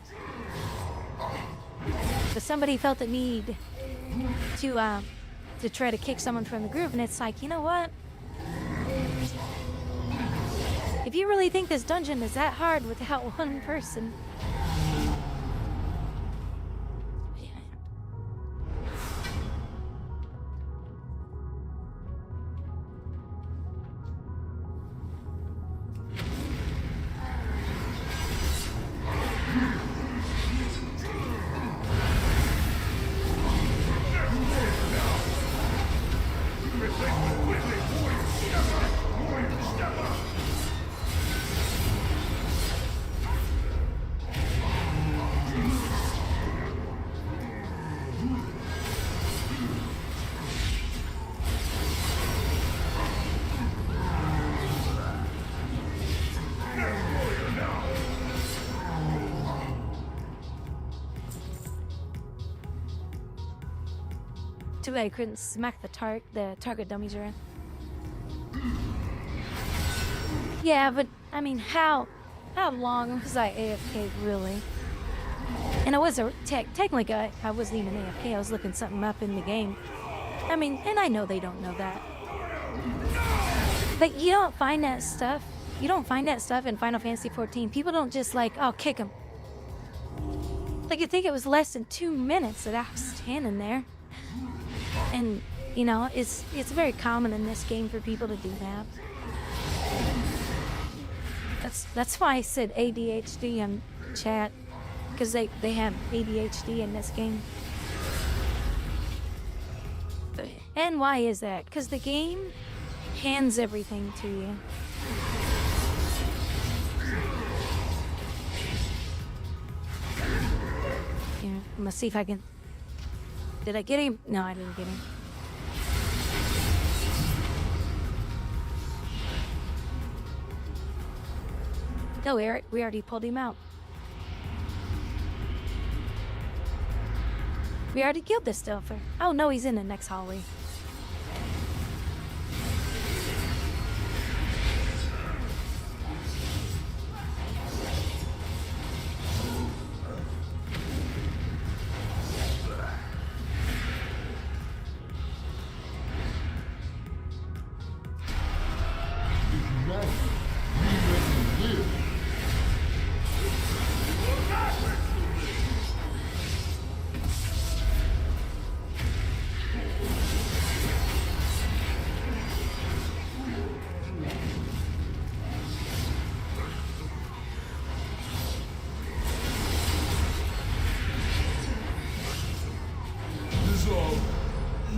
But somebody felt the need to try to kick someone from the group, and it's like, you know what? If you really think this dungeon is that hard without one person, too bad I couldn't smack the target dummies around. Yeah, but I mean, how long was I AFK really? And I was technically I wasn't even AFK. I was looking something up in the game. I mean, and I know they don't know that. But you don't find that stuff. You don't find that stuff in Final Fantasy XIV. People don't just like, oh, kick him. Like, you think it was less than 2 minutes that I was standing there. And, you know, it's very common in this game for people to do that. That's why I said ADHD in chat, because they have ADHD in this game. And why is that? Because the game hands everything to you. Here, I'm gonna see if I can. Did I get him? No, I didn't get him. No, we already pulled him out. We already killed this stealther. Oh no, he's in the next hallway.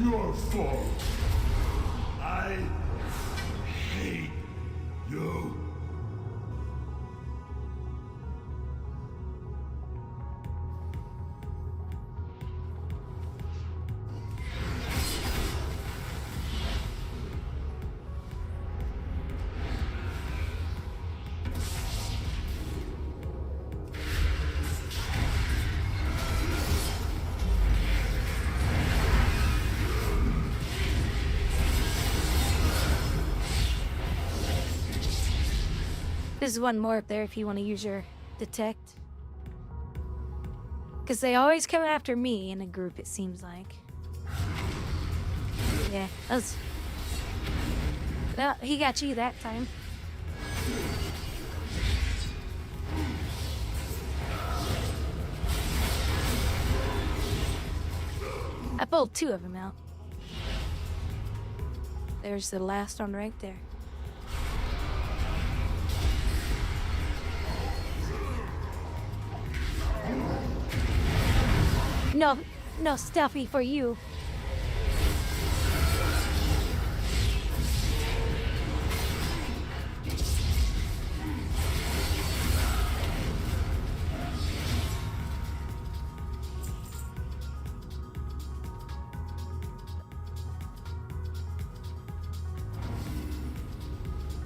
your fault. I hate you. There's one more up there if you want to use your detect. Because they always come after me in a group, it seems like. Yeah, that was... Well, he got you that time. I pulled 2 of them out. There's the last one right there. No, no stuffy for you.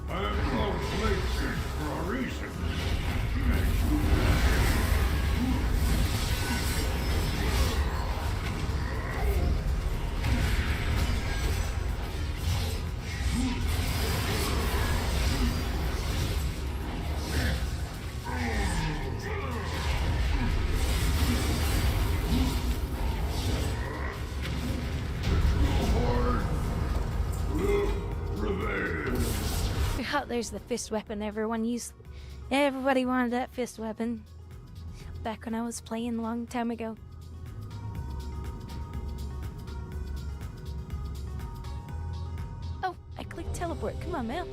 I'm close places for a reason. Oh, there's the fist weapon everyone used. Everybody wanted that fist weapon. Back when I was playing a long time ago. Oh, I clicked teleport. Come on, Mel.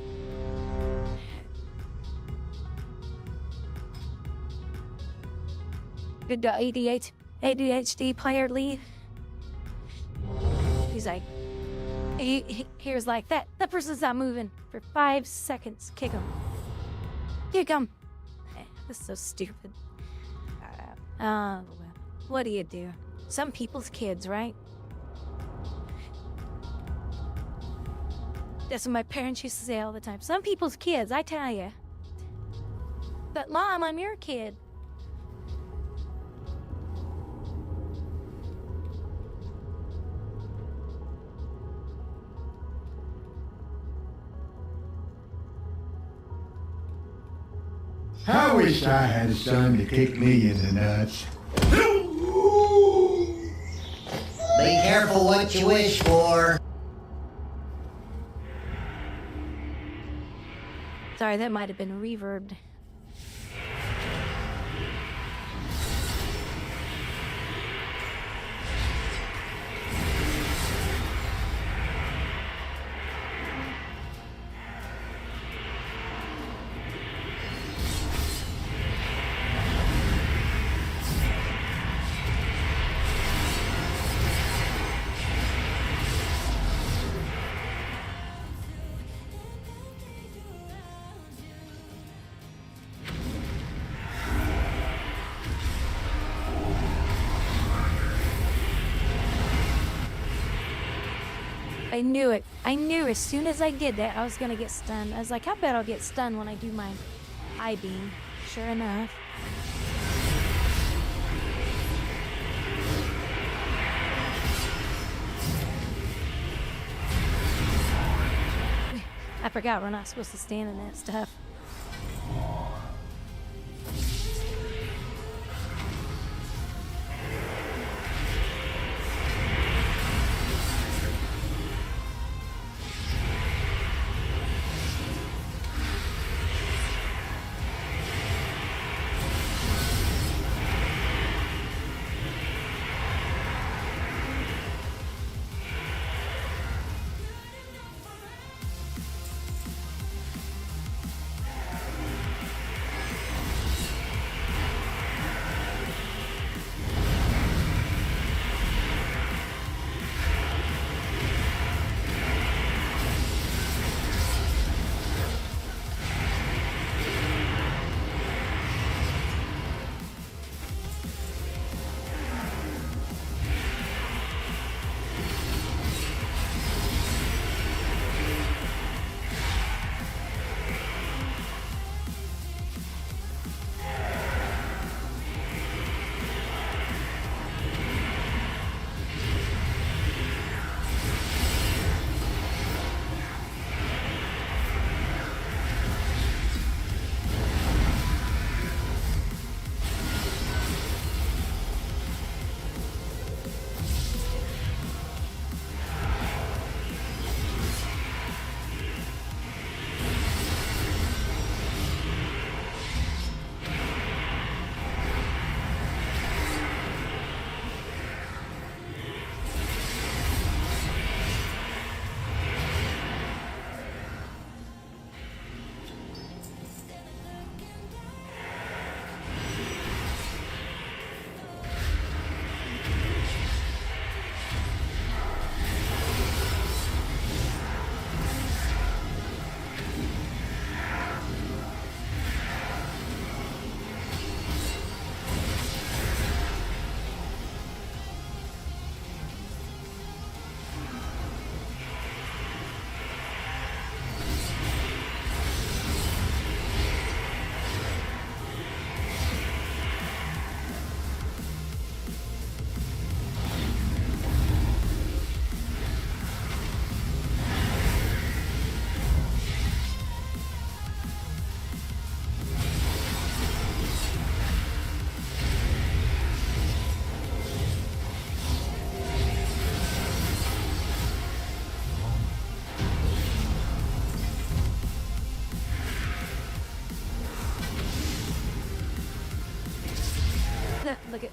Good ADHD player leave. He's like, he was like, that person's not moving for 5 seconds. Kick him. Kick him. This is so stupid. Well, what do you do? Some people's kids, right? That's what my parents used to say all the time. Some people's kids, I tell you. But Mom, I'm your kid. I wish I had a son to kick me in the nuts. Be careful what you wish for. Sorry, that might have been reverbed. I knew it. I knew as soon as I did that, I was gonna get stunned. I was like, I bet I'll get stunned when I do my eye beam. Sure enough. I forgot we're not supposed to stand in that stuff.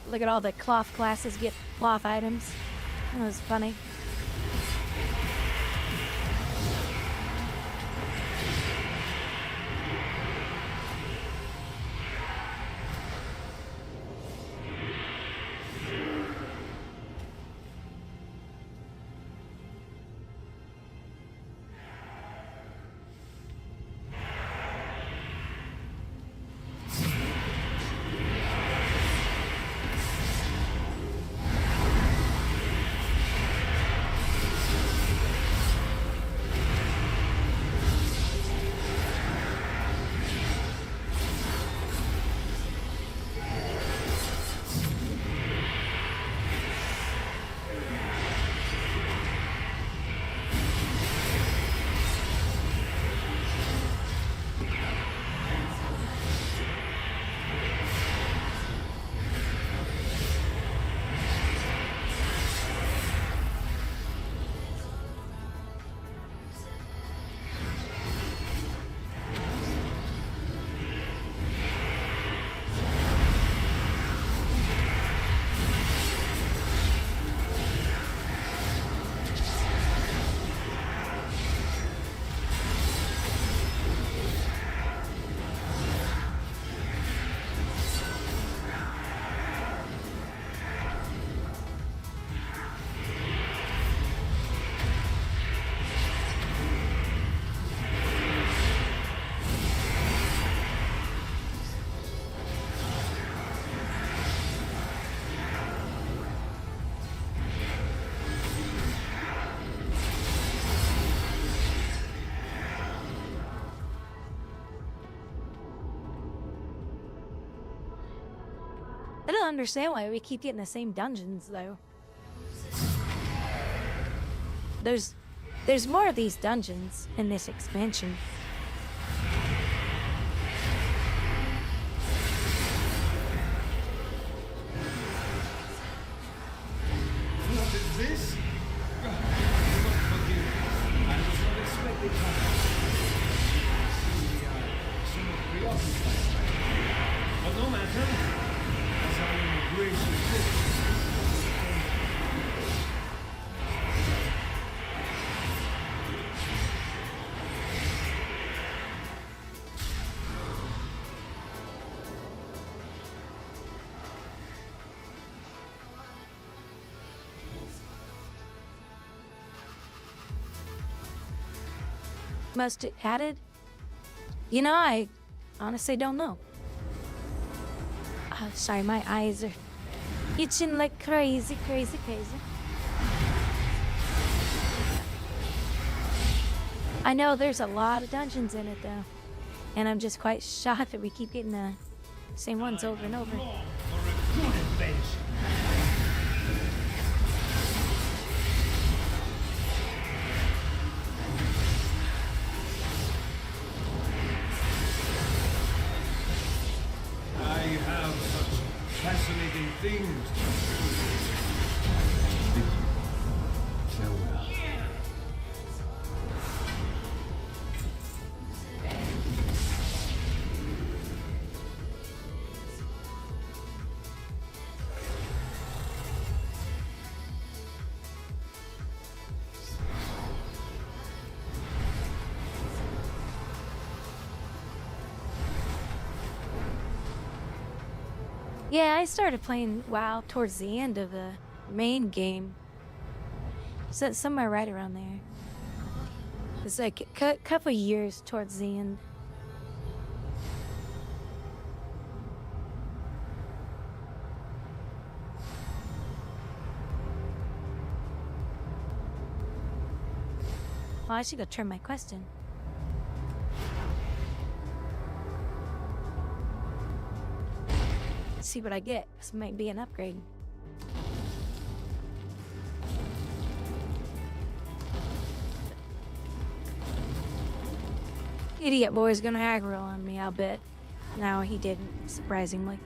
look at all the cloth classes get cloth items. That was funny. I don't understand why we keep getting the same dungeons, though. There's more of these dungeons in this expansion. What is this? I was not expecting somewhat preoccupied. But no matter. As I am a gracious gift. Most added? You know, I honestly don't know. Oh, sorry, my eyes are itching like crazy. I know there's a lot of dungeons in it, though. And I'm just quite shocked that we keep getting the same ones over and over. I have such fascinating things to show you. Farewell. Yeah, I started playing WoW towards the end of the main game. So somewhere right around there. It's like a couple years towards the end. Well, I should go turn my quest in. See what I get. This might be an upgrade. Idiot boy's gonna aggro on me, I'll bet. No, he didn't, surprisingly.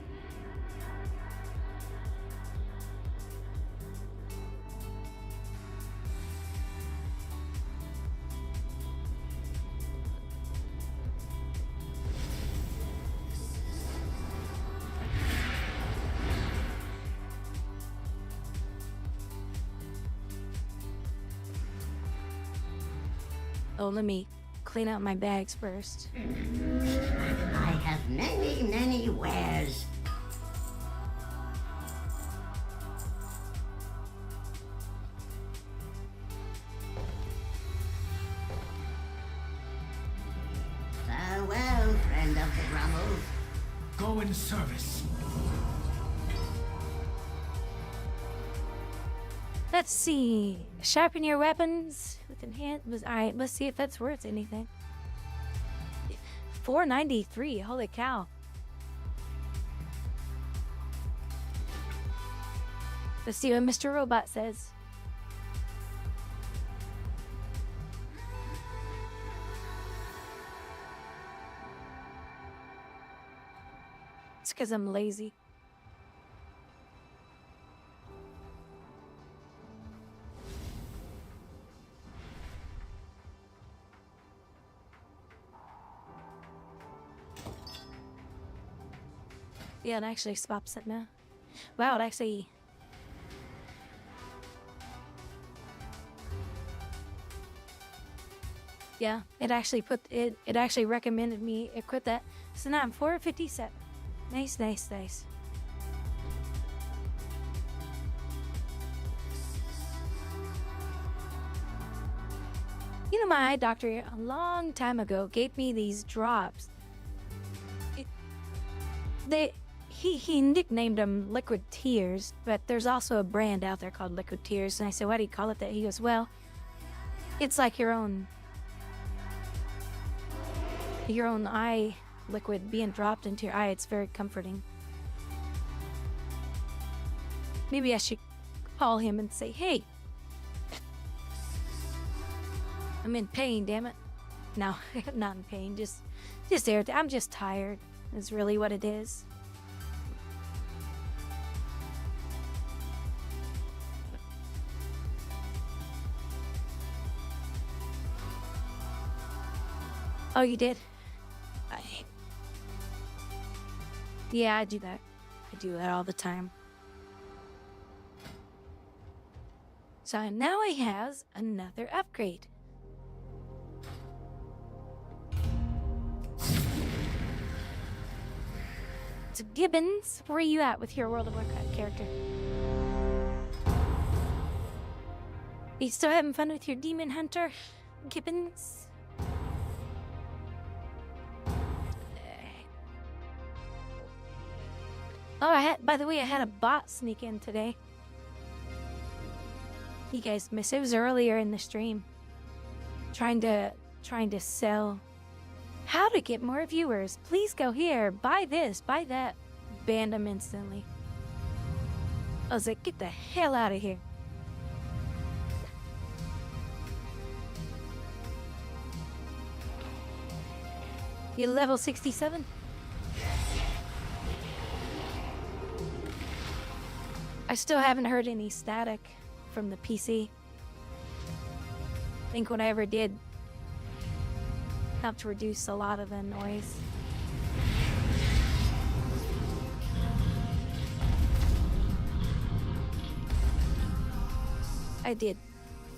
Oh, let me clean out my bags first. I have many, many wares. Farewell, friend of the Brummels. Go in service. Let's see. Sharpen your weapons with enhanced. Alright, let's see if that's worth anything. $4.93. Holy cow. Let's see what Mr. Robot says. It's because I'm lazy. Yeah, it actually stops it now. Wow, it actually... Yeah, it actually put it. It actually recommended me equip that. So now I'm 457. Nice, nice, nice. You know, my eye doctor a long time ago gave me these drops. He nicknamed them Liquid Tears, but there's also a brand out there called Liquid Tears. And I said, why do you call it that? He goes, well, it's like your own eye liquid being dropped into your eye. It's very comforting. Maybe I should call him and say, hey, I'm in pain, damn it. No, I'm not in pain, just irritated. I'm just tired, is really what it is. Oh, you did? Yeah, I do that. I do that all the time. So now I have another upgrade. So Gibbons, where are you at with your World of Warcraft character? Are you still having fun with your demon hunter, Gibbons? Oh, by the way, I had a bot sneak in today. You guys missed it. It was earlier in the stream. Trying to sell how to get more viewers. Please go here, buy this, buy that. Banned them instantly. I was like, get the hell out of here. You level 67? I still haven't heard any static from the PC. I think what I ever did helped to reduce a lot of the noise. I did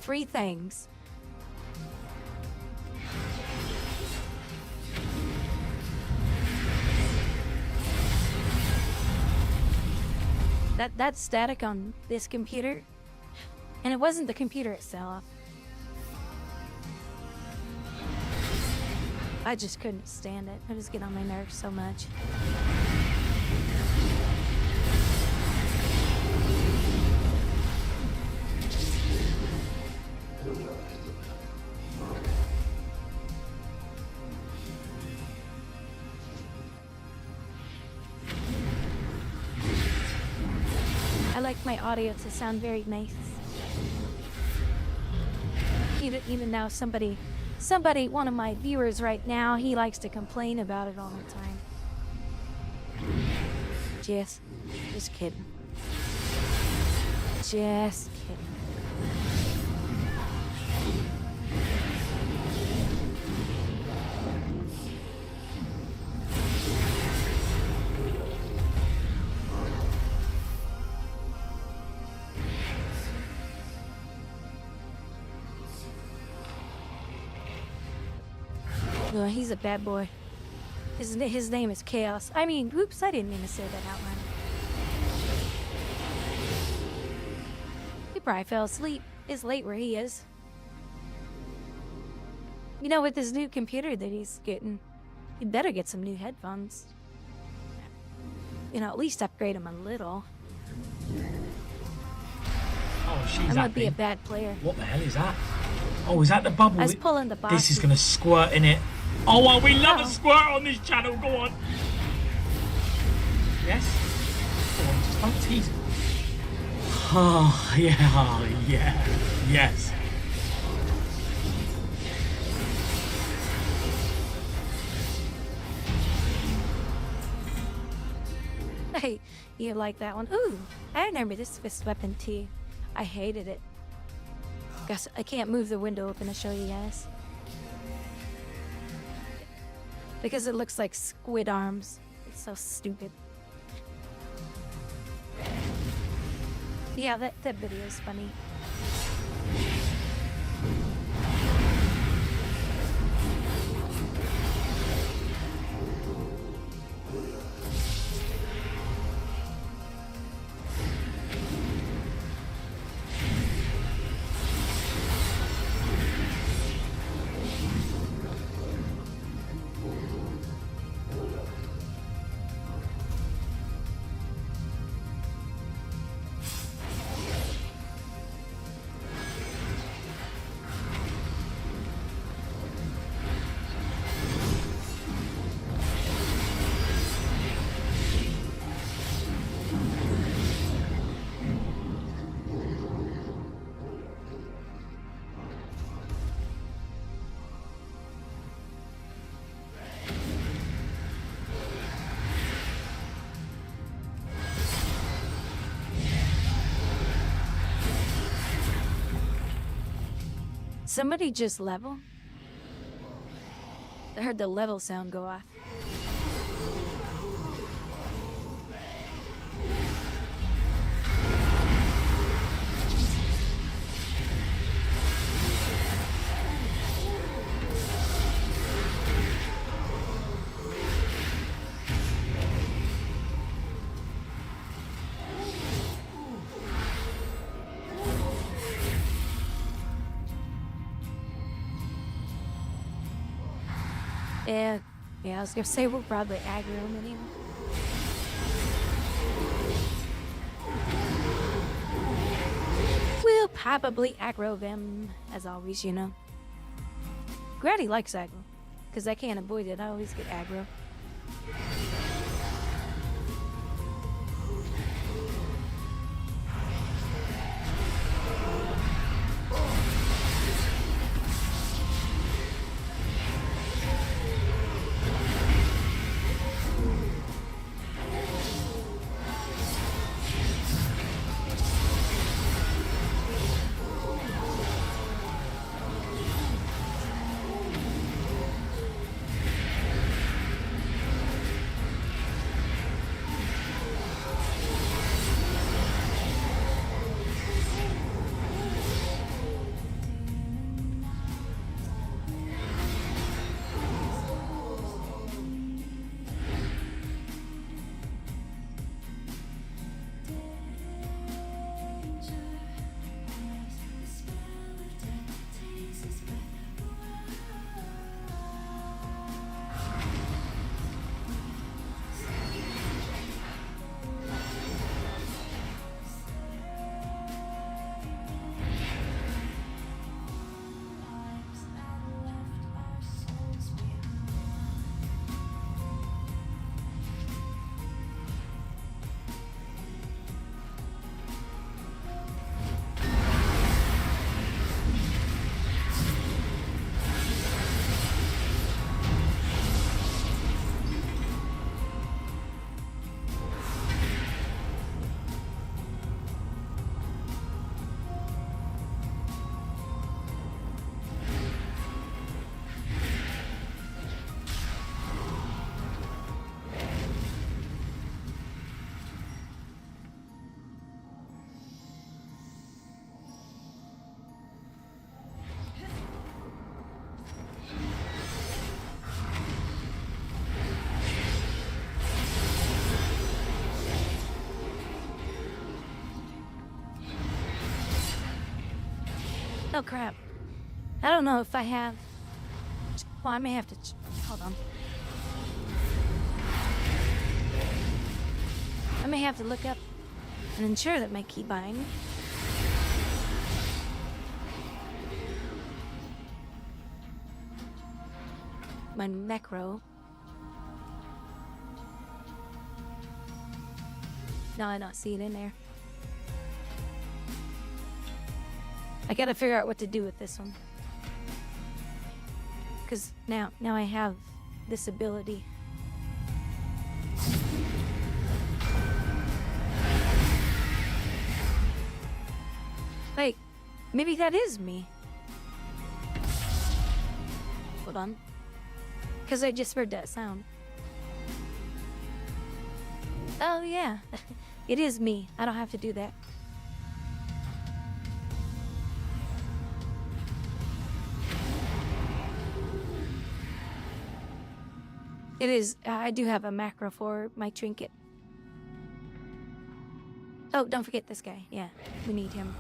3 things. That's static on this computer, and it wasn't the computer itself. I just couldn't stand it. I just get on my nerves so much. I like my audio to sound very nice. Even now, somebody, one of my viewers right now, he likes to complain about it all the time. Just kidding. Just kidding. Oh, he's a bad boy. His name is Chaos. I mean, oops, I didn't mean to say that out loud. He probably fell asleep. It's late where he is. You know, with this new computer that he's getting, he better get some new headphones. You know, at least upgrade him a little. Oh, she's I might happy. be a bad player. What the hell is that? Oh, is that the bubble? I was pulling the box. This is gonna squirt in it. Oh, well, we love a squirt on this channel. Go on. Yes? Go on, just don't tease it. Oh, yeah. Yes. Hey, you like that one? Ooh, I remember this fist weapon too. I hated it. Guess I can't move the window open to show you guys. Because it looks like squid arms. It's so stupid. Yeah, that video is funny. Somebody just level? I heard the level sound go off. Yeah, I was gonna say we'll probably aggro him anyway. We'll probably aggro them, as always, you know. Grady likes aggro, because I can't avoid it. I always get aggro. Oh crap. I don't know if I have. Well, I may have to. Hold on. I may have to look up and ensure that my keybind. My macro. No, I don't see it in there. I gotta figure out what to do with this one. Because now I have this ability. Like, maybe that is me. Hold on. Because I just heard that sound. Oh yeah, it is me. I don't have to do that. It is. I do have a macro for my trinket. Oh, don't forget this guy. Yeah, we need him.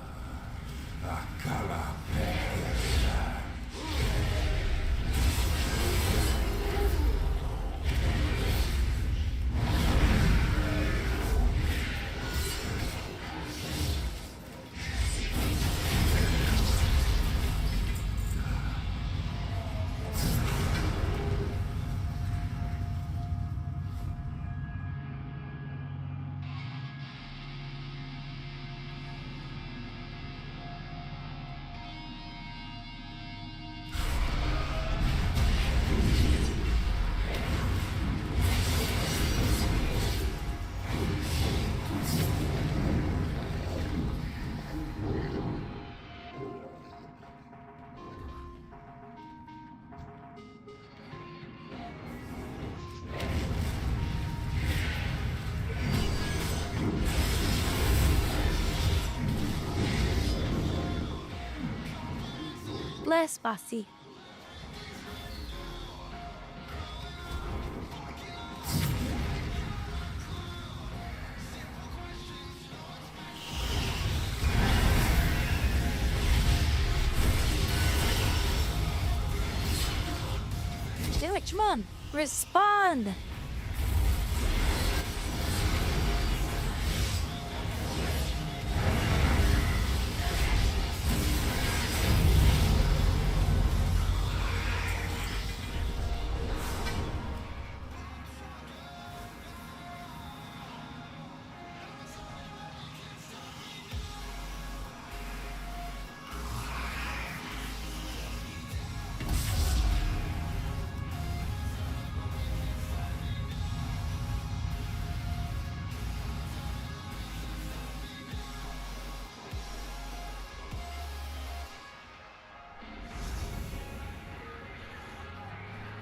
Bless Bossy. Do it, come on. Respond.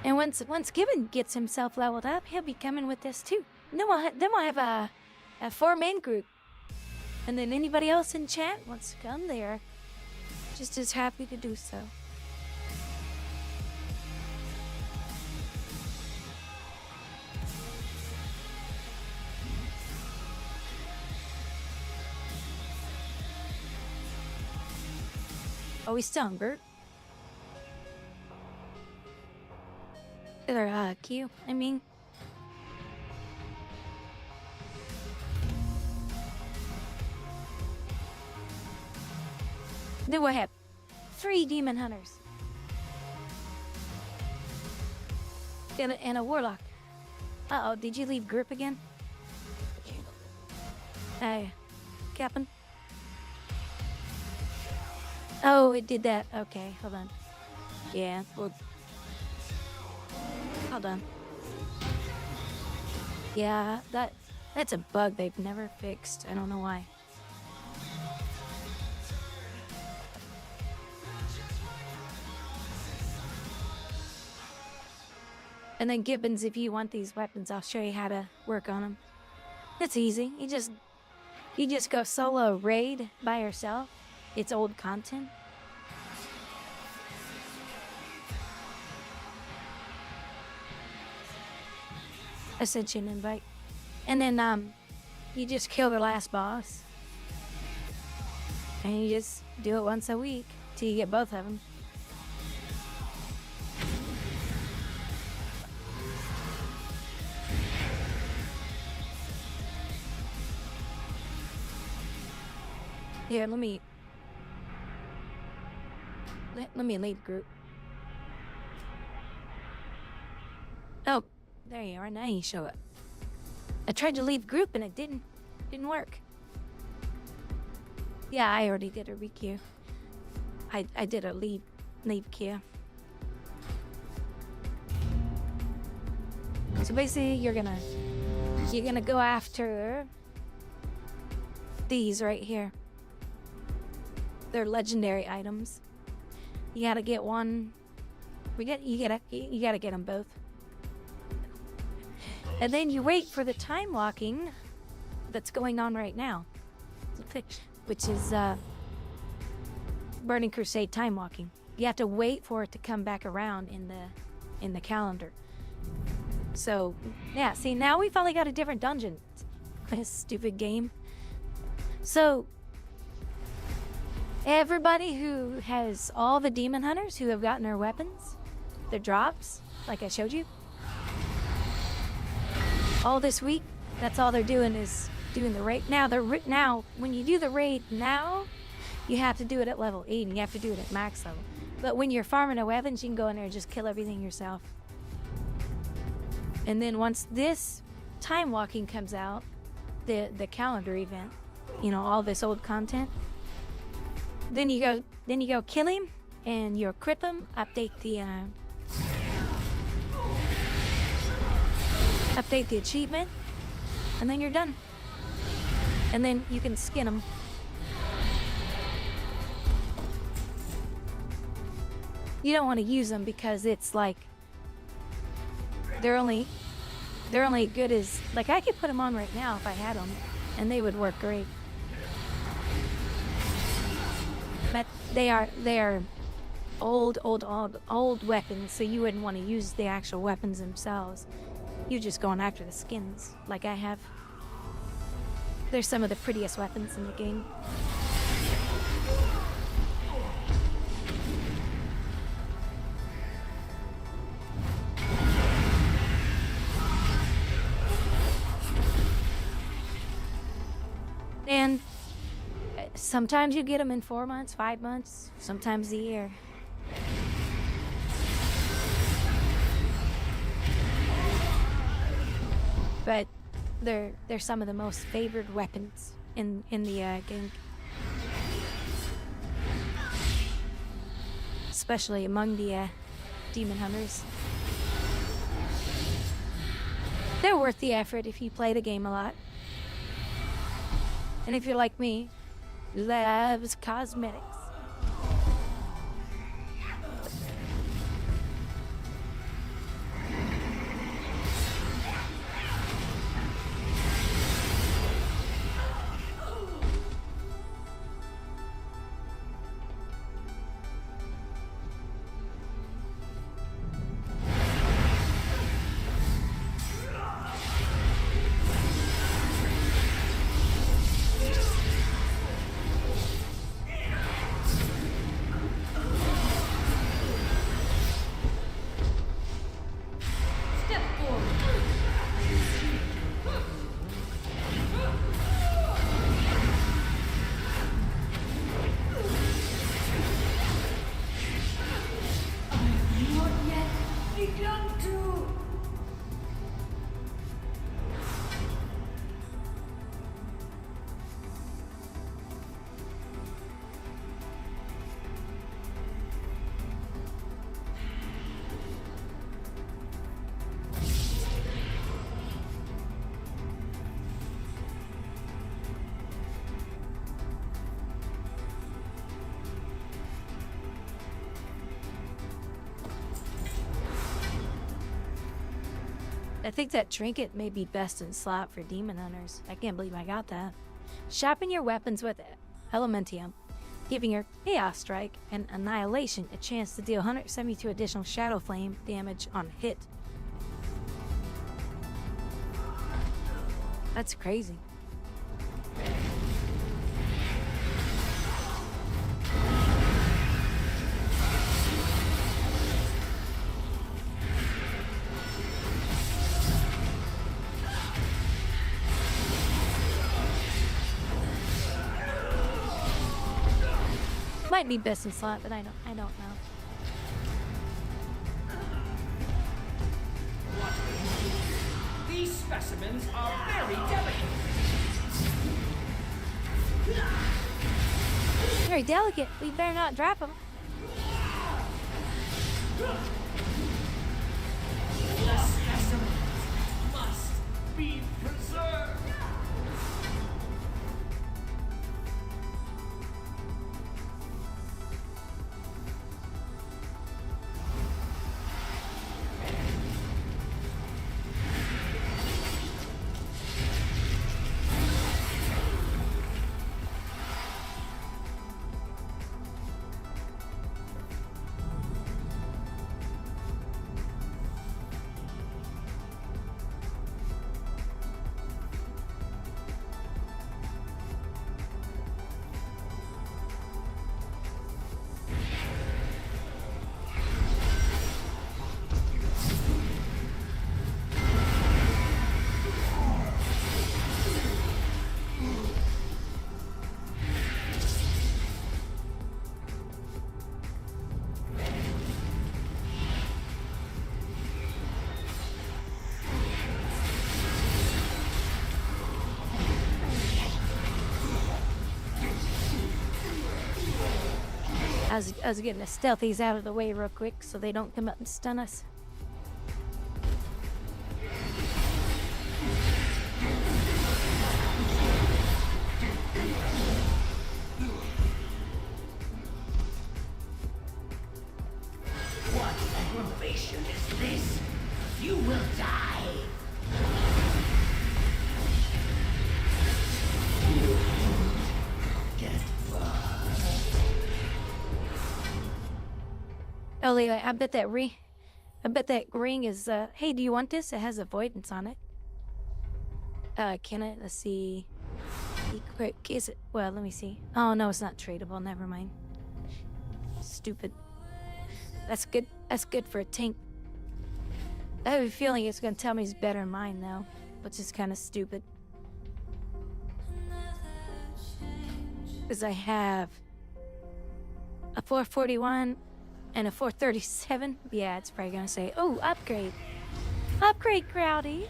And once Gibbon gets himself leveled up, he'll be coming with this too. Then we'll have a 4-man group, and then anybody else in chat wants to come there, just as happy to do so. Oh, he's still hungry. Or Q, I mean. Then we have 3 demon hunters. And a warlock. Uh-oh, did you leave group again? Hey, Captain. Oh, it did that. Okay, hold on. Yeah, well... Hold on. Yeah, that's a bug they've never fixed. I don't know why. And then Gibbons, if you want these weapons, I'll show you how to work on them. It's easy. You just go solo raid by yourself. It's old content. I sent you an invite. And then you just kill the last boss. And you just do it once a week. till you get both of them. Here, let me leave group. Oh, there you are. Now you show up. I tried to leave group and it didn't work. Yeah, I already did a requeue. I did a leave queue. So basically, you're gonna go after these right here. They're legendary items. You gotta get one. You gotta get them both. And then you wait for the time walking that's going on right now, which is Burning Crusade time walking. You have to wait for it to come back around in the calendar. So yeah, see, now we finally got a different dungeon. This stupid game. So everybody who has all the demon hunters who have gotten their weapons, their drops, like I showed you, all this week, that's all they're doing is doing the raid. Now, when you do the raid now, you have to do it at level 8 and you have to do it at max level. But when you're farming the weapons, you can go in there and just kill everything yourself. And then once this time walking comes out, the calendar event, you know, all this old content, then you go kill him and you equip him, update the achievement, and then you're done. And then you can skin them. You don't want to use them because it's like they're only good as, like, I could put them on right now if I had them and they would work great. But they are old weapons, so you wouldn't want to use the actual weapons themselves. You're just going after the skins, like I have. They're some of the prettiest weapons in the game. And sometimes you get them in 4 months, 5 months, sometimes a year. But they're some of the most favored weapons in the game, especially among the demon hunters. They're worth the effort if you play the game a lot. And if you're like me, loves cosmetics. I think that trinket may be best in slot for demon hunters. I can't believe I got that. Sharpen your weapons with Elementium, giving your Chaos Strike and Annihilation a chance to deal 172 additional Shadow Flame damage on hit. That's crazy. might be best in slot, but I don't know. These specimens are very delicate. Very delicate. We better not drop them. The specimens must be preserved. I was getting the stealthies out of the way real quick so they don't come up and stun us. What aggravation is this? You will die. Get far. Oh, Leela, I bet that ring is, hey, do you want this? It has avoidance on it. Can it? Let's see. Equip, is it? Well, let me see. Oh, no, it's not tradable. Never mind. Stupid. That's good. That's good for a tank. I have a feeling it's gonna tell me it's better than mine, though, which is kind of stupid. Because I have a 441 and a 437. Yeah, it's probably gonna say, oh, upgrade. Upgrade, Crowdy.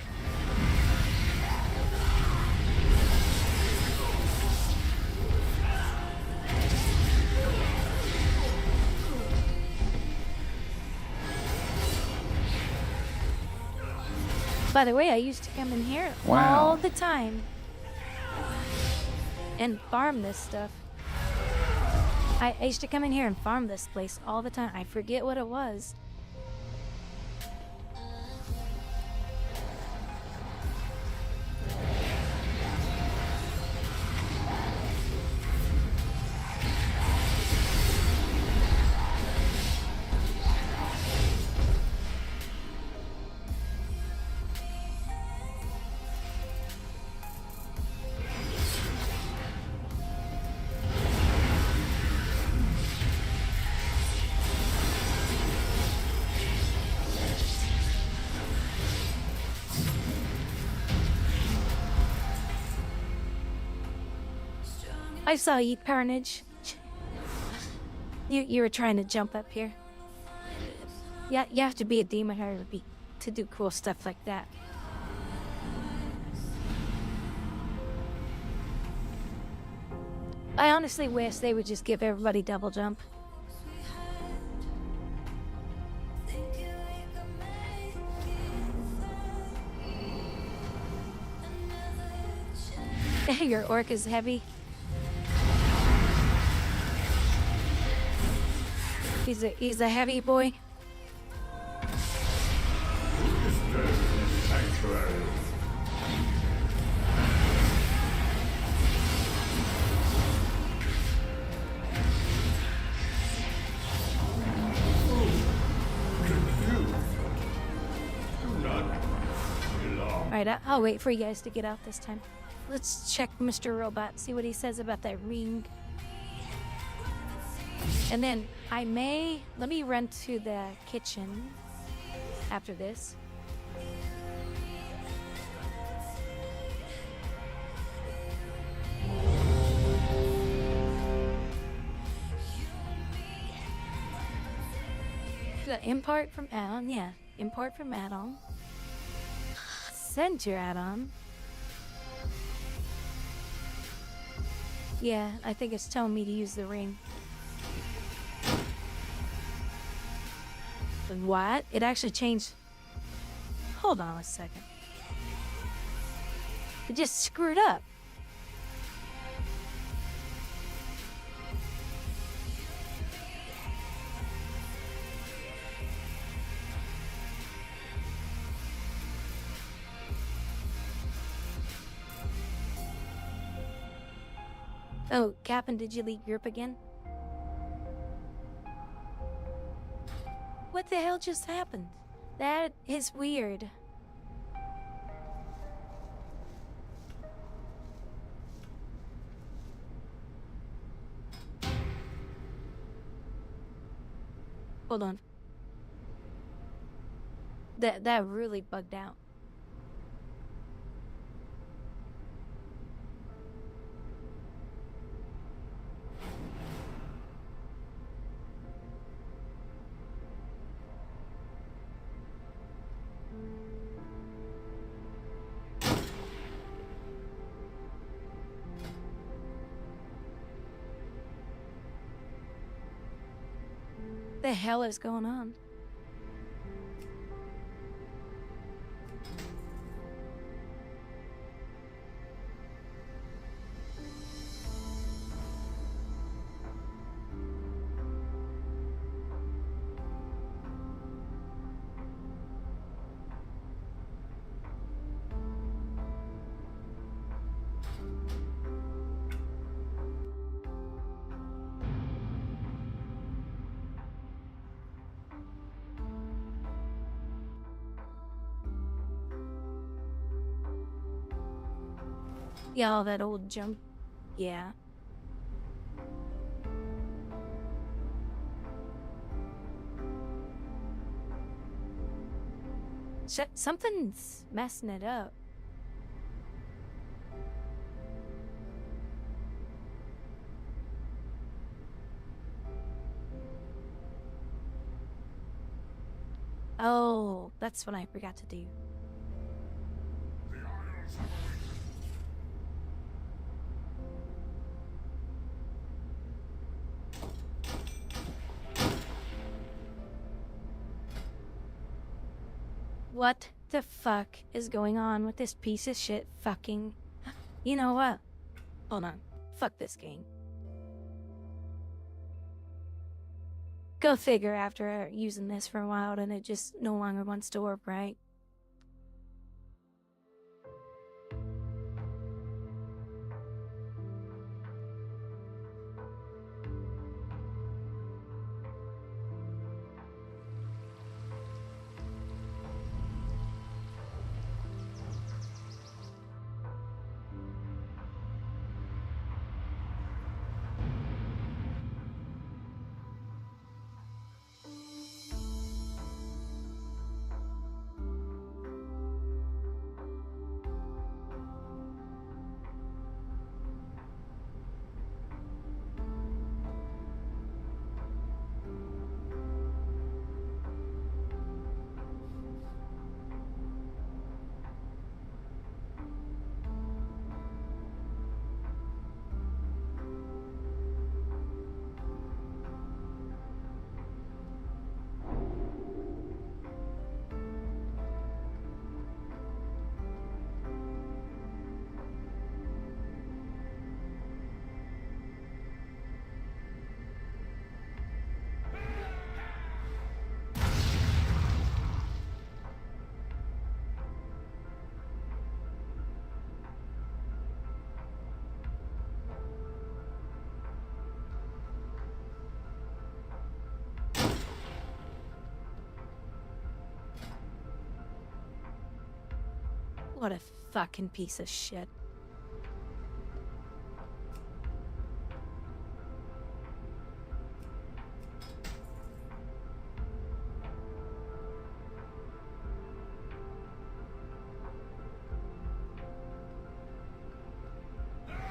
By the way, I used to come in here all the time and farm this stuff. I used to come in here and farm this place all the time. I forget what it was. I saw you, Carnage. You were trying to jump up here. Yeah, you have to be a demon hunter to do cool stuff like that. I honestly wish they would just give everybody double jump. Your orc is heavy. He's a heavy boy. Sanctuary. Alright, I'll wait for you guys to get out this time. Let's check Mr. Robot, see what he says about that ring. And then let me run to the kitchen after this. The import from add-on, yeah. Import from add-on. Send your add-on. Yeah, I think it's telling me to use the ring. What? It actually changed. Hold on a second. It just screwed up. Oh, Captain, did you leave Europe again? What the hell just happened? That is weird. Hold on. That really bugged out. The hell is going on? Yeah, all that old junk. Yeah. Something's messing it up. Oh, that's what I forgot to do. What the fuck is going on with this piece of shit fucking... You know what? Hold on. Fuck this game. Go figure, after using this for a while and it just no longer wants to work, right? What a fucking piece of shit.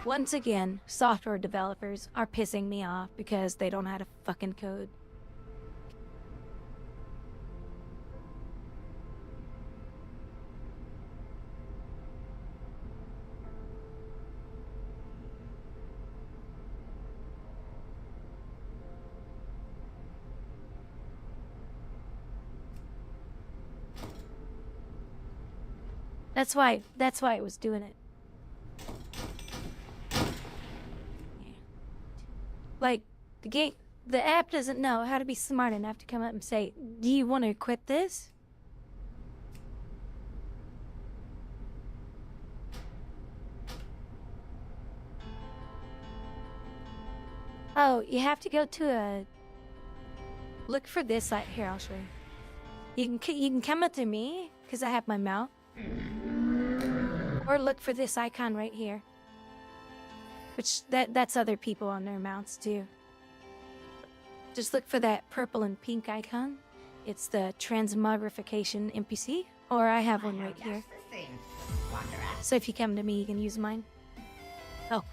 Once again, software developers are pissing me off because they don't know how to fucking code. That's why I was doing it. Like, the app doesn't know how to be smart enough to come up and say, do you want to quit this? Oh, you have to go to a... Look for this here, I'll show you. You can come up to me, because I have my mount. Or look for this icon right here. Which, that's other people on their mounts, too. Just look for that purple and pink icon. It's the transmogrification NPC. Or I have one right here. So if you come to me, you can use mine. Oh.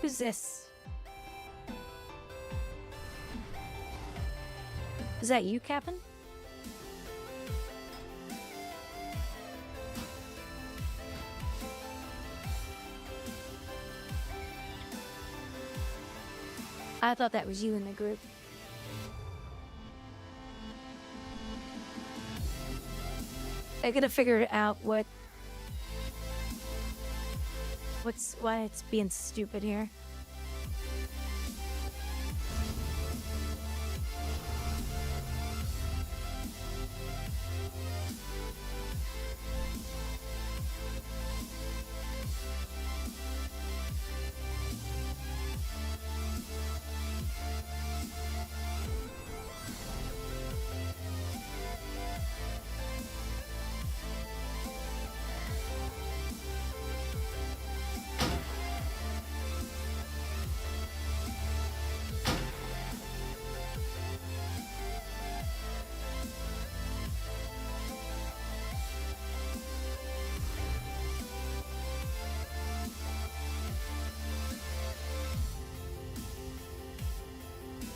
Who's this? Is that you, Captain? I thought that was you in the group. I gotta figure out why it's being stupid here.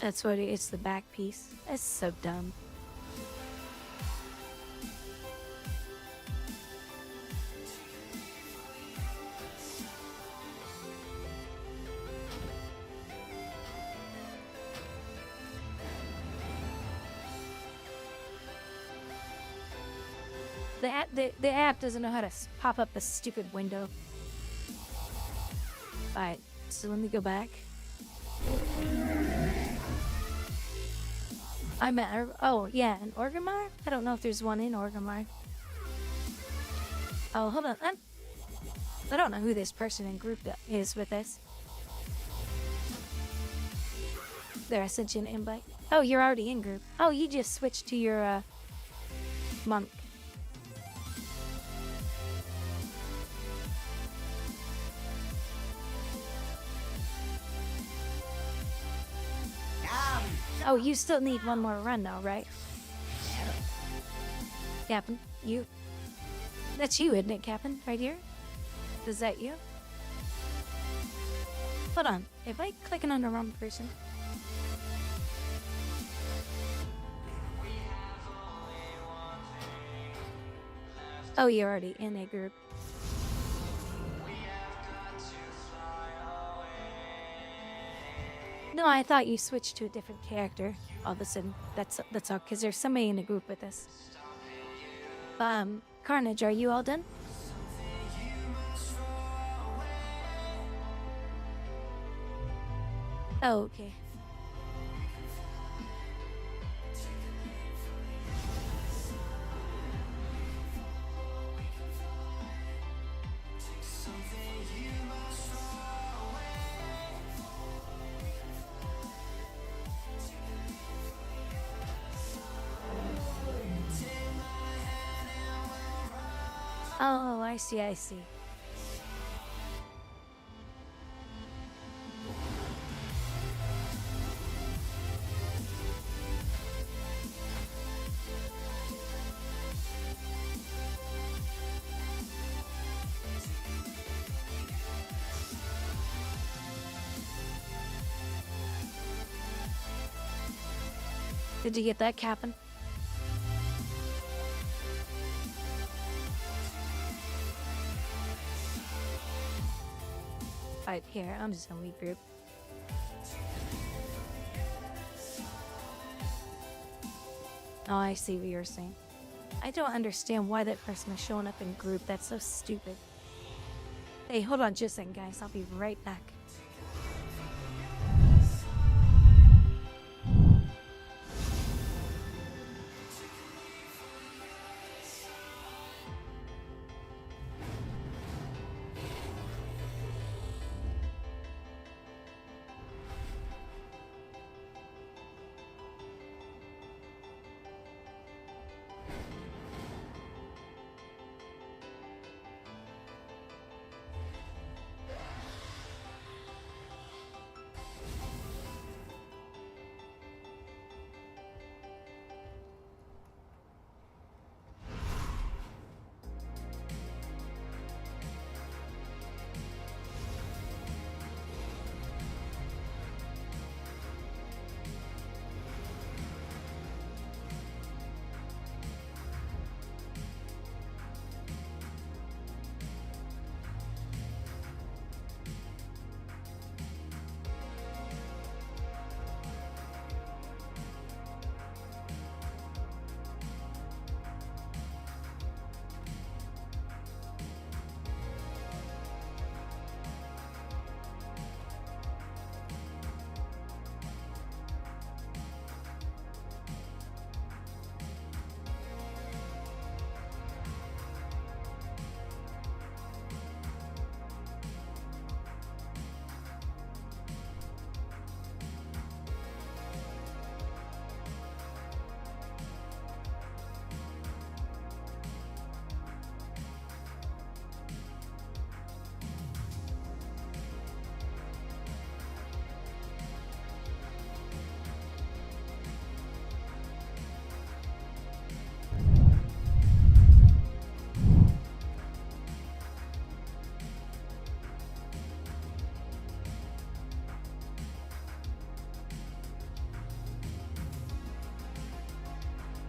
That's what it's the back piece. That's so dumb. The app doesn't know how to pop up a stupid window. Alright, so let me go back. I'm at, oh yeah, in Orgrimmar? I don't know if there's one in Orgrimmar. Oh, hold on. I don't know who this person in group is with this. There, I sent you an invite. Oh, you're already in group. Oh, you just switched to your, monk. Oh, you still need one more run though, right? Captain, you. That's you, isn't it, Captain? Right here? Is that you? Hold on. Am I clicking on the wrong person? Oh, you're already in a group. No, I thought you switched to a different character all of a sudden. That's all, because there's somebody in the group with us. Carnage, are you all done? Oh, okay. Oh, I see, I see. Did you get that, Captain? Right here, I'm just gonna leave group. Oh, I see what you're saying. I don't understand why that person is showing up in group. That's so stupid. Hey, hold on just a second, guys. I'll be right back.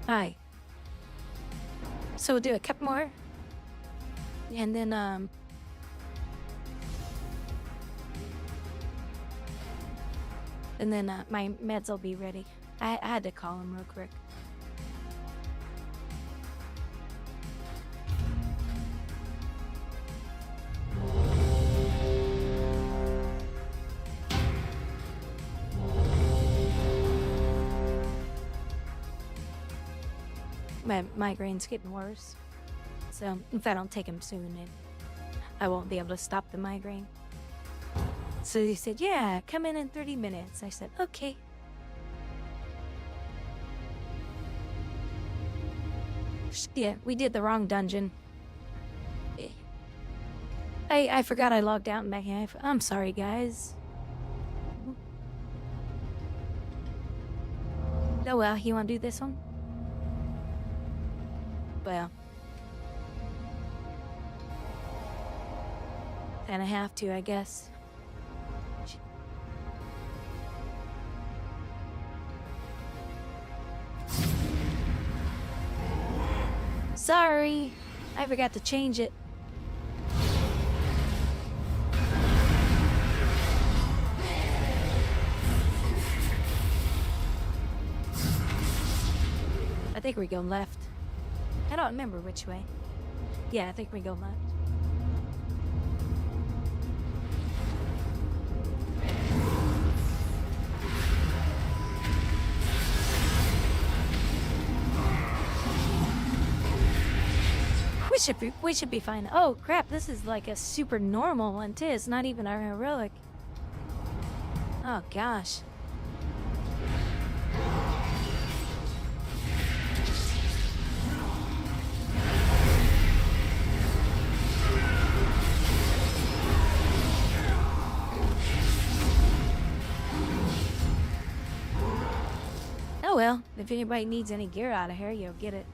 Hi. So we'll do a couple more. And then, my meds will be ready. I had to call him real quick. My migraine's getting worse. So if I don't take him soon, I won't be able to stop the migraine. So he said, yeah, come in 30 minutes. I said, okay. Yeah, we did the wrong dungeon. I forgot I logged out and back in. I'm sorry, guys. Oh well, you want to do this one? Well, kinda have to, I guess. Sorry, I forgot to change it. I think we go left. I don't remember which way. Yeah, I think we go left. We should be fine. Oh crap, this is like a super normal one too. It's not even a heroic. Oh gosh. Oh well, if anybody needs any gear out of here, you'll get it.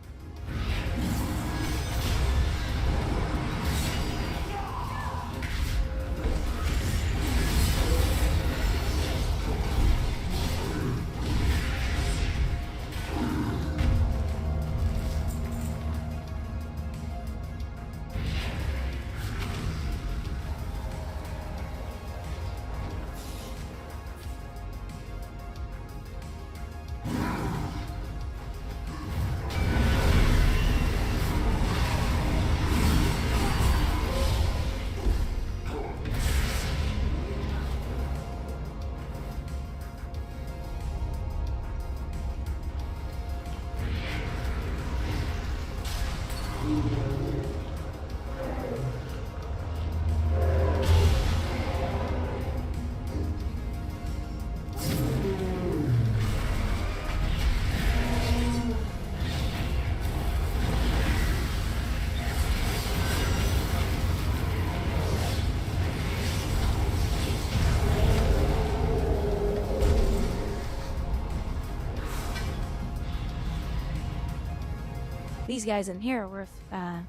These guys in here are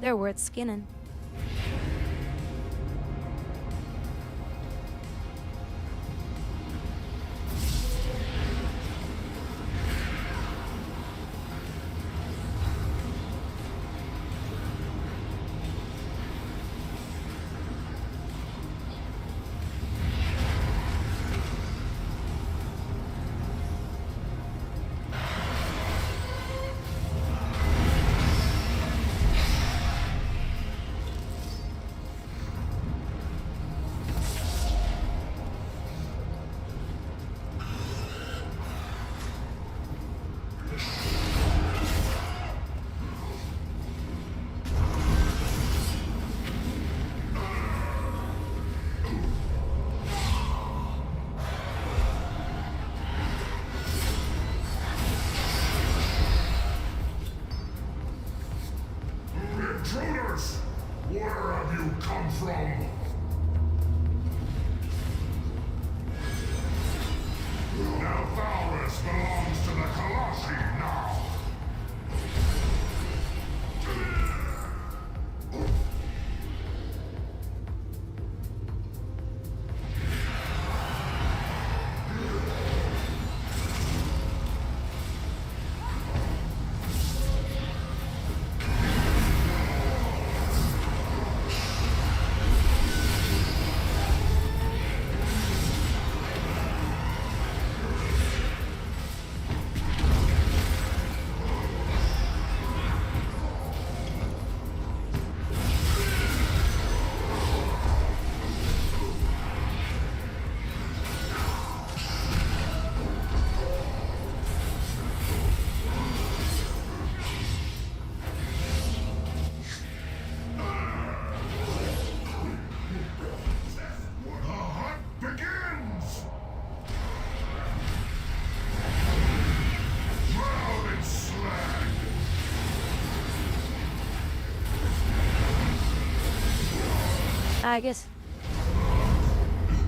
they're worth skinning. Intruders! Where have you come from? Valvalis belongs to the Colossi now.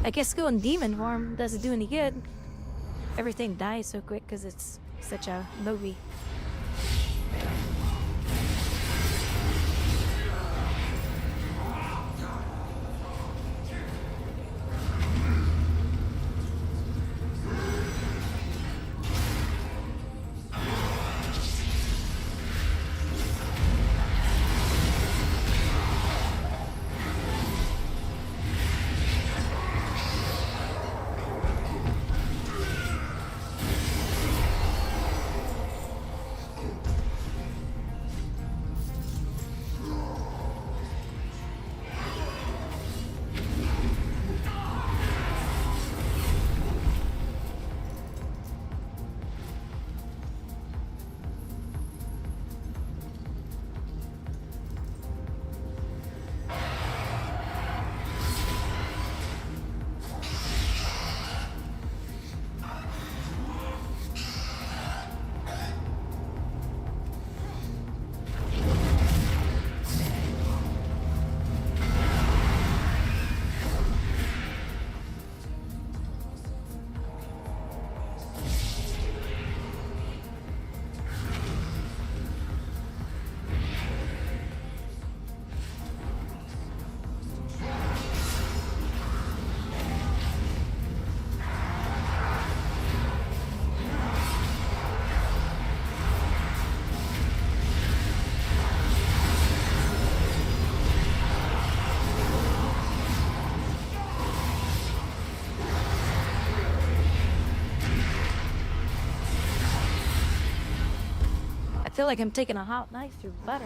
I guess going demon form doesn't do any good. Everything dies so quick because it's such a movie. I feel like I'm taking a hot knife through butter.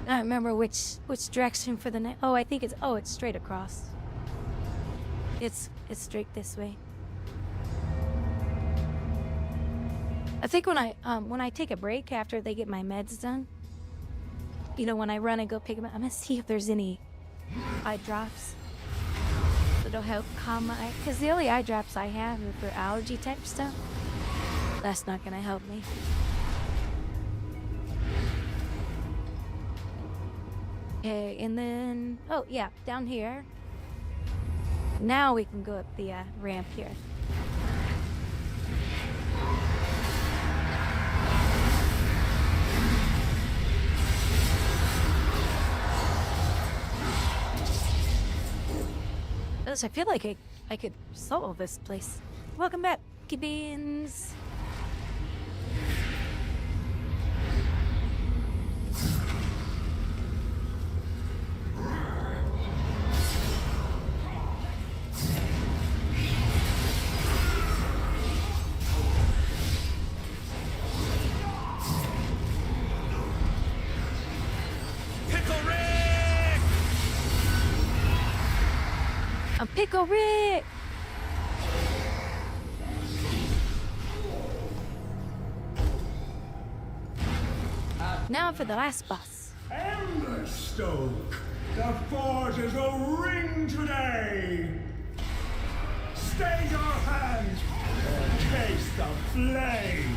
I don't remember which direction for the next. Oh, I think it's straight across. It's straight this way. I think when I take a break after they get my meds done, you know, when I run and go pick them up, I'm gonna see if there's any eye drops that'll help calm my eye. Because the only eye drops I have are for allergy type stuff. That's not gonna help me. Okay, and then, oh yeah, down here. Now we can go up the ramp here. I feel like I could solve this place. Welcome back, Beans. I'm Pickle Rick! Now for the last boss. Emberstoke! The forces will ring today! Stay your hand or taste the flame!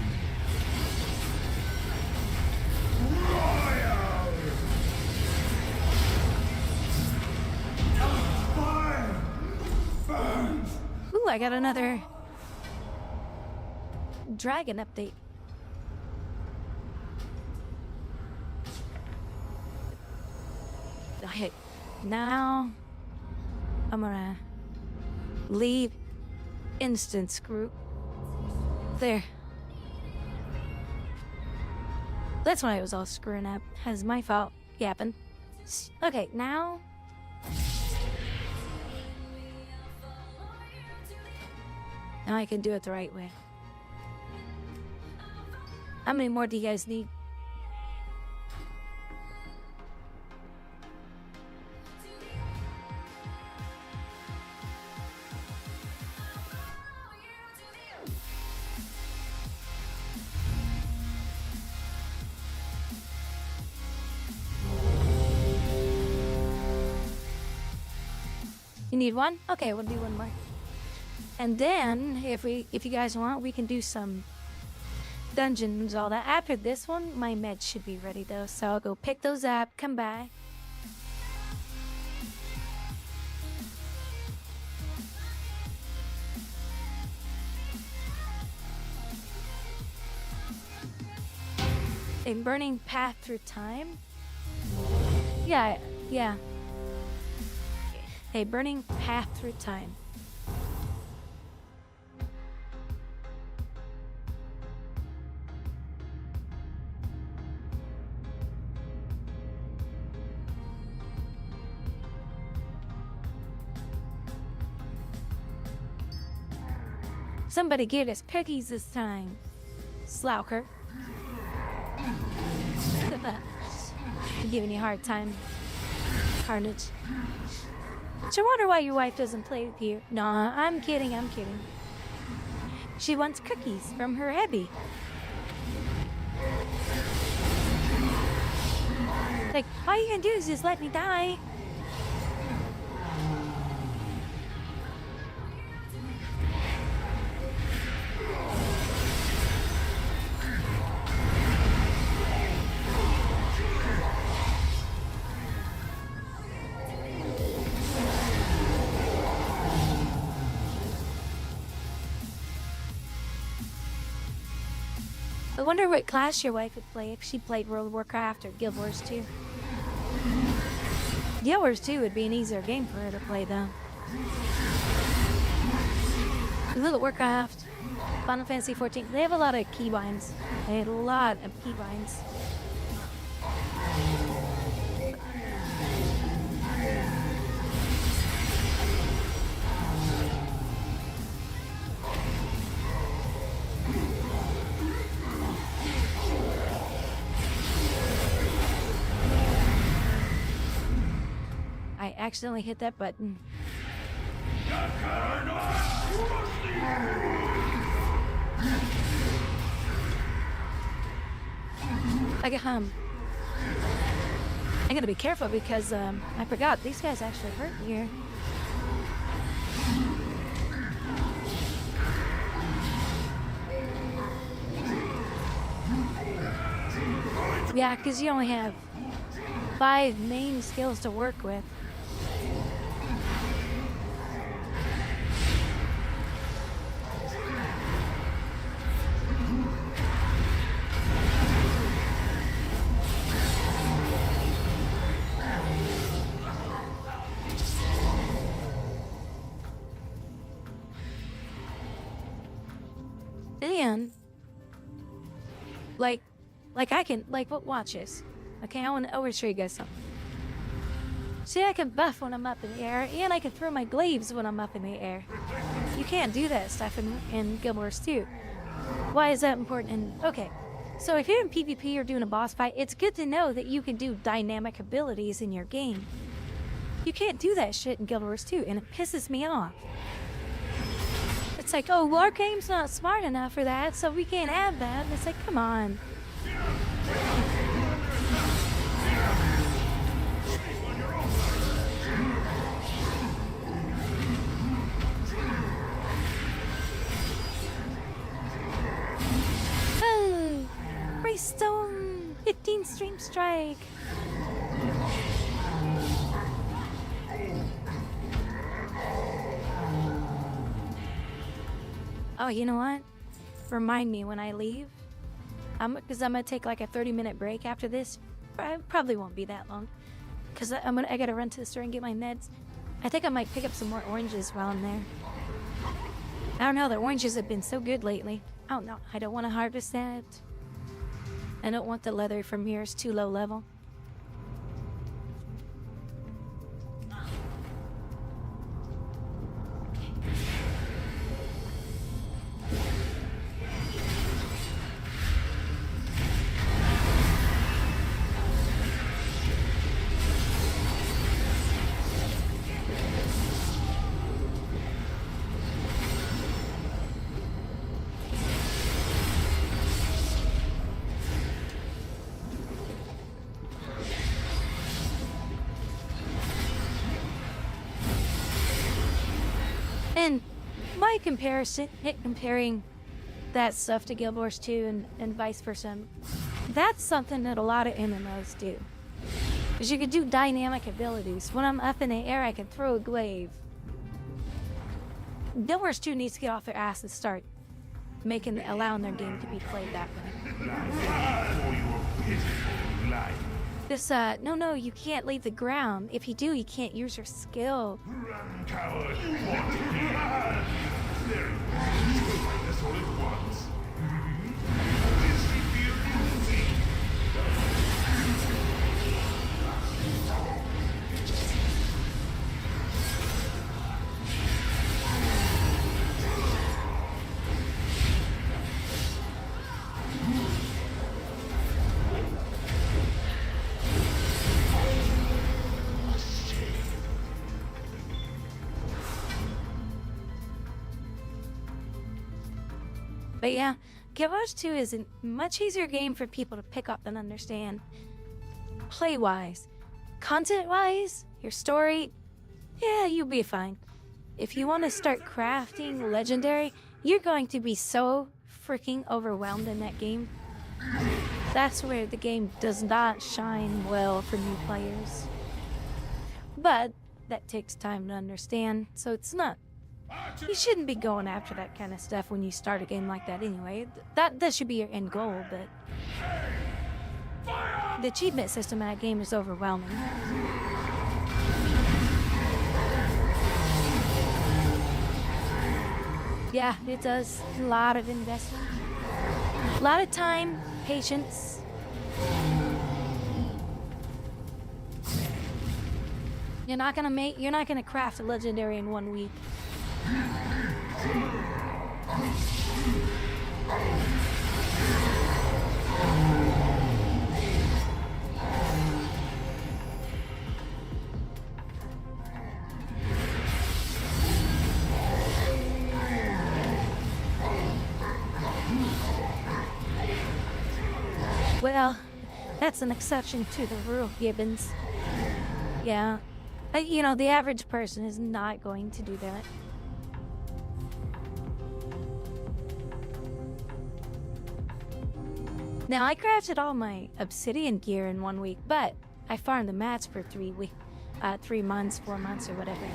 Royal! The fire burns! Ooh, I got another dragon update. Okay, now I'm gonna leave instance group. There. That's why I was all screwing up. That's my fault. Yapping. Okay, now. Now I can do it the right way. How many more do you guys need? You need one? Okay, we'll do one more. And then, if you guys want, we can do some dungeons, all that. After this one, my meds should be ready though, so I'll go pick those up, come back. A burning path through time? Yeah. A burning path through time. Somebody get us cookies this time. Slouker. I'm giving you a hard time. Carnage. I wonder why your wife doesn't play with you. Nah, I'm kidding. She wants cookies from her hubby. Like, all you can do is just let me die. I wonder what class your wife would play if she played World of Warcraft or Guild Wars 2. Guild Wars 2 would be an easier game for her to play though. World of Warcraft, Final Fantasy 14, they have a lot of keybinds. I accidentally hit that button. I gotta be careful because I forgot these guys actually hurt here. Yeah, because you only have 5 main skills to work with. And like I can watch this. Okay, I want to show you guys something. See, I can buff when I'm up in the air, and I can throw my glaives when I'm up in the air. You can't do that stuff in Guild Wars 2. Why is that important? Okay, so if you're in PvP or doing a boss fight, it's good to know that you can do dynamic abilities in your game. You can't do that shit in Guild Wars 2, and it pisses me off. It's like, oh, well, our game's not smart enough for that, so we can't have that. And it's like, come on. Oh, Greystone, 15 stream strike. Oh, you know what? Remind me when I leave. Because I'm gonna take like a 30-minute break after this. I probably won't be that long. Because I gotta run to the store and get my meds. I think I might pick up some more oranges while I'm there. I don't know, the oranges have been so good lately. Oh no, I don't want to harvest that. I don't want the leather from here, it's too low level. And my comparing that stuff to Guild Wars 2 and vice versa, that's something that a lot of MMOs do. Because you can do dynamic abilities. When I'm up in the air, I can throw a glaive. Guild Wars 2 needs to get off their ass and start allowing their game to be played that way. This, no, you can't leave the ground. If you do, you can't use your skill. Run, coward! There you go. This all at once. But yeah, Guild Wars 2 is a much easier game for people to pick up and understand. Play-wise. Content-wise, your story, yeah, you'll be fine. If you want to start crafting Legendary, you're going to be so freaking overwhelmed in that game. That's where the game does not shine well for new players. But that takes time to understand, so it's not. You shouldn't be going after that kind of stuff when you start a game like that anyway. That should be your end goal, but the achievement system in that game is overwhelming. Yeah, it does a lot of investment. A lot of time, patience. You're not gonna craft a legendary in 1 week. Well, that's an exception to the rule, Gibbons. Yeah. You know, the average person is not going to do that. Now, I crafted all my obsidian gear in 1 week, but I farmed the mats for 3 months, 4 months, or whatever.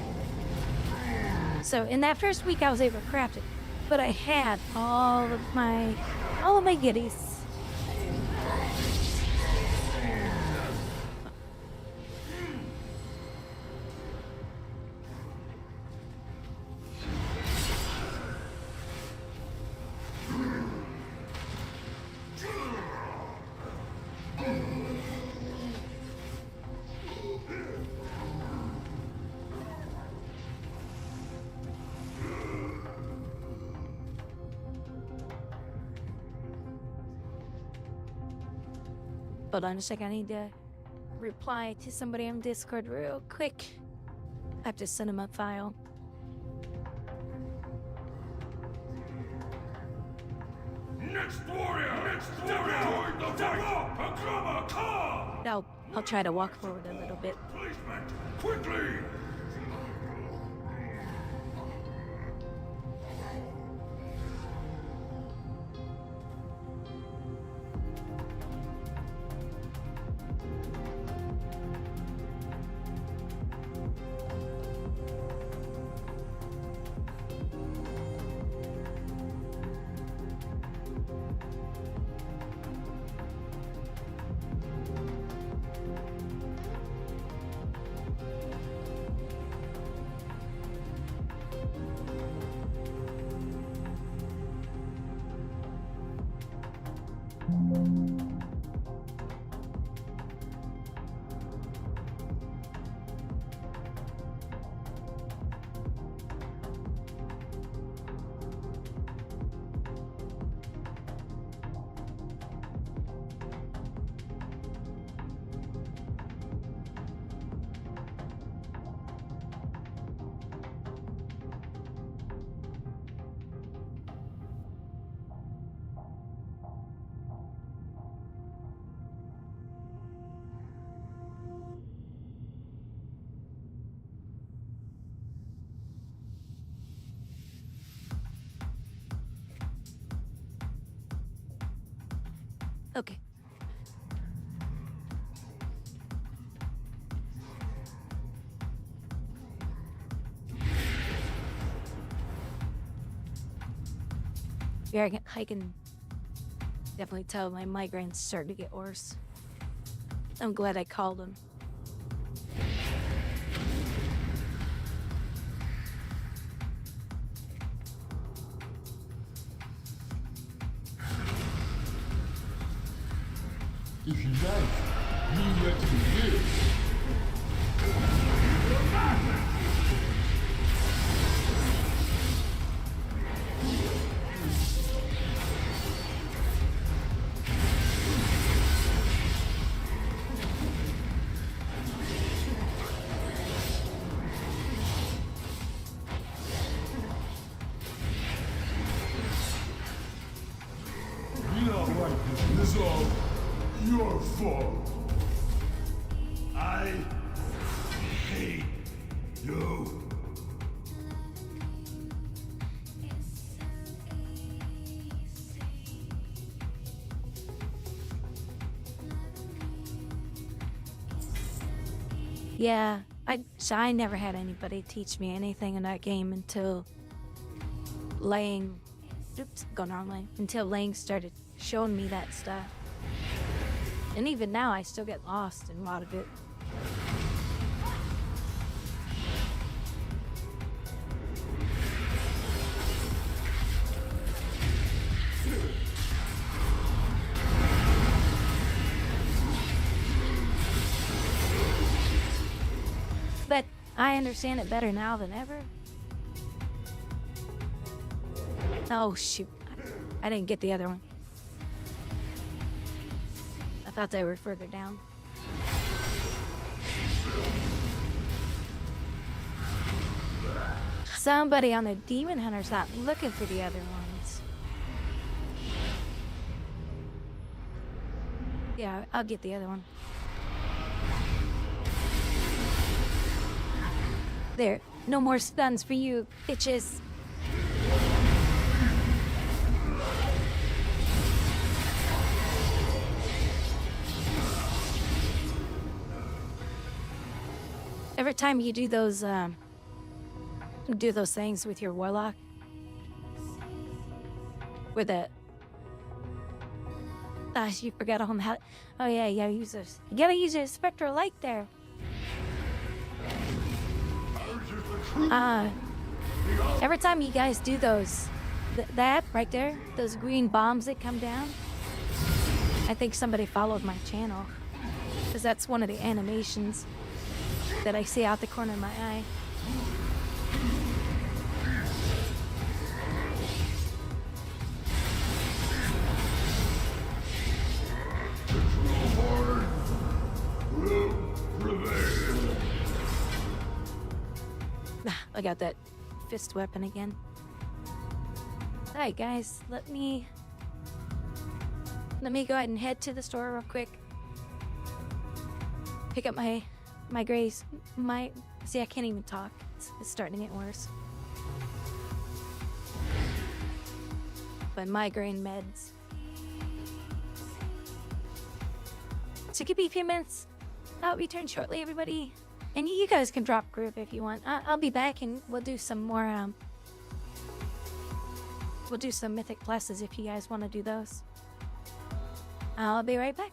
So in that first week, I was able to craft it, but I had all of my goodies. Hold on a second, I need to reply to somebody on Discord real quick. I have to send them a file. Next warrior! No, I'll try to walk forward a little bit. Quickly! Okay. Yeah, I can definitely tell my migraines starting to get worse. I'm glad I called him. If you like, you let me live. You don't like this. This is all your fault. I hate you. Yeah, I never had anybody teach me anything in that game until Lang, until Lang started showing me that stuff. And even now, I still get lost in a lot of it. But I understand it better now than ever. Oh, shoot. I didn't get the other one. I thought they were further down. Somebody on the Demon Hunter's not looking for the other ones. Yeah, I'll get the other one. There, no more stuns for you, bitches. Every time you do those things with your warlock, where the you forgot on how. Oh yeah, you gotta use a spectral light there. Every time you guys do those, that right there, those green bombs that come down, I think somebody followed my channel, because that's one of the animations that I see out the corner of my eye. I got that fist weapon again. Alright guys, let me go ahead and head to the store real quick. Pick up my grays. See, I can't even talk. It's starting to get worse. But migraine meds. So give me a few minutes. I'll return shortly, everybody. And you guys can drop group if you want. I'll be back and we'll do some more, we'll do some mythic classes if you guys want to do those. I'll be right back.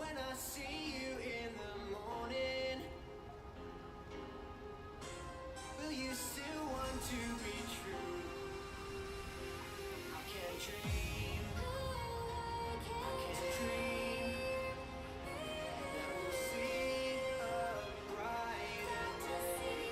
when I see you in the morning. Will you still want to be true? I can't dream. I can't dream that we'll see a brighter day.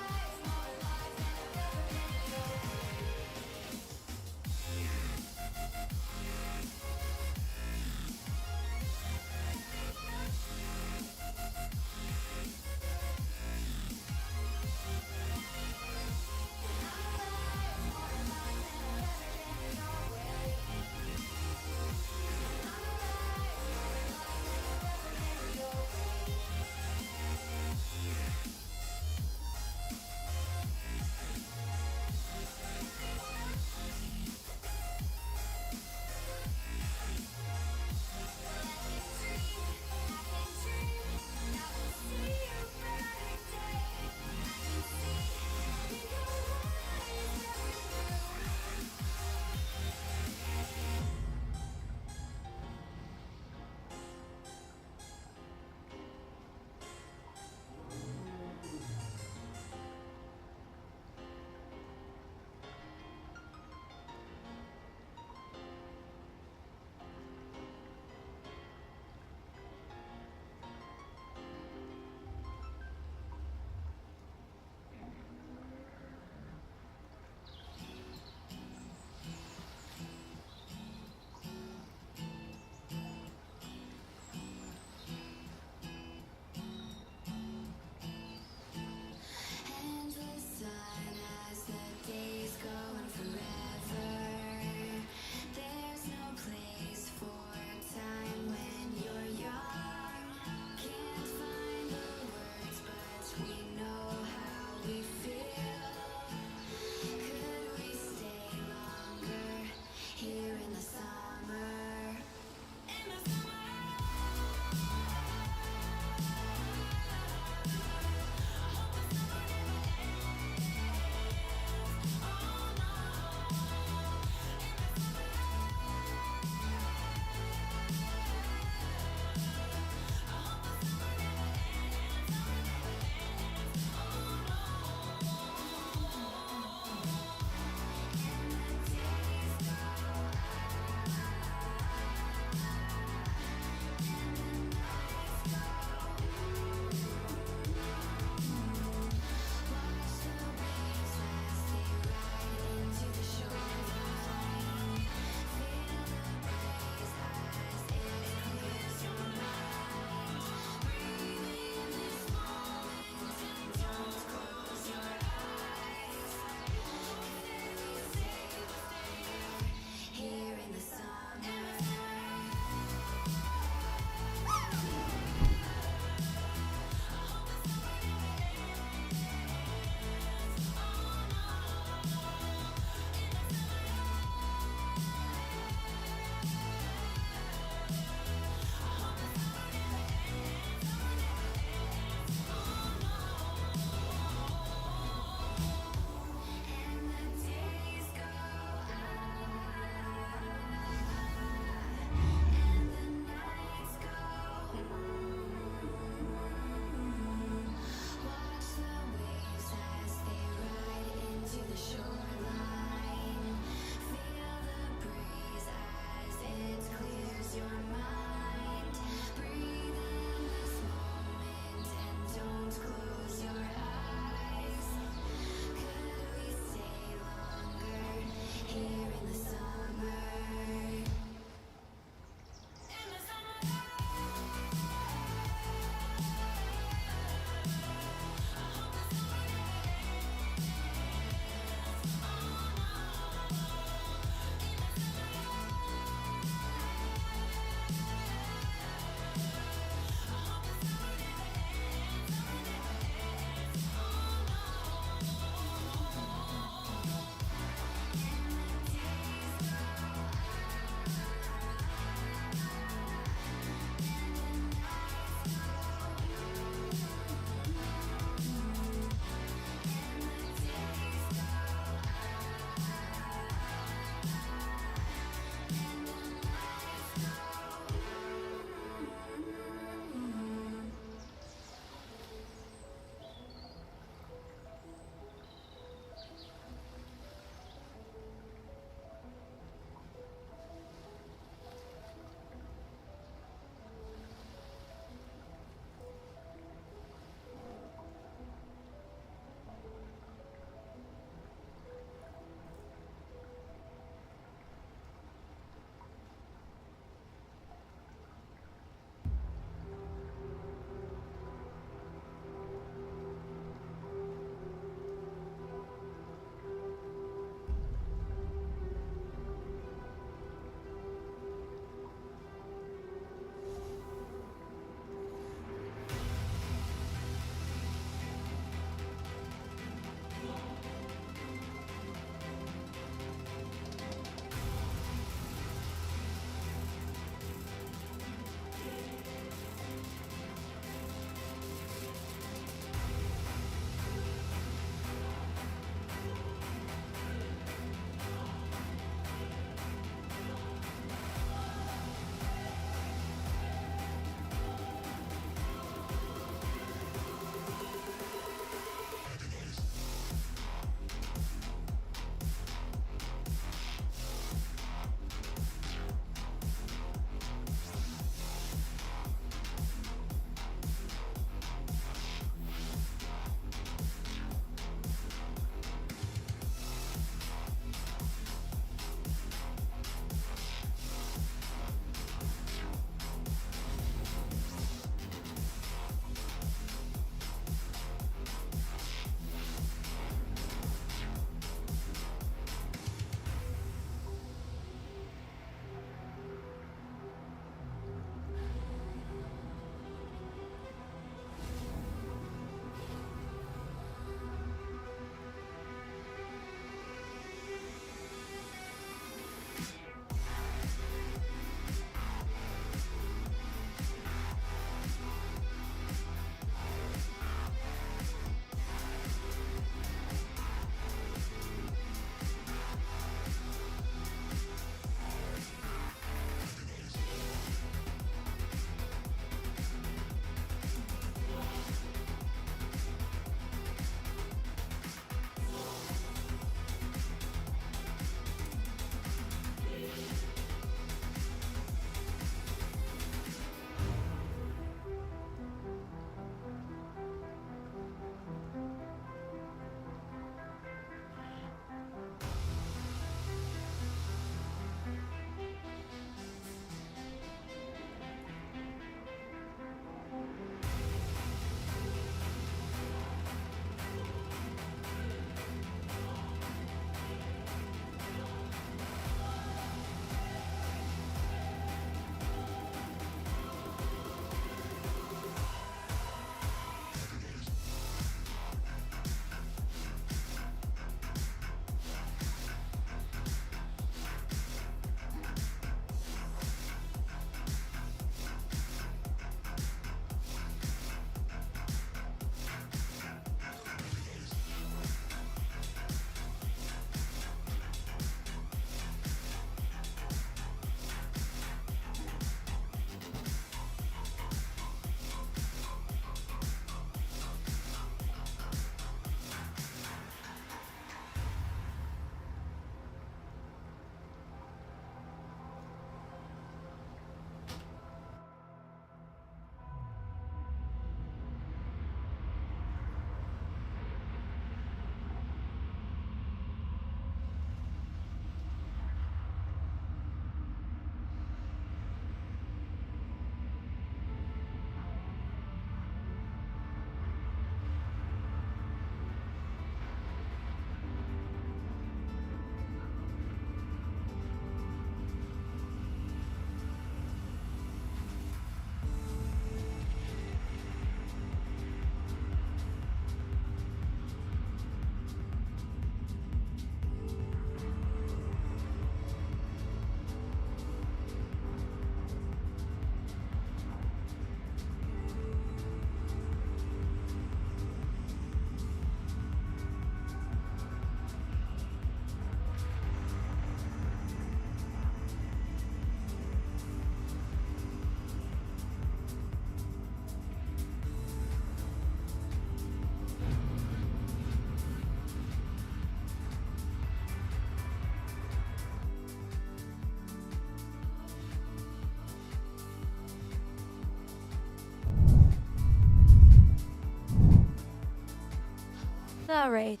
Alright.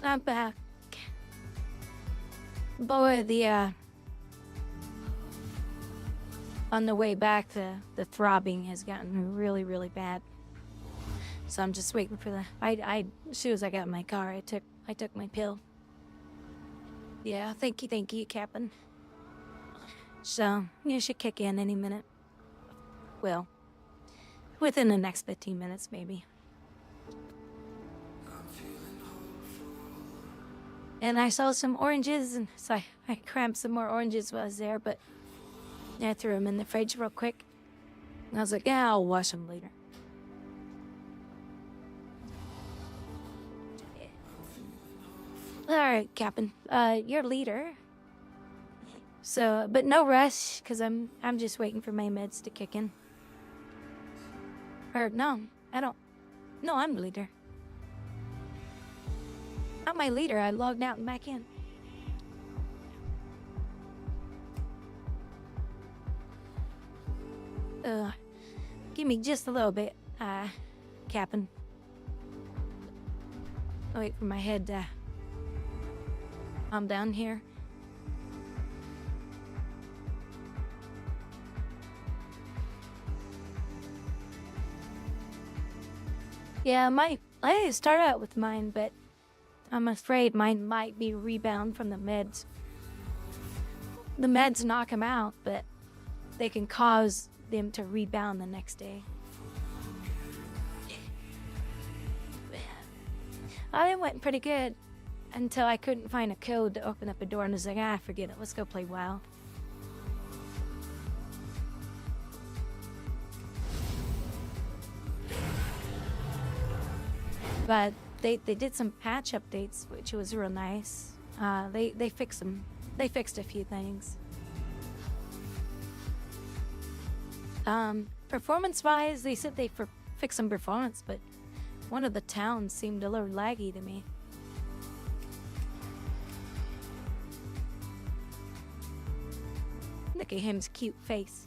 I'm back. Boy, on the way back, the throbbing has gotten really, really bad. So I'm just waiting for as soon as I got in my car, I took my pill. Yeah, thank you, Captain. So, you should kick in any minute. Well, within the next 15 minutes, maybe. And I saw some oranges, and so I cramped some more oranges while I was there, but I threw them in the fridge real quick. And I was like, yeah, I'll wash them later. Alright, Captain. You're leader. So, but no rush, because I'm just waiting for my meds to kick in. Or, no, I don't. No, I'm the leader. Not my leader, I logged out and back in. Give me just a little bit, Captain. I'll wait for my head to calm down here. Yeah, I started out with mine, but I'm afraid mine might be rebound from the meds. The meds knock them out, but they can cause them to rebound the next day. It went pretty good until I couldn't find a code to open up a door, and I was like, forget it, let's go play WoW. But they did some patch updates, which was real nice. They fixed them. They fixed a few things. Performance-wise, they said they fixed some performance, but one of the towns seemed a little laggy to me. Look at him's cute face.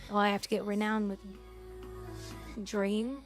Oh, I have to get renowned with Dream.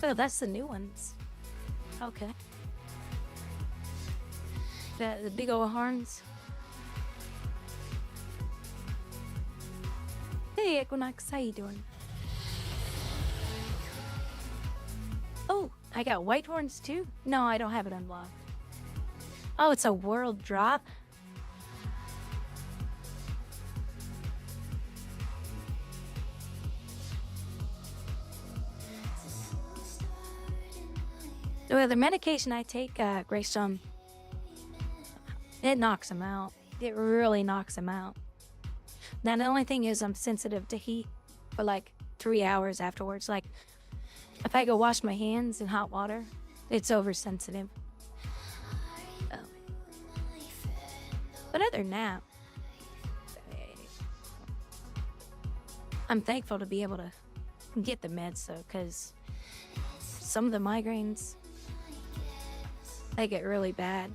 Oh, that's the new ones. Okay. The big old horns. Hey, Equinox, how you doing? Oh, I got white horns too? No, I don't have it unlocked. Oh, it's a world drop? Well, the medication I take, Greystone, it knocks them out. It really knocks them out. Now, the only thing is I'm sensitive to heat for like 3 hours afterwards. Like, if I go wash my hands in hot water, it's oversensitive. But other than that, I'm thankful to be able to get the meds, though, because some of the migraines, they get really bad.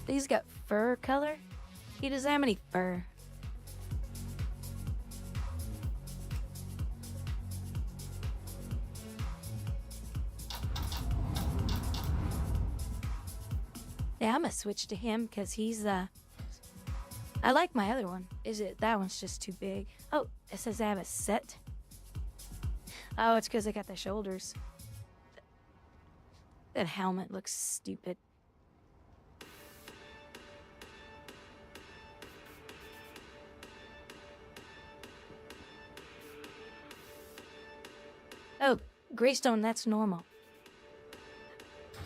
He's got fur color. He doesn't have any fur. Yeah, I'm gonna switch to him because he's I like my other one. That one's just too big. Oh, it says I have a set. Oh, it's because I got the shoulders. That helmet looks stupid. Oh, Greystone, that's normal.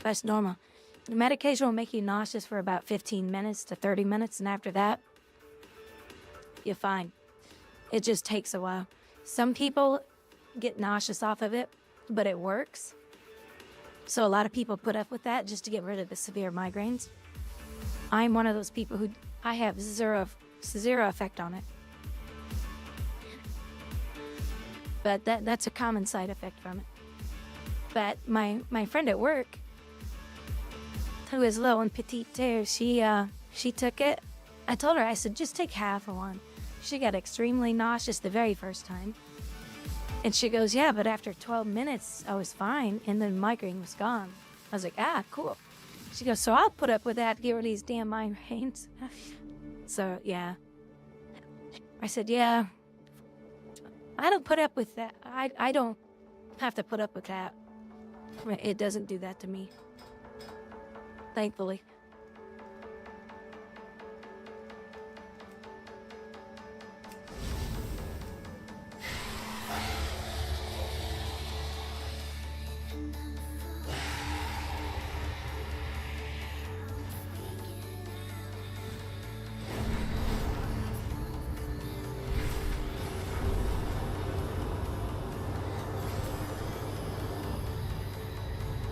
That's normal. The medication will make you nauseous for about 15 minutes to 30 minutes, and after that, you're fine. It just takes a while. Some people get nauseous off of it, but it works. So a lot of people put up with that just to get rid of the severe migraines. I'm one of those people who I have zero effect on it. But that's a common side effect from it. But my friend at work, who is low and petite too, she took it. I told her, I said, just take half of one. She got extremely nauseous the very first time. And she goes, yeah, but after 12 minutes, I was fine, and the migraine was gone. I was like, ah, cool. She goes, so I'll put up with that to get rid of these damn migraines. So, yeah. I said, yeah, I don't put up with that. I don't have to put up with that. It doesn't do that to me. Thankfully.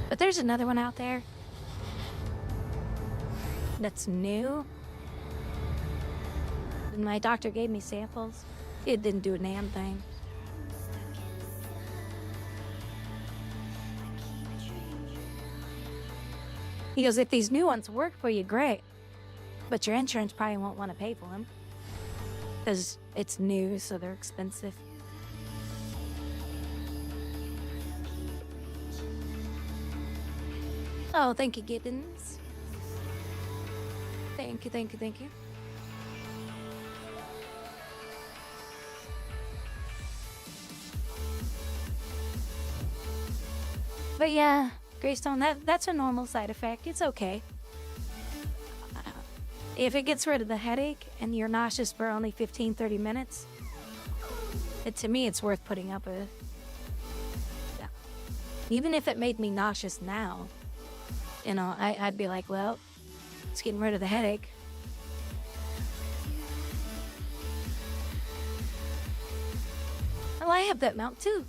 But there's another one out there that's new. And my doctor gave me samples. It didn't do a damn thing. He goes, if these new ones work for you, great. But your insurance probably won't want to pay for them. Because it's new, so they're expensive. Oh, thank you, Gibbons. Thank you, thank you, thank you. But yeah, Greystone, that's a normal side effect. It's okay. If it gets rid of the headache and you're nauseous for only 15-30 minutes, to me, it's worth putting up with. Yeah. Even if it made me nauseous now, you know, I'd be like, well, it's getting rid of the headache. Well, I have that mount too.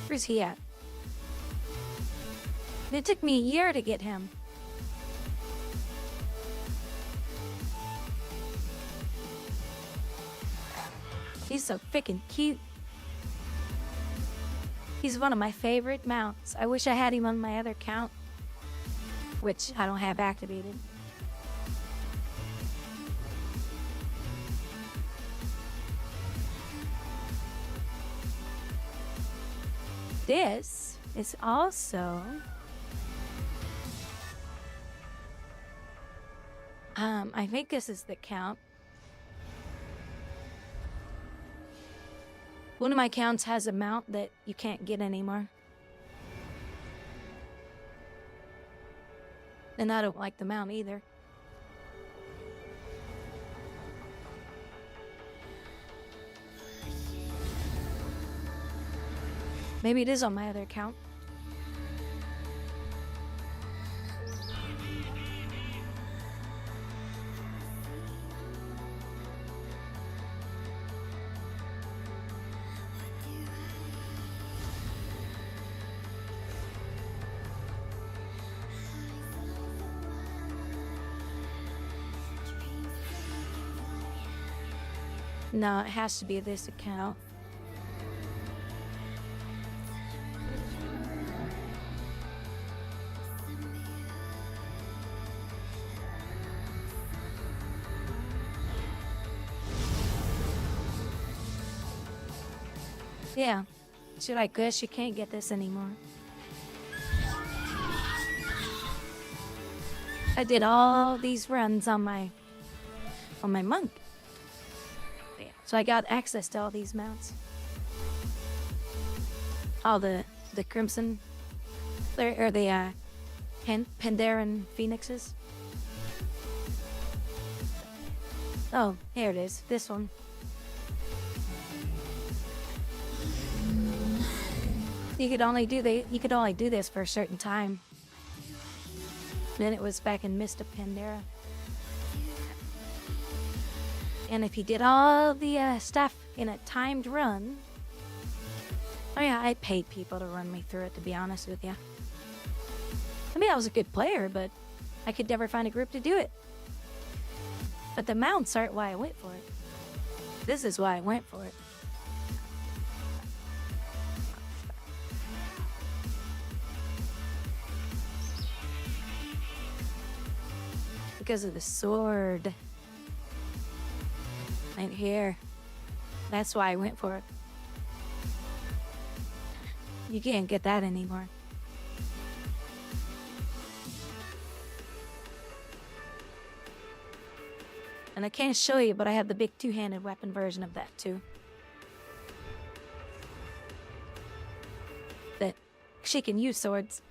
Where's he at? It took me a year to get him. He's so freaking cute. He's one of my favorite mounts. I wish I had him on my other account, which I don't have activated. This is also I think this is the count. One of my counts has a mount that you can't get anymore. And I don't like the mount either. Maybe it is on my other account. No, it has to be this account. Yeah. Should I guess you can't get this anymore? I did all these runs on my monk. Yeah. So I got access to all these mounts. All the crimson, or the Pandaren phoenixes. Oh, here it is. This one. You could only do this for a certain time. Then it was back in Mist of Pandera. And if you did all the stuff in a timed run, oh yeah, I paid people to run me through it, to be honest with you. I mean, I was a good player, but I could never find a group to do it. But the mounts aren't why I went for it. This is why I went for it. Because of the sword. Right here. That's why I went for it. You can't get that anymore. And I can't show you, but I have the big two-handed weapon version of that too. That she can use swords.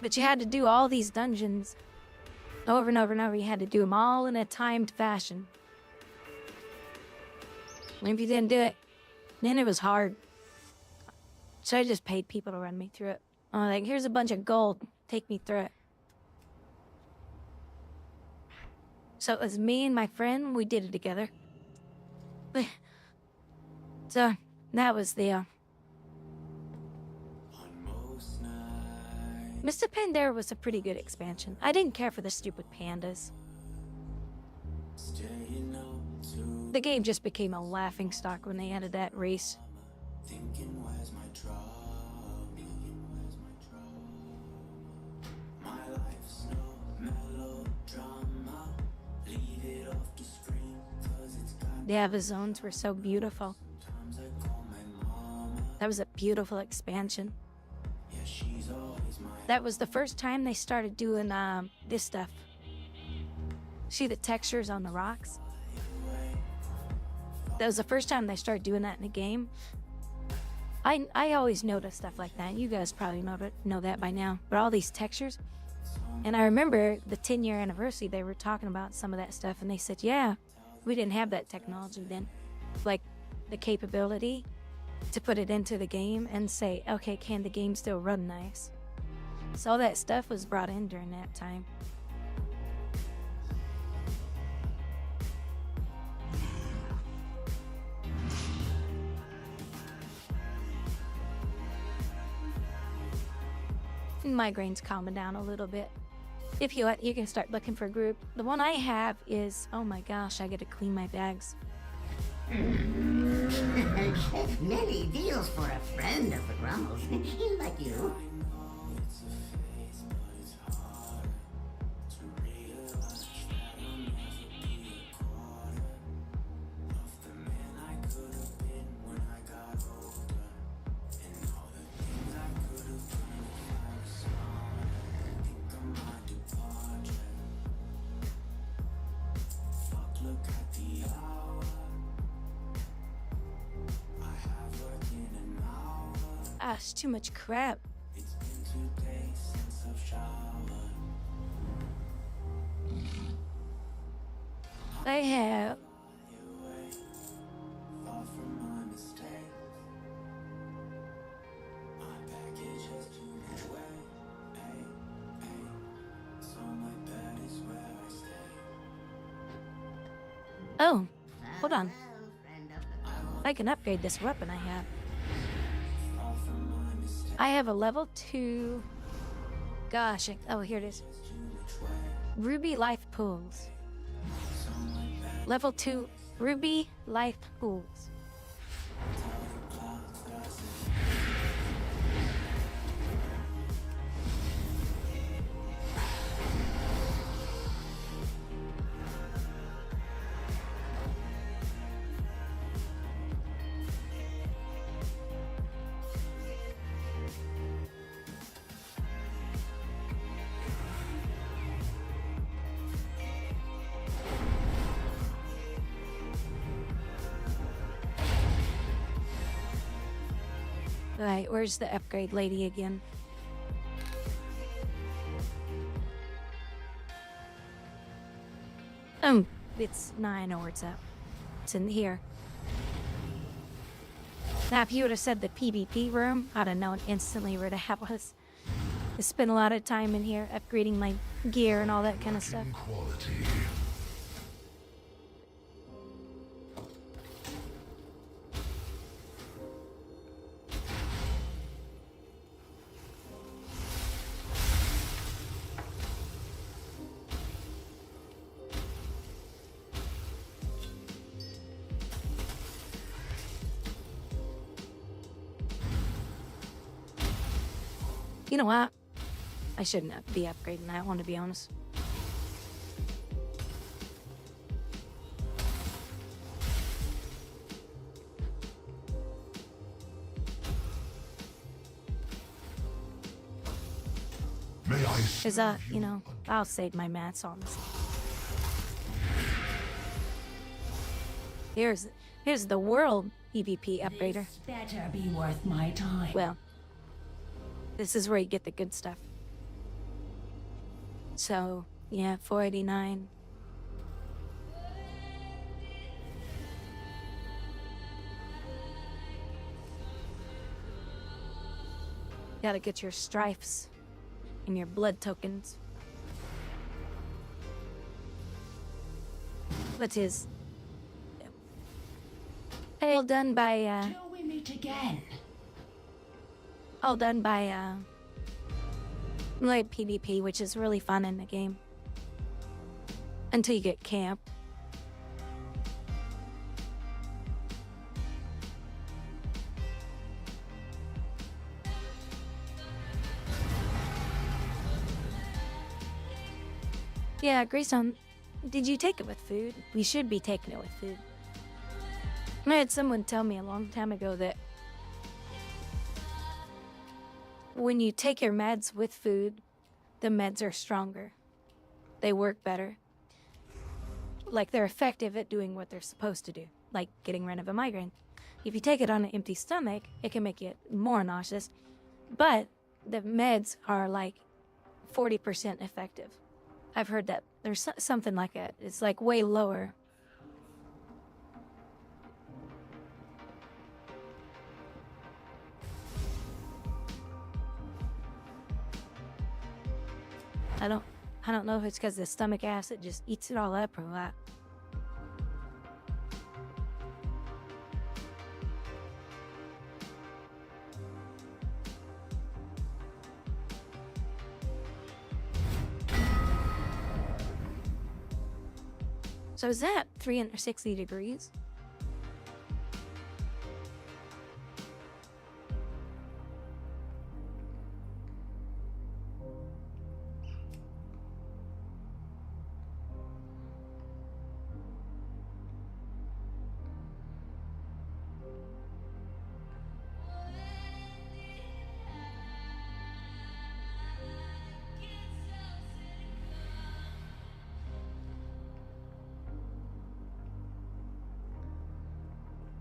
But you had to do all these dungeons over and over and over. You had to do them all in a timed fashion. And if you didn't do it, then it was hard. So I just paid people to run me through it. I'm like, here's a bunch of gold. Take me through it. So it was me and my friend. We did it together. So that was the... Mr. Pandera was a pretty good expansion. I didn't care for the stupid pandas. The game just became a laughingstock when they added that race. Yeah, the zones were so beautiful. That was a beautiful expansion. That was the first time they started doing this stuff. See the textures on the rocks? That was the first time they started doing that in a game. I always noticed stuff like that. You guys probably know that by now. But all these textures. And I remember the 10-year anniversary, they were talking about some of that stuff. And they said, yeah, we didn't have that technology then. Like the capability to put it into the game and say, okay, can the game still run nice? So all that stuff was brought in during that time. Migraine's calming down a little bit. If you can start looking for a group. The one I have is, oh my gosh, I gotta clean my bags. Many deals for a friend of the Grummles. Like you. Ah, it's too much crap. I have... Oh, hold on. I can upgrade this weapon I have. I have a level 2... Gosh, oh, here it is. Ruby Life Pools. Level 2 Ruby Life Pools. Alright, where's the upgrade lady again? I know where it's at. It's in here. Now, if you would have said the PvP room, I'd have known instantly where that was. I spent a lot of time in here upgrading my gear and all that kind of stuff. Quality. You know what? I shouldn't be upgrading that one, to be honest. May I? Cause you know, I'll save my mats on this. Here's the world PvP upgrader. This better be worth my time. Well, this is where you get the good stuff. So, yeah, 489. Gotta get your strifes and your blood tokens. What is all done by Till we meet again. all done by like PvP, which is really fun in the game. Until you get camp. Yeah, Grayson, did you take it with food? We should be taking it with food. I had someone tell me a long time ago that when you take your meds with food, the meds are stronger. They work better. Like they're effective at doing what they're supposed to do, like getting rid of a migraine. If you take it on an empty stomach, it can make you more nauseous, but the meds are like 40% effective. I've heard that there's something like that. It's like way lower. I don't know if it's because the stomach acid just eats it all up or what. So is that 360 degrees?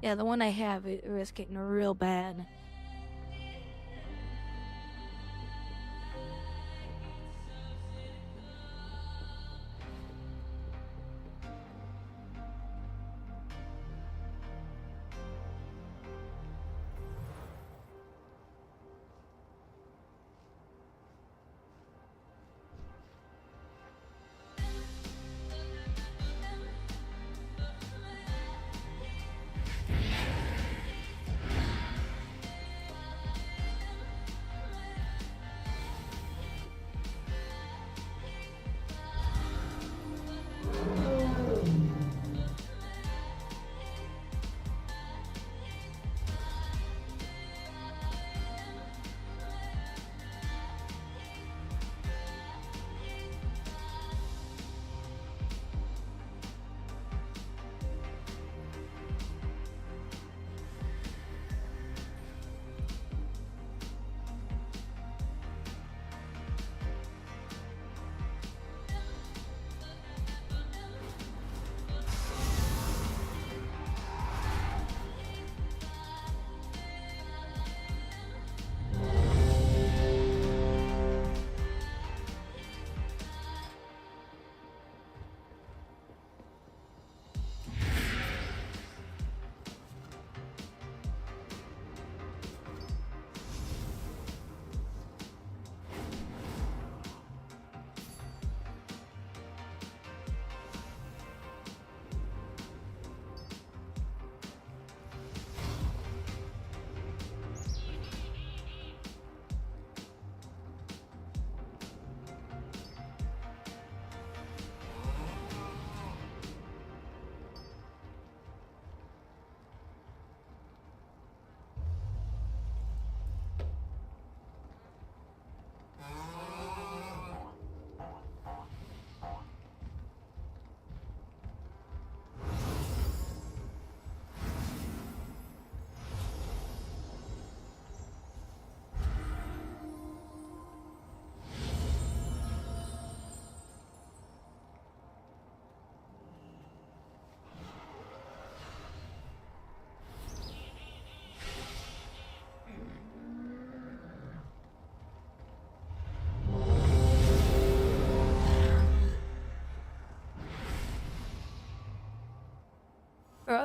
Yeah, the one I have, it was getting real bad.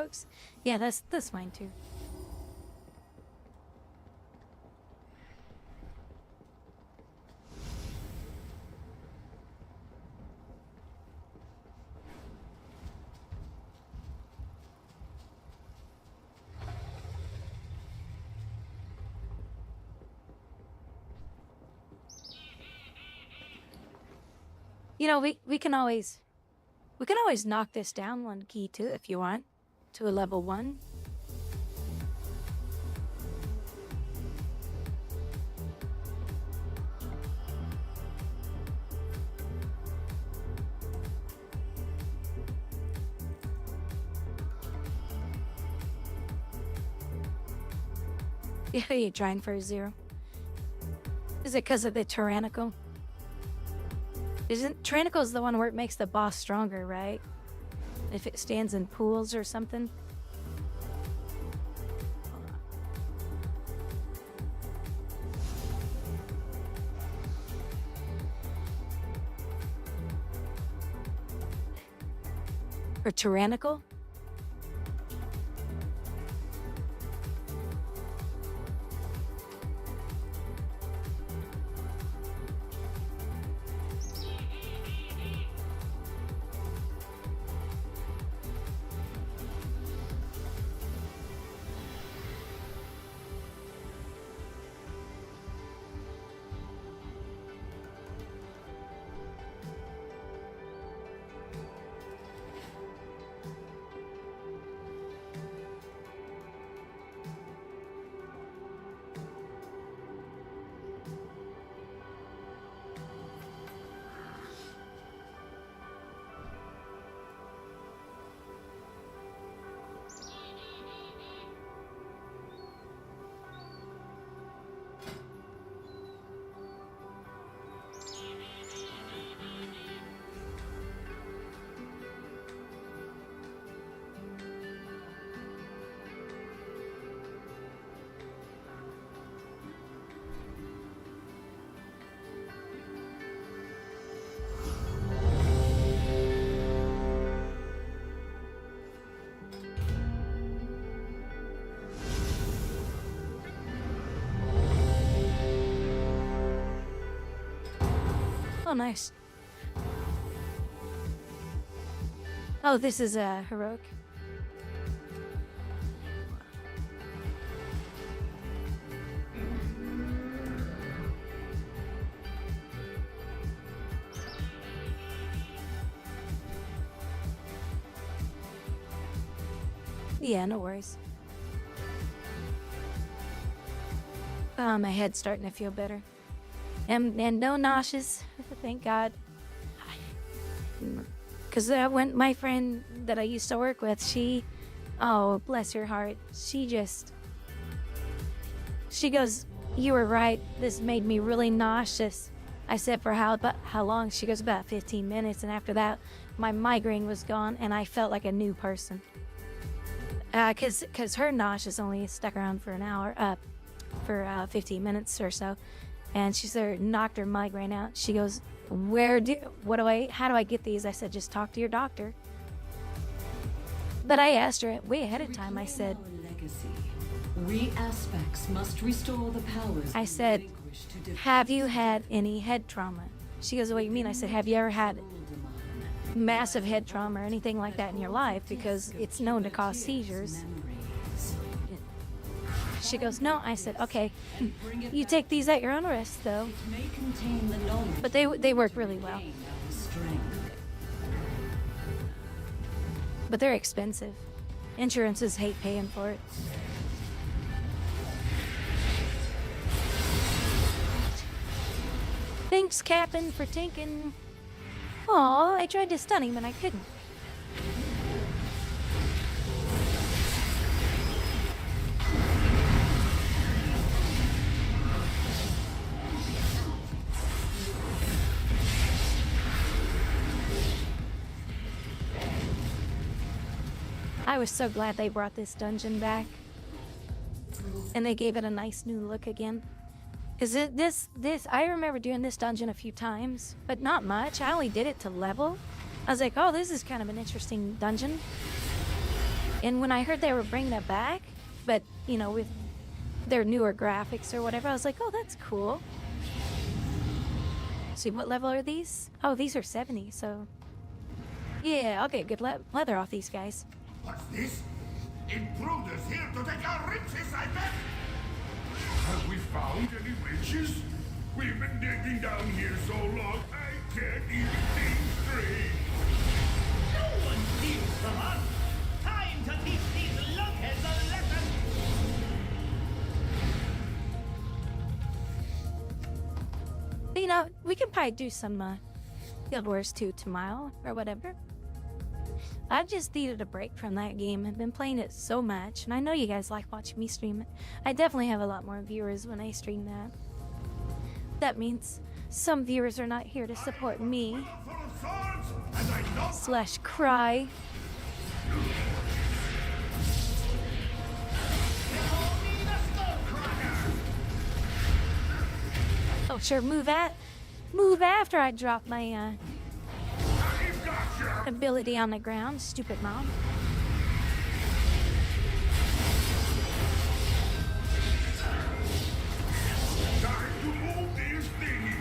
folks. Yeah, that's mine too. You know, we can always knock this down one key too if you want, to a level 1. Yeah, you're trying for a 0. Is it because of the tyrannical? Isn't tyrannical's the one where it makes the boss stronger, right? If it stands in pools or something. For tyrannical? Oh, nice. Oh, this is a heroic. Yeah, no worries. My head's starting to feel better. And no nauseous, thank God. Because when my friend that I used to work with, oh, bless her heart, she goes, you were right, this made me really nauseous. I said, for how long? She goes, about 15 minutes, and after that, my migraine was gone, and I felt like a new person. Because her nauseous only stuck around for an hour, for 15 minutes or so. And she said, knocked her migraine out. She goes, how do I get these? I said, just talk to your doctor. But I asked her way ahead of time. I said, we aspects must restore the powers. I said, have you had any head trauma? She goes, what do you mean? I said, have you ever had massive head trauma or anything like that in your life? Because it's known to cause seizures. She goes, no. I said, okay, you take these at your own risk, though. But they work really well. But they're expensive. Insurances hate paying for it. Thanks, Captain, for taking... Aw, I tried to stun him and I couldn't. I was so glad they brought this dungeon back. And they gave it a nice new look again. Is it this, I remember doing this dungeon a few times, but not much. I only did it to level. I was like, oh, this is kind of an interesting dungeon. And when I heard they were bringing it back, but, you know, with their newer graphics or whatever, I was like, oh, that's cool. See, what level are these? Oh, these are 70, so... Yeah, I'll get good leather off these guys. What's this? Intruders here to take our riches, I bet! Have we found any riches? We've been digging down here so long, I can't even think straight. No one steals from us! Time to teach these lunkheads a lesson! You know, we can probably do some Guild Wars 2 tomorrow or whatever. I just needed a break from that game. I've been playing it so much, and I know you guys like watching me stream it. I definitely have a lot more viewers when I stream that. That means some viewers are not here to support me. Slash cry. Oh, sure, move after I drop my ability on the ground, stupid mom. Time to move this thingy.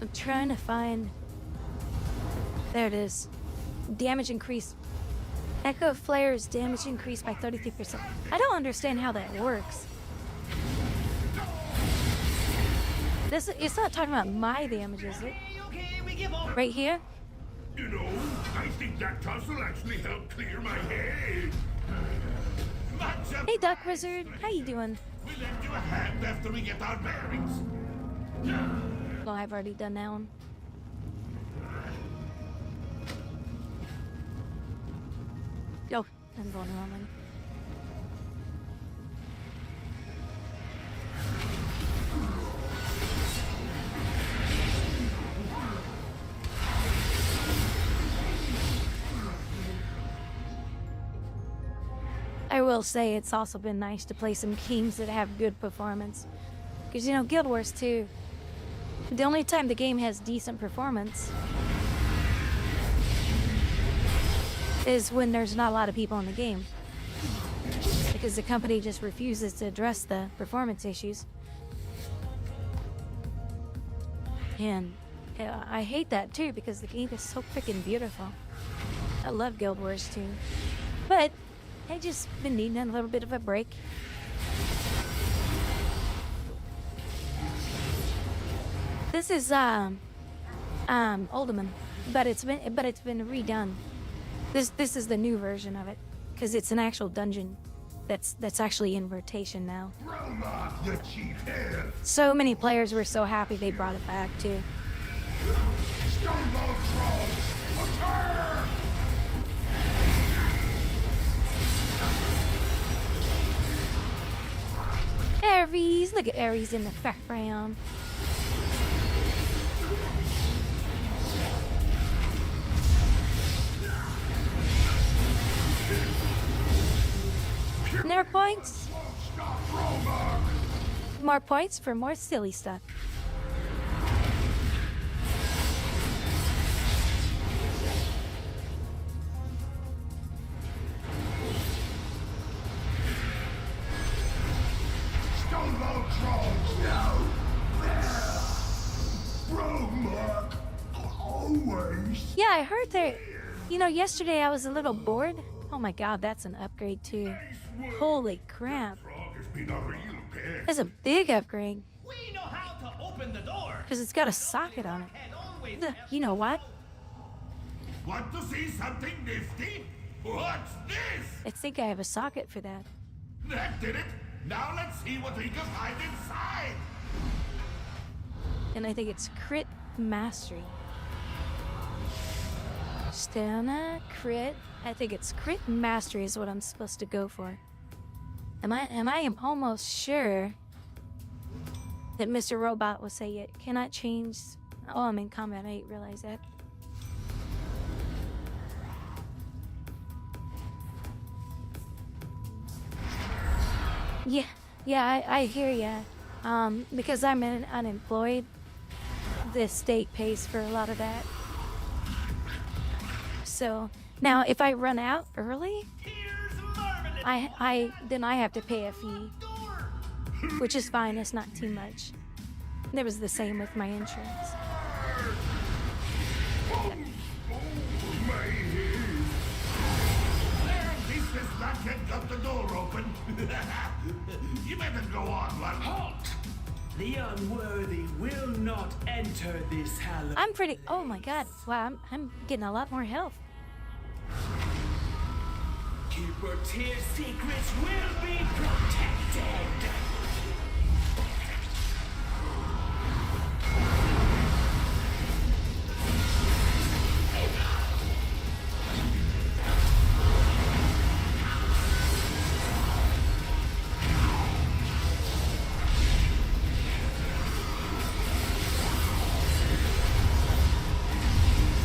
I'm trying to find... There it is. Damage increase. Echo Flare's damage increased by 33%. I don't understand how that works. It's not talking about my damage, is it? Right here? You know, I think that tussle actually helped clear my head. Hey, Duck Wizard. How you doing? We lend you a hand after we get our bearings. Well, I've already done that one. Yo, I'm going wrong one. I will say it's also been nice to play some games that have good performance. Because, you know, Guild Wars 2, the only time the game has decent performance is when there's not a lot of people in the game. Because the company just refuses to address the performance issues. And I hate that too, because the game is so freaking beautiful. I love Guild Wars 2. But I just been needing a little bit of a break. This is Ultimate, but it's been redone. This is the new version of it, because it's an actual dungeon that's actually in rotation now. So many players were so happy they brought it back too. Ares, look at Ares in the background. More points. More points for more silly stuff. Yeah, I heard that. You know, yesterday I was a little bored. Oh my god, that's an upgrade too. Holy crap. That's a big upgrade. We know how to open the door. Because it's got a socket on it. You know what? Want to see something nifty? What's this? I think I have a socket for that. That did it. Now let's see what we can find inside. And I think it's crit mastery. Stamina, crit. I think it's crit mastery is what I'm supposed to go for. I am almost sure that Mr. Robot will say it cannot change. Oh, I'm in combat. I didn't realize that. Yeah, I hear ya. Because I'm unemployed, the state pays for a lot of that. So now if I run out early, then I have to pay a fee, which is fine. It's not too much. It was the same with my insurance. This is not yet got the door open. You better go on, Wal-Mart. Halt! The unworthy will not enter this hallowed. I'm pretty. Oh my god! Wow, I'm getting a lot more health. Keeper tier secrets will be protected.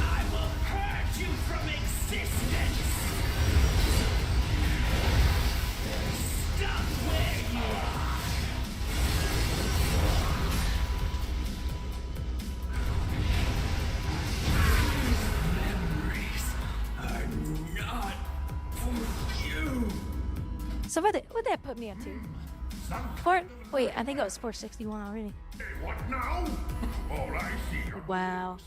I will purge you from existence. Stop where you are. Memories are not for you. So what that put me up to? Wait, I think it was 461 already. What now? All I see are Wow.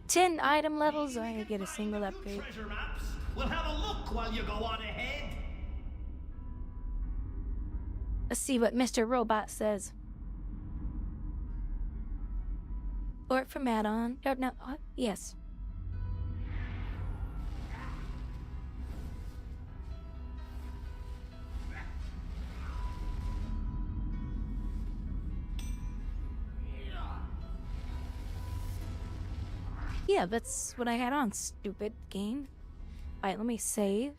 10 item levels, or I get a single upgrade. Treasure maps. We'll have a look while you go on ahead. Let's see what Mr. Robot says. Or from add-on. Oh, no, yes. Yeah, that's what I had on, stupid game. Alright, let me save.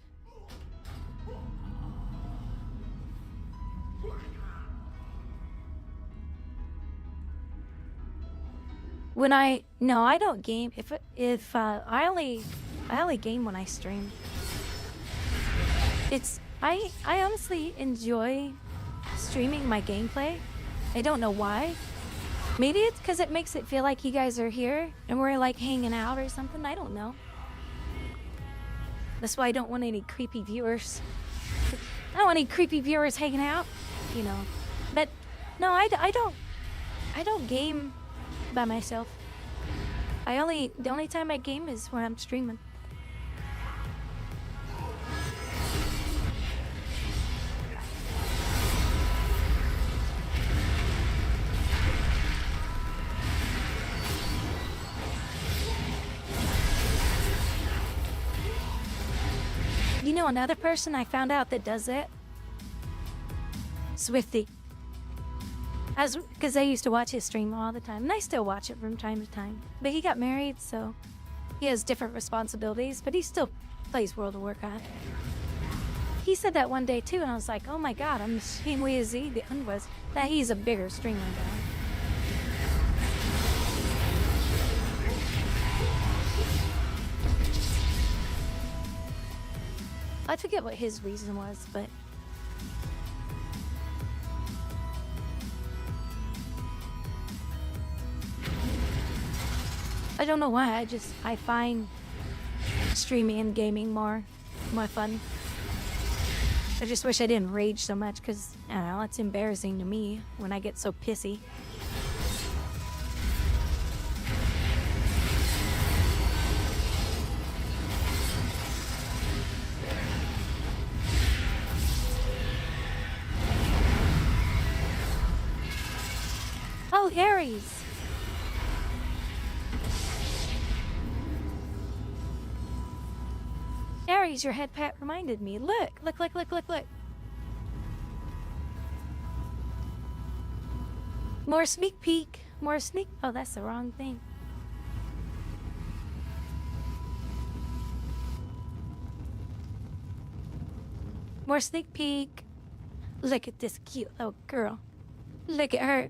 When I don't game. If I only game when I stream. I honestly enjoy streaming my gameplay. I don't know why. Maybe it's because it makes it feel like you guys are here and we're like hanging out or something. I don't know. That's why I don't want any creepy viewers. I don't want any creepy viewers hanging out, you know. But no, I don't game by myself. The only time I game is when I'm streaming. You know another person I found out that does it? Swifty. Because I used to watch his stream all the time, and I still watch it from time to time. But he got married, so he has different responsibilities, but he still plays World of Warcraft. He said that one day too, and I was like, oh my god, I'm ashamed that he's a bigger streamer than I am. I forget what his reason was, but I don't know why. I find streaming and gaming more fun. I just wish I didn't rage so much, because I don't know, it's embarrassing to me when I get so pissy. Oh, Aries! Aries, your head pat reminded me. Look. More sneak peek. Oh, that's the wrong thing. More sneak peek. Look at this cute little girl. Look at her.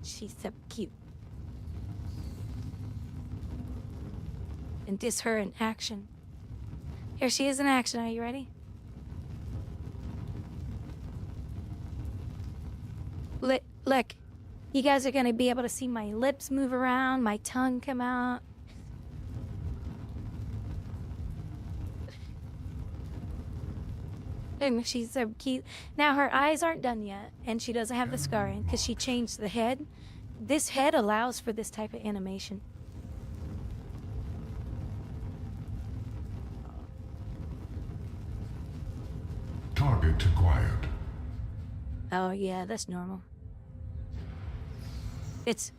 She's so cute. And this her in action. Here she is in action. Are you ready? Look. You guys are gonna be able to see my lips move around, my tongue come out. And she's so cute. Now her eyes aren't done yet, and she doesn't have the scarring because she changed the head. This head allows for this type of animation. Target acquired. Oh yeah, that's normal. It's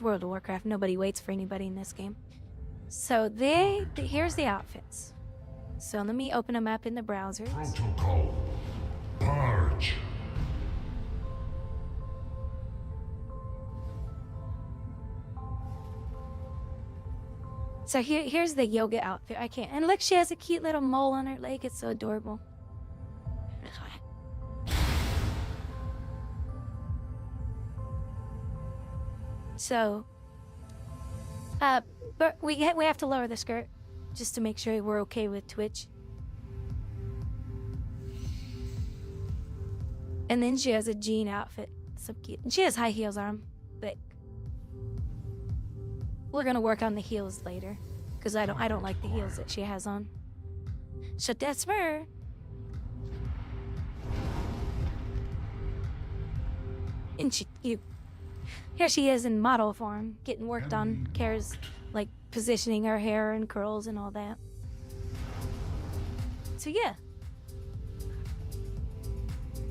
World of Warcraft. Nobody waits for anybody in this game. So here's the outfits. So let me open them up in the browser. Protocol. Purge. So here's the yoga outfit. I can't. And look, she has a cute little mole on her leg. It's so adorable. So, but we have to lower the skirt just to make sure we're okay with Twitch. And then she has a jean outfit. So cute. And she has high heels on them, but we're gonna work on the heels later, because I don't like the heels that she has on. So that's her. And here she is in model form, getting worked on. Kara's like positioning her hair and curls and all that. So yeah.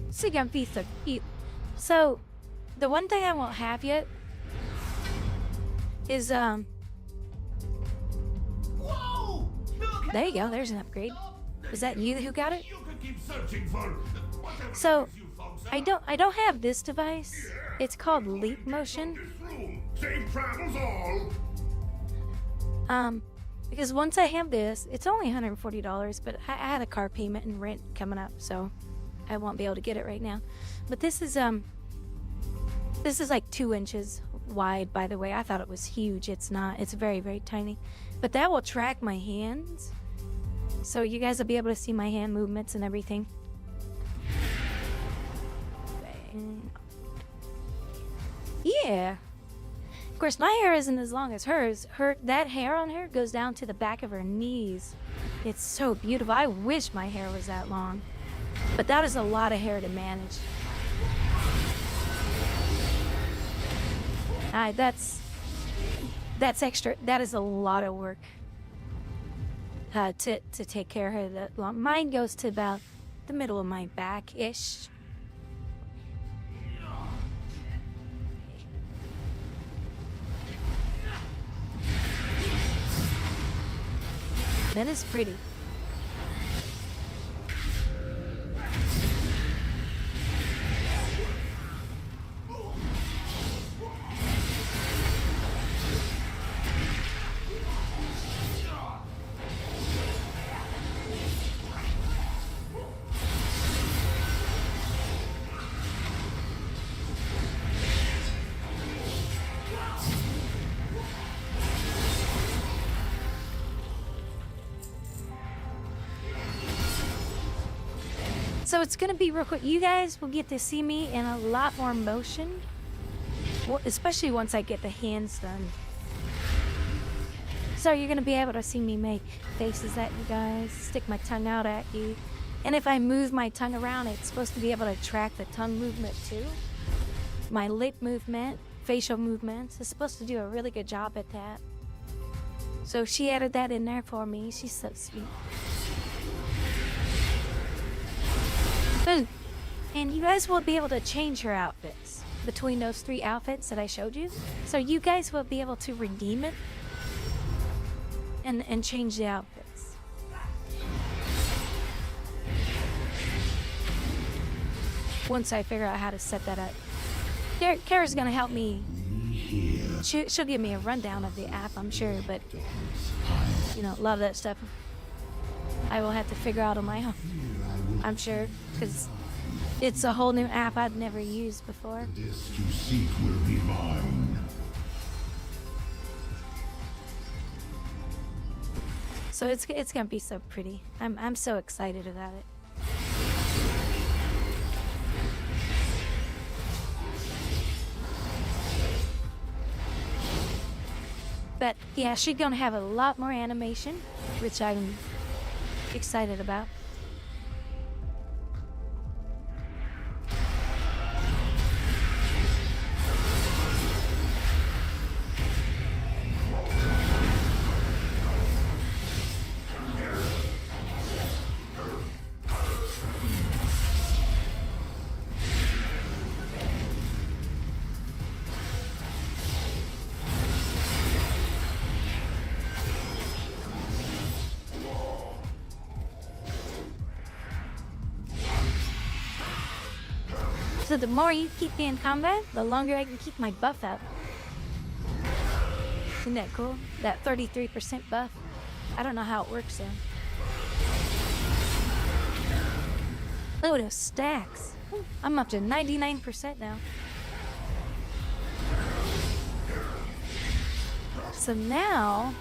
So gonna be so cute. So the one thing I won't have yet is Whoa! there you go, there's an upgrade. Was that you who got it? You could keep searching for whatever So it is you found, sir. I don't have this device. It's called Leap Motion. Safe travels all. Because once I have this, it's only $140, but I had a car payment and rent coming up, so I won't be able to get it right now. But this is like 2 inches wide, by the way. I thought it was huge. It's not. It's very, very tiny. But that will track my hands, so you guys will be able to see my hand movements and everything. Yeah. Of course, my hair isn't as long as hers. That hair on her goes down to the back of her knees. It's so beautiful. I wish my hair was that long. But that is a lot of hair to manage. That's extra. That is a lot of work to take care of her that long. Mine goes to about the middle of my back-ish. That is pretty. So it's gonna be real quick. You guys will get to see me in a lot more motion, well, especially once I get the hands done. So you're gonna be able to see me make faces at you guys, stick my tongue out at you, and if I move my tongue around, it's supposed to be able to track the tongue movement too. My lip movement, facial movements, it's supposed to do a really good job at that. So she added that in there for me. She's so sweet. And you guys will be able to change her outfits between those 3 outfits that I showed you. So you guys will be able to redeem it and change the outfits. Once I figure out how to set that up. Kara's gonna help me. She'll give me a rundown of the app, I'm sure, but you know, a lot of that stuff I will have to figure out on my own, I'm sure, because it's a whole new app I'd never used before. The disc you seek will be mine. So it's gonna be so pretty. I'm so excited about it. But yeah, she's gonna have a lot more animation, which I'm excited about. So the more you keep me in combat, the longer I can keep my buff up. Isn't that cool? That 33% buff. I don't know how it works though. Look at those stacks. I'm up to 99% now. So now,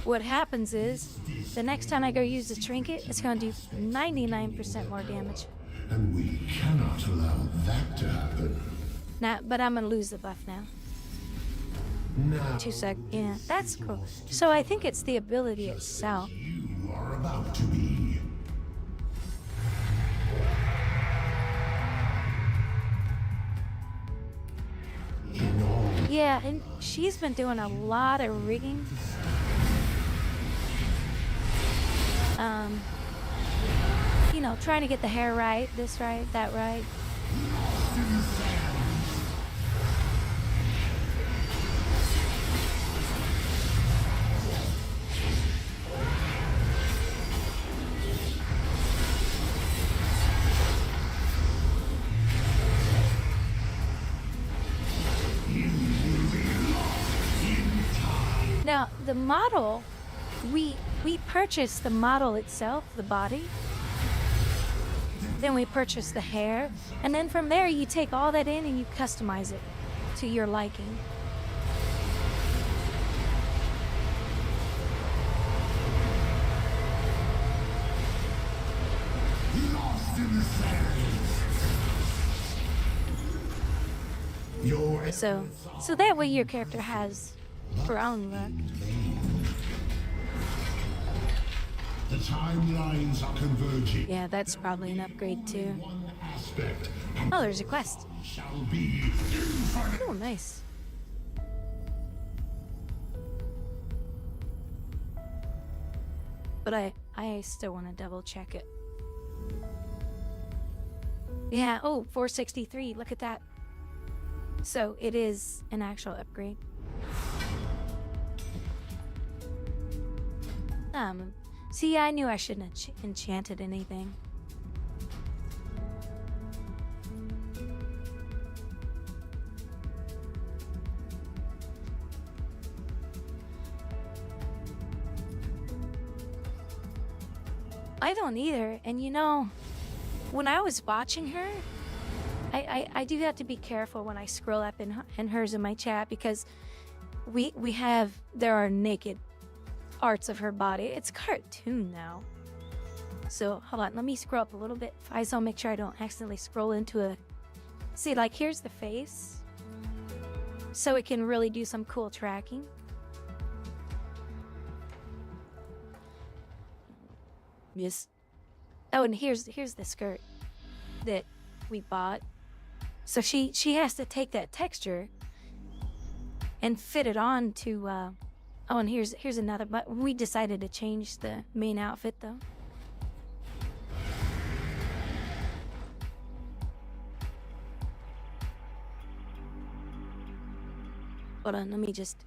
what happens is, the next time I go use the trinket, it's going to do 99% more damage. And we cannot allow that to happen. Nah, but I'm going to lose the buff now. Now 2 sec. Yeah, that's cool. So I think it's the ability itself. you are about to be. Yeah, and she's been doing a lot of rigging. You know, trying to get the hair right, this right, that right. Now, the model, we purchased the model itself, the body. Then we purchase the hair. And then from there, you take all that in and you customize it to your liking. Lost in the sands. So that way your character has her own look. The timelines are converging. Yeah, that's probably an upgrade too. Aspect Oh, there's a quest. shall be infinite. Oh, nice. But I still want to double check it. Yeah, oh, 463, look at that. So it is an actual upgrade. See, I knew I shouldn't have enchanted anything. I don't either, and you know, when I was watching her, I do have to be careful when I scroll up in hers in my chat because there are naked arts of her body. It's cartoon now. So hold on, let me scroll up a little bit. I'll make sure I don't accidentally scroll into a... See, like here's the face. So it can really do some cool tracking. Yes. Oh, and here's the skirt that we bought. So she has to take that texture and fit it on to oh, and here's another, but we decided to change the main outfit though. Hold on, let me just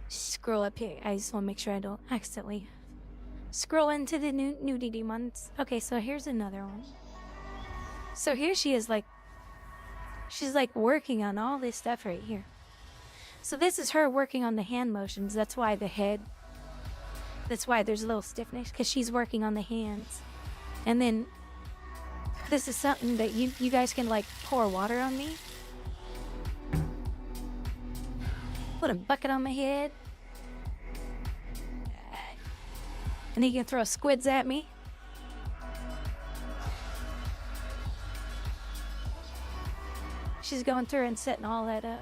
scroll up here. I just want to make sure I don't accidentally scroll into the nudity ones. Okay, so here's another one. So here she is, like, she's like working on all this stuff right here. So this is her working on the hand motions. That's why the head, that's why there's a little stiffness, because she's working on the hands. And then this is something that you guys can like pour water on me. Put a bucket on my head. And he can throw squids at me. She's going through and setting all that up.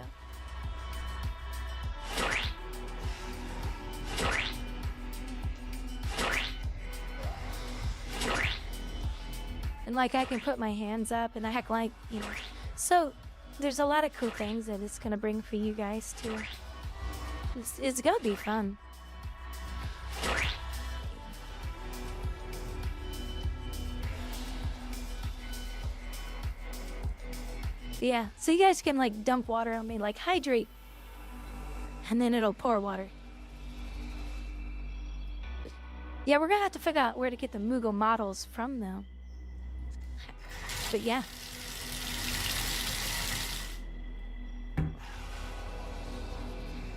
And like I can put my hands up and I act like, you know. So there's a lot of cool things that it's gonna bring for you guys too. It's gonna be fun. Yeah, so you guys can like dump water on me, like hydrate, and then it'll pour water. Yeah, we're gonna have to figure out where to get the Moogle models from though. But yeah.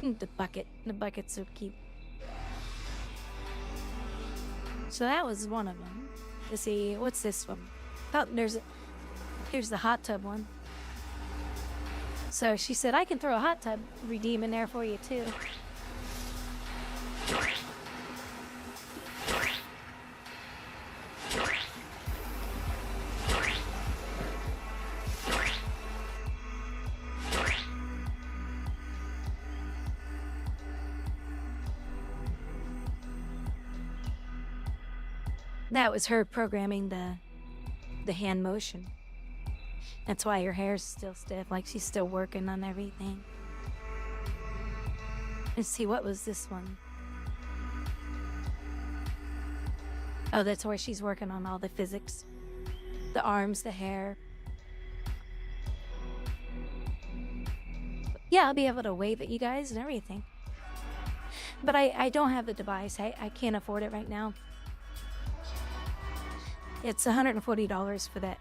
The bucket. The bucket's so cute. So that was one of them. Let's see, what's this one? Oh, here's the hot tub one. So she said, I can throw a hot tub redeem in there for you too. That was her programming the hand motion. That's why her hair's still stiff, like she's still working on everything. Let's see, what was this one? Oh, that's where she's working on all the physics. The arms, the hair. Yeah, I'll be able to wave at you guys and everything. But I don't have the device. I can't afford it right now. It's $140 for that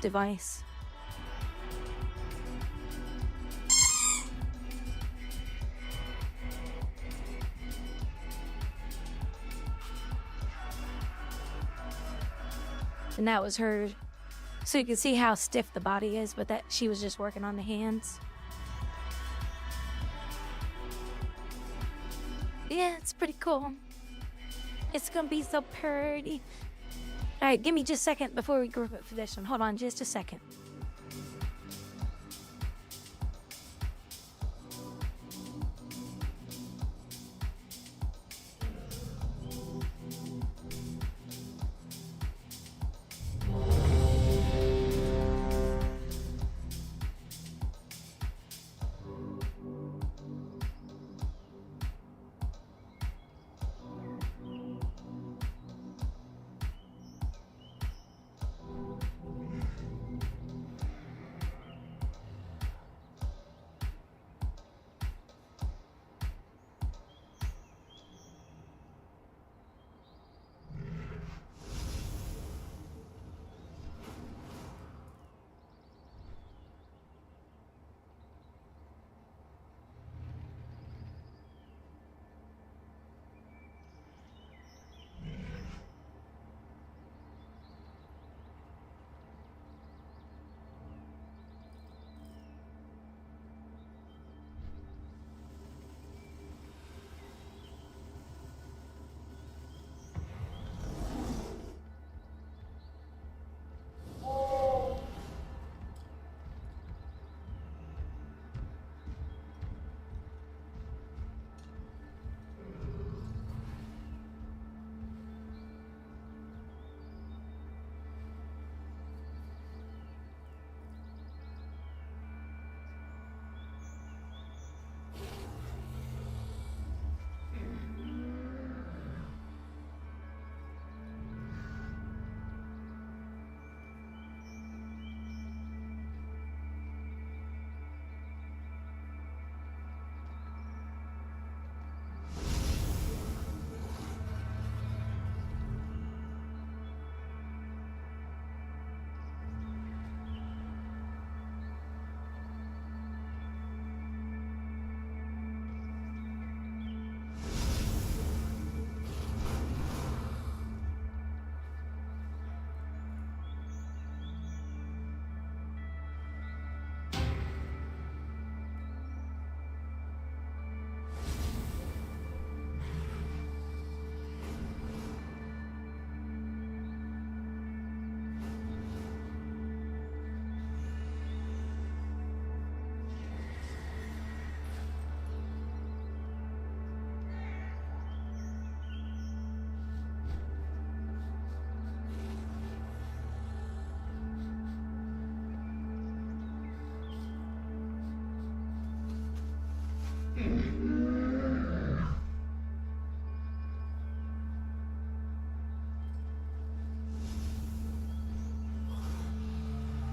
device. And that was her. So you can see how stiff the body is, but that she was just working on the hands. Yeah, it's pretty cool. It's gonna be so pretty. All right, give me just a second before we group up for this one. Hold on just a second.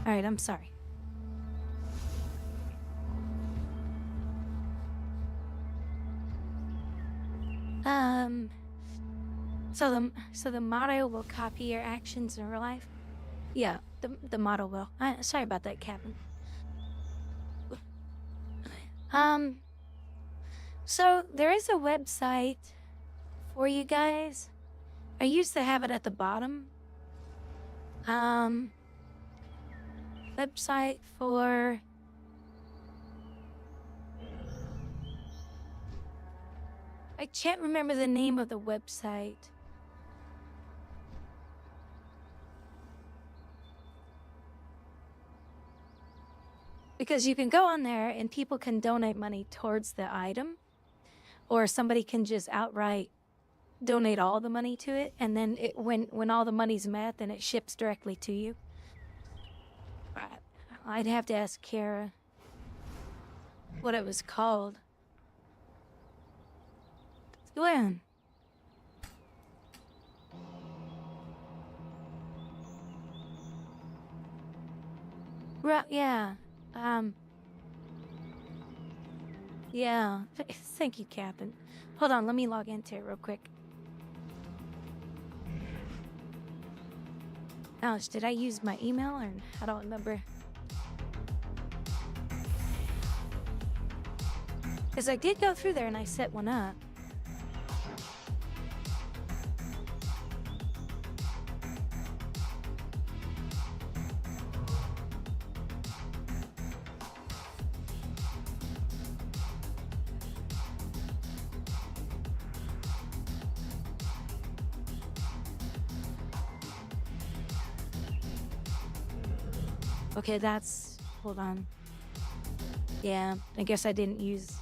All right, I'm sorry. So the motto will copy your actions in real life. Yeah, the motto will. Sorry about that, Captain. So there is a website for you guys. I used to have it at the bottom. Website for... I can't remember the name of the website. Because you can go on there and people can donate money towards the item, or somebody can just outright donate all the money to it, and then when all the money's met, then it ships directly to you. I'd have to ask Kara what it was called. Glenn. Right, yeah. Yeah. Thank you, Captain. Hold on, let me log into it real quick. Ouch, did I use my email or I don't remember. Because I did go through there and I set one up. Okay, that's... hold on. Yeah, I guess I didn't use...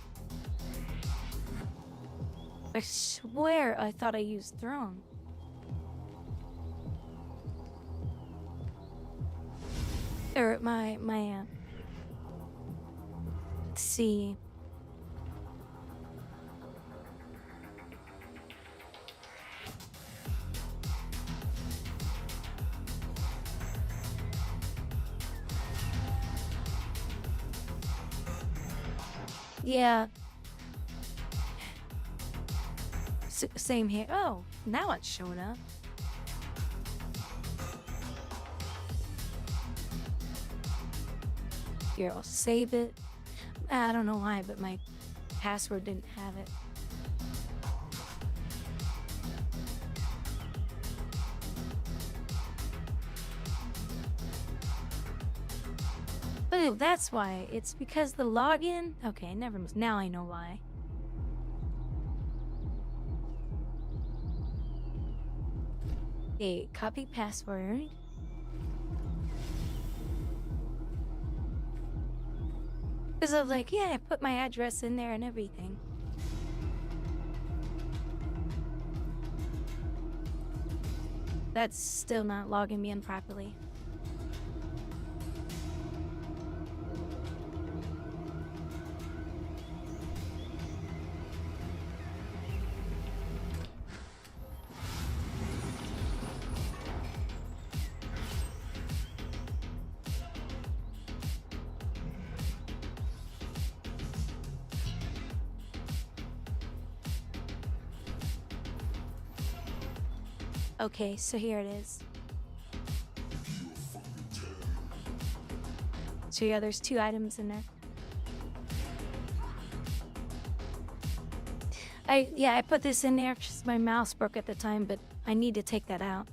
I swear I thought I used Throne. Or my let's see. Yeah. Same here. Oh, now it's showing up. Here, I'll save it. I don't know why, but my password didn't have it. Oh, that's why. It's because the login... Okay, never mind. Now I know why. Okay, copy password. Because I was like, yeah, I put my address in there and everything. That's still not logging me in properly. Okay, so here it is. So yeah, there's 2 items in there. I put this in there because my mouse broke at the time, but I need to take that out.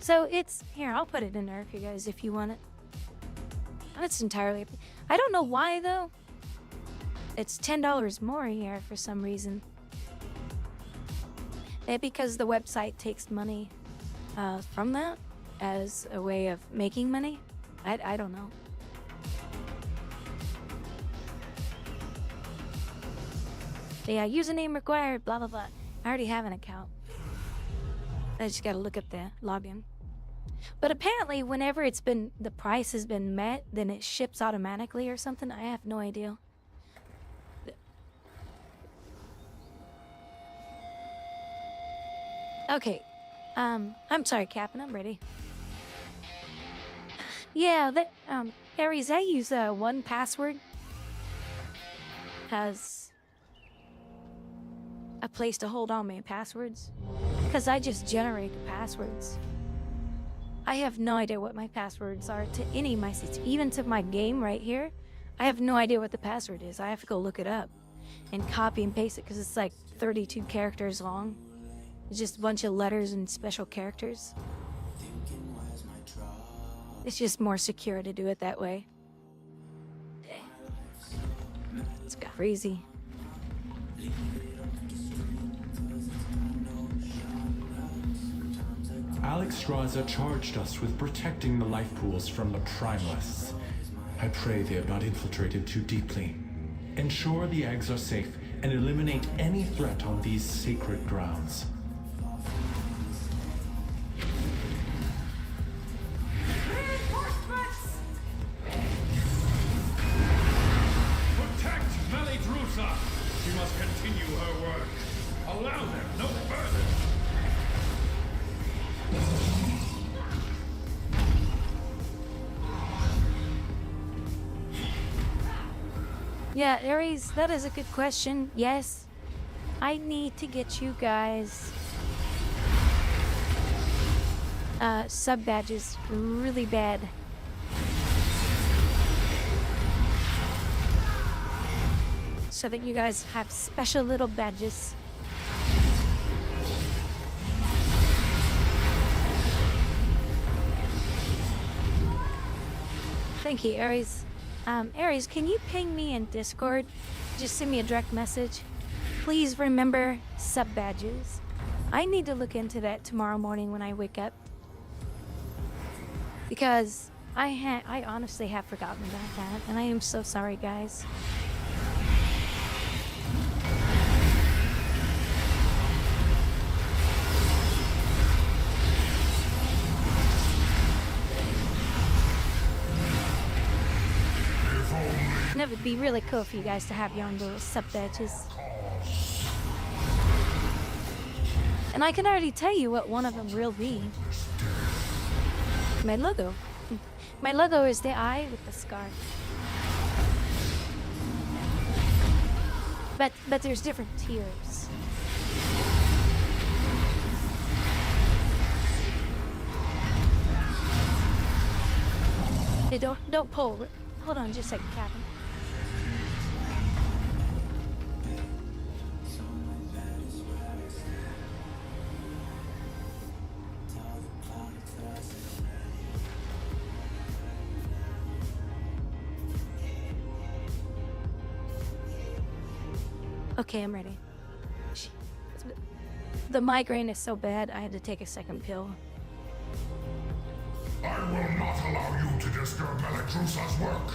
So it's here. I'll put it in there for you guys if you want it. That's entirely. I don't know why though. It's $10 more here for some reason. Maybe because the website takes money from that as a way of making money. I don't know. Yeah, username required, blah, blah, blah. I already have an account. I just gotta look up the login. But apparently, whenever the price has been met, then it ships automatically or something. I have no idea. Okay. I'm sorry, Captain. I'm ready. Yeah, Aries, I use 1Password. Has a place to hold all my passwords. Because I just generate the passwords. I have no idea what my passwords are to any of my sites. Even to my game right here, I have no idea what the password is. I have to go look it up. and copy and paste it because it's like 32 characters long. It's just a bunch of letters and special characters. It's just more secure to do it that way. It's crazy. Alex Straza charged us with protecting the life pools from the Primalists. I pray they have not infiltrated too deeply. Ensure the eggs are safe and eliminate any threat on these sacred grounds. Protect Melidrusa! She must continue her work. Allow them no further. Yeah, Ares, that is a good question. Yes, I need to get you guys sub badges really bad. So that you guys have special little badges. Thank you, Ares. Ares, can you ping me in Discord? Just send me a direct message. Please remember sub badges. I need to look into that tomorrow morning when I wake up. Because I honestly have forgotten about that, and I am so sorry, guys. And it would be really cool for you guys to have your own little sub badges. And I can already tell you what one of them will be. My logo. My logo is the eye with the scarf. But there's different tiers. Hey, don't pull. Hold on just a second, Captain. Okay, I'm ready. The migraine is so bad, I had to take a second pill. I will not allow you to disturb Melidrusa's work.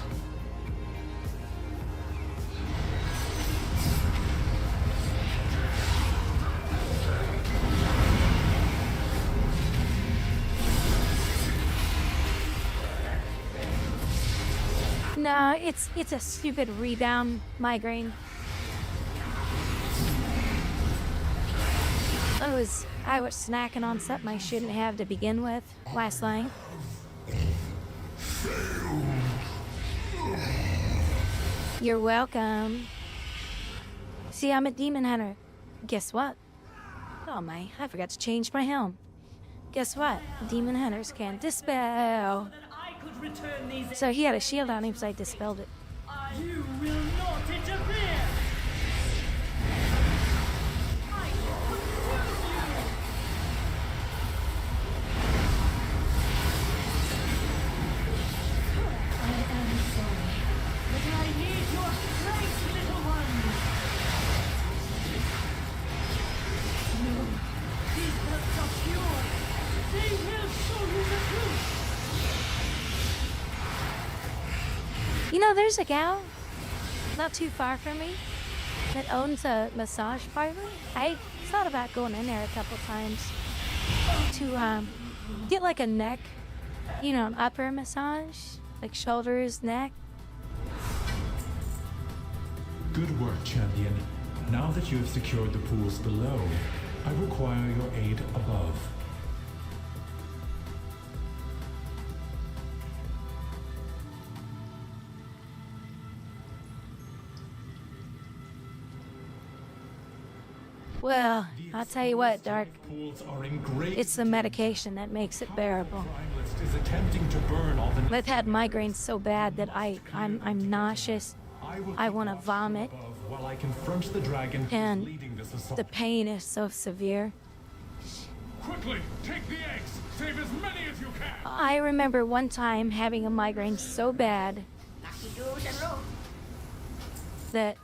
No, it's a stupid rebound migraine. I was snacking on something I shouldn't have to begin with last night. You're welcome. See, I'm a demon hunter. Guess what? Oh my, I forgot to change my helm. Guess what? Demon hunters can dispel. So he had a shield on him, so I dispelled it. You will not interfere! You know, there's a gal not too far from me that owns a massage parlor. I thought about going in there a couple times to get like a neck, you know, an upper massage, like shoulders, neck. Good work, champion. Now that you have secured the pools below, I require your aid above. Well, I'll tell you what, Dark. Pools are in great. It's the medication that makes it bearable. Primalist is attempting to burn all the. I've had migraines so bad that I'm nauseous. I want to vomit. While I confront the dragon who's And leading this assault. the pain is so severe. Quickly, take the eggs. Save as many as you can. I remember one time having a migraine so bad that,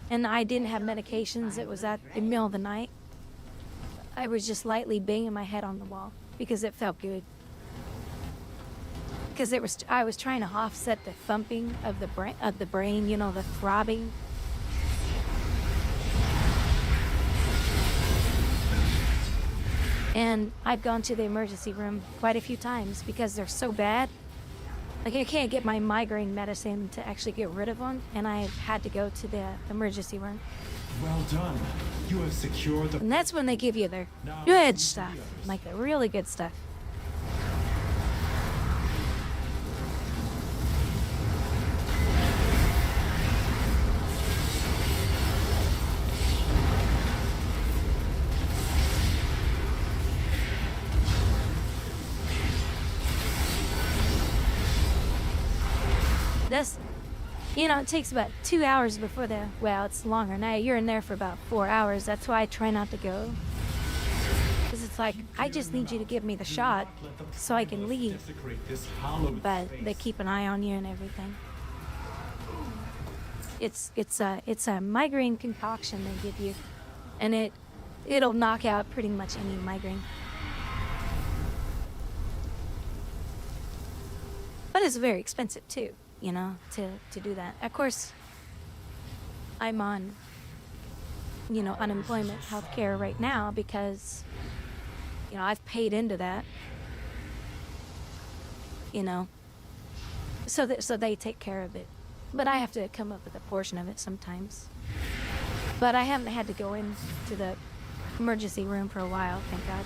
and I didn't have medications. It was at the middle of the night. I was just lightly banging my head on the wall because it felt good. Because I was trying to offset the thumping of the brain, you know, the throbbing. And I've gone to the emergency room quite a few times because they're so bad. Like, I can't get my migraine medicine to actually get rid of them, and I've had to go to the emergency room. Well done. You have secured the... And that's when they give you their good stuff, like the really good stuff. This, you know, it takes about 2 hours before well, it's longer now. You're in there for about 4 hours. That's why I try not to go. Because it's like, I just need you to give me the shot so I can leave. But they keep an eye on you and everything. It's a migraine concoction they give you. And it'll knock out pretty much any migraine. But it's very expensive too. You know, to do that. Of course, I'm on, you know, unemployment health care right now because, you know, I've paid into that, you know, so they take care of it. But I have to come up with a portion of it sometimes. But I haven't had to go into the emergency room for a while, thank God.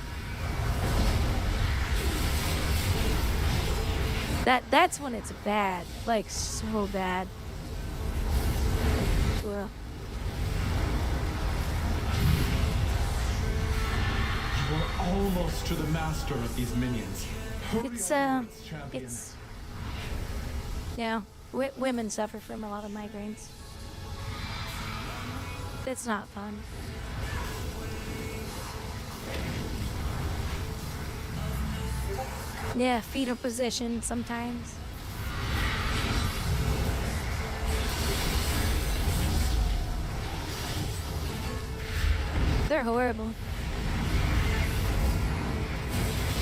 That's when it's bad, like so bad. Well. You are almost to the master of these minions. It's yeah. Women suffer from a lot of migraines. It's not fun. Yeah, fetal position sometimes. They're horrible.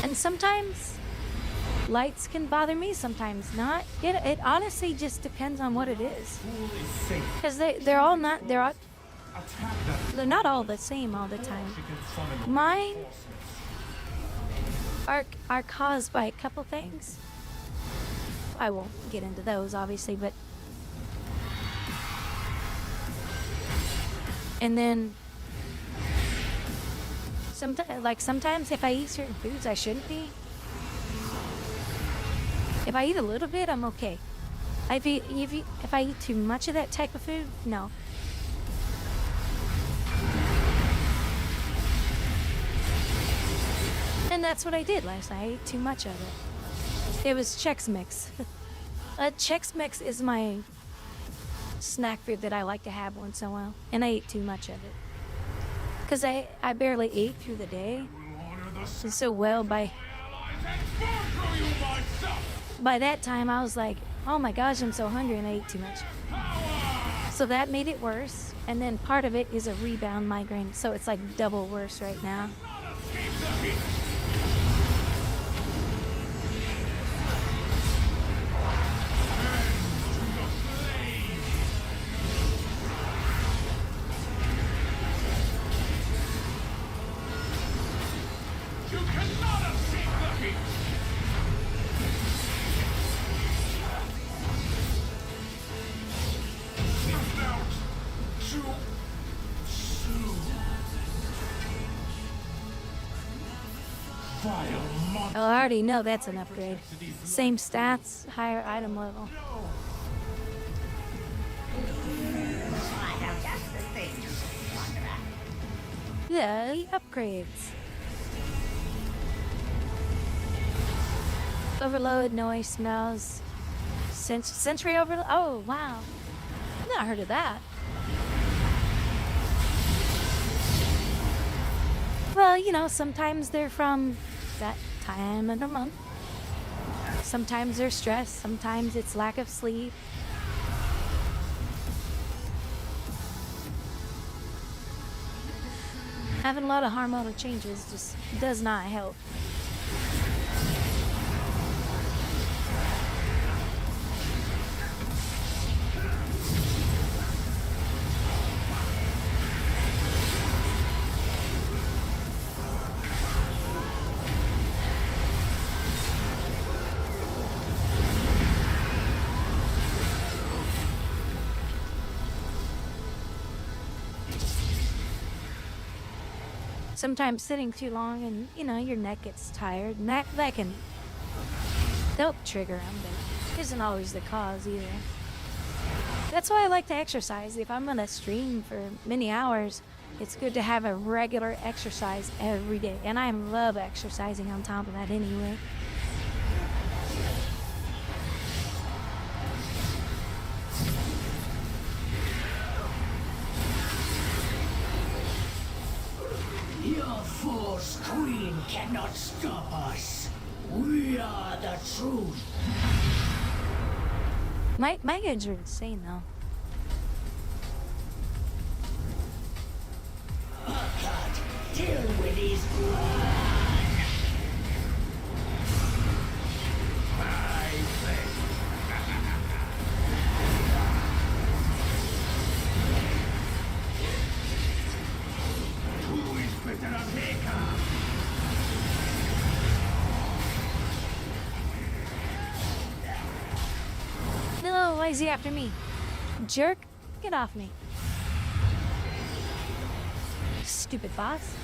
And sometimes lights can bother me, sometimes not. It honestly just depends on what it is. Because they're not all the same all the time. Mine are caused by a couple things. I won't get into those, obviously, but... And then... Sometimes if I eat certain foods I shouldn't be, if I eat a little bit, I'm okay. If I eat too much of that type of food, no. And that's what I did last night. I ate too much of it. It was Chex Mix. Chex Mix is my snack food that I like to have once in a while. And I ate too much of it. Because I barely ate through the day. And so well, by that time I was like, oh my gosh, I'm so hungry and I ate too much. So that made it worse. And then part of it is a rebound migraine. So it's like double worse right now. Oh, I already know that's an upgrade. Same stats, higher item level. I have just the thing to wonder at. Yeah, upgrades. Overload, noise, smells. Sensory overload. Oh, wow. I've not heard of that. Well, you know, sometimes they're from that time of the month. Sometimes they're stressed, sometimes it's lack of sleep. Having a lot of hormonal changes just does not help. Sometimes sitting too long and, you know, your neck gets tired, and that can help trigger them, but isn't always the cause either. That's why I like to exercise. If I'm gonna stream for many hours, it's good to have a regular exercise every day, and I love exercising on top of that anyway. Your false queen cannot stop us. We are the truth. My kids are insane though. Deal with his blood. My friend. Who is better than Maker? No, why is he after me? Jerk, get off me. Stupid boss.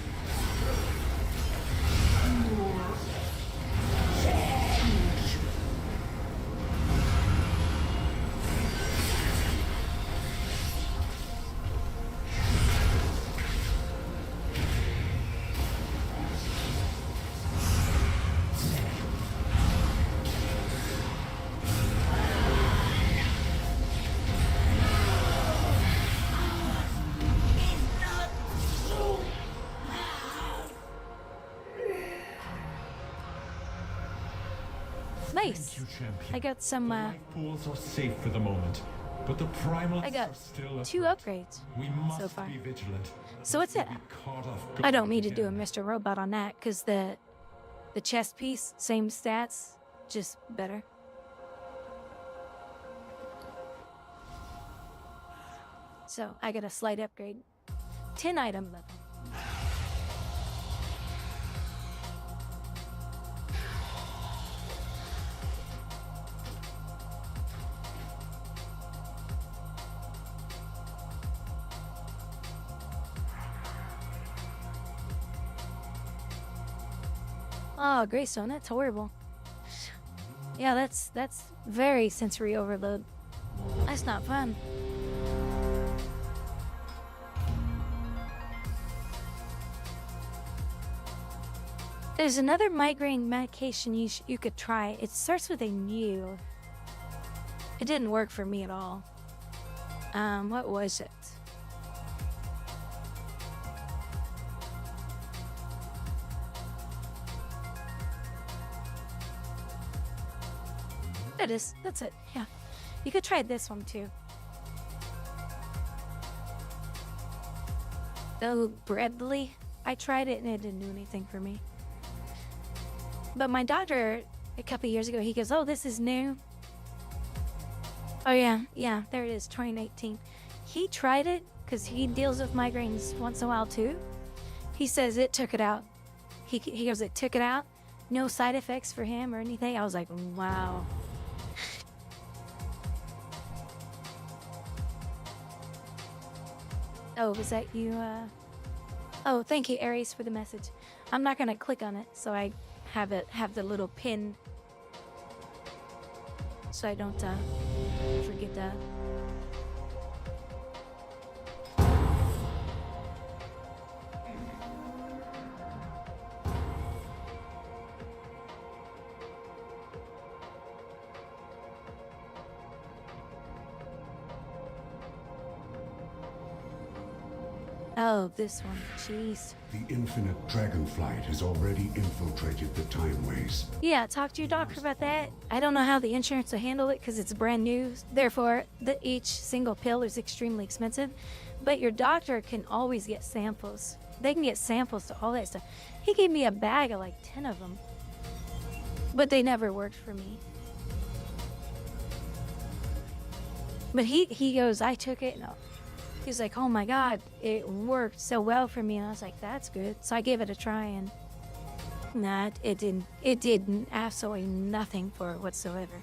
Nice. Thank you, champion. I got some, Life pools are safe for the moment, but the primals I got are still 2 upgrades We must so far. be vigilant. So what's it? Caught off I don't mean to do a Mr. Robot on that, because the chest piece, same stats, just better. So I got a slight upgrade. 10 item level. Oh, Greystone, that's horrible. Yeah, that's very sensory overload. That's not fun. There's another migraine medication you could try. It starts with a U. It didn't work for me at all. What was it? It is. That's it. Yeah. You could try this one too. The Bradley, I tried it and it didn't do anything for me. But my doctor, a couple years ago, he goes, "Oh, this is new." Oh yeah, there it is, 2018. He tried it because he deals with migraines once in a while too. He says it took it out. He goes, it took it out. No side effects for him or anything. I was like, wow. Oh, was that you? Oh, thank you, Aries, for the message. I'm not gonna click on it, so I have the little pin, so I don't forget that. Oh, this one. Jeez. The infinite dragonflight has already infiltrated the timeways. Yeah, talk to your doctor about that. I don't know how the insurance will handle it because it's brand new. Therefore, each single pill is extremely expensive. But your doctor can always get samples. They can get samples to all that stuff. He gave me a bag of like 10 of them. But they never worked for me. But he goes, I took it. No. He's like, oh my God, it worked so well for me. And I was like, that's good. So I gave it a try and nah, it did absolutely nothing for it whatsoever.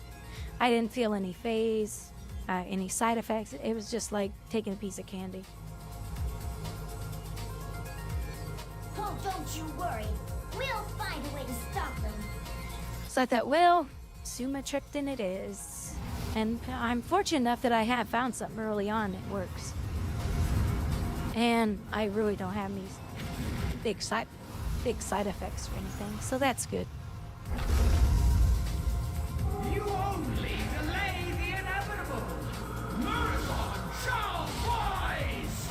I didn't feel any phase, any side effects. It was just like taking a piece of candy. Oh, don't you worry. We'll find a way to stop them. So I thought, well, Suma tricked and it is. And I'm fortunate enough that I have found something early on that works. And I really don't have any big side effects or anything, so that's good. You only delay the inevitable. Marathon shall rise!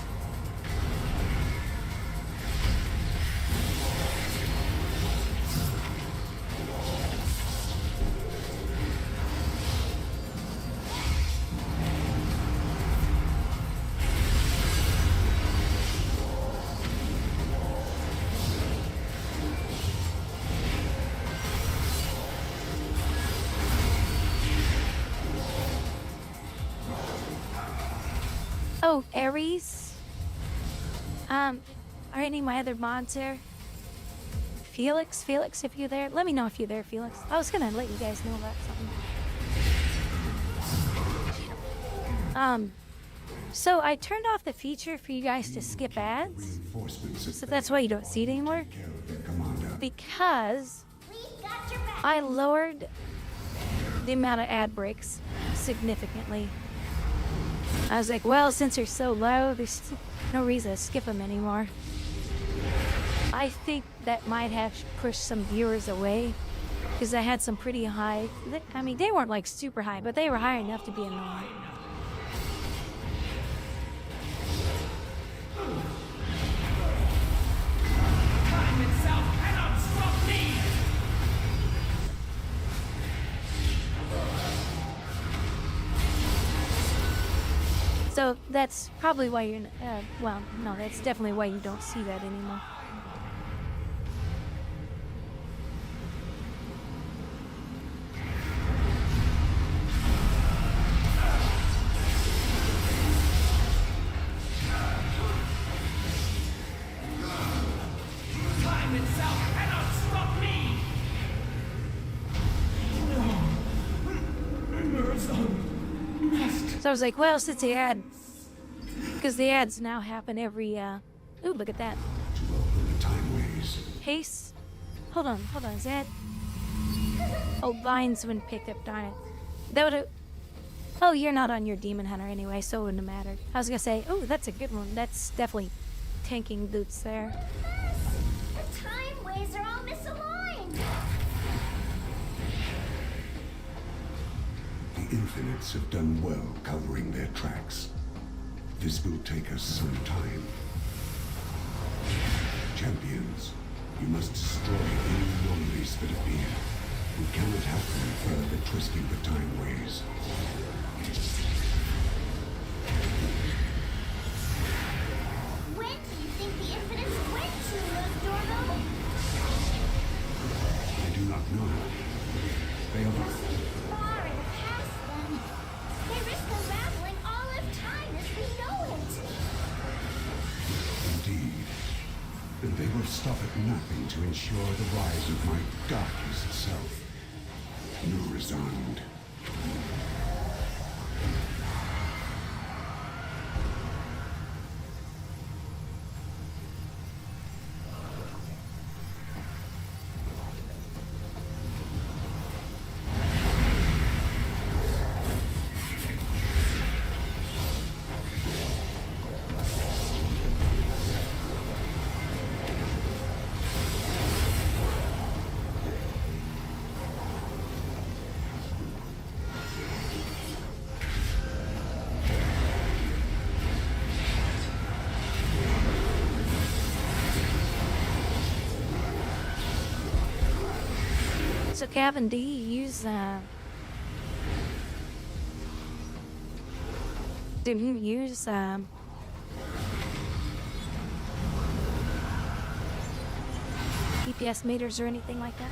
Oh, Ares. Are any of my other mods there? Felix, if you're there, let me know if you're there, Felix. I was gonna let you guys know about something. So I turned off the feature for you guys to skip ads. So that's why you don't see it anymore. Because I lowered the amount of ad breaks significantly. I was like, well, since they're so low, there's no reason to skip them anymore. I think that might have pushed some viewers away because I had some pretty high, I mean, they weren't like super high, but they were high enough to be annoying. Time itself cannot stop me! So that's probably why you're, well, no, that's definitely why you don't see that anymore. Time itself cannot stop me! So I was like, well, since the ad, because the ads now happen every, ooh, look at that. Pace. Hold on, is that? Oh, lines when picked up, darn it. That would've, oh, you're not on your Demon Hunter anyway, so it wouldn't have mattered. I was gonna say, oh, that's a good one. That's definitely tanking boots there. The timeways are all misaligned. The Infinites have done well covering their tracks. This will take us some time. Champions, you must destroy any anomalies that appear. We cannot have them further twisting the timeways. When do you think the Infinites went through those doorbell? I do not know. They are Far in the past, then. They risk unraveling all of time as we know it. indeed. And they will stop at nothing to ensure the rise of my darkest self. Norizond. Gavin, do you use GPS meters or anything like that?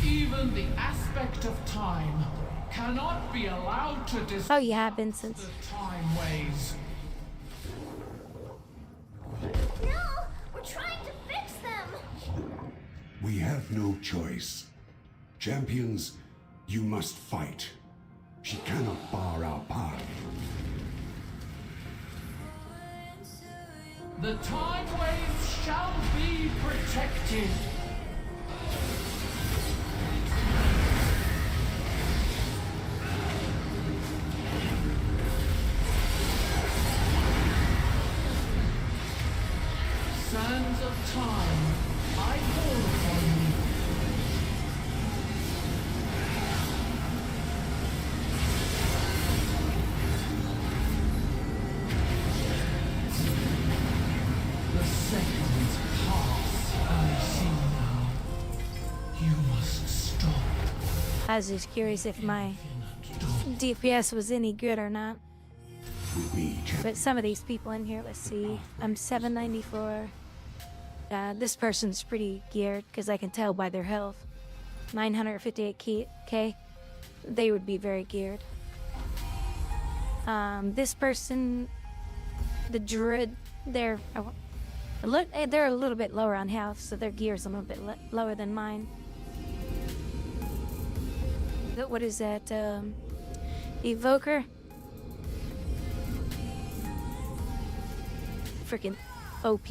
Even the aspect of time cannot be allowed to disrupt Oh, you have been since. the time ways. No! We're trying to fix them! We have no choice. Champions, you must fight. She cannot bar our path. The time waves shall be protected. Sands of time, I call upon you. The seconds pass unseen now. You must stop. I was just curious if my DPS was any good or not. But some of these people in here, let's see. I'm 794. This person's pretty geared because I can tell by their health. 958k. They would be very geared. This person, the druid, they're a little bit lower on health, so their gear's a little bit lower than mine. What is that? Evoker? Freaking OP,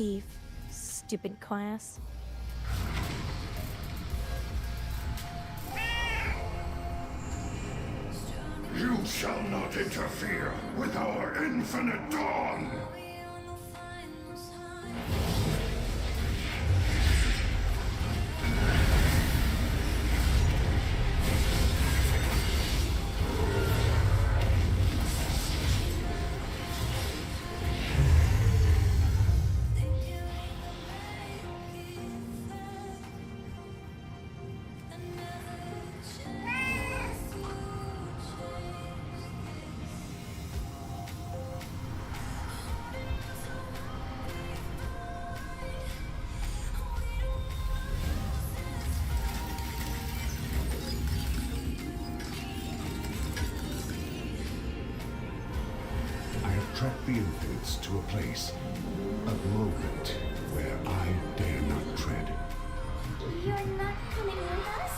stupid class. You shall not interfere with our infinite dawn! Track the infants to a place, a moment where I dare not tread. You're not coming with us?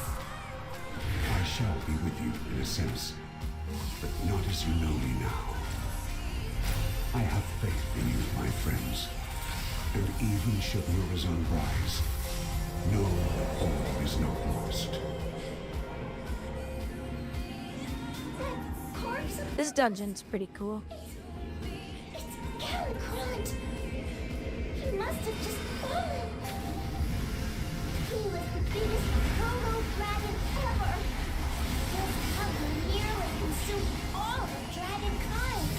I shall be with you in a sense, but not as you know me now. I have faith in you, my friends, and even should Murazan rise, know that all is not lost. This dungeon's pretty cool. Galakrond! He must have just fallen! He was the biggest proto dragon ever! His hunger nearly consumed all of dragon kind!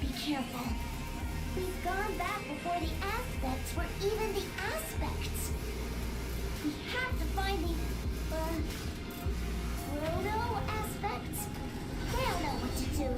Be careful. We've gone back before the aspects were even the aspects. We have to find the, proto-aspects? They'll know what to do.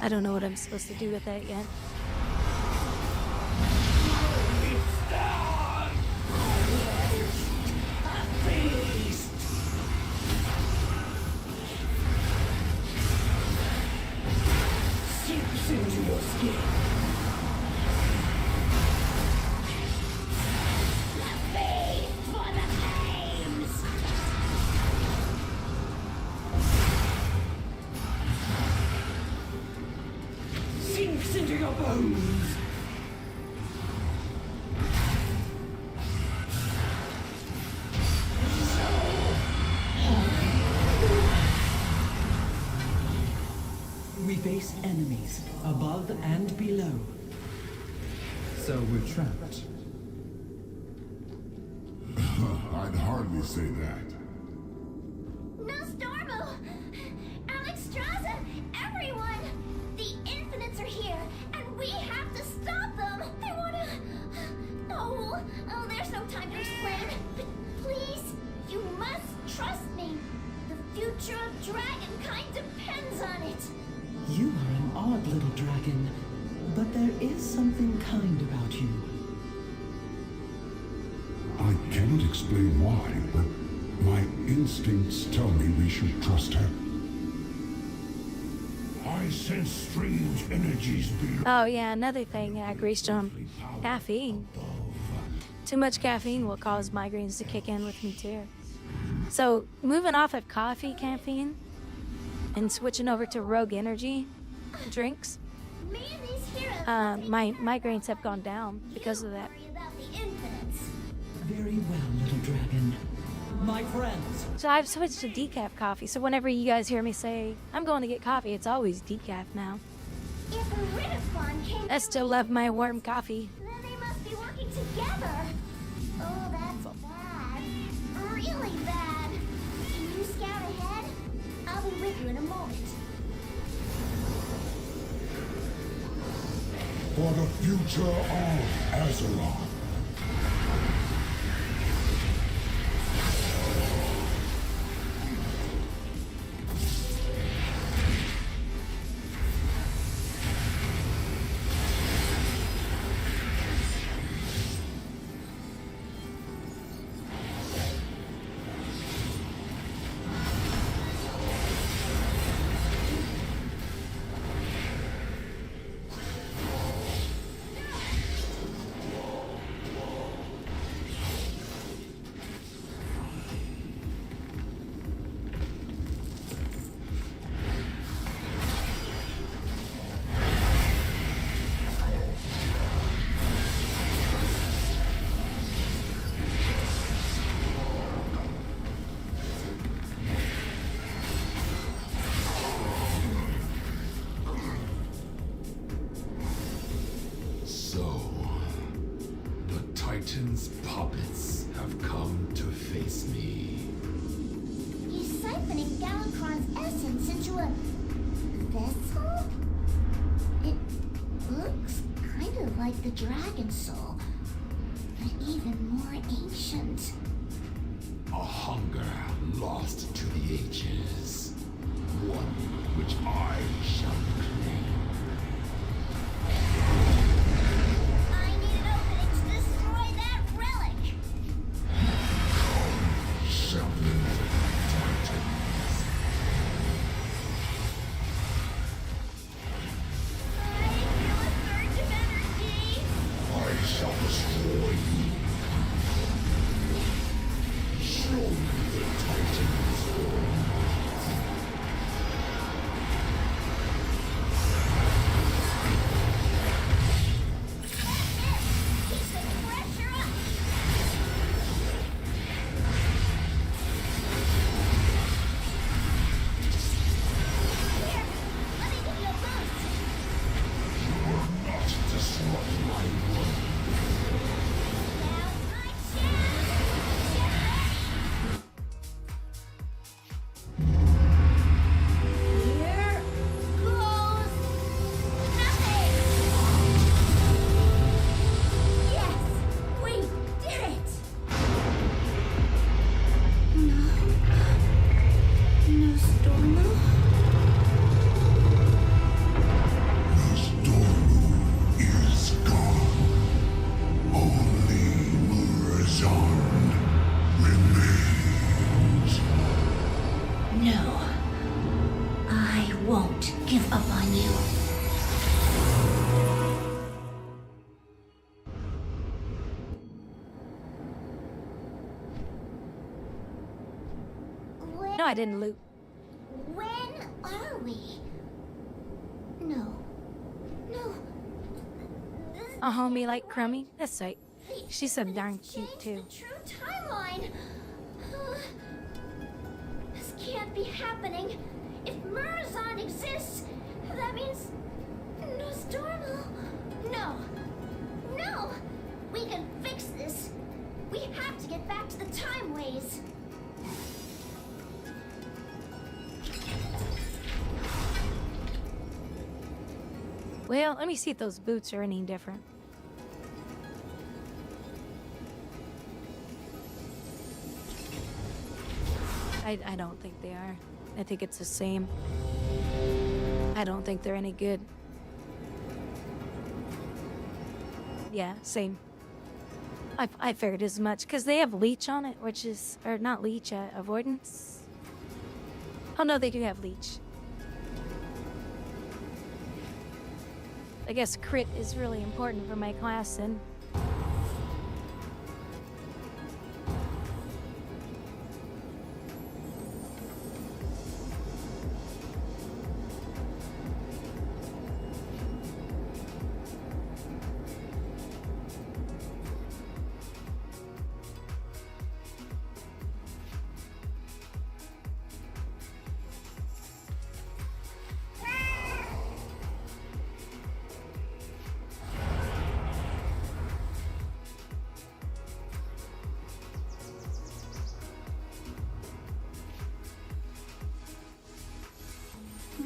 I don't know what I'm supposed to do with that yet. Sinks into your skin. Faith for the flames. Sinks into your bones. We face enemies above and below. So we're trapped. I'd hardly say that. Nostormo! Alexstrasza! Everyone! The Infinites are here, and we have to stop them! They wanna... Oh, there's no time to explain. But please, you must trust me. The future of dragonkind depends on it. You are an odd little dragon, but there is something kind about you. I cannot explain why, but my instincts tell me we should trust her. I sense strange energies below. Oh yeah, another thing I greased on. Caffeine. Too much caffeine will cause migraines to kick in with me too. So moving off of caffeine, and switching over to Rogue Energy drinks, Me and these heroes my migraines have gone down because of that. worry about the Infinites. Very well, little dragon. My friends. So I've switched to decaf coffee, so whenever you guys hear me say, I'm going to get coffee, it's always decaf now. If a Ridifon came I still love my warm coffee. then they must be working together. Oh, that's bad. Really bad. Can you scout ahead? I'll be with you in a moment. For the future of Azeroth. So, the Titan's puppets have come to face me. He's siphoning Galakrond's essence into a vessel? It looks kind of like the Dragon Soul, but even more ancient. A hunger lost to the ages. One which I shall claim. I need an opening to destroy that relic! Summon Titans. Surge of energy! I shall destroy you. Show me the Titans form. Keep the pressure up! Here, let me give you a boost! You will not disrupt my work. Now's my chance! Get ready! Here goes nothing! Yes! We did it! No Stormo? give up on you. No, I didn't loot. When are we? No. No. A homie like Crummy? That's right. She's so darn cute, too. The true timeline. This can't be happening. If Murazan exists, that means Nostormo. No. No. We can fix this. We have to get back to the time ways. Well, let me see if those boots are any different. I don't think they are. I think it's the same. I don't think they're any good. Yeah, same. I figured as much, because they have leech on it, which is, or not leech, avoidance. Oh no, they do have leech. I guess crit is really important for my class then.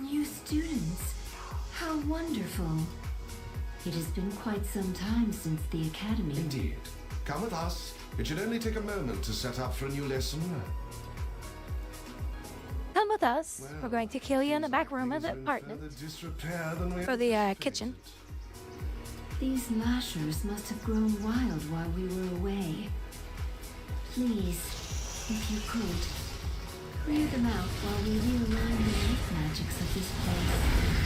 New students. How wonderful. It has been quite some time since the academy. Indeed. Come with us. It should only take a moment to set up for a new lesson. Come with us. We're going to kill you in the back room of the apartment. For the kitchen. These lashers must have grown wild while we were away. Please, if you could, clear them out while we realign the life magics of this place.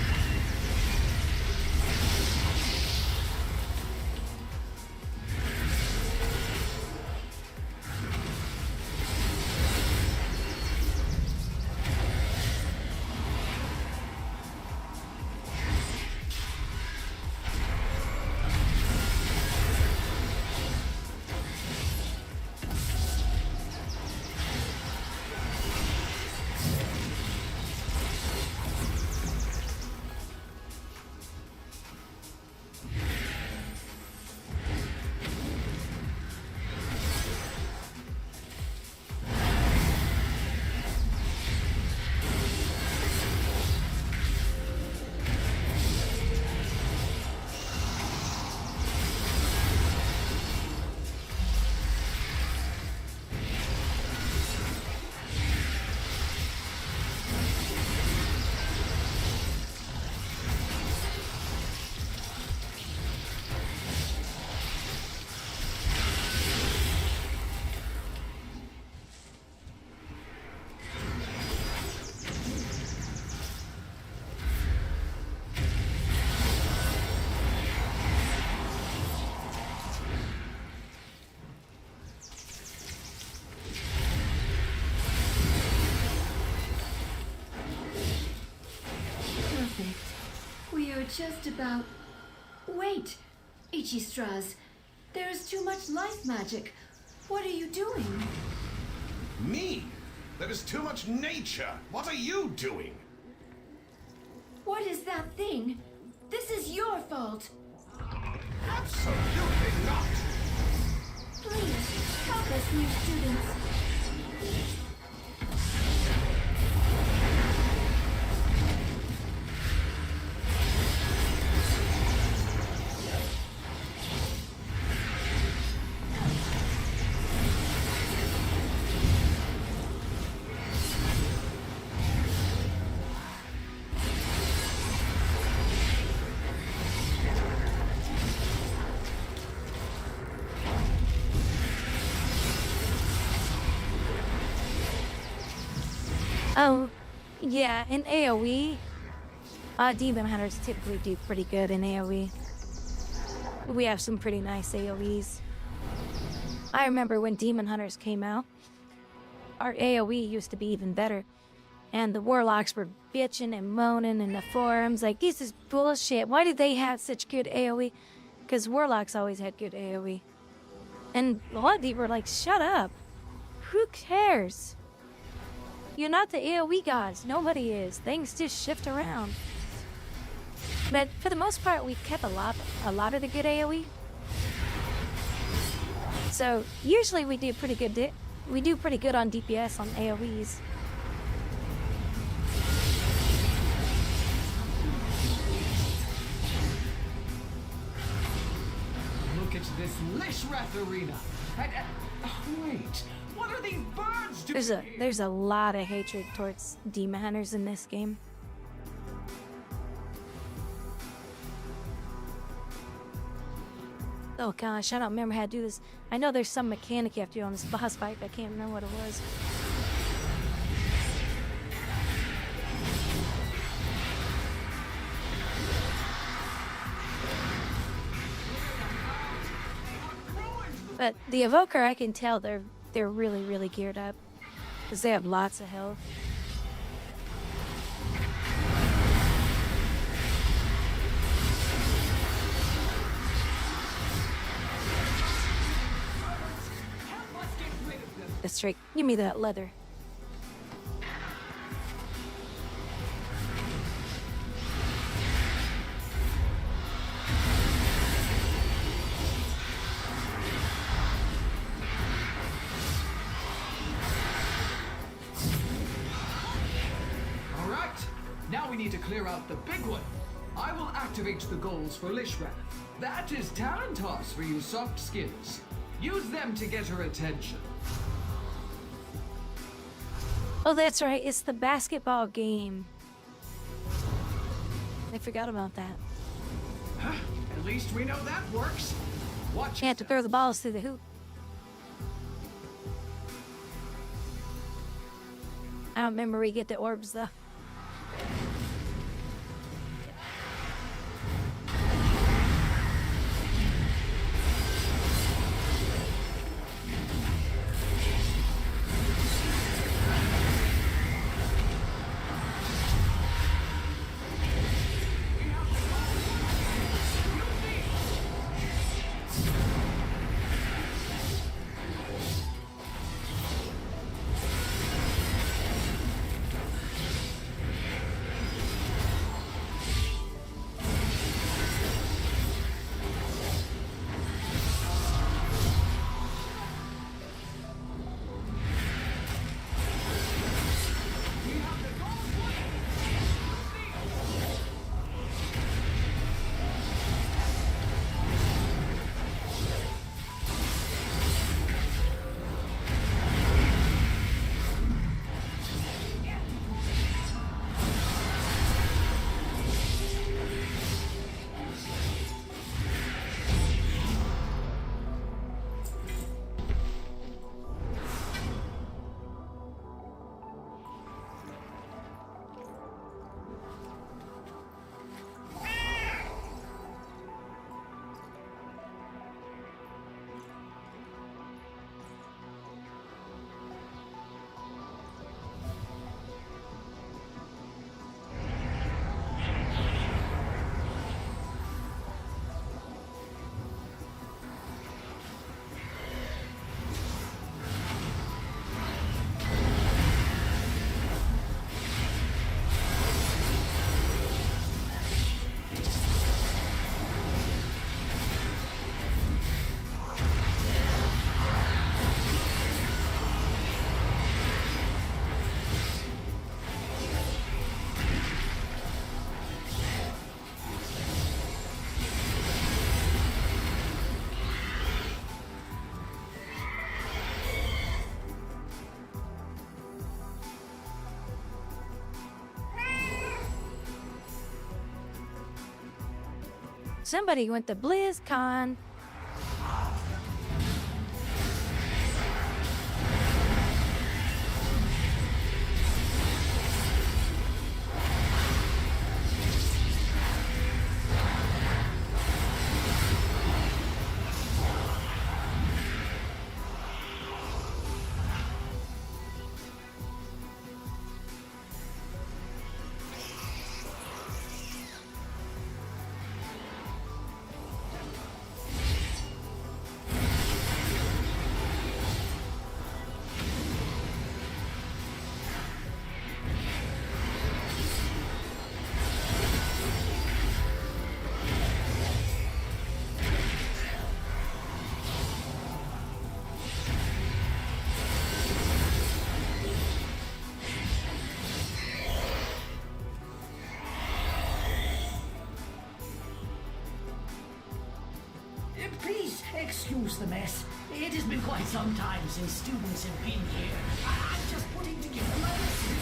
Just about... Wait! Ichistras, there is too much life magic. What are you doing? Me? There is too much nature. What are you doing? What is that thing? This is your fault. Absolutely not. Please, help us, new students. Oh, yeah, in AoE, Demon Hunters typically do pretty good in AoE. We have some pretty nice AoEs. I remember when Demon Hunters came out, our AoE used to be even better. And the Warlocks were bitching and moaning in the forums, like, this is bullshit. Why did they have such good AoE? Because Warlocks always had good AoE. And a lot of people were like, shut up. Who cares? You're not the AoE gods. Nobody is. Things just shift around. But for the most part, we kept a lot of the good AoE. So usually we do pretty good. We do pretty good on DPS on AoEs. Look at this Lishrath arena. Wait, what are these birds doing? There's a lot of hatred towards Demon Hunters in this game. Oh gosh, I don't remember how to do this. I know there's some mechanic you have to do on this boss fight, but I can't remember what it was. But the Evoker, I can tell they're really, really geared up. Because they have lots of health. That's right. Give me that leather. All right, now we need to clear out the big one. I will activate the goals for Lishrath. That is talent toss for you soft skins. Use them to get her attention. Oh, that's right. It's the basketball game. I forgot about that. Huh? At least we know that works. Watch. You have to throw the balls through the hoop. I don't remember where you get the orbs, though. Somebody went to BlizzCon. Excuse the mess. It has been quite some time since students have been here. I'm just putting together my lessons.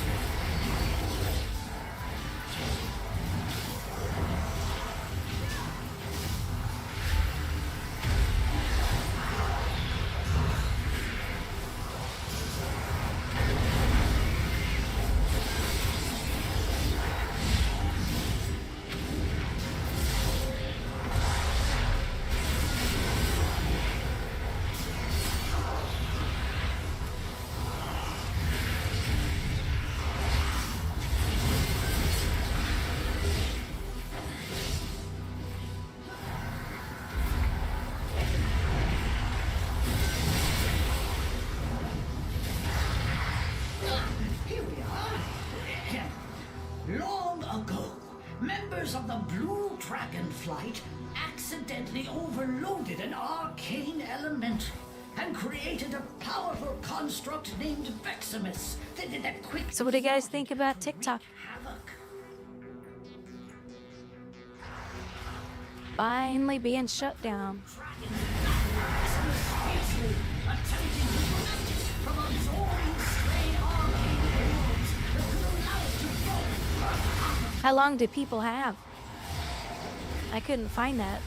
Here we are. Long ago, members of the Blue Dragon Flight accidentally overloaded an arcane elemental and created a powerful construct named Veximus that quickly. So what do you guys think about TikTok? Finally being shut down. How long do people have? I couldn't find that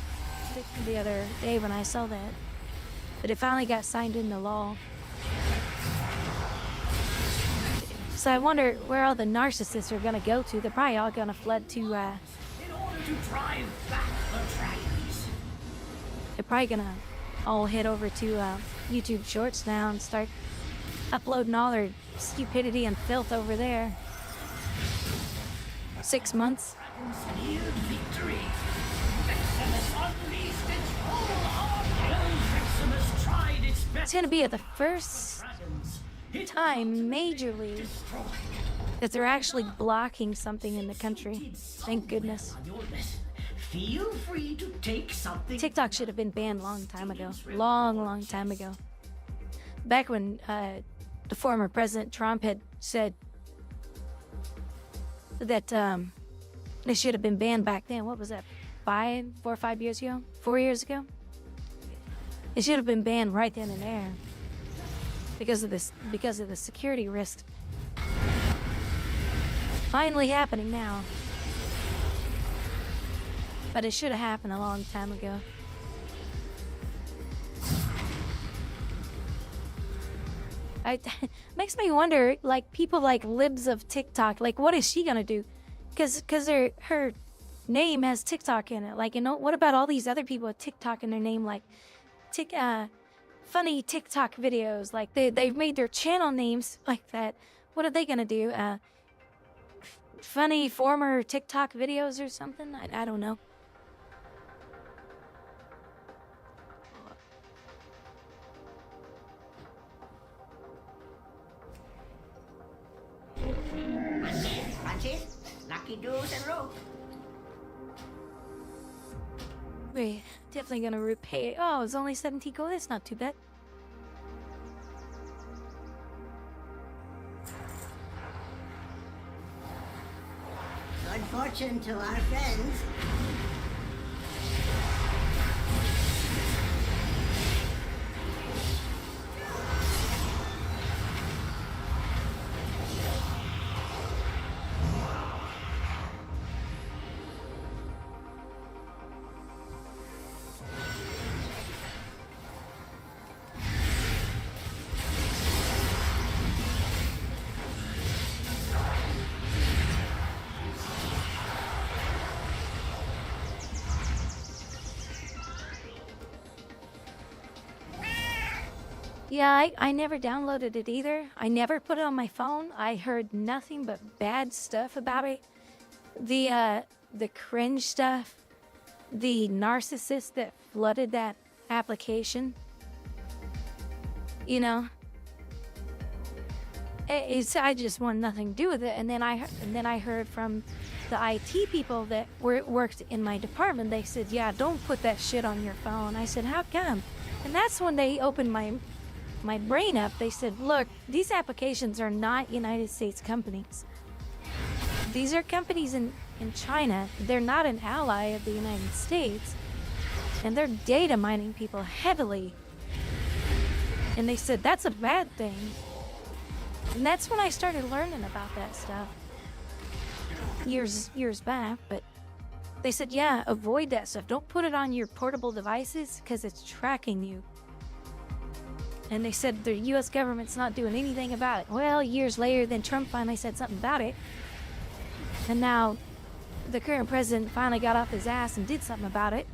the other day when I saw that. But it finally got signed into law. So I wonder where all the narcissists are gonna go to. They're probably all gonna flood to In order to drive back the dragons. they're probably gonna all head over to YouTube Shorts now and start uploading all their stupidity and filth over there. 6 months. Neared victory. Veximus unleashed its whole army. Veximus tried its best. It's gonna be the first time majorly that they're actually blocking something in the country. Thank goodness. Feel free to take something. TikTok should have been banned long time ago. Long time ago. Back when the former President Trump had said that they should have been banned back then. What was that? 4 or 5 years ago? 4 years ago? It should have been banned right then and there because of the security risks. Finally happening now. But it should have happened a long time ago. Makes me wonder, like, people like Libs of TikTok, like, what is she gonna do? Because her name has TikTok in it. Like, you know, what about all these other people with TikTok in their name, like, funny TikTok videos? Like, they've made their channel names like that. What are they gonna do? Funny former TikTok videos or something? I don't know. Francis, lucky doors and rope. We're definitely gonna repay. Oh, it's only 17 gold. That's not too bad. Good fortune to our friends. Yeah, I never downloaded it either. I never put it on my phone. I heard nothing but bad stuff about it. The cringe stuff. The narcissist that flooded that application. You know, I just want nothing to do with it. And then I heard from the IT people that worked in my department. They said, "Yeah, don't put that shit on your phone." I said, "How come?" And that's when they opened my brain up. They said, "Look, these applications are not United States companies. These are companies in China. They're not an ally of the United States. And they're data mining people heavily. And they said that's a bad thing. And that's when I started learning about that stuff. Years back, but they said, yeah, avoid that stuff. Don't put it on your portable devices because it's tracking you. And they said the US government's not doing anything about it. Well, years later, then Trump finally said something about it. And now the current president finally got off his ass and did something about it.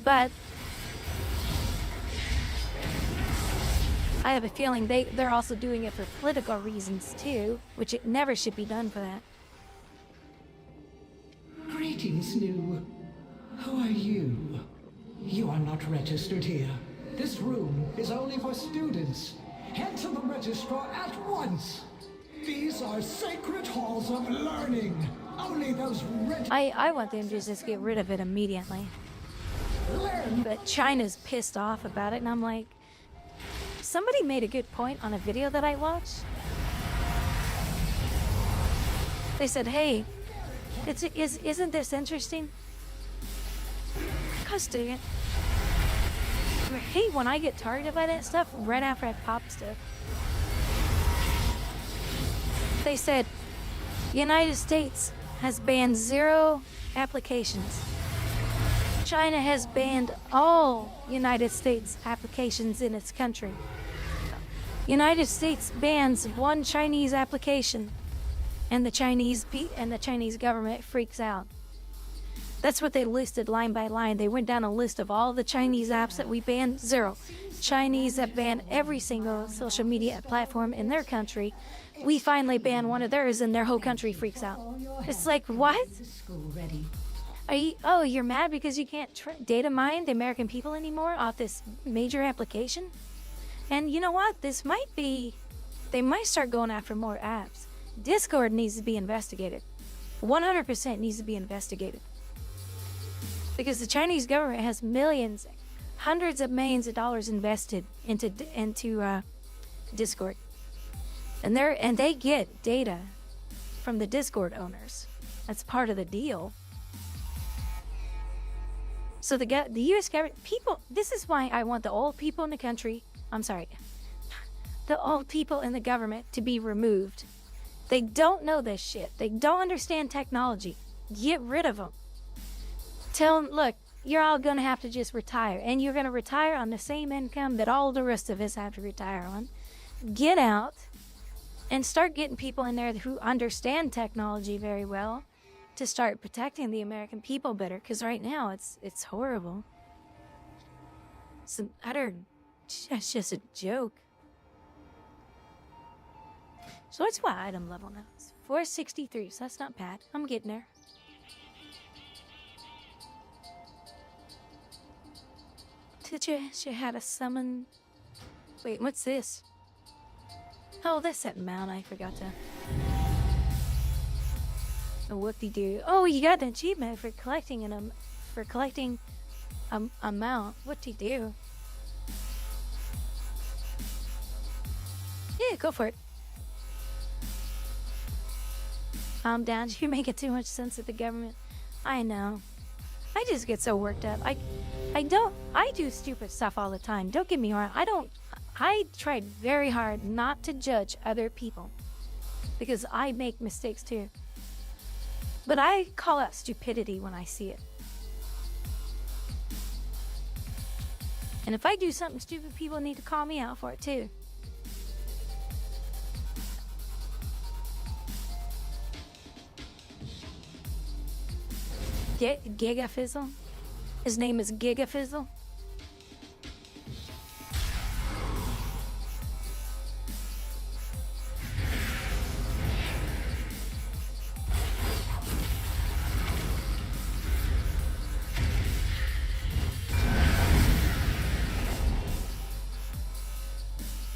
But I have a feeling they're also doing it for political reasons too, which it never should be done for that. Greetings, new. Who are you? You are not registered here. This room is only for students. Head to the registrar at once. These are sacred halls of learning. Only those I want them to just get rid of it immediately. But China's pissed off about it, and I'm like, somebody made a good point on a video that I watched. They said, hey, isn't this interesting? Gosh dang it. I hate when I get targeted by that stuff right after I pop stuff. They said, United States has banned 0 applications. China has banned all United States applications in its country. United States bans 1 Chinese application, and the Chinese government freaks out. That's what they listed line by line. They went down a list of all the Chinese apps that we banned. 0. Chinese have banned every single social media platform in their country. We finally banned one of theirs, and their whole country freaks out. It's like, what? You're mad because you can't data mine the American people anymore off this major application? And you know what? They might start going after more apps. Discord needs to be investigated. 100% needs to be investigated. Because the Chinese government has millions, hundreds of millions of dollars invested into Discord. And they get data from the Discord owners. That's part of the deal. So the U.S. government, this is why I want the old people in the country, the old people in the government to be removed. They don't know this shit. They don't understand technology. Get rid of them. Tell them, look, you're all going to have to just retire. And you're going to retire on the same income that all the rest of us have to retire on. Get out and start getting people in there who understand technology very well to start protecting the American people better. Because right now, it's horrible. It's just a joke. So what's my item level now? It's 463, so that's not bad. I'm getting there. Teacher had a summon. Wait, what's this? Oh, that's that mount I forgot to. Oh, whoop-de-doo. Oh, you got the achievement for collecting a mount. What-de-do? Yeah, go for it. Calm down. You're making too much sense of the government. I know. I just get so worked up. I do stupid stuff all the time. Don't get me wrong. I tried very hard not to judge other people because I make mistakes too. But I call out stupidity when I see it. And if I do something stupid, people need to call me out for it too. Gigafizzle? His name is Gigafizzle?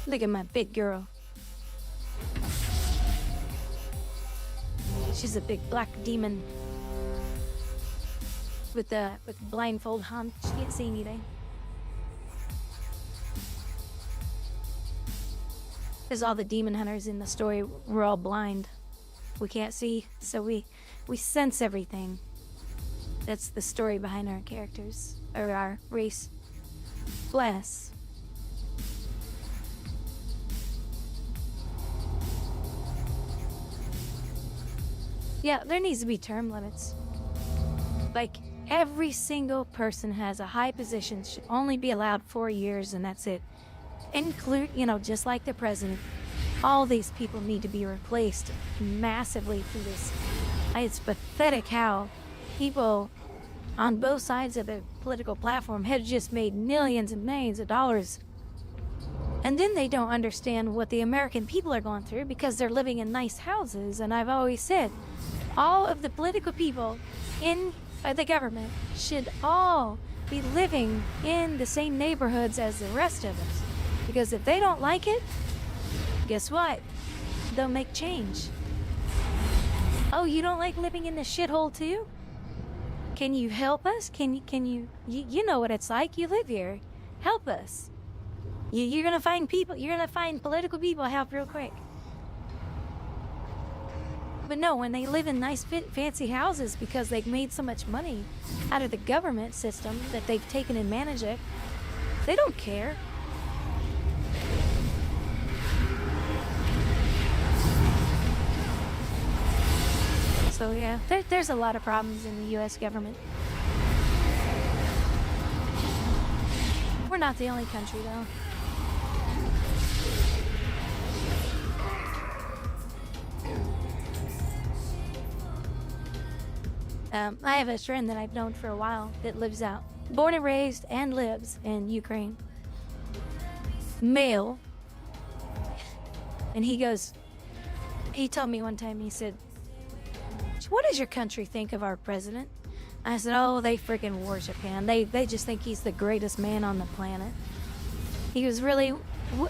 Look at my big girl. She's a big black demon. With blindfold on, she can't see anything. Because all the demon hunters in the story were all blind. We can't see, so we sense everything. That's the story behind our characters. or our race bless. Yeah, there needs to be term limits. Like, every single person has a high position should only be allowed 4 years, and that's it. Include, just like the president, all these people need to be replaced massively through this. It's pathetic how people on both sides of the political platform have just made millions and millions of dollars. And then they don't understand what the American people are going through because they're living in nice houses. And I've always said, all of the political people in the government should all be living in the same neighborhoods as the rest of us. Because if they don't like it, guess what? They'll make change. Oh, you don't like living in the shithole too? Can you help us? Can you know what it's like? You live here. Help us. You're gonna find people, you're gonna find political people help real quick. But no, when they live in nice, fancy houses because they've made so much money out of the government system that they've taken advantage of, they don't care. So yeah, there's a lot of problems in the U.S. government. We're not the only country, though. I have a friend that I've known for a while that lives out, born and raised and lives in Ukraine. Male. And he told me one time, he said, "What does your country think of our president?" I said, "Oh, they freaking worship him. They just think he's the greatest man on the planet." He was really,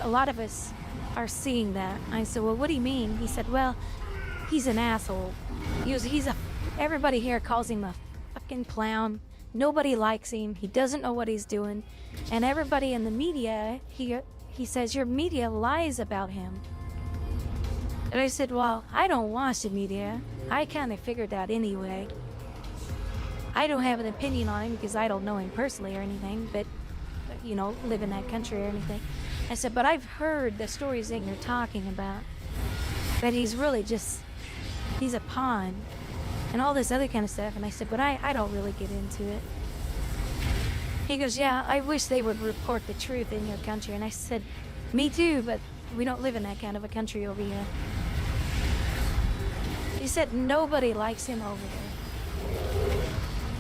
a lot of us are seeing that. I said, "Well, what do you mean?" He said, "Well, he's an asshole. Everybody here calls him a fucking clown. Nobody likes him. He doesn't know what he's doing. And everybody in the media, he says, your media lies about him." And I said, "Well, I don't watch the media. I kind of figured that anyway. I don't have an opinion on him because I don't know him personally or anything, but, live in that country or anything." I said, "But I've heard the stories that you're talking about, that he's really he's a pawn and all this other kind of stuff." And I said, "But I don't really get into it." He goes, "Yeah, I wish they would report the truth in your country." And I said, "Me too, but we don't live in that kind of a country over here." He said, "Nobody likes him over there."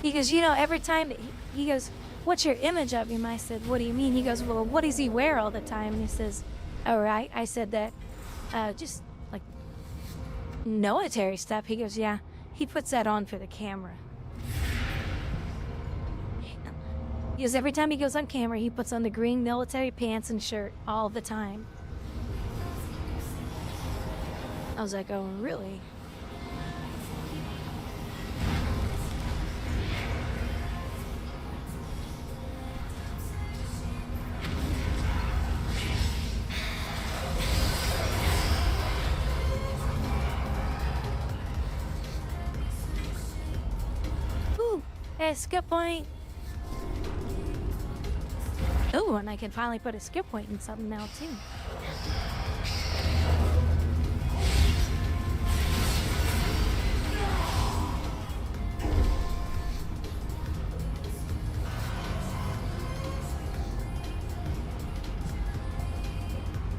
He goes, every time, he goes, "What's your image of him?" I said, "What do you mean?" He goes, "Well, what does he wear all the time?" And he says, "All right." I said that, just like military stuff. He goes, "Yeah, he puts that on for the camera." He goes, every time he goes on camera, he puts on the green military pants and shirt all the time. I was like, "Oh, really?" Skill point. Oh, and I can finally put a skill point in something now too.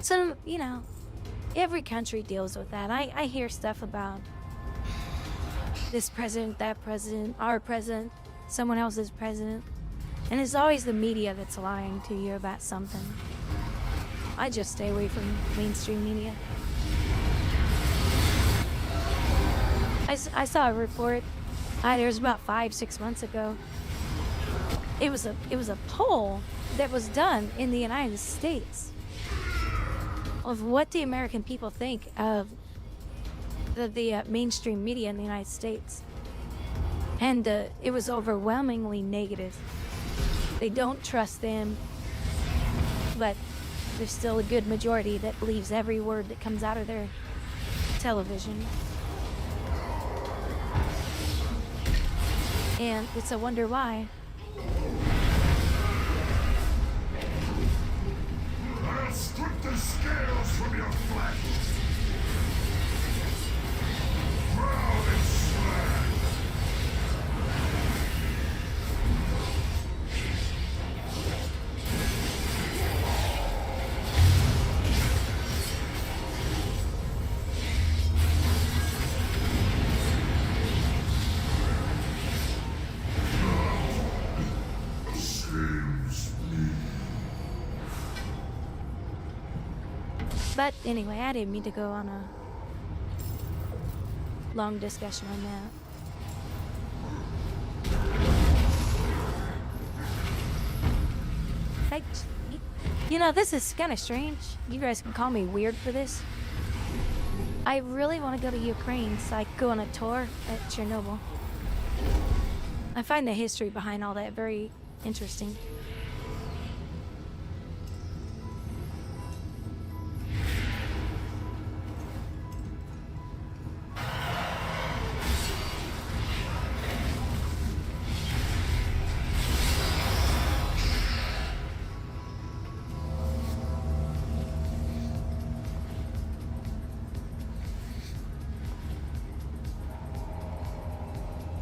So, every country deals with that. I hear stuff about this president, that president, our president, someone else's president. And it's always the media that's lying to you about something. I just stay away from mainstream media. I saw a report, it was about 5-6 months ago. It was a poll that was done in the United States of what the American people think of the mainstream media in the United States. And it was overwhelmingly negative. They don't trust them, but there's still a good majority that believes every word that comes out of their television. And it's a wonder why. strip the scales from your flesh. Proud and slag. But anyway, I didn't mean to go on a long discussion on that. You know, this is kind of strange. You guys can call me weird for this. I really want to go to Ukraine so I can go on a tour at Chernobyl. I find the history behind all that very interesting.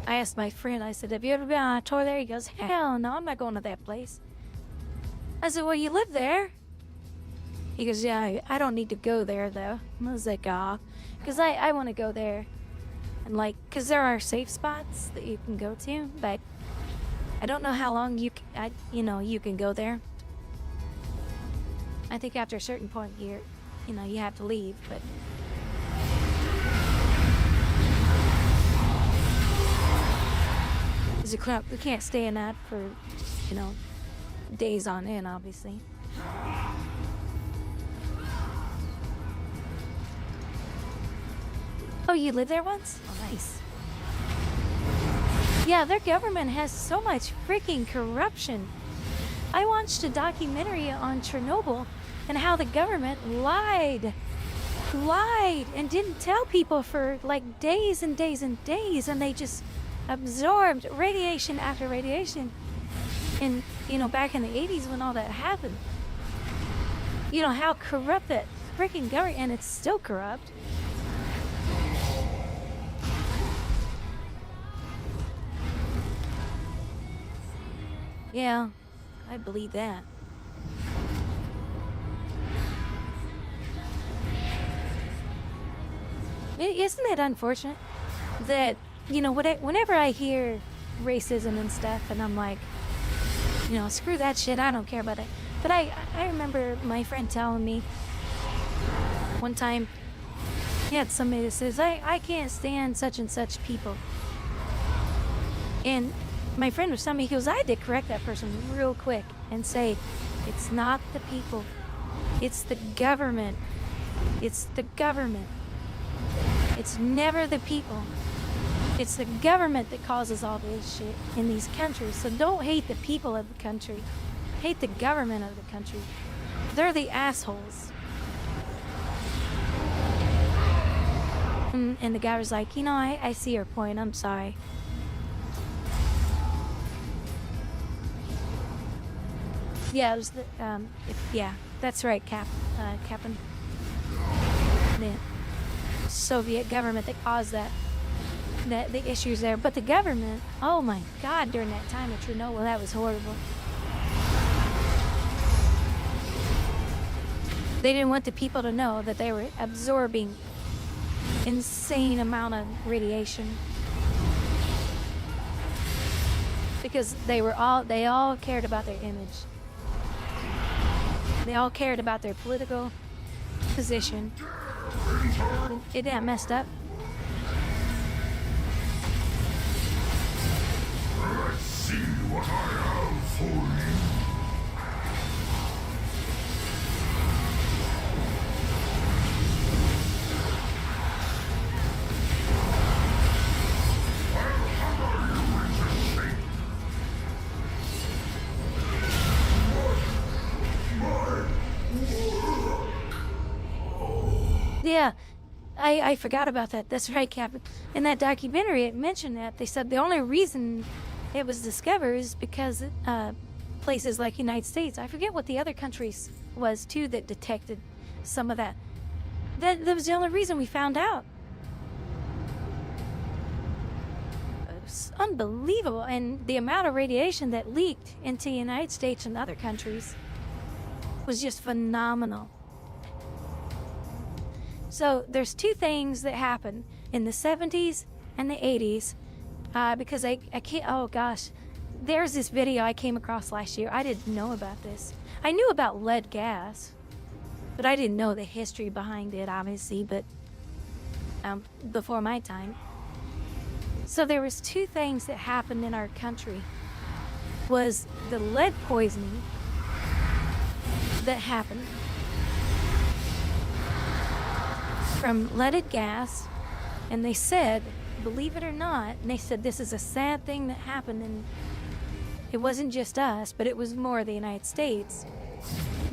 I asked my friend, I said, have you ever been on a tour there? He goes, hell no, I'm not going to that place. I said, well, you live there. He goes, yeah, I don't need to go there, though. I was like, ah, because I want to go there. And, like, because there are safe spots that you can go to, but I don't know how long you can go there. I think after a certain point, you have to leave, but... We can't stay in that for, days on end, obviously. Oh, you lived there once? Oh, nice. Yeah, their government has so much freaking corruption. I watched a documentary on Chernobyl and how the government lied and didn't tell people for like days and days and days, and they just absorbed radiation after radiation. And, back in the 80s when all that happened. How corrupt that freaking government, and it's still corrupt. Yeah, I believe that. Isn't it unfortunate that, whenever I hear racism and stuff, and I'm like, screw that shit, I don't care about it. But I remember my friend telling me one time, he had somebody that says, I can't stand such and such people. And my friend was telling me, he goes, I had to correct that person real quick and say, it's not the people, it's the government. It's the government. It's never the people. It's the government that causes all this shit in these countries. So don't hate the people of the country. Hate the government of the country. They're the assholes. And the guy was like, I see your point. I'm sorry. Yeah, it was the, that's right, Captain. The Soviet government that caused the issues there. But the government, oh my God, during that time of Chernobyl, that was horrible. They didn't want the people to know that they were absorbing insane amount of radiation. Because they all cared about their image. They all cared about their political position. It got messed up. Let's see what I have for you. Yeah, I forgot about that. That's right, Captain. In that documentary, it mentioned that. They said the only reason it was discovered is because places like United States, I forget what the other countries was too that detected some of that. That was the only reason we found out. It was unbelievable, and the amount of radiation that leaked into the United States and other countries was just phenomenal. So there's two things that happened in the 70s and the 80s, because I can't, oh gosh, there's this video I came across last year. I didn't know about this. I knew about lead gas, but I didn't know the history behind it, obviously, but before my time. So there was two things that happened in our country. Was the lead poisoning that happened from leaded gas, and they said, believe it or not, and they said this is a sad thing that happened, and it wasn't just us, but it was more the United States.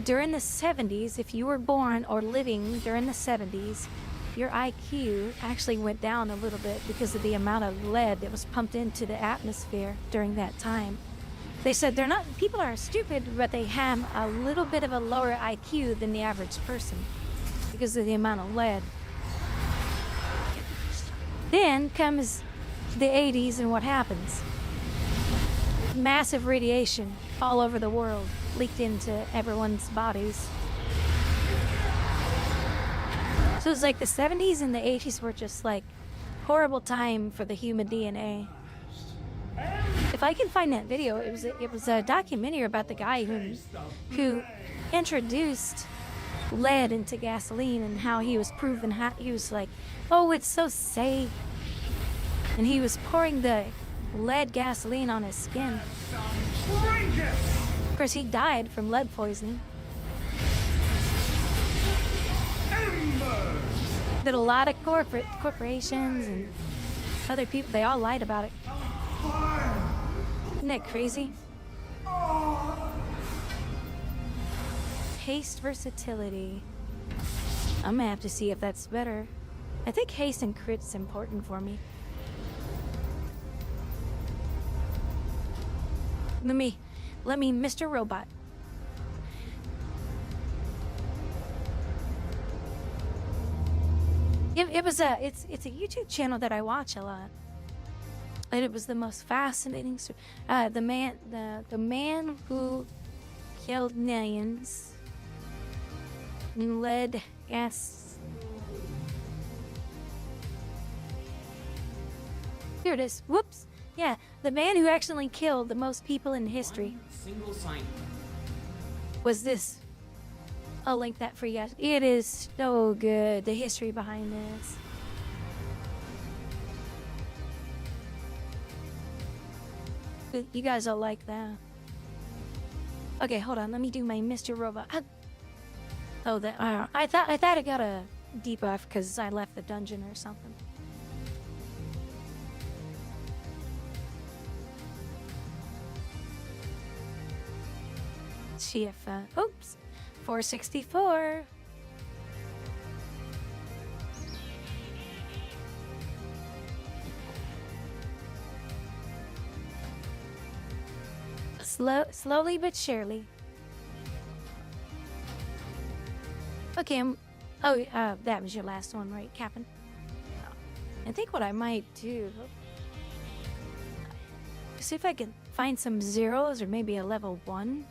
During the 70s, if you were born or living during the 70s, your IQ actually went down a little bit because of the amount of lead that was pumped into the atmosphere during that time. They said people are stupid, but they have a little bit of a lower IQ than the average person because of the amount of lead. Then comes the 80s, and what happens? Massive radiation all over the world leaked into everyone's bodies. So it's like the 70s and the 80s were just like horrible time for the human DNA. If I can find that video, it was a documentary about the guy who introduced lead into gasoline and how he was proven he was like, oh, it's so safe, and he was pouring the lead gasoline on his skin. Of course, he died from lead poisoning. That a lot of corporations and other people, they all lied about it. Isn't that crazy? Haste versatility. I'm gonna have to see if that's better. I think haste and crit's important for me. Let me, Mr. Robot. It's a YouTube channel that I watch a lot, and it was the most fascinating. The man who killed millions in lead gas. Here it is. Whoops. Yeah, the man who accidentally killed the most people in history. Single sign. Was this. I'll link that for you guys. It is so good, the history behind this. You guys will like that. Okay, hold on. Let me do my Mr. Robot. Oh, that. I thought I got a debuff because I left the dungeon or something. Let's see if. Oops. 464. Slowly but surely. Okay, that was your last one, right, Captain? I think what I might do, see if I can find some zeros or maybe a level 1.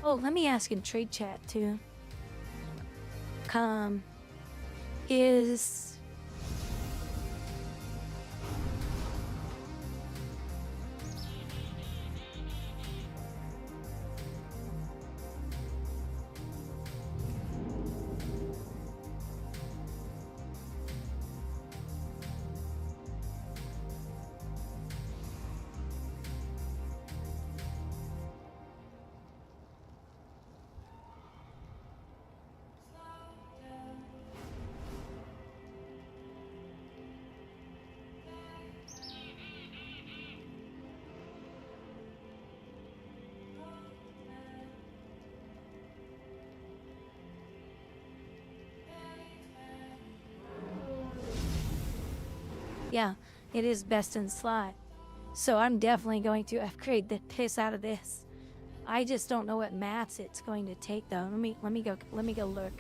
Oh, let me ask in trade chat too. Is yeah, it is best in slot. So I'm definitely going to upgrade the piss out of this. I just don't know what maths it's going to take though. Let me go look.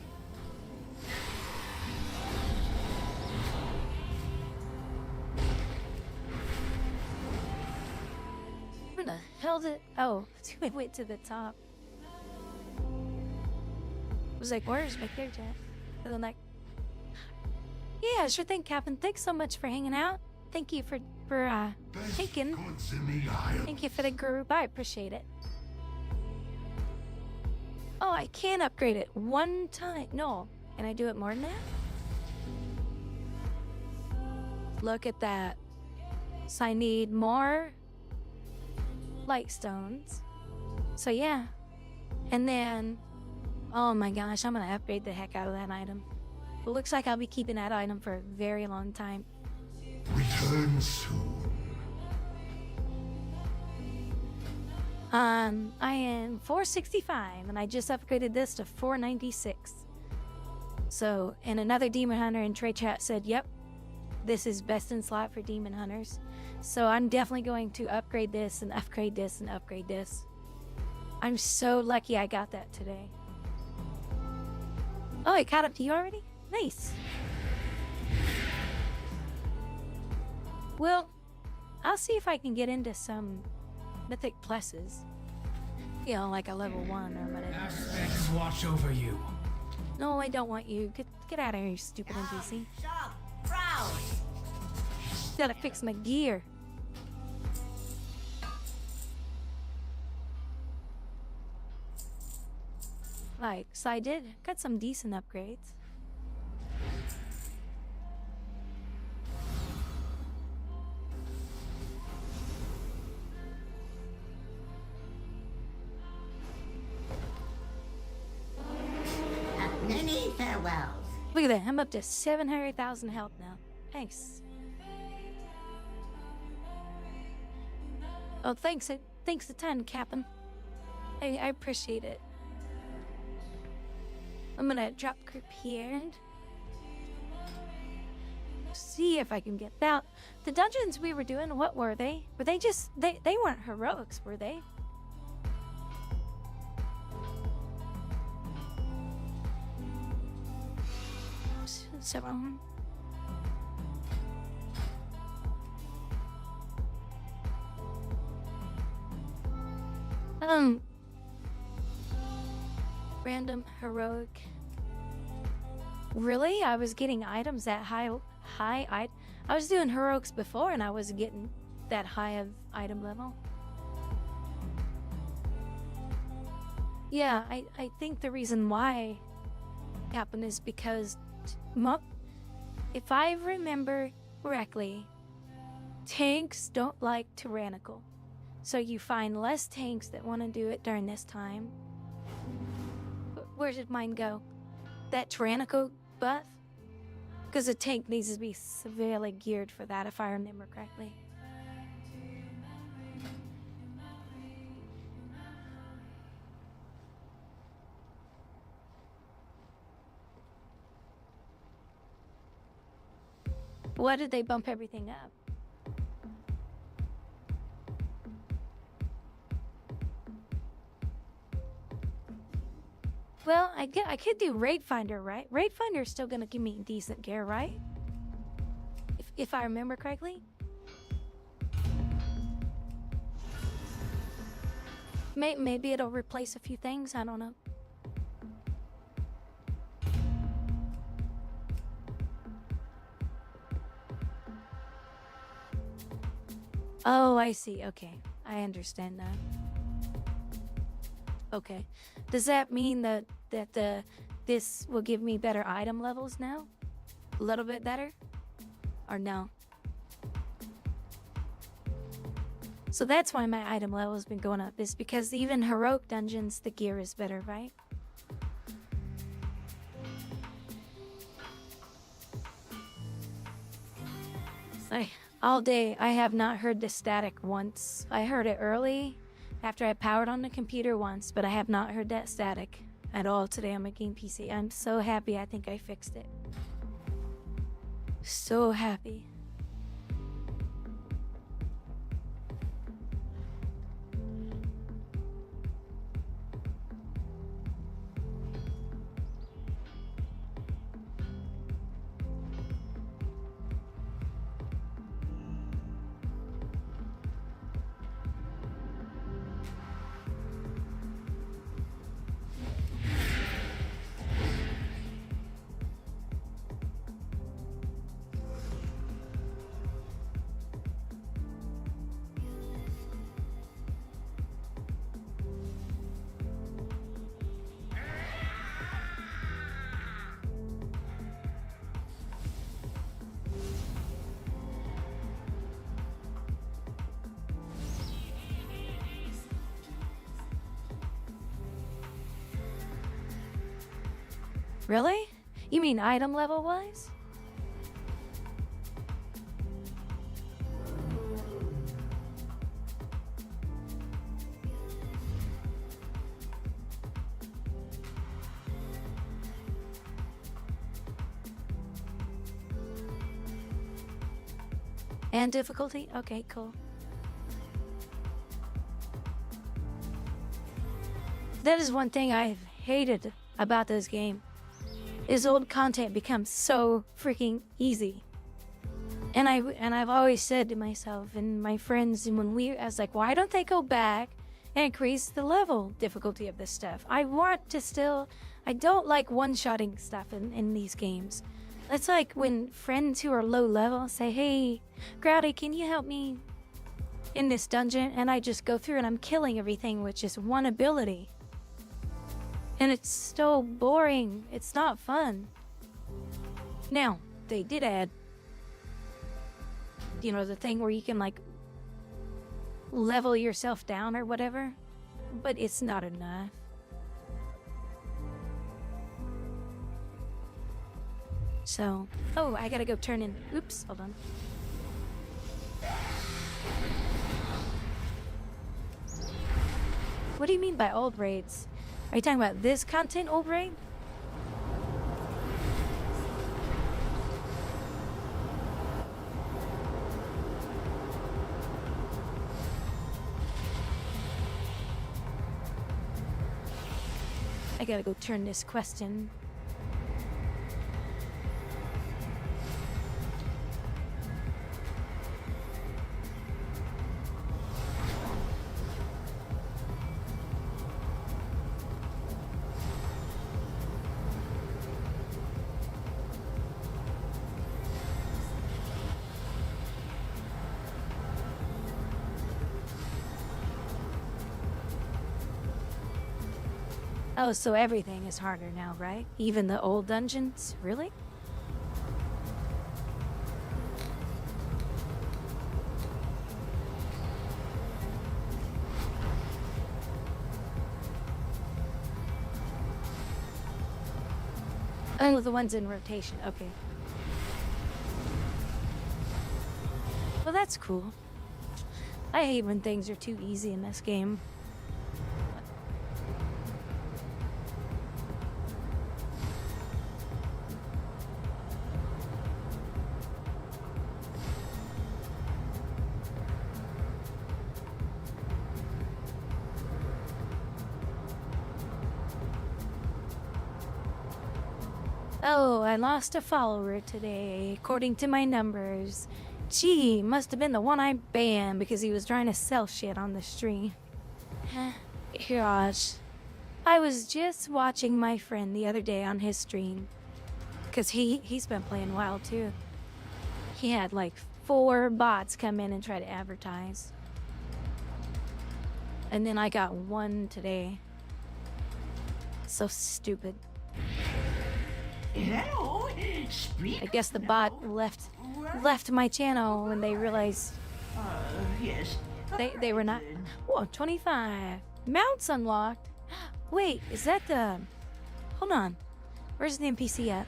Where the hell did? Oh, it went to the top. I was like, where's my character at? And then like, yeah, sure thing, Captain. Thanks so much for hanging out. Thank you for thinking. Thank you for the group. I appreciate it. Oh, I can upgrade it one time. No, can I do it more than that? Look at that. So I need more light stones. So yeah. And then, oh my gosh, I'm gonna upgrade the heck out of that item. It looks like I'll be keeping that item for a very long time. Return soon. I am 465, and I just upgraded this to 496. So, and another Demon Hunter in Trade Chat said, yep, this is best in slot for Demon Hunters. So I'm definitely going to upgrade this and upgrade this and upgrade this. I'm so lucky I got that today. Oh, it caught up to you already? Nice. Well, I'll see if I can get into some mythic pluses. You know, like a level 1 or whatever. Aspects watch over you. No, I don't want you. Get out of here, you stupid NPC. Gotta fix my gear. Like, so I got some decent upgrades. Many farewells. Look at that, I'm up to 700,000 health now. Thanks. Oh, thanks a ton, Captain. I appreciate it. I'm gonna drop group here and see if I can get out. The dungeons we were doing, what were they? Were they just, they weren't heroics, were they? Random heroic. Really? I was getting items that high. I was doing heroics before and I was getting that high of item level. Yeah, I think the reason why happened is because if I remember correctly, tanks don't like tyrannical. So you find less tanks that want to do it during this time. Where did mine go? That tyrannical buff? Because a tank needs to be severely geared for that, if I remember correctly. Why did they bump everything up? Well, I could do Raid Finder, right? Raid Finder is still gonna give me decent gear, right? If I remember correctly. Maybe it'll replace a few things, I don't know. Oh, I see. Okay. I understand that. Okay. Does that mean that this will give me better item levels now? A little bit better? Or no? So that's why my item level has been going up, is because even heroic dungeons, the gear is better, right? All day, I have not heard the static once. I heard it early after I powered on the computer once, but I have not heard that static at all today on my game PC. I'm so happy I think I fixed it. So happy. Really? You mean item level wise? And difficulty? Okay, cool. That is one thing I've hated about this game. Is old content becomes so freaking easy. And I've always said to myself and my friends, and I was like, why don't they go back and increase the level difficulty of this stuff? I don't like one-shotting stuff in these games. That's like when friends who are low level say, hey, Growdy, can you help me in this dungeon? And I just go through and I'm killing everything with just one ability. And it's so boring. It's not fun. Now, they did add, the thing where you can, like, level yourself down or whatever. But it's not enough. So, oh, I gotta go turn in. Oops, hold on. What do you mean by old raids? Are you talking about this content old raid? I gotta go turn this quest in. Oh, so everything is harder now, right? Even the old dungeons? Really? Oh, the ones in rotation. Okay. Well, that's cool. I hate when things are too easy in this game. Oh, I lost a follower today, according to my numbers. Gee, must have been the one I banned because he was trying to sell shit on the stream. Gosh. I was just watching my friend the other day on his stream. Because he's been playing WoW too. He had like 4 bots come in and try to advertise. And then I got 1 today. So stupid. Hello. I guess the bot left my channel when they realized Yes. they were not. Whoa, 25 mounts unlocked. Wait, is that the? Hold on, where's the NPC at?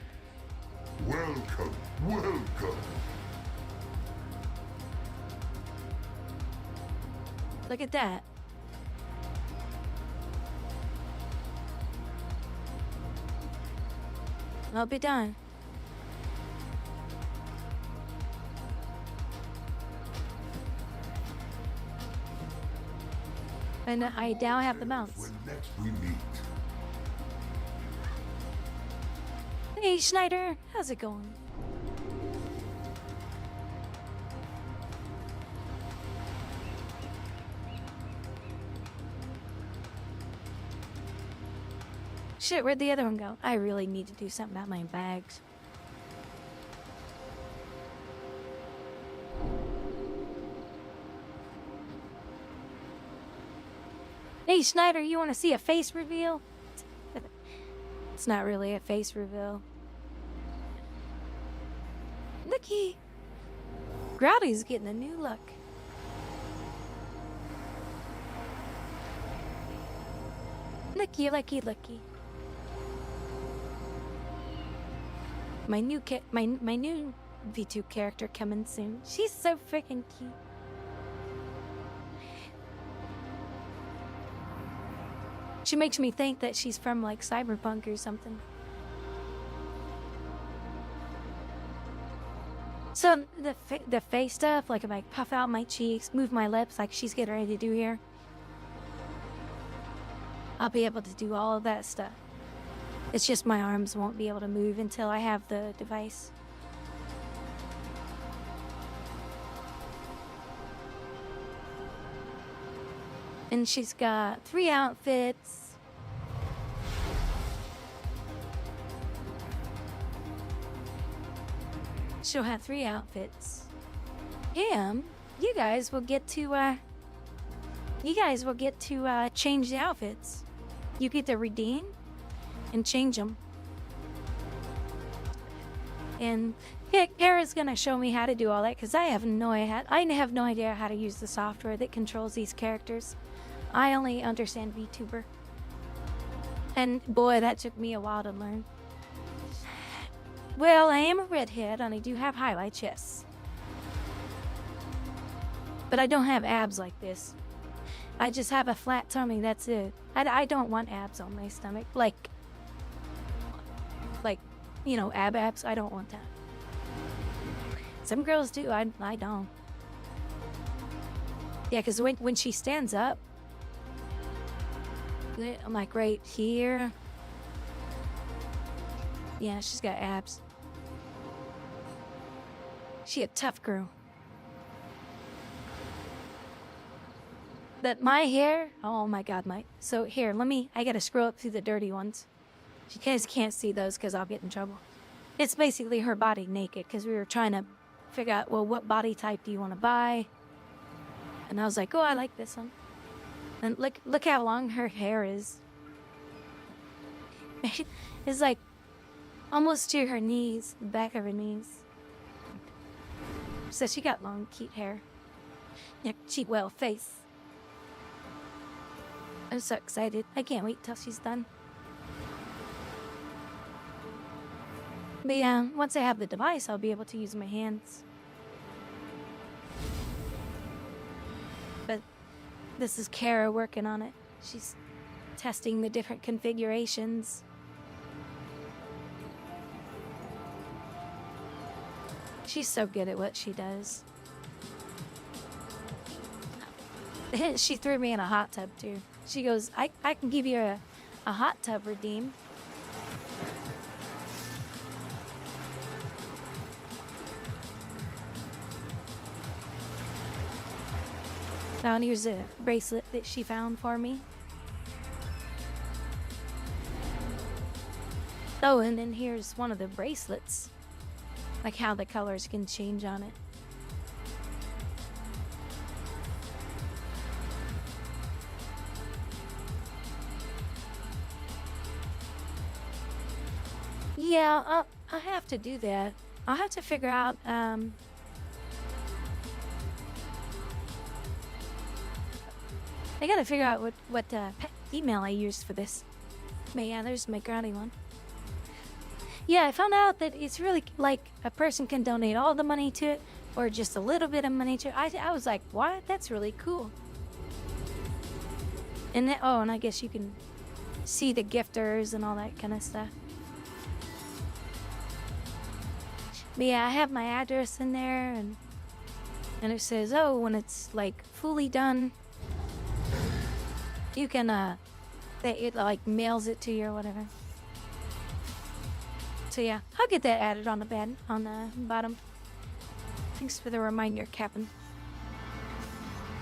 Welcome, welcome. Look at that. I'll be done. And I now have the mounts. When next we meet. Hey Schneider, how's it going? Shit, where'd the other one go? I really need to do something about my bags. Hey Schneider, you want to see a face reveal? It's not really a face reveal. Looky! Growdy's getting a new look. Looky, looky, looky. my new V2 character coming soon. She's so freaking cute. She makes me think that she's from like Cyberpunk or something. So the face stuff, like if I puff out my cheeks, move my lips like she's getting ready to do here, I'll be able to do all of that stuff. It's just my arms won't be able to move until I have the device. And she's got 3 outfits. She'll have 3 outfits. And you guys will get to change the outfits. You get to redeem and change them. And yeah, Kara's gonna show me how to do all that because I have no idea how to use the software that controls these characters. I only understand VTuber. And boy, that took me a while to learn. Well, I am a redhead and I do have highlights, yes. But I don't have abs like this. I just have a flat tummy, that's it. I don't want abs on my stomach. Like, you know, abs, I don't want that. Some girls do, I don't. Yeah, because when she stands up, I'm like right here. Yeah, she's got abs. She a tough girl. But my hair, oh my god, so here, I gotta scroll up through the dirty ones. You guys can't see those because I'll get in trouble. It's basically her body naked because we were trying to figure out, well, what body type do you want to buy? And I was like, oh, I like this one. And look how long her hair is. It's like almost to her knees, the back of her knees. So she got long, cute hair. Yeah, well face. I'm so excited. I can't wait till she's done. But yeah, once I have the device, I'll be able to use my hands. But this is Kara working on it. She's testing the different configurations. She's so good at what she does. She threw me in a hot tub too. She goes, I can give you a hot tub redeem. Now here's a bracelet that she found for me. Oh, and then here's one of the bracelets. Like how the colors can change on it. Yeah, I'll have to do that. I'll have to figure out, I gotta figure out what email I used for this. But yeah, there's my grotty one. Yeah, I found out that it's really like a person can donate all the money to it or just a little bit of money to it. I was like, what? That's really cool. And then, oh, and I guess you can see the gifters and all that kind of stuff. But yeah, I have my address in there and it says, oh, when it's like fully done, you can, it like mails it to you or whatever. So yeah, I'll get that added on the bed, on the bottom. Thanks for the reminder, Captain.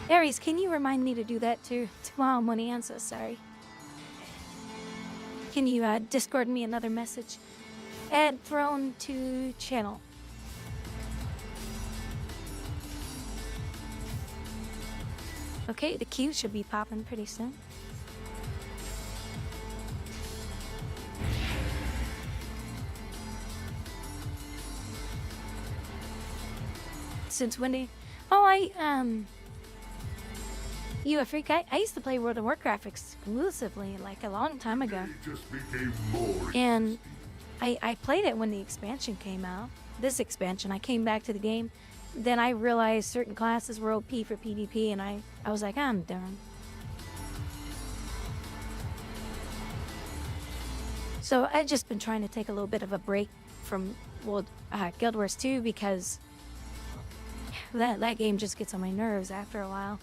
Aries, can you remind me to do that too? Tomorrow morning, I'm so sorry. Can you Discord me another message? Add Throne to channel. Okay, the queue should be popping pretty soon. Since when do you... Oh, you a freak? I used to play World of Warcraft exclusively, like a long time ago. They just became more and I played it when the expansion came out. This expansion, I came back to the game. Then I realized certain classes were OP for PvP, and I was like, I'm done. So I've just been trying to take a little bit of a break from Guild Wars 2 because that game just gets on my nerves after a while.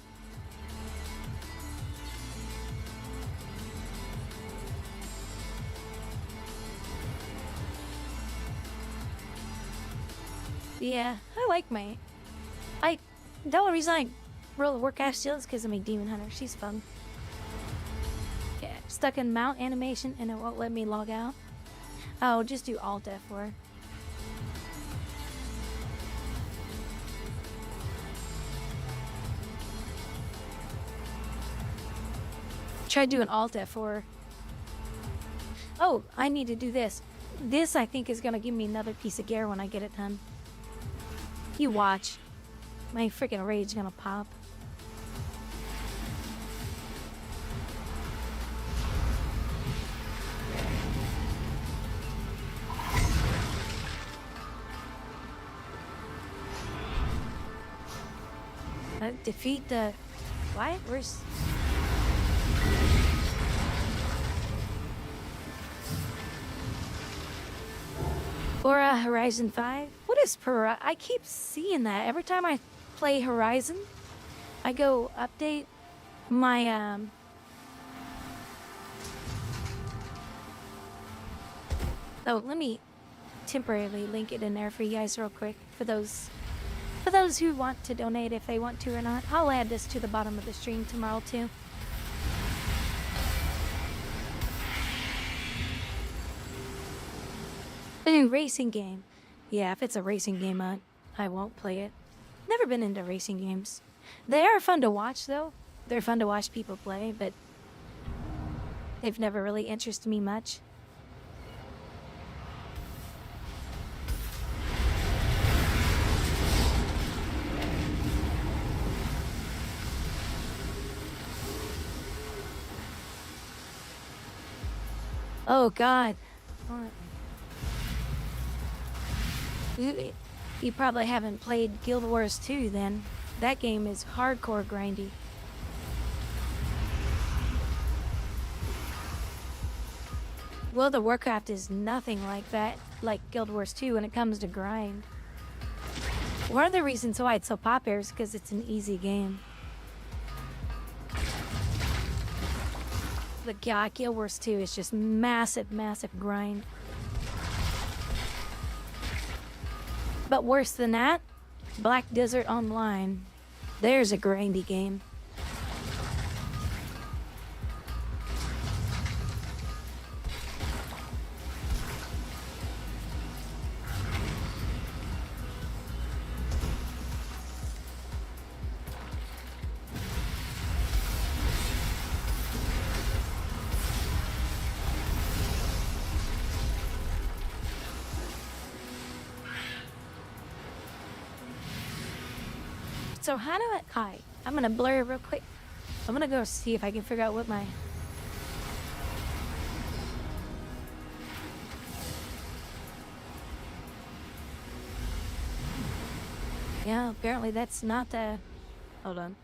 Yeah, I like the only reason I roll a Warcraft Shield is because of my Demon Hunter. She's fun. Yeah, stuck in mount animation and it won't let me log out. Oh, just do Alt F4. Try doing Alt F4. Oh, I need to do this. This, I think, is gonna give me another piece of gear when I get it done. You watch. My freaking rage gonna pop. Defeat the... What? Where's... Or Horizon 5? What is I keep seeing that. Every time I play Horizon, I go update my, Oh, let me temporarily link it in there for you guys real quick. For those who want to donate, if they want to or not. I'll add this to the bottom of the stream tomorrow, too. A racing game. Yeah, if it's a racing game, I won't play it. Never been into racing games. They are fun to watch, though. They're fun to watch people play, but they've never really interested me much. Oh, God. You probably haven't played Guild Wars 2 then. That game is hardcore grindy. World of Warcraft is nothing like that, like Guild Wars 2 when it comes to grind. One of the reasons why it's so popular is because it's an easy game. The Guild Wars 2 is just massive, massive grind. But worse than that, Black Desert Online. There's a grindy game. So how do I'm gonna blur real quick. I'm gonna go see if I can figure out what my... Yeah, apparently that's not the... Hold on.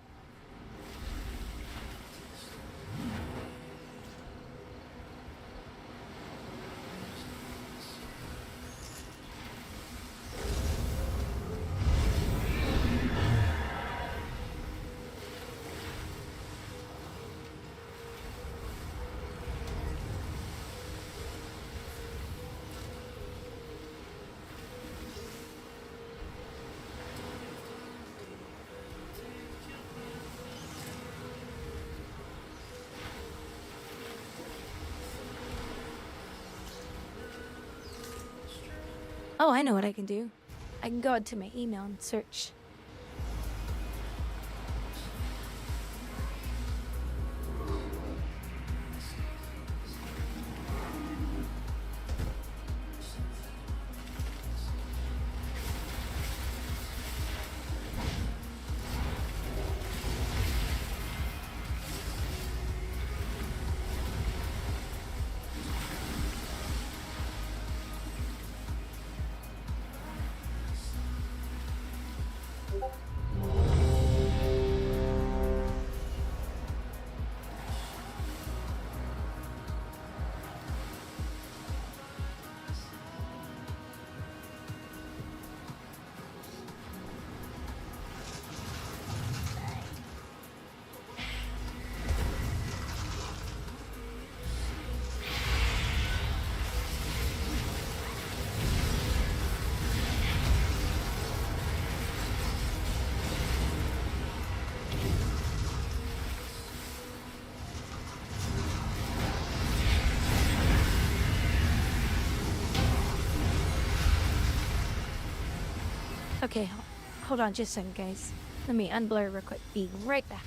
Oh, I know what I can do. I can go into my email and search. Okay, hold on just a second, guys. Let me unblur real quick. Be right back.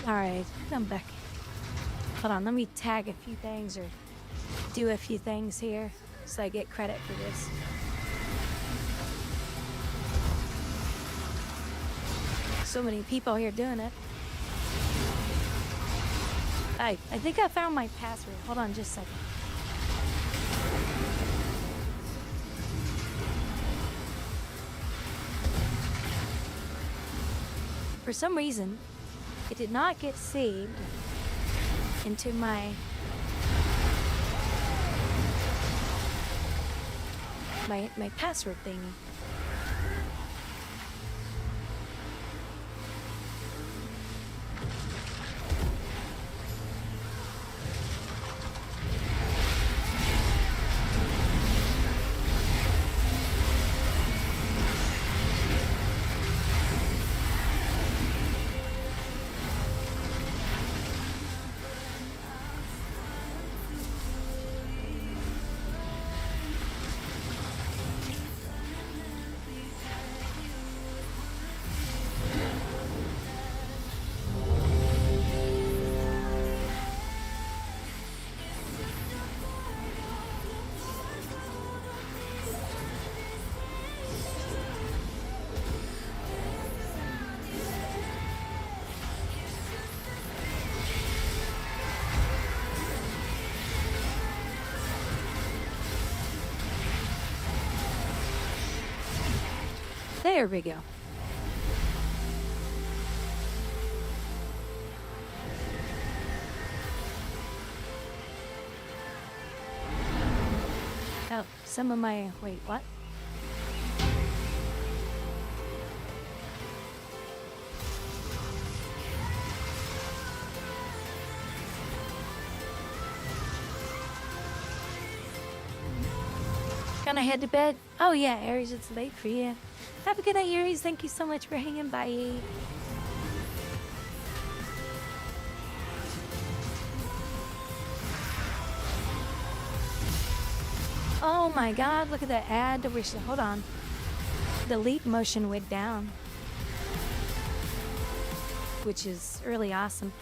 Alright, I'm back. Hold on, let me tag a few things or do a few things here so I get credit for this. So many people here doing it. I think I found my password. Hold on just a second. For some reason, it did not get saved into my password thingy. There we go. some of my... Wait, what? Gonna head to bed. Oh yeah, Aries, it's late for you. Have a good night, Aries. Thank you so much for hanging. Bye. Oh my god, look at that ad. Hold on. The leap motion went down, which is really awesome.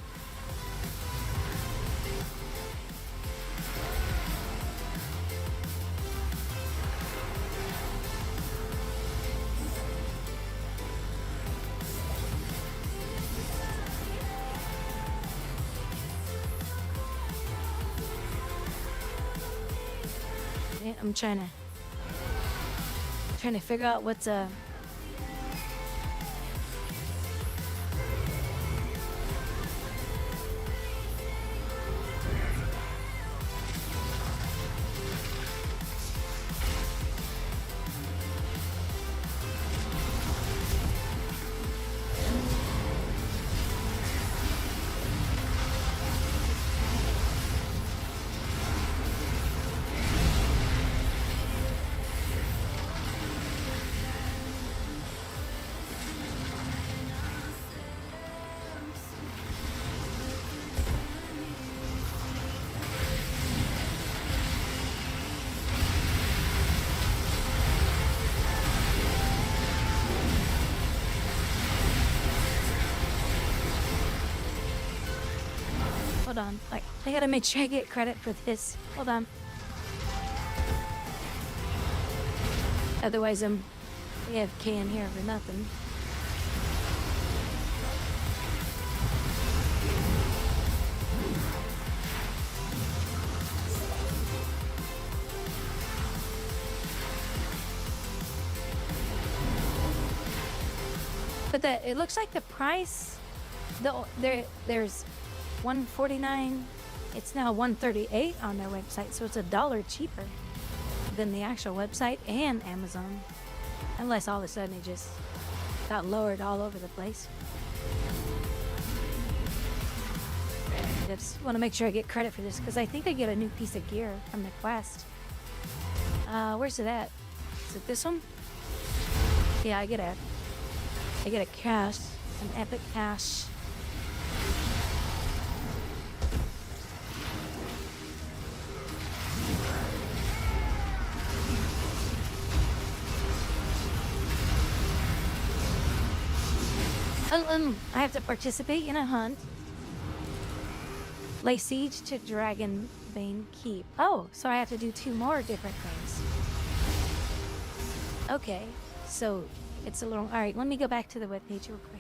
I'm trying to figure out what's Hold on. Like, I gotta make sure I get credit for this. Hold on. Otherwise, I'm AFK in here for nothing. But it looks like the price, there's $149. It's now $138 on their website, so it's $1 cheaper than the actual website and Amazon. Unless all of a sudden it just got lowered all over the place. I just want to make sure I get credit for this because I think I get a new piece of gear from the quest. Where's it at? Is it this one? Yeah, I get a cash, an epic cash. I have to participate in a hunt. Lay siege to Dragonbane Keep. Oh, so I have to do 2 more different things. Okay, so it's a little... Alright, let me go back to the webpage real quick.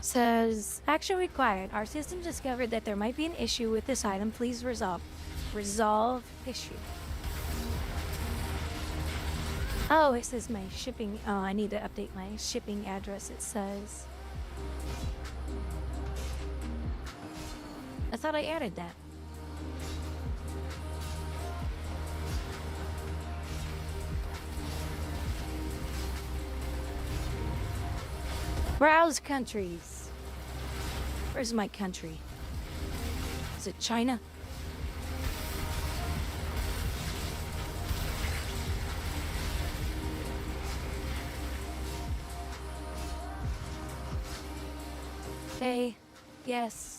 Says, action required. Our system discovered that there might be an issue with this item. Please resolve issue. Oh, it says my shipping. Oh, I need to update my shipping address. It says. I thought I added that. Browse countries. Where's my country? Is it China? Okay. Yes.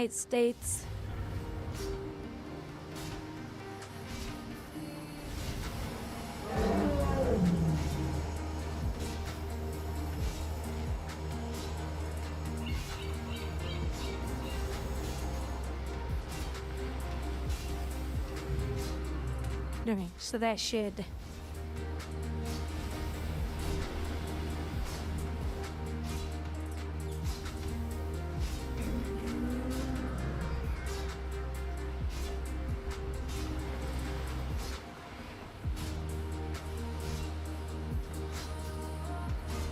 United States. Okay, so that should...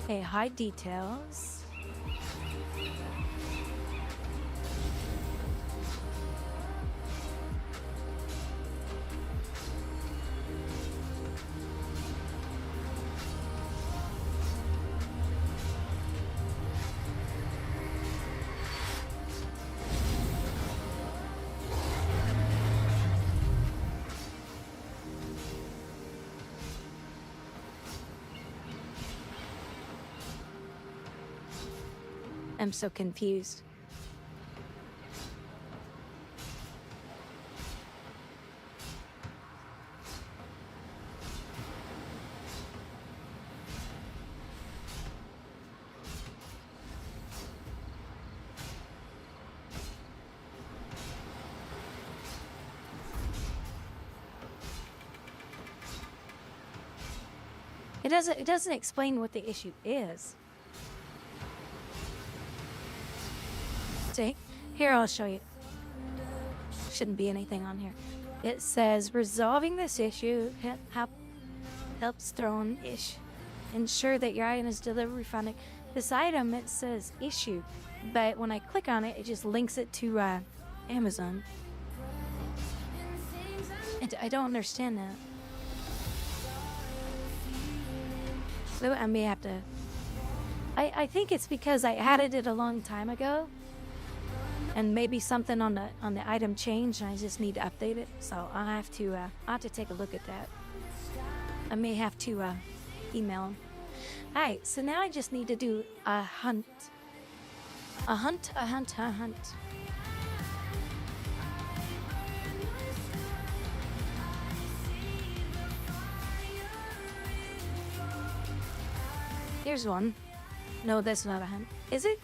Okay, hide details. I'm so confused. It doesn't explain what the issue is. See? Here, I'll show you. Shouldn't be anything on here. It says, resolving this issue helps Throne-ish. Ensure that your item is delivered refunded. This item, it says issue, but when I click on it, it just links it to Amazon. And I don't understand that. So I may have to... I think it's because I added it a long time ago, and maybe something on the item changed, and I just need to update it. So I'll have to take a look at that. I may have to email him. Alright, so now I just need to do a hunt. A hunt. Here's one. No, that's not a hunt. Is it?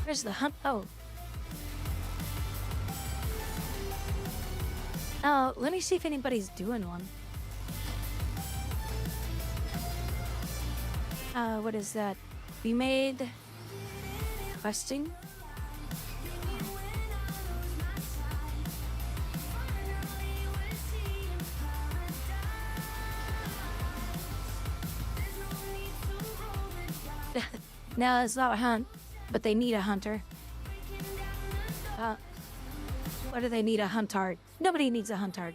Where's the hunt? Oh. Oh, let me see if anybody's doing one. What is that? We made questing. No, it's not a hunt, but they need a hunter. What do they need a huntard? Nobody needs a huntard.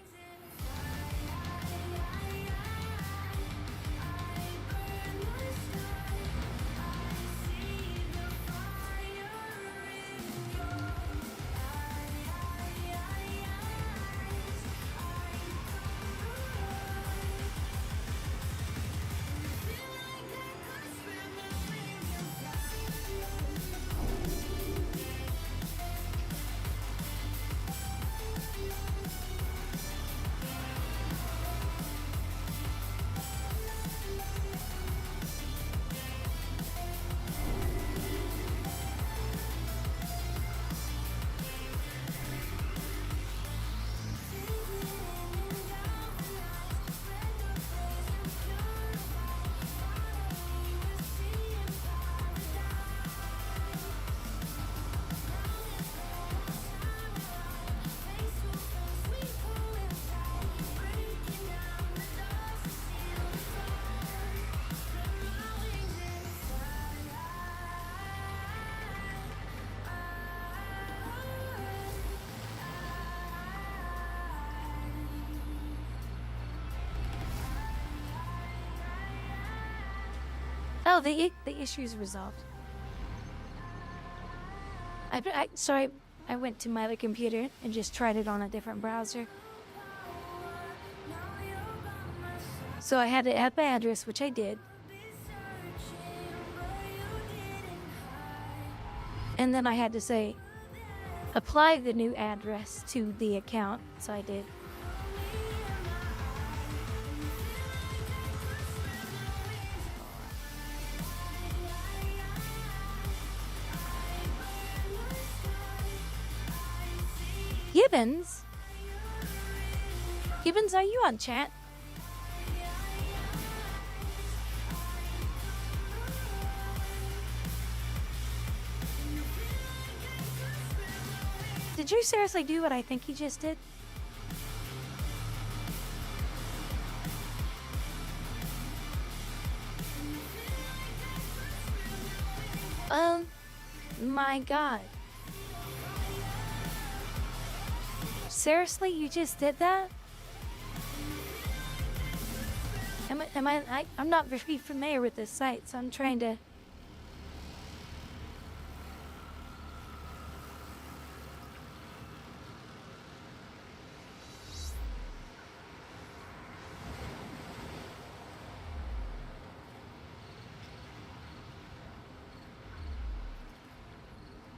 Oh, the issue's resolved. I went to my other computer and just tried it on a different browser. So I had to add my address, which I did. And then I had to say, apply the new address to the account, so I did. Gibbons? Gibbons, are you on chat? Did you seriously do what I think you just did? My God. Seriously, you just did that? I'm not very familiar with this site, so I'm trying to...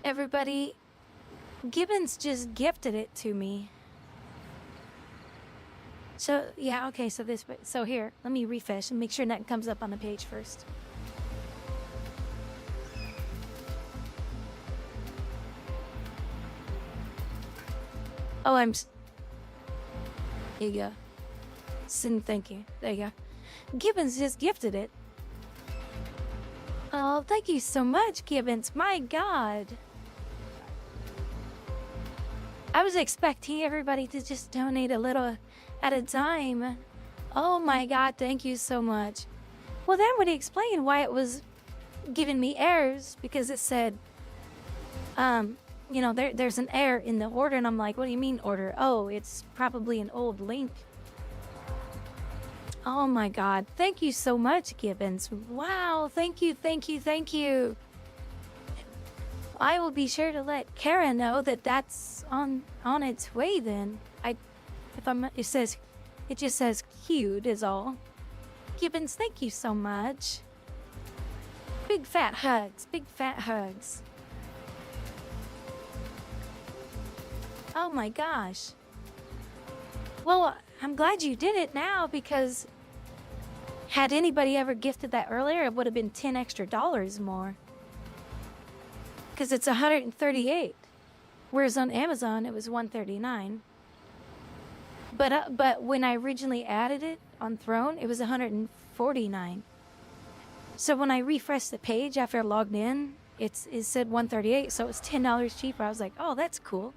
Everybody, Gibbons just gifted it to me. So, yeah, okay, so here, let me refresh and make sure nothing comes up on the page first. Oh, there you go. Sin, thank you. There you go. Gibbons just gifted it. Oh, thank you so much, Gibbons. My God. I was expecting everybody to just donate a little at a time. Oh my God, thank you so much. Well, that would explain why it was giving me errors, because it said, you know, there's an error in the order, and I'm like, what do you mean order? Oh, it's probably an old link. Oh my God, thank you so much, Gibbons. Wow, thank you, thank you, thank you. I will be sure to let Kara know that that's on its way then. It just says cute is all. Gibbons, thank you so much. Big fat hugs, big fat hugs. Oh my gosh. Well, I'm glad you did it now, because had anybody ever gifted that earlier, it would have been $10 extra more. Because it's 138, whereas on Amazon it was 139. But when I originally added it on Throne, it was 149. So when I refreshed the page after I logged in, it said 138, so it was $10 cheaper. I was like, oh, that's cool.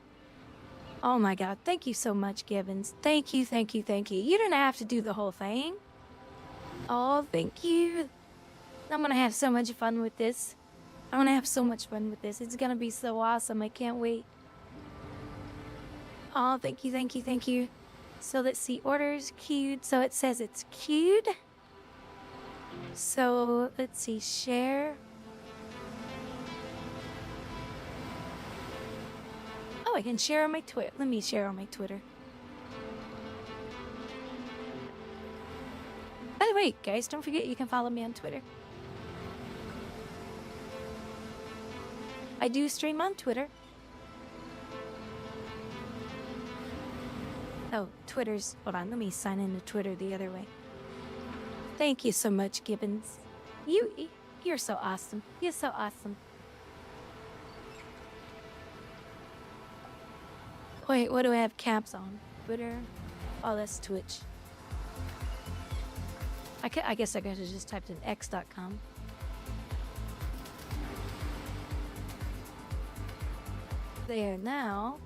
Oh my God, thank you so much, Gibbons. Thank you, thank you, thank you. You didn't have to do the whole thing. Oh, thank you. I'm gonna have so much fun with this. I'm gonna have so much fun with this. It's gonna be so awesome. I can't wait. Oh, thank you, thank you, thank you. So let's see, orders queued. So it says it's queued. So let's see, share. Oh, I can share on my Twitter. Let me share on my Twitter. By the way, guys, don't forget you can follow me on Twitter. I do stream on Twitter. Oh, Twitter's... Hold on, let me sign into Twitter the other way. Thank you so much, Gibbons. You're so awesome. You're so awesome. Wait, what do I have caps on? Twitter? Oh, that's Twitch. I guess I could have just typed in x.com. There now.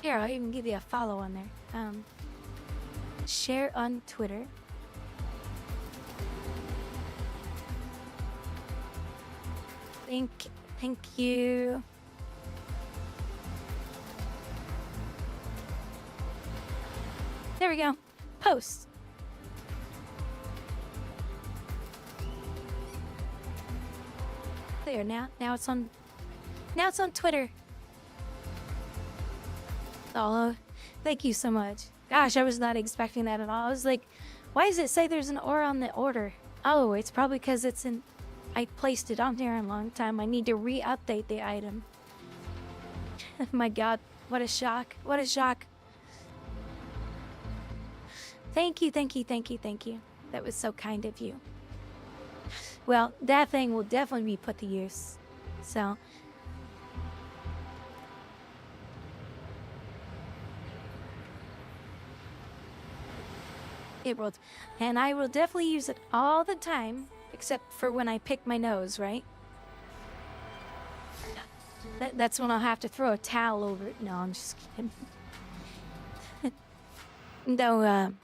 Here, I'll even give you a follow on there. Share on Twitter. Thank you. There we go. Post. There, now it's on Twitter. Oh, thank you so much. Gosh, I was not expecting that at all. I was like, why does it say there's an or on the order? Oh, it's probably because I placed it on there a long time. I need to re-update the item. My god, what a shock. What a shock. Thank you. That was so kind of you. Well, that thing will definitely be put to use. So... it will, and I will definitely use it all the time, except for when I pick my nose, right? That's when I'll have to throw a towel over it. No, I'm just kidding. No,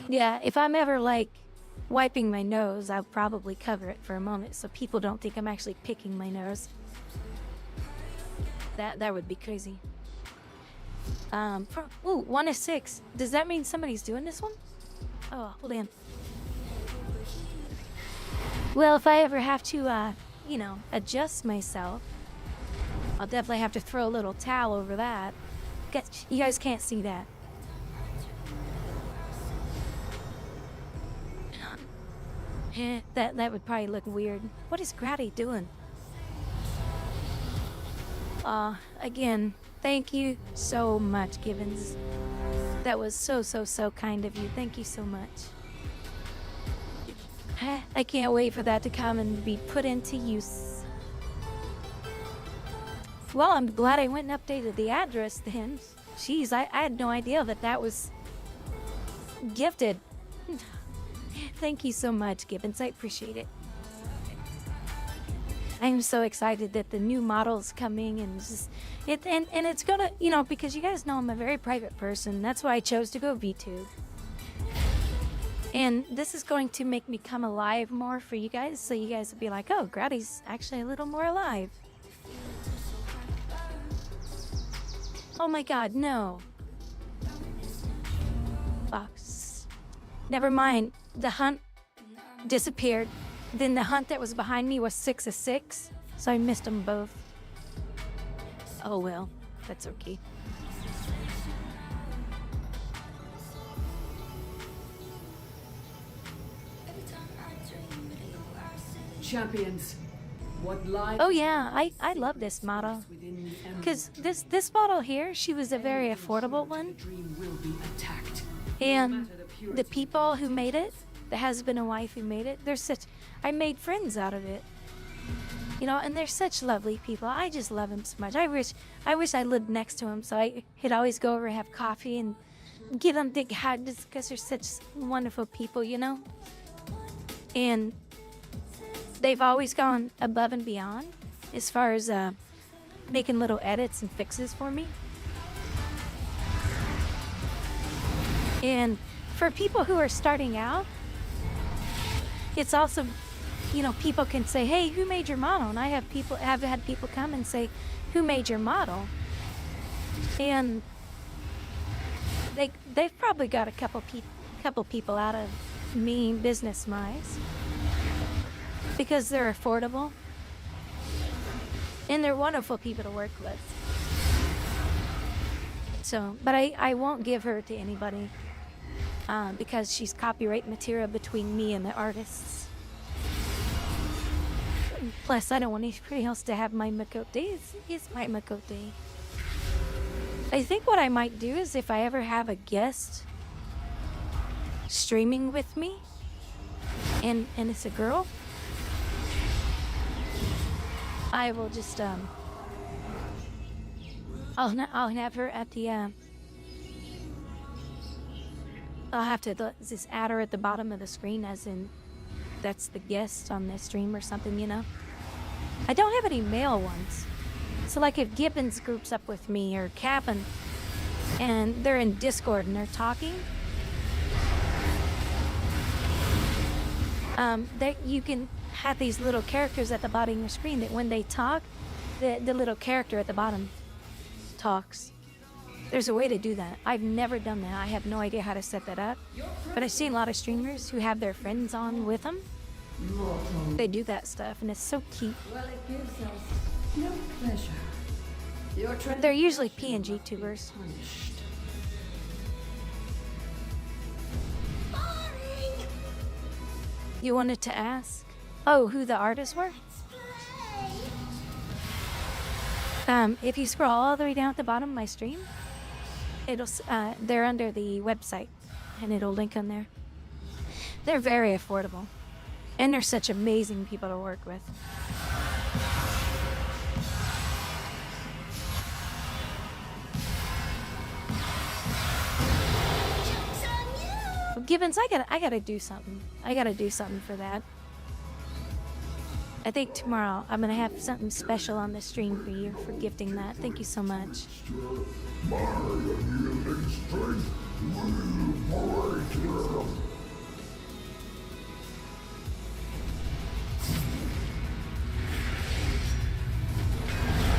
yeah, if I'm ever, like, wiping my nose, I'll probably cover it for a moment so people don't think I'm actually picking my nose. That would be crazy. Ooh, 1 of 6. Does that mean somebody's doing this one? Oh, hold on. Well, if I ever have to, you know, adjust myself, I'll definitely have to throw a little towel over that. You guys can't see that. That would probably look weird. What is Grady doing? Again, thank you so much, Gibbons. That was so kind of you. Thank you so much. I can't wait for that to come and be put into use. Well, I'm glad I went and updated the address then. Jeez, I had no idea that was gifted. Thank you so much, Gibbons. I appreciate it. I'm so excited that the new model's coming, and and it's gonna, you know, because you guys know I'm a very private person. That's why I chose to go VTube. And this is going to make me come alive more for you guys, so you guys will be like, oh, Grady's actually a little more alive. Oh my god, no. Box. Never mind. The hunt disappeared. Then the hunt that was behind me was 6 of 6, so I missed them both. Oh well, that's okay. Champions, what lies? Oh yeah, I love this model. Because this model here, she was a very affordable one. And the people who made it, the husband and wife who made it, I made friends out of it. You know, and they're such lovely people. I just love them so much. I wish I lived next to them, so I could always go over and have coffee and give them big hugs because they're such wonderful people, you know? And they've always gone above and beyond as far as making little edits and fixes for me. And for people who are starting out, it's also, you know, people can say, hey, who made your model? And I have had people come and say, who made your model? And they've probably got a couple people out of me business-wise because they're affordable and they're wonderful people to work with. So, but I won't give her to anybody because she's copyright material between me and the artists. Plus, I don't want anybody else to have my Makote. It's my Makote. I think what I might do is if I ever have a guest streaming with me, and it's a girl, I will just I'll have her at the I'll have to just add her at the bottom of the screen, as in that's the guest on the stream or something, you know. I don't have any male ones, so like if Gibbons groups up with me or Cap'n and they're in Discord and they're talking, you can have these little characters at the bottom of your screen that when they talk, the little character at the bottom talks. There's a way to do that. I've never done that. I have no idea how to set that up, but I've seen a lot of streamers who have their friends on with them, Mortal. They do that stuff, and it's so cute. Well, it gives us no pleasure. Your They're usually PNG tubers. punished. You wanted to ask? Oh, who the artists were? If you scroll all the way down at the bottom of my stream, it'll they're under the website, and it'll link on there. They're very affordable, and they're such amazing people to work with. Well, Gibbons, I gotta do something. I gotta do something for that. I think tomorrow I'm gonna have something special on the stream for you for gifting that. Thank you so much. My unyielding strength will break him.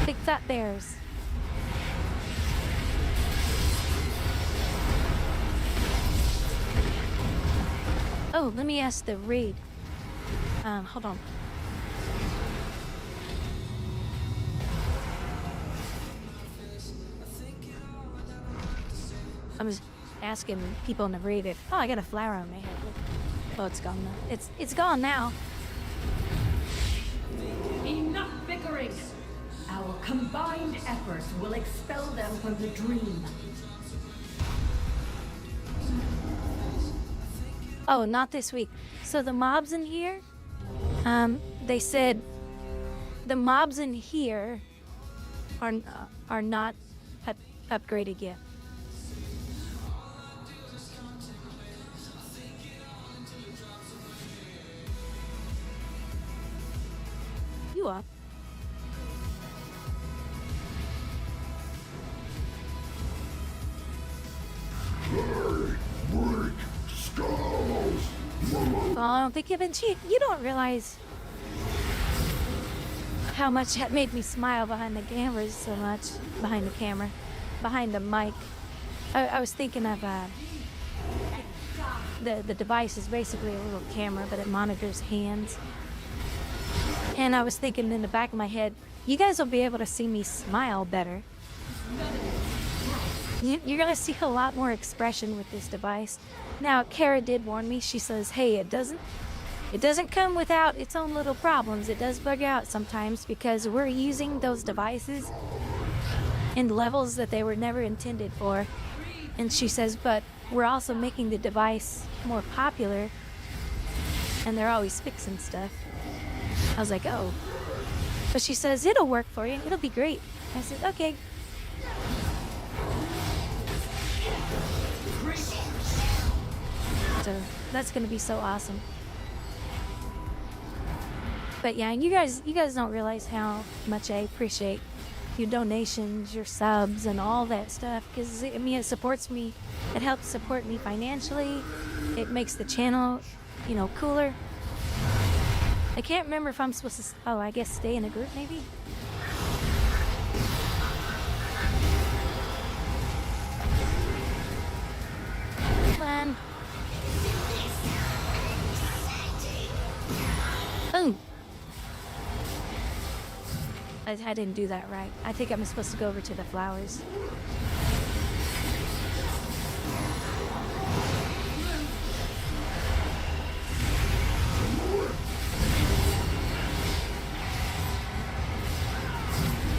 Big fat bears. Oh, let me ask the raid. Hold on. I was asking people in the raid if, oh, I got a flower on my head. Oh, it's gone now. It's gone now. Enough bickering! Our combined efforts will expel them from the dream. Oh, not this week. So the mobs in here, they said the mobs in here are not upgraded yet. You up? Break skulls. Oh, they given you don't realize how much that made me smile behind the cameras so much. Behind the mic. I was thinking of the device is basically a little camera, but it monitors hands. And I was thinking in the back of my head, you guys will be able to see me smile better. You're gonna see a lot more expression with this device. Now, Kara did warn me. She says, hey, it doesn't come without its own little problems. It does bug out sometimes because we're using those devices in levels that they were never intended for. And she says, but we're also making the device more popular, and they're always fixing stuff. I was like, oh. But she says, it'll work for you. It'll be great. I said, okay. So that's gonna be so awesome. But yeah, you guys don't realize how much I appreciate your donations, your subs, and all that stuff. Because I mean, it supports me. It helps support me financially. It makes the channel, cooler. I can't remember if I'm supposed to. Oh, I guess stay in a group maybe. Man. Boom. I didn't do that right. I think I'm supposed to go over to the flowers.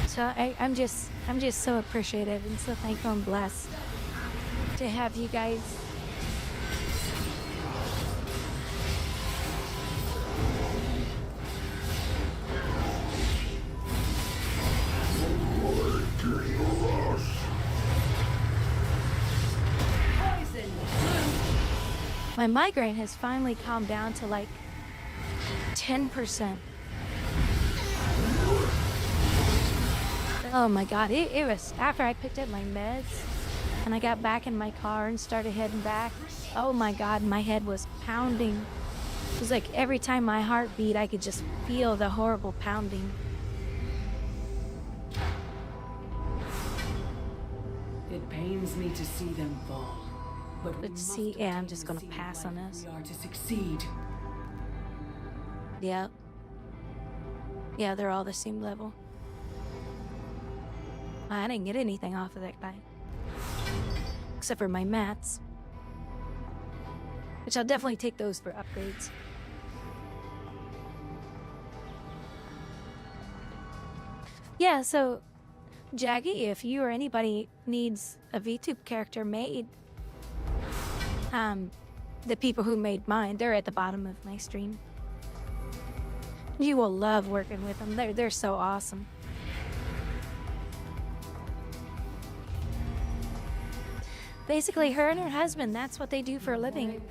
So I'm just so appreciative and so thankful and blessed to have you guys. My migraine has finally calmed down to like 10%. Oh my god, it was after I picked up my meds and I got back in my car and started heading back. Oh my god, my head was pounding. It was like every time my heart beat, I could just feel the horrible pounding. It pains me to see them fall. But let's see. Yeah, I'm just gonna pass on this. We are to succeed. Yeah. Yeah, they're all the same level. I didn't get anything off of that guy. Except for my mats. Which I'll definitely take those for upgrades. Yeah, so Jaggy, if you or anybody needs a VTube character made, the people who made mine, they're at the bottom of my stream. You will love working with them. They're so awesome. Basically, her and her husband, that's what they do for a living.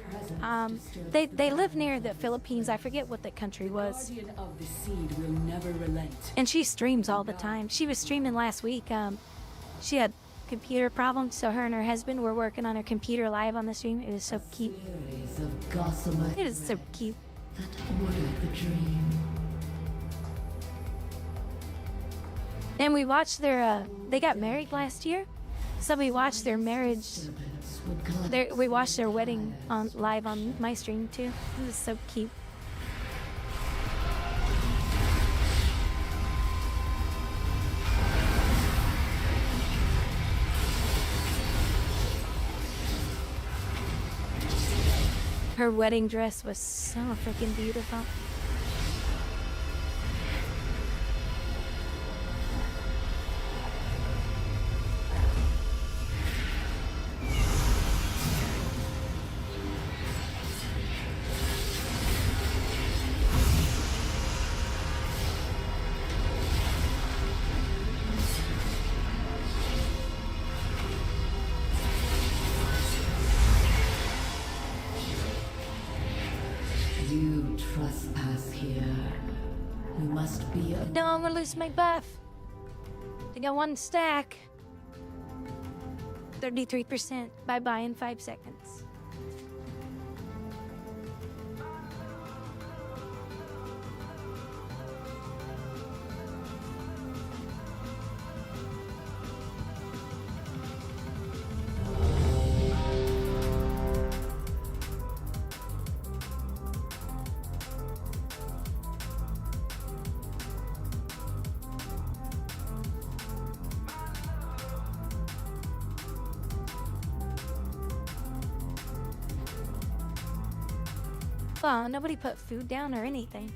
They live near the Philippines. I forget what that country was. Of the seed will never relent. And she streams all the time. She was streaming last week. She had computer problems, so her and her husband were working on her computer live on the stream. It was so cute. It is so cute. That ordered the dream. And we watched their, they got married last year. So we watched their marriage. We watched their wedding live on my stream too. It was so cute. Her wedding dress was so freaking beautiful. You trespass here. You must be a... No, I'm gonna lose my buff. I got one stack. 33%. Bye-bye in 5 seconds. Well, nobody put food down or anything.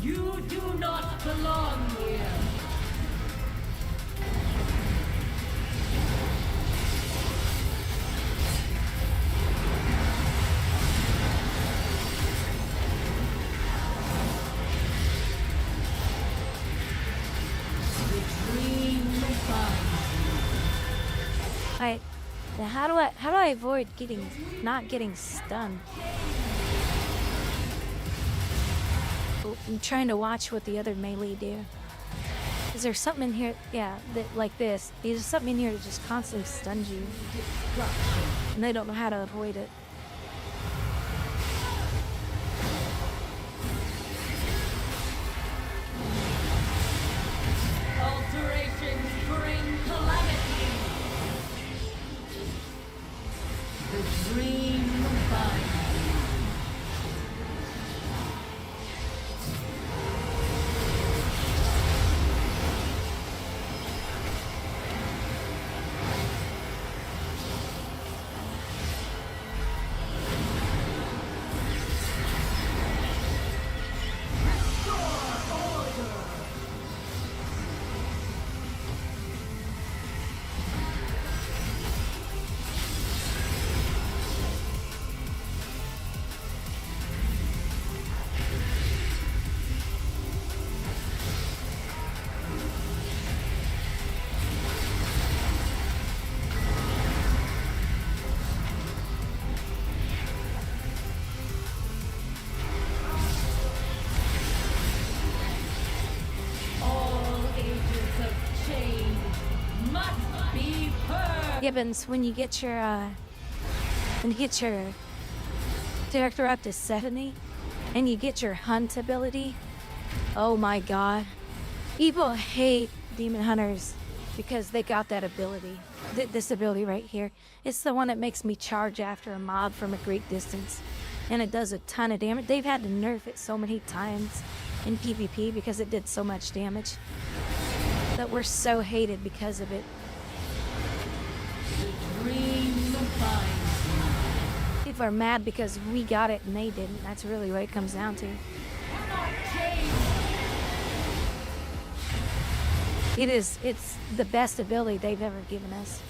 You do not belong here. How do I avoid not getting stunned? Oh, I'm trying to watch what the other melee do. Is there something in here? Yeah, like this. There's something in here that just constantly stuns you, and they don't know how to avoid it. Alterations bring calamity. The dream binds you. Gibbons, when you get your character up to 70 and you get your hunt ability, oh my god. People hate demon hunters because they got that ability. This ability right here. It's the one that makes me charge after a mob from a great distance. And it does a ton of damage. They've had to nerf it so many times in PvP because it did so much damage. That we're so hated because of it. The dream finds People are mad because we got it and they didn't. That's really what it comes down to. It's the best ability they've ever given us.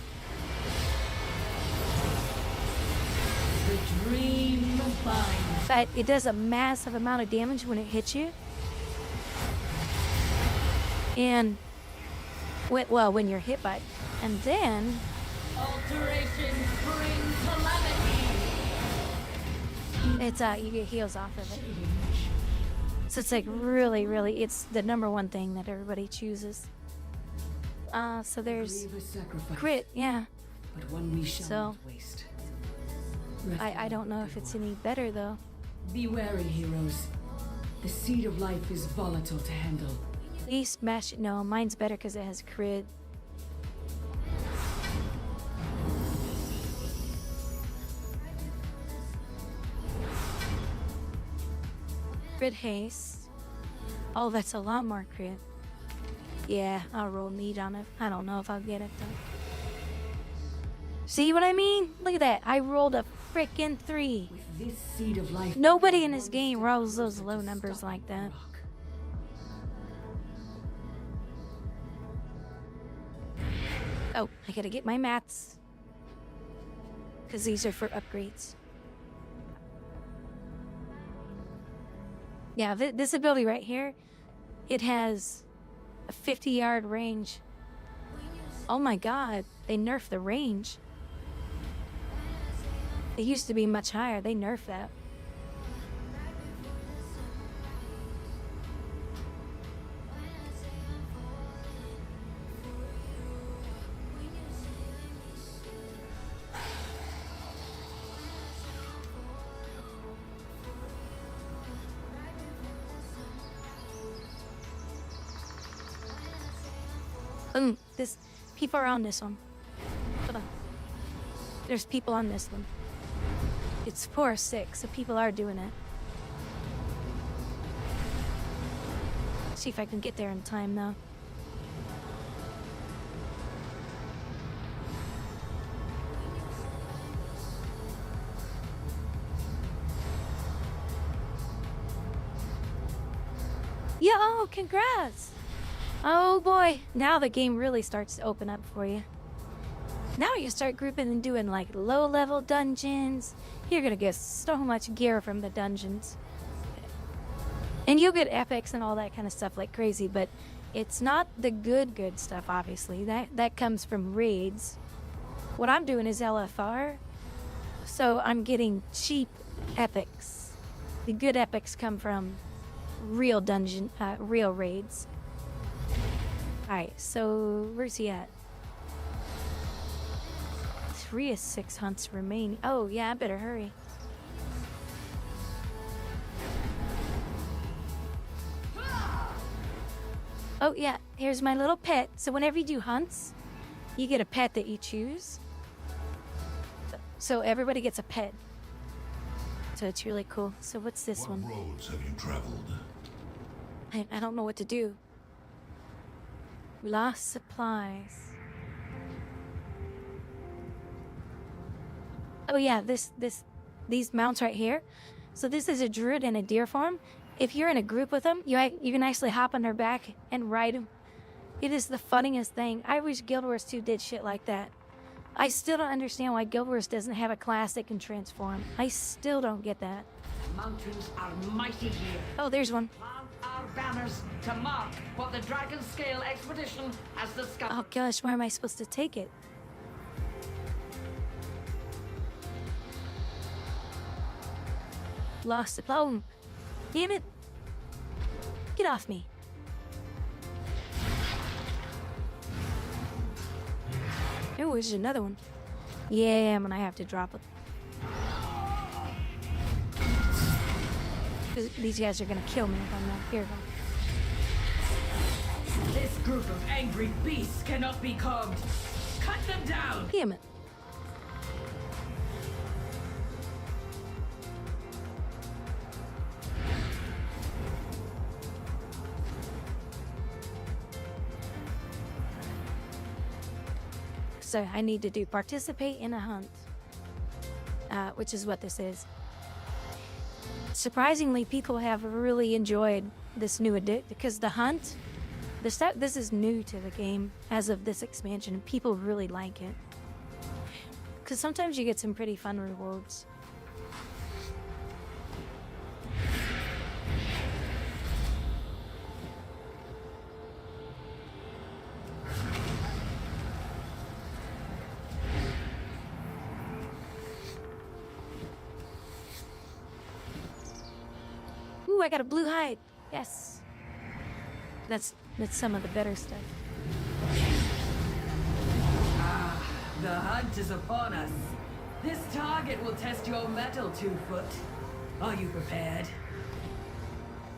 The dream finds. But it does a massive amount of damage when it hits you. And when you're hit by it. And then Alterations bring calamity. it's you get heals off of it. So it's like really, really, it's the #1 thing that everybody chooses. So there's crit, yeah. But one we shall So not waste. I don't know if it's any better though. Be wary, heroes. The seed of life is volatile to handle. Please smash it. No, mine's better because it has crit. Crit haste. Oh, that's a lot more crit. Yeah, I'll roll need on it. I don't know if I'll get it though. See what I mean? Look at that. I rolled a freaking 3. With this seed of life. Nobody in this game rolls those low numbers like that. Oh, I gotta get my mats. Because these are for upgrades. Yeah, this ability right here, it has a 50-yard range. Oh my god, they nerfed the range. It used to be much higher, they nerfed that. This people are on this one. Hold on. There's people on this one. It's 4 or 6, so people are doing it. See if I can get there in time though. Yo, congrats! Oh boy, now the game really starts to open up for you. Now you start grouping and doing like low-level dungeons. You're gonna get so much gear from the dungeons. And you'll get epics and all that kind of stuff like crazy, but it's not the good stuff, obviously. That comes from raids. What I'm doing is LFR, so I'm getting cheap epics. The good epics come from real real raids. Alright, so where's he at? 3 of 6 hunts remain. Oh yeah, I better hurry. Oh yeah, here's my little pet. So whenever you do hunts, you get a pet that you choose. So everybody gets a pet. So it's really cool. So what's this one? What roads have you traveled? I don't know what to do. We lost supplies. Oh yeah, these mounts right here. So this is a druid in a deer farm. If you're in a group with them, you can actually hop on their back and ride them. It is the funniest thing. I wish Guild Wars 2 did shit like that. I still don't understand why Guild Wars doesn't have a class that can transform. I still don't get that. Mountains are mighty here. Oh, there's one. Plant our banners to mark what the Dragon Scale expedition has discovered. Oh gosh, where am I supposed to take it? Lost the plum. Damn it. Get off me. Oh, there's another one. Yeah, I'm gonna have to drop it. These guys are gonna kill me if I'm not here. This group of angry beasts cannot be calmed. Cut them down! Damn it. So I need to do participate in a hunt, which is what this is. Surprisingly, people have really enjoyed this new addict because the hunt, this is new to the game as of this expansion. People really like it because sometimes you get some pretty fun rewards. Ooh, I got a blue hide. Yes. That's some of the better stuff. Ah, the hunt is upon us. This target will test your mettle, 2-foot. Are you prepared?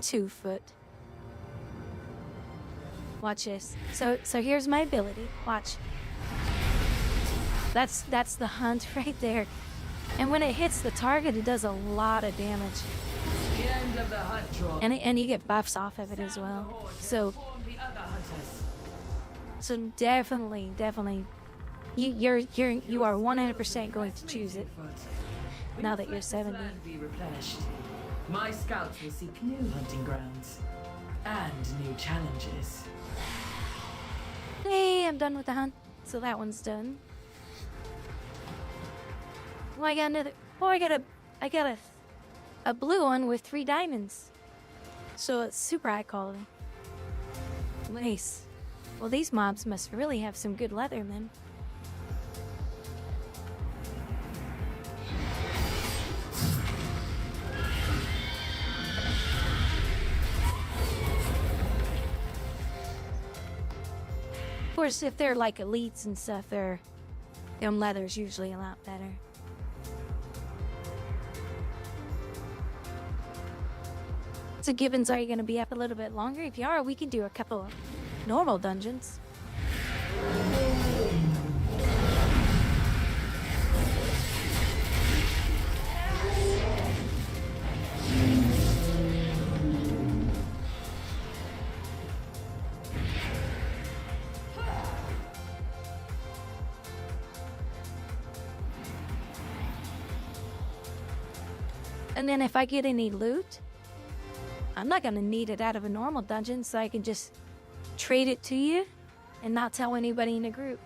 2-foot. Watch this. So here's my ability. Watch. That's the hunt right there. And when it hits the target, it does a lot of damage. The end of the hunt, troll. And you get buffs off of it as well. So definitely, you are 100% going to choose it. Now that you're 70. Be replenished. My scouts will seek new hunting grounds and new challenges. Hey, I'm done with the hunt. So that one's done. Well, I got another. Oh, I got a blue one with 3 diamonds. So it's super high quality. Nice. Well, these mobs must really have some good leather, then. Of course, if they're like elites and stuff, their leather's usually a lot better. So Gibbons, are you going to be up a little bit longer? If you are, we can do a couple of normal dungeons. And then if I get any loot, I'm not going to need it out of a normal dungeon, so I can just trade it to you and not tell anybody in the group.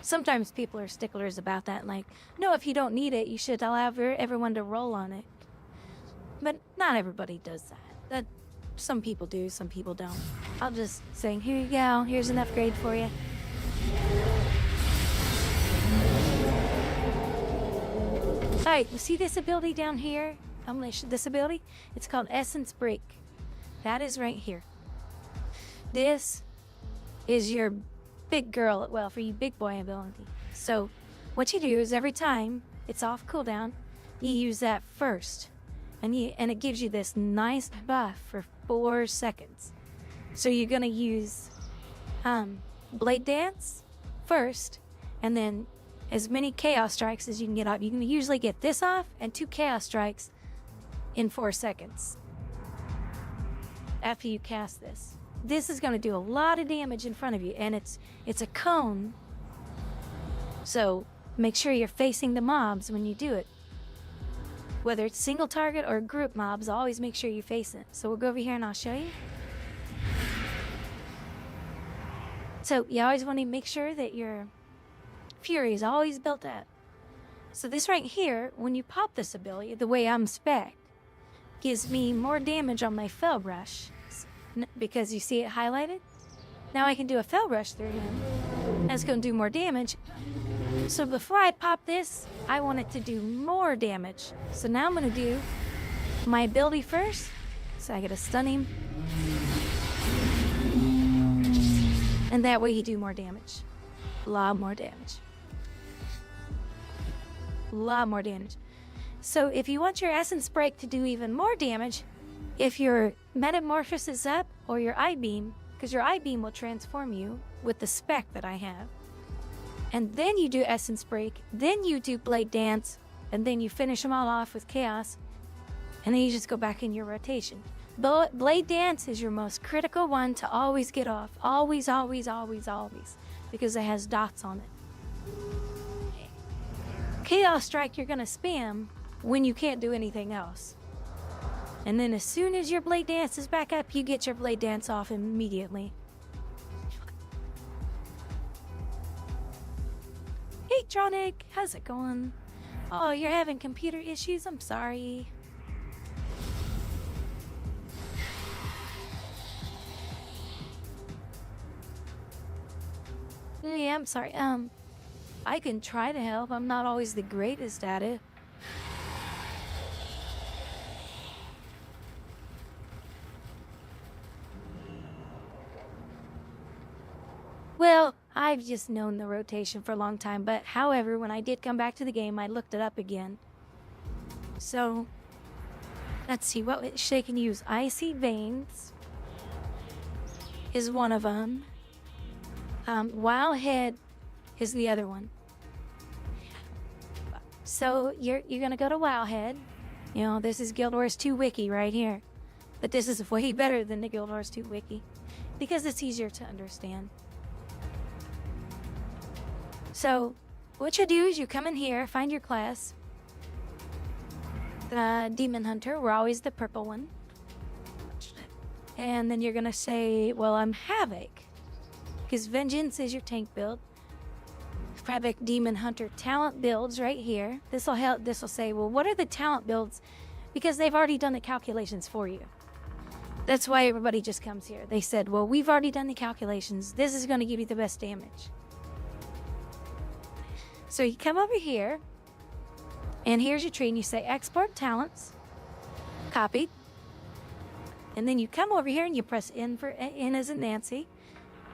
Sometimes people are sticklers about that, like, no, if you don't need it, you should allow everyone to roll on it. But not everybody does that. Some people do, some people don't. I'll just say, here you go, here's an upgrade for you. Alright, you see this ability down here? This ability? It's called Essence Break. That is right here. This is your big girl, well, for you big boy ability. So what you do is every time it's off cooldown, you use that first. And it gives you this nice buff for 4 seconds. So you're gonna use Blade Dance first, and then as many Chaos Strikes as you can get off. You can usually get this off and 2 Chaos Strikes in 4 seconds after you cast this. This is going to do a lot of damage in front of you, and it's a cone, so make sure you're facing the mobs when you do it. Whether it's single target or group mobs, always make sure you face it. So we'll go over here and I'll show you. So you always want to make sure that your fury is always built up. So this right here, when you pop this ability, the way I'm spec'd, gives me more damage on my fell brush because you see it highlighted. Now I can do a fell brush through him. That's going to do more damage. So before I pop this, I want it to do more damage. So now I'm going to do my ability first. So I got to stun him. And that way he do more damage. A lot more damage. A lot more damage. So if you want your Essence Break to do even more damage, if your Metamorphosis is up or your I-beam, because your I-beam will transform you with the spec that I have. And then you do Essence Break, then you do Blade Dance, and then you finish them all off with Chaos, and then you just go back in your rotation. Blade Dance is your most critical one to always get off. Always, always, always, always. Because it has dots on it. Chaos Strike you're gonna spam when you can't do anything else. And then as soon as your Blade Dance is back up, you get your Blade Dance off immediately. Hey Tronic, how's it going? Oh, you're having computer issues? I'm sorry. Yeah, I'm sorry. I can try to help. I'm not always the greatest at it. Well, I've just known the rotation for a long time, but however, when I did come back to the game, I looked it up again. So, let's see, what she can use. Icy Veins is one of them. Wild Head is the other one. So you're gonna go to Wild Head. You know, this is Guild Wars 2 Wiki right here. But this is way better than the Guild Wars 2 Wiki because it's easier to understand. So what you do is you come in here, find your class. Demon Hunter, we're always the purple one. And then you're gonna say, well, I'm Havoc. Because Vengeance is your tank build. Havoc Demon Hunter talent builds right here. This will help. This will say, well, what are the talent builds? Because they've already done the calculations for you. That's why everybody just comes here. They said, well, we've already done the calculations. This is going to give you the best damage. So you come over here, and here's your tree, and you say export talents, copied. And then you come over here and you press N for N as in Nancy.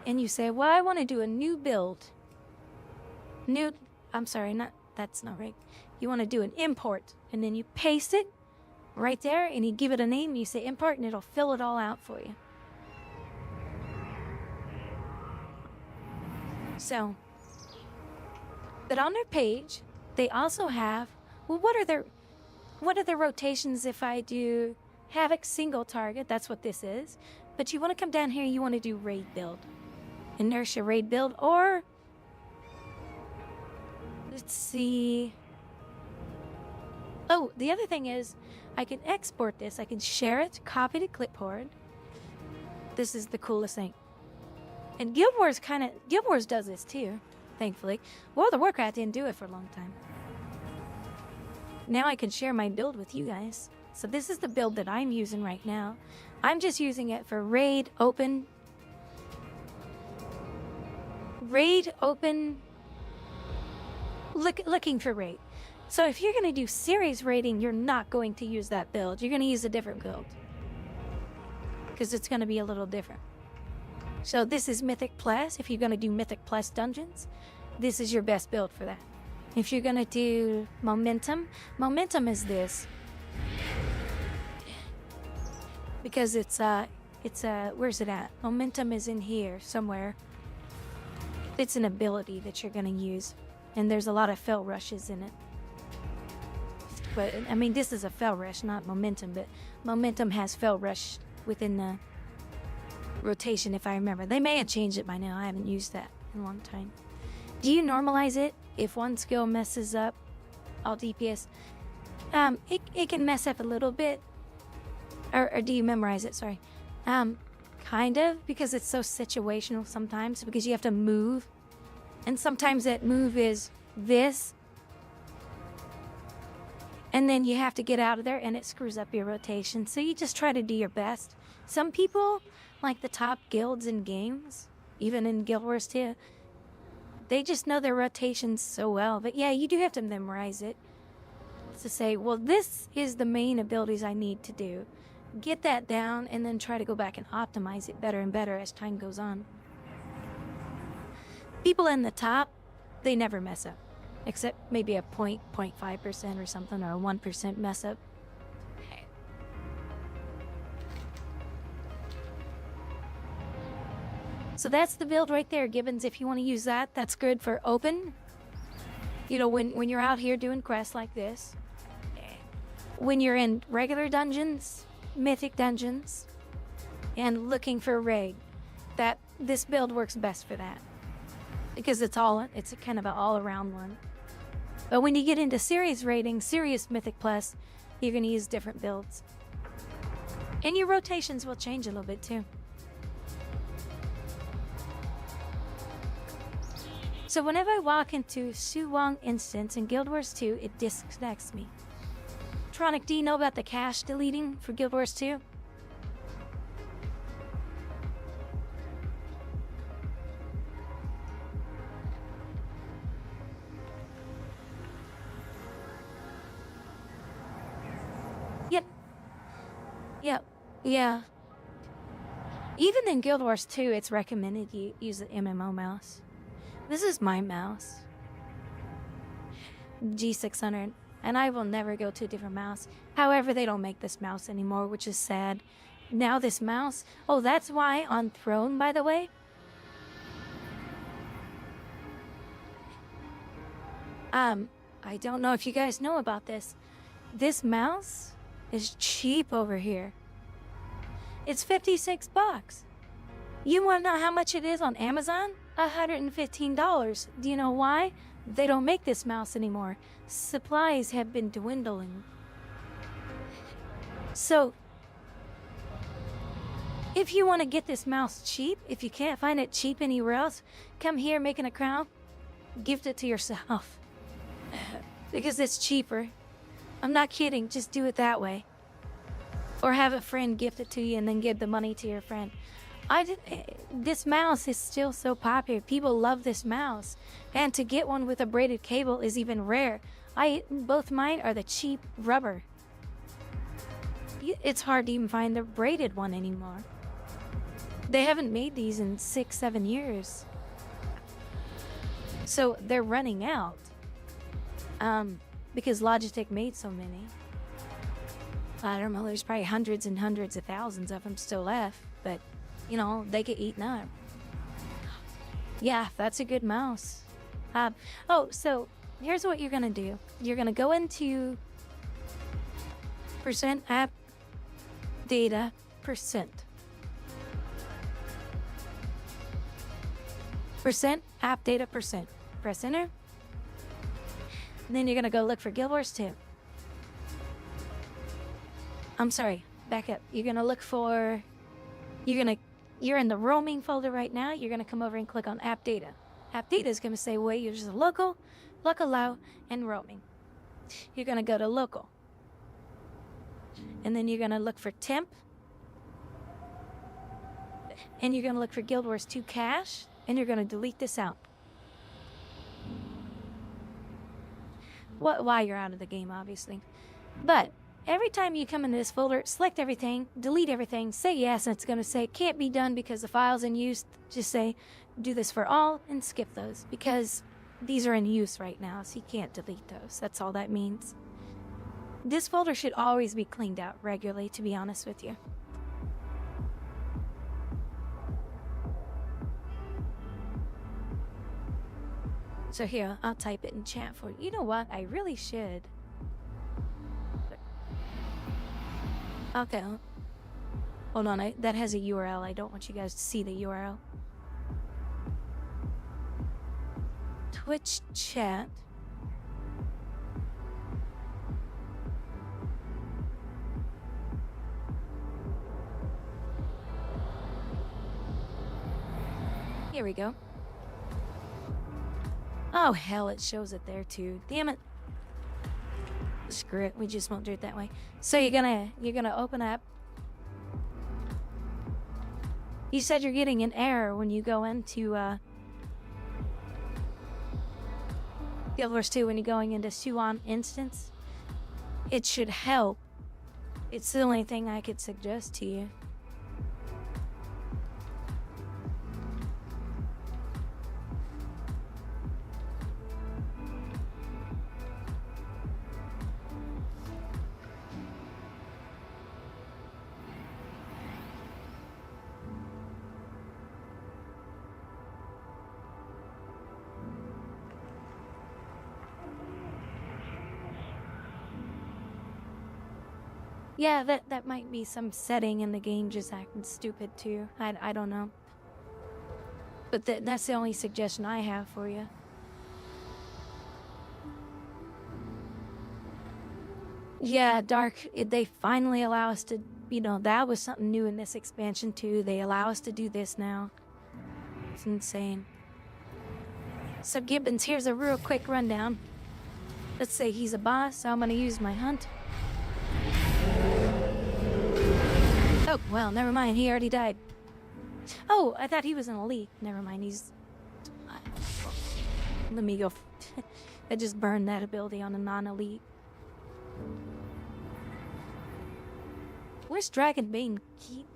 And you say, well, I want to do a new build. That's not right. You want to do an import. And then you paste it right there and you give it a name and you say import and it'll fill it all out for you. So, but on their page, they also have, well, what are their rotations if I do Havoc single target? That's what this is. But you want to come down here, you want to do raid build. Inertia raid build, or let's see. Oh, the other thing is I can export this. I can share it, copy to clipboard. This is the coolest thing. And Guild Wars does this too, thankfully. World of Warcraft didn't do it for a long time. Now I can share my build with you guys. So this is the build that I'm using right now. I'm just using it for raid open, looking for raid. So if you're going to do series raiding, you're not going to use that build. You're going to use a different build. Because it's going to be a little different. So this is Mythic Plus. If you're going to do Mythic Plus dungeons, this is your best build for that. If you're going to do Momentum is this. Because where's it at? Momentum is in here somewhere. It's an ability that you're going to use. And there's a lot of fell rushes in it. But, I mean, this is a fell rush, not momentum. But momentum has fell rush within the rotation, if I remember. They may have changed it by now. I haven't used that in a long time. Do you normalize it if one skill messes up all DPS? It can mess up a little bit. Or do you memorize it? Sorry. Kind of, because it's so situational sometimes, because you have to move. And sometimes that move is this. And then you have to get out of there and it screws up your rotation. So you just try to do your best. Some people, like the top guilds in games, even in Guild Wars 2, they just know their rotations so well. But yeah, you do have to memorize it. To say, well, this is the main abilities I need to do. Get that down and then try to go back and optimize it better and better as time goes on. People in the top, they never mess up. Except maybe a 0.5% or something, or a 1% mess up. So that's the build right there, Gibbons. If you want to use that, that's good for open. You know, when you're out here doing quests like this. When you're in regular dungeons, mythic dungeons, and looking for raid, this build works best for that. Because it's a kind of an all-around one. But when you get into serious raiding, serious Mythic Plus, you're going to use different builds. And your rotations will change a little bit too. So whenever I walk into Su Wong instance in Guild Wars 2, it disconnects me. Tronic, do you know about the cache deleting for Guild Wars 2? Yeah. Even in Guild Wars 2, it's recommended you use the MMO mouse. This is my mouse. G600. And I will never go to a different mouse. However, they don't make this mouse anymore, which is sad. Now this mouse... Oh, that's why on Throne, by the way. I don't know if you guys know about this. This mouse is cheap over here. It's $56. You want to know how much it is on Amazon? $115. Do you know why? They don't make this mouse anymore. Supplies have been dwindling. So, if you want to get this mouse cheap, if you can't find it cheap anywhere else, come here, making a crown, gift it to yourself. Because it's cheaper. I'm not kidding, just do it that way. Or have a friend gift it to you and then give the money to your friend. This mouse is still so popular. People love this mouse. And to get one with a braided cable is even rare. Both mine are the cheap rubber. It's hard to even find the braided one anymore. They haven't made these in 6-7 years. So they're running out. Because Logitech made so many. I don't know, there's probably hundreds and hundreds of thousands of them still left, but, you know, they get eaten up. Yeah, that's a good mouse. So here's what you're gonna do. You're gonna go into percent app data percent. Percent app data percent. Press enter. And then you're gonna go look for Guild Wars 2. I'm sorry, back up. You're gonna look for, you're in the roaming folder right now. You're gonna come over and click on app data. App data is gonna say wait, you're just local, allow, and roaming. You're gonna go to local. And then you're gonna look for temp. And you're gonna look for Guild Wars 2 cache, and you're gonna delete this out. While you're out of the game, obviously. But every time you come into this folder, select everything, delete everything, say yes, and it's going to say can't be done because the file's in use. Just say do this for all and skip those because these are in use right now, so you can't delete those. That's all that means. This folder should always be cleaned out regularly, to be honest with you. So here, I'll type it in chat for you. You know what? I really should. Okay. Hold on. That has a URL. I don't want you guys to see the URL. Twitch chat. Here we go. Oh, hell, it shows it there, too. Damn it. Screw it. We just won't do it that way. So you're gonna open up. You said you're getting an error when you go into, Guild Wars 2 when you're going into Suwon instance. It should help. It's the only thing I could suggest to you. Yeah, that might be some setting in the game just acting stupid too. I don't know. But that's the only suggestion I have for you. Yeah, Dark, they finally allow us to, you know, that was something new in this expansion too. They allow us to do this now. It's insane. So Gibbons, here's a real quick rundown. Let's say he's a boss, so I'm gonna use my hunt. Oh, well, never mind, he already died. Oh, I thought he was an elite. Never mind, he's... Let me go. I just burned that ability on a non-elite. Where's Dragonbane Keep?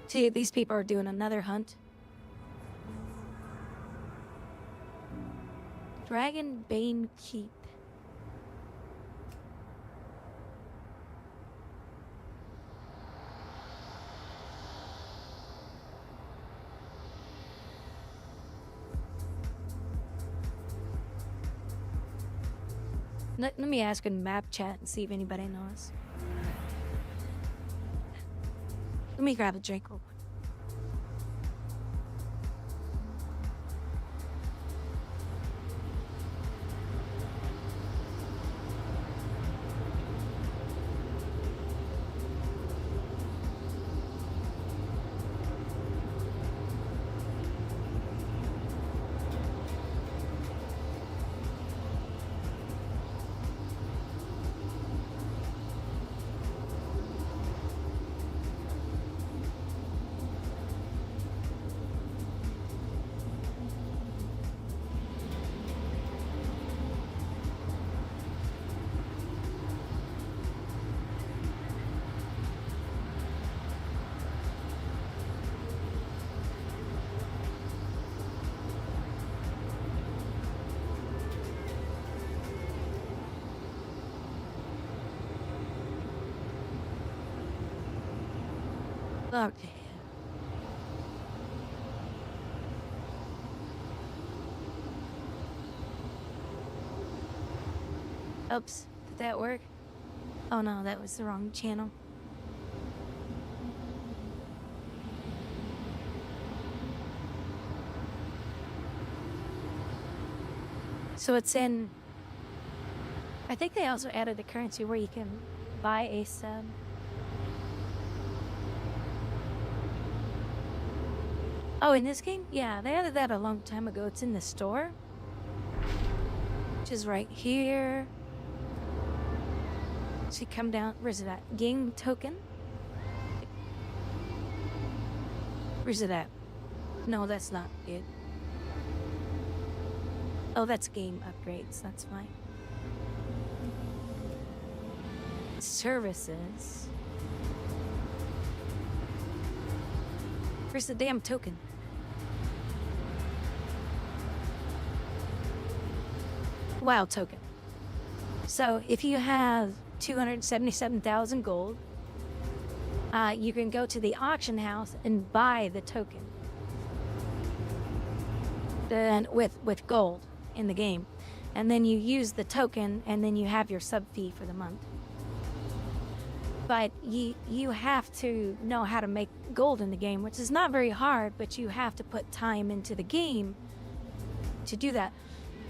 See, these people are doing another hunt. Dragonbane Keep. Let me ask in map chat and see if anybody knows. Let me grab a drink real quick. Okay. Oops, did that work? Oh no, that was the wrong channel. So it's in... I think they also added a currency where you can buy a sub. Oh, in this game? Yeah, they added that a long time ago. It's in the store. Which is right here. So you come down, where's it at? Game token? Where's it at? No, that's not it. Oh, that's game upgrades, that's why. Services. Where's the damn token? WoW token. So if you have 277,000 gold, you can go to the auction house and buy the token. Then with gold in the game. And then you use the token and then you have your sub fee for the month. But you have to know how to make gold in the game, which is not very hard, but you have to put time into the game to do that.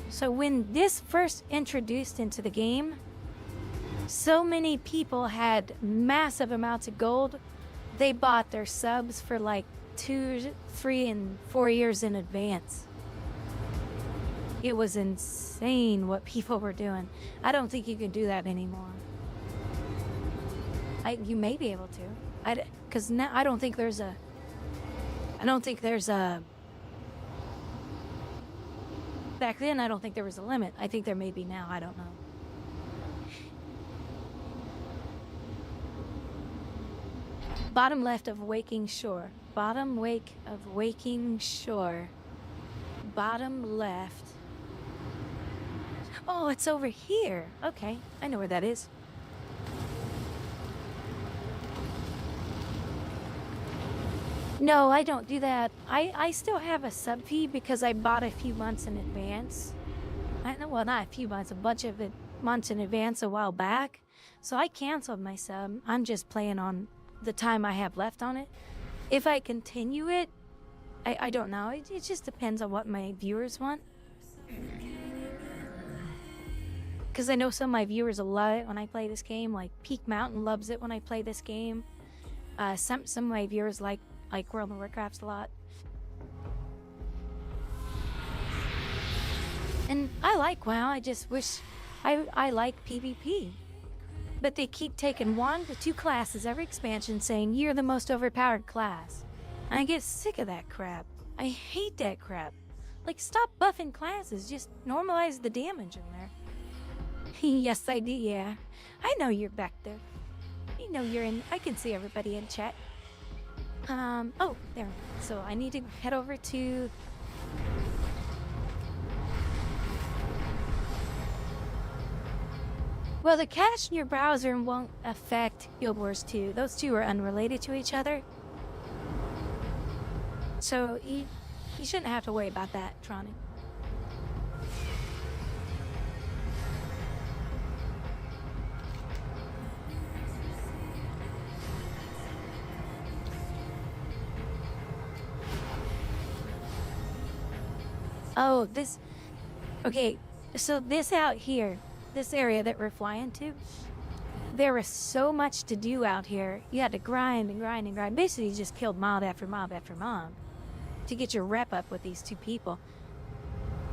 So when this first introduced into the game, so many people had massive amounts of gold, they bought their subs for like 2, 3, and 4 years in advance. It was insane what people were doing. I don't think you can do that anymore. You may be able to, because now I don't think there's a. Back then, I don't think there was a limit. I think there may be now. I don't know. Bottom left of Waking Shore. Bottom wake of Waking Shore. Bottom left. Oh, it's over here. Okay, I know where that is. No, I don't do that. I still have a sub fee because I bought a few months in advance. Well, not a few months, a bunch of it months in advance a while back, so I canceled my sub. I'm just playing on the time I have left on it. If I continue it, I don't know. It just depends on what my viewers want. Because I know some of my viewers will love it when I play this game. Like Peak Mountain loves it when I play this game. Some of my viewers like World of Warcraft a lot. And I like WoW. I just wish I like PvP. But they keep taking 1 to 2 classes every expansion saying you're the most overpowered class. And I get sick of that crap. I hate that crap. Like, stop buffing classes. Just normalize the damage in there. Yes, I do, yeah. I know you're back there. You know you're in. I can see everybody in chat. Oh, there. So I need to head over to... Well, the cache in your browser won't affect Guild Wars 2. Those two are unrelated to each other. So you shouldn't have to worry about that, Tronic. Oh, this... Okay, so this out here, this area that we're flying to, there was so much to do out here. You had to grind and grind and grind. Basically, you just killed mob after mob after mob to get your rep up with these 2 people.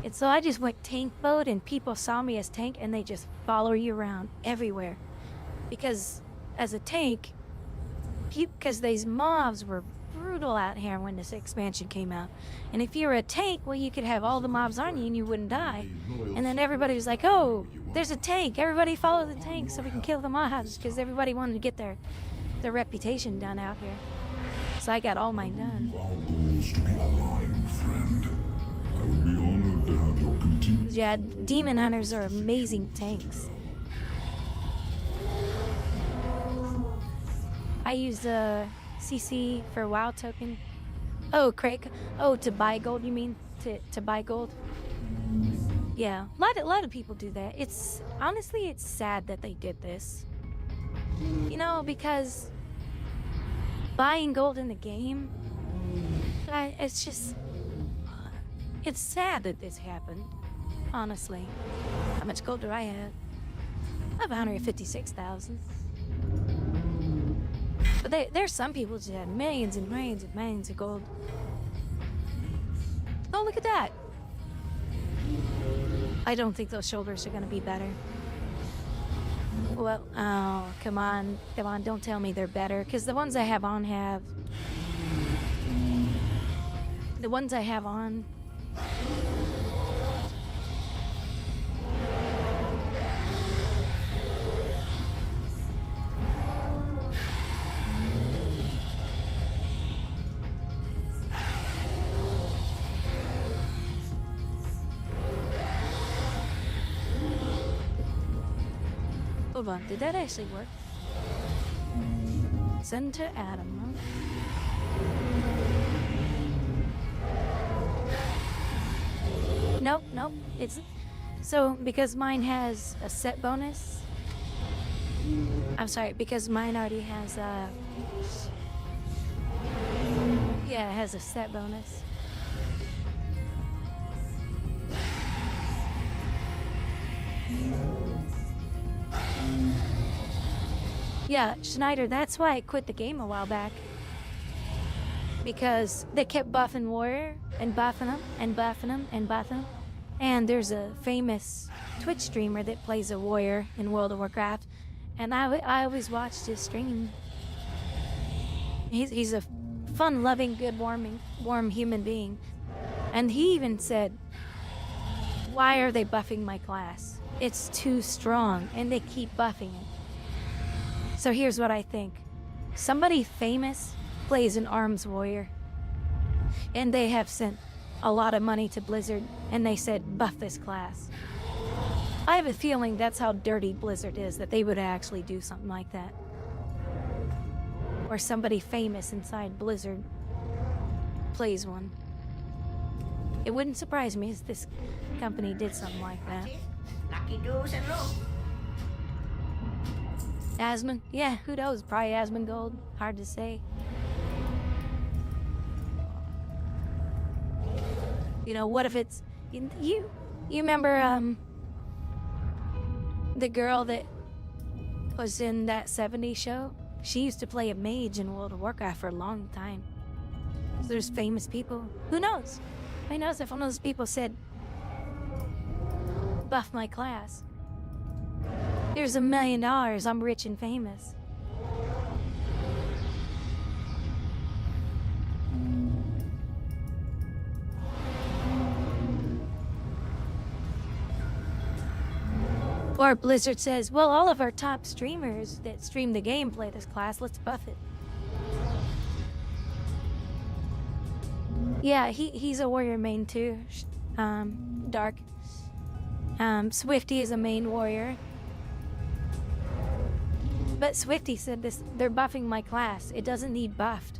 And so I just went tank mode, and people saw me as tank, and they just follow you around everywhere. Because as a tank, because these mobs were brutal out here when this expansion came out. And if you were a tank, well, you could have all the mobs on you and you wouldn't die. And then everybody was like, oh, there's a tank. Everybody follow the tank so we can kill the mobs, because everybody wanted to get their reputation done out here. So I got all mine done. Our goals to be aligned, friend. I would be honored to have your continued... Yeah, demon hunters are amazing tanks. I use CC for WoW token. Oh, Craig. Oh, to buy gold, you mean? To buy gold? Yeah, a lot of people do that. It's honestly, it's sad that they did this. You know, because buying gold in the game, it's just, it's sad that this happened. Honestly, how much gold do I have? I have 156,000. But there's some people who just had millions and millions and millions of gold. Oh, look at that. I don't think those shoulders are gonna be better. Well, oh, come on, don't tell me they're better, because the ones I have on have... The ones I have on... Hold on, did that actually work? Send to Adam, huh? Nope, nope. It's so because mine has a set bonus. I'm sorry, because mine already has a... Yeah, it has a set bonus. Yeah, Schneider, that's why I quit the game a while back. Because they kept buffing Warrior and buffing him and buffing him and buffing him. And there's a famous Twitch streamer that plays a Warrior in World of Warcraft. And I always watched his stream. He's a fun-loving, good, warm human being. And he even said, why are they buffing my class? It's too strong, and they keep buffing it. So here's what I think. Somebody famous plays an arms warrior, and they have sent a lot of money to Blizzard, and they said, buff this class. I have a feeling that's how dirty Blizzard is, that they would actually do something like that. Or somebody famous inside Blizzard plays one. It wouldn't surprise me if this company did something like that. Lucky doos and low. Asmon? Yeah, who knows? Probably Asmongold. Hard to say. You know, what if it's you remember the girl that was in that 70s show? She used to play a mage in World of Warcraft for a long time. So there's famous people. Who knows? Who knows if one of those people said, buff my class. Here's $1 million. I'm rich and famous. Or Blizzard says, well, all of our top streamers that stream the game play this class. Let's buff it. Yeah, he's a warrior main too. Dark. Swifty is a main warrior. But Swifty said this, they're buffing my class. It doesn't need buffed.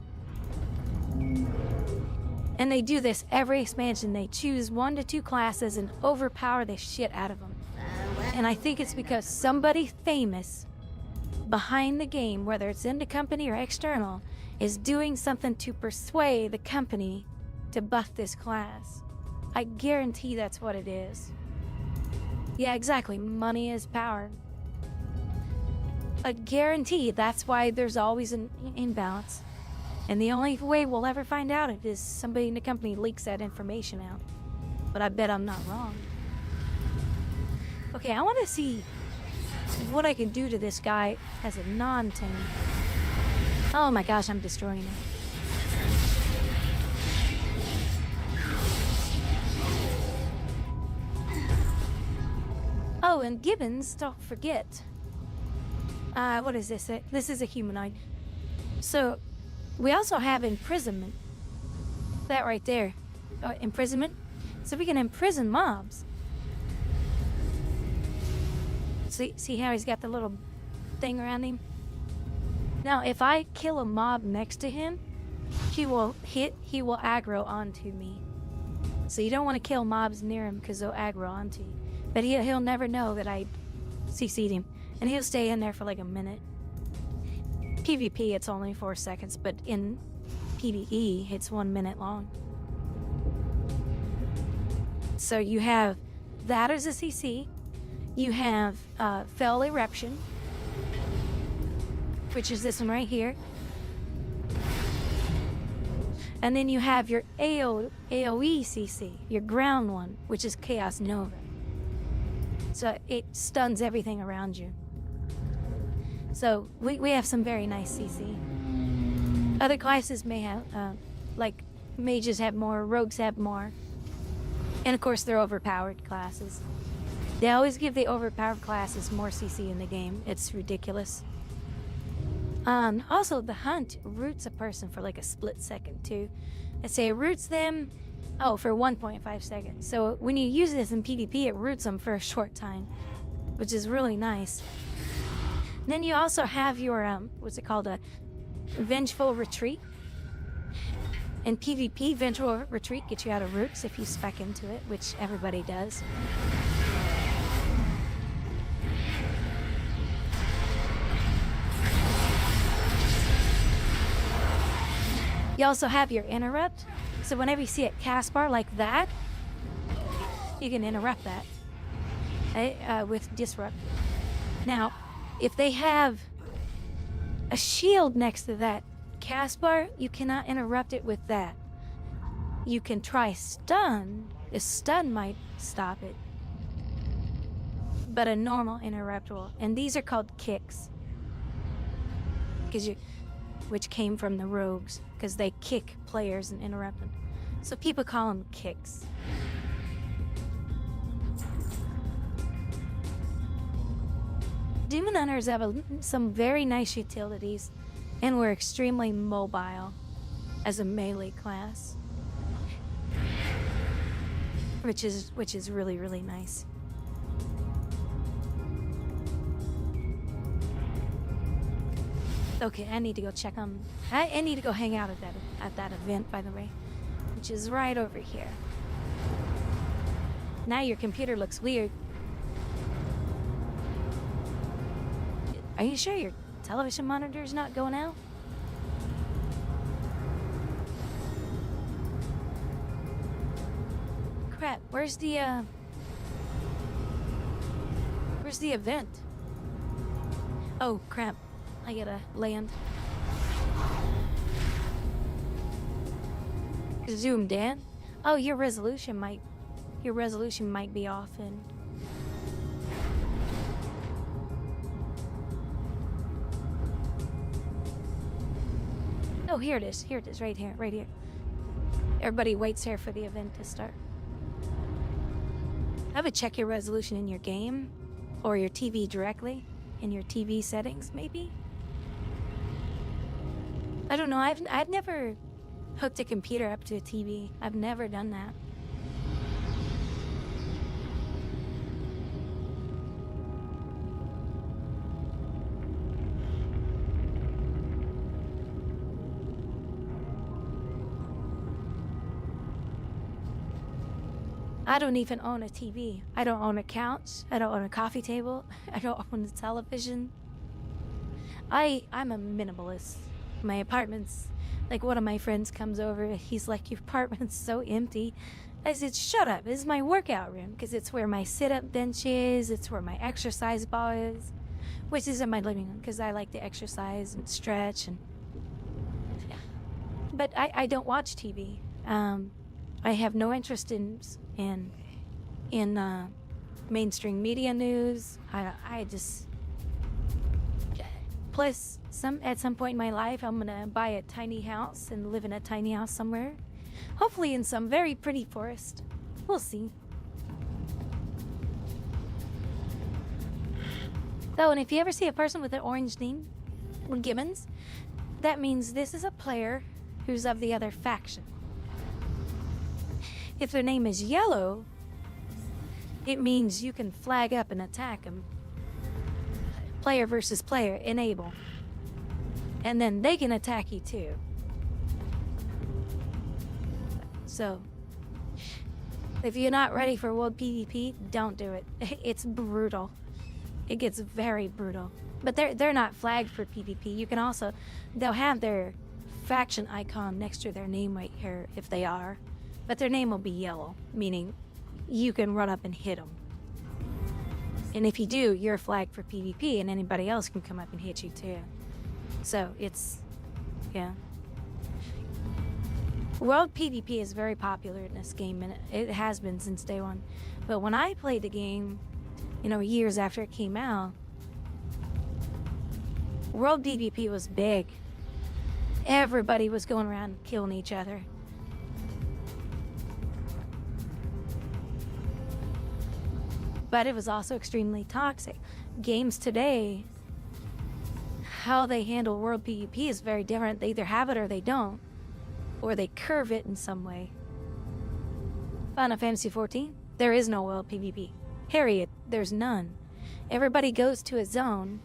And they do this every expansion. They choose 1 to 2 classes and overpower the shit out of them. And I think it's because somebody famous behind the game, whether it's in the company or external, is doing something to persuade the company to buff this class. I guarantee that's what it is. Yeah, exactly. Money is power. I guarantee that's why there's always an imbalance. And the only way we'll ever find out it is somebody in the company leaks that information out. But I bet I'm not wrong. Okay, I want to see what I can do to this guy as a non-tank. Oh my gosh, I'm destroying him. Oh, and Gibbons, don't forget. What is this? This is a humanoid. So, we also have imprisonment. That right there. Imprisonment. So we can imprison mobs. See how he's got the little thing around him? Now, if I kill a mob next to him, he will aggro onto me. So you don't want to kill mobs near him because they'll aggro onto you. But he'll never know that I CC'd him. And he'll stay in there for like a minute. PvP, it's only 4 seconds, but in PvE, it's 1 minute long. So you have that as a CC. You have Fell Eruption, which is this one right here. And then you have your AoE CC, your ground one, which is Chaos Nova. So it stuns everything around you. So we have some very nice CC. Other classes may have, like mages have more, rogues have more. And of course they're overpowered classes. They always give the overpowered classes more CC in the game. It's ridiculous. Also, the hunt roots a person for like a split second too. Let's say it roots them, for 1.5 seconds. So when you use this in PvP, it roots them for a short time, which is really nice. And then you also have your, what's it called, a Vengeful Retreat. In PvP, Vengeful Retreat gets you out of roots if you spec into it, which everybody does. You also have your interrupt. So whenever you see a cast bar like that, you can interrupt that with disrupt. Now, if they have a shield next to that cast bar, you cannot interrupt it with that. You can try stun. A stun might stop it. But a normal interrupt will. And these are called kicks. Which came from the rogues, because they kick players and interrupt them. So people call them kicks. Demon Hunters have some very nice utilities, and we're extremely mobile as a melee class, which is really, really nice. Okay, I need to go check on. I need to go hang out at that event, by the way, which is right over here. Now your computer looks weird. Are you sure your television monitor's not going out? Crap, where's the event? Oh, crap. I gotta land. Zoomed in? Oh, your resolution might be off and... Oh, here it is, right here, right here. Everybody waits here for the event to start. I would check your resolution in your game, or your TV directly, in your TV settings, maybe? I don't know, I've never hooked a computer up to a TV. I've never done that. I don't even own a TV. I don't own a couch. I don't own a coffee table. I don't own a television. I'm a minimalist. My apartment's, like, one of my friends comes over, he's like, your apartment's so empty. I said, shut up, this is my workout room, because it's where my sit-up bench is, it's where my exercise ball is, which is in my living room, because I like to exercise and stretch, and yeah. But I don't watch TV. I have no interest in mainstream media news. I just... Plus, at some point in my life, I'm gonna buy a tiny house and live in a tiny house somewhere. Hopefully in some very pretty forest. We'll see. Oh, and if you ever see a person with an orange name, or Gibbons, that means this is a player who's of the other faction. If their name is yellow, it means you can flag up and attack them. Player versus player, enable. And then they can attack you too. So, if you're not ready for world PvP, don't do it. It's brutal. It gets very brutal. But they're not flagged for PvP. You can also, they'll have their faction icon next to their name right here if they are. But their name will be yellow, meaning you can run up and hit them. And if you do, you're flagged for PvP, and anybody else can come up and hit you too. So it's, yeah. World PvP is very popular in this game, and it has been since day one. But when I played the game, you know, years after it came out, World PvP was big. Everybody was going around killing each other. But it was also extremely toxic. Games today, how they handle World PvP is very different. They either have it or they don't. Or they curve it in some way. Final Fantasy XIV, there is no World PvP. Period. There's none. Everybody goes to a zone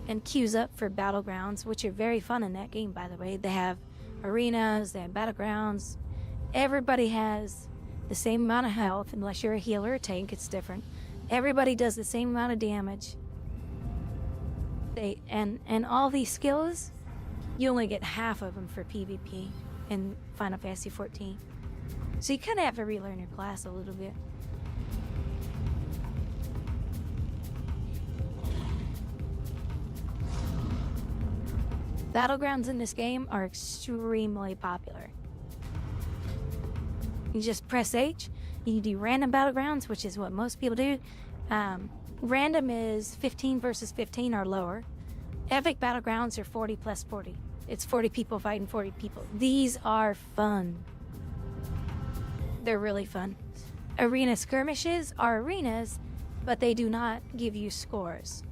and queues up for battlegrounds, which are very fun in that game, by the way. They have arenas, they have battlegrounds. Everybody has the same amount of health, unless you're a healer or a tank, it's different. Everybody does the same amount of damage. And all these skills, you only get half of them for PvP in Final Fantasy XIV. So you kind of have to relearn your class a little bit. Battlegrounds in this game are extremely popular. You just press H, you do random battlegrounds, which is what most people do. Random is 15 versus 15 or lower. Epic battlegrounds are 40 plus 40. It's 40 people fighting 40 people. These are fun. They're really fun. Arena skirmishes are arenas, but they do not give you scores.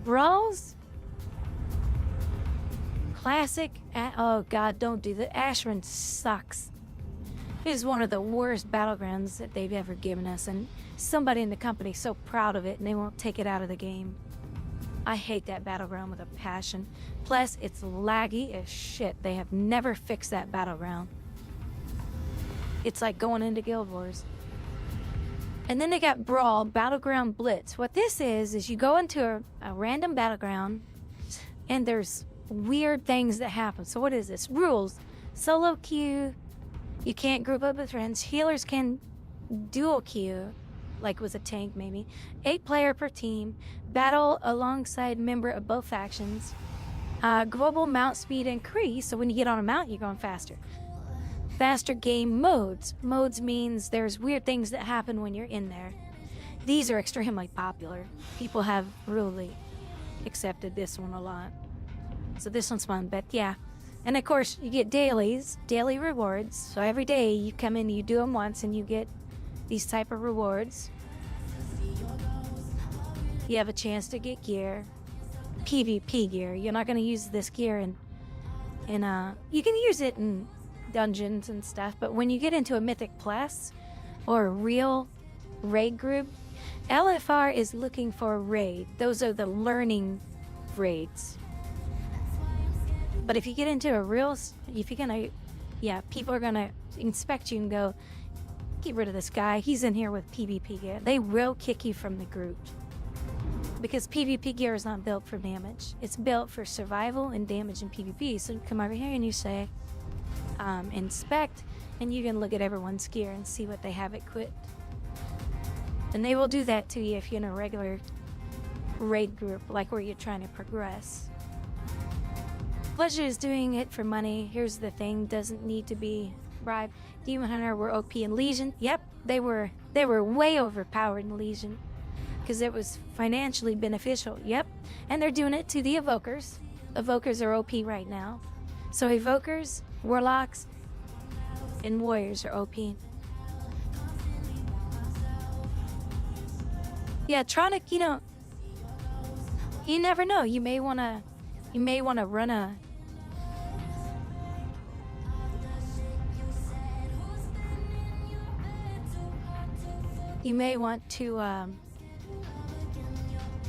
Brawls? Classic, oh god, don't do that. Ashran sucks. It is one of the worst battlegrounds that they've ever given us, and somebody in the company is so proud of it and they won't take it out of the game. I hate that battleground with a passion. Plus, it's laggy as shit. They have never fixed that battleground. It's like going into Guild Wars. And then they got Brawl, Battleground Blitz. What this is you go into a random battleground, and there's weird things that happen. So what is this? Rules. Solo queue. You can't group up with friends. Healers can dual queue, like was a tank maybe. 8 player per team. Battle alongside member of both factions. Global mount speed increase. So when you get on a mount, you're going faster. Faster game modes. Modes means there's weird things that happen when you're in there. These are extremely popular. People have really accepted this one a lot. So this one's fun, but yeah. And of course, you get daily rewards. So every day you come in, you do them once, and you get these type of rewards. You have a chance to get gear. PvP gear. You're not going to use this gear in you can use it in dungeons and stuff, but when you get into a mythic plus or a real raid group, LFR is looking for a raid. Those are the learning raids. But if you get into a real, if you're gonna, yeah, people are gonna inspect you and go, get rid of this guy, he's in here with PvP gear. They will kick you from the group. Because PvP gear is not built for damage. It's built for survival and damage in PvP. So you come over here and you say, inspect, and you can look at everyone's gear and see what they have equipped. And they will do that to you if you're in a regular raid group, like where you're trying to progress. Pleasure is doing it for money. Here's the thing, doesn't need to be bribed. Demon Hunter were OP in Legion. Yep, they were way overpowered in Legion because it was financially beneficial. Yep, and they're doing it to the Evokers. Evokers are OP right now. So Evokers, Warlocks, and Warriors are OP. Yeah, Tronic, you never know. You may wanna run a you may want to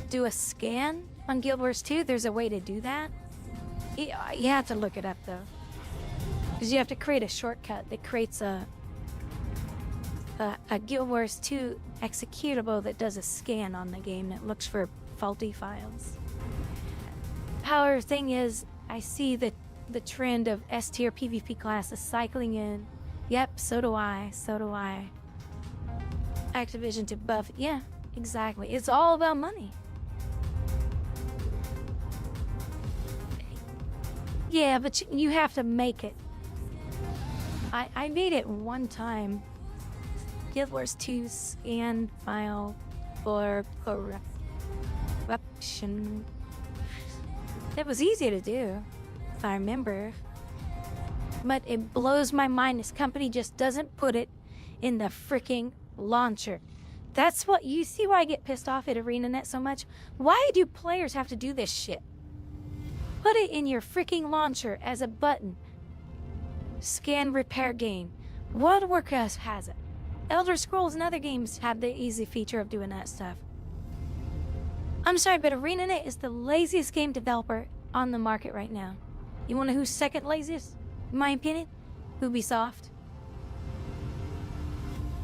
do a scan on Guild Wars 2. There's a way to do that. You have to look it up though, because you have to create a shortcut that creates a Guild Wars 2 executable that does a scan on the game that looks for faulty files. However, thing is, I see the trend of S tier PvP classes cycling in. Yep, so do I. Activision to buff. Yeah, exactly. It's all about money. Yeah, but you have to make it. I made it one time. Guild Wars 2 scan file for corruption. It was easy to do, if I remember. But it blows my mind. This company just doesn't put it in the freaking launcher. That's what you see why I get pissed off at ArenaNet so much. Why do players have to do this shit? Put it in your freaking launcher as a button. Scan repair game. World of Warcraft has it. Elder Scrolls and other games have the easy feature of doing that stuff. I'm sorry, but ArenaNet is the laziest game developer on the market right now. You wanna know who's second laziest? In my opinion, Ubisoft.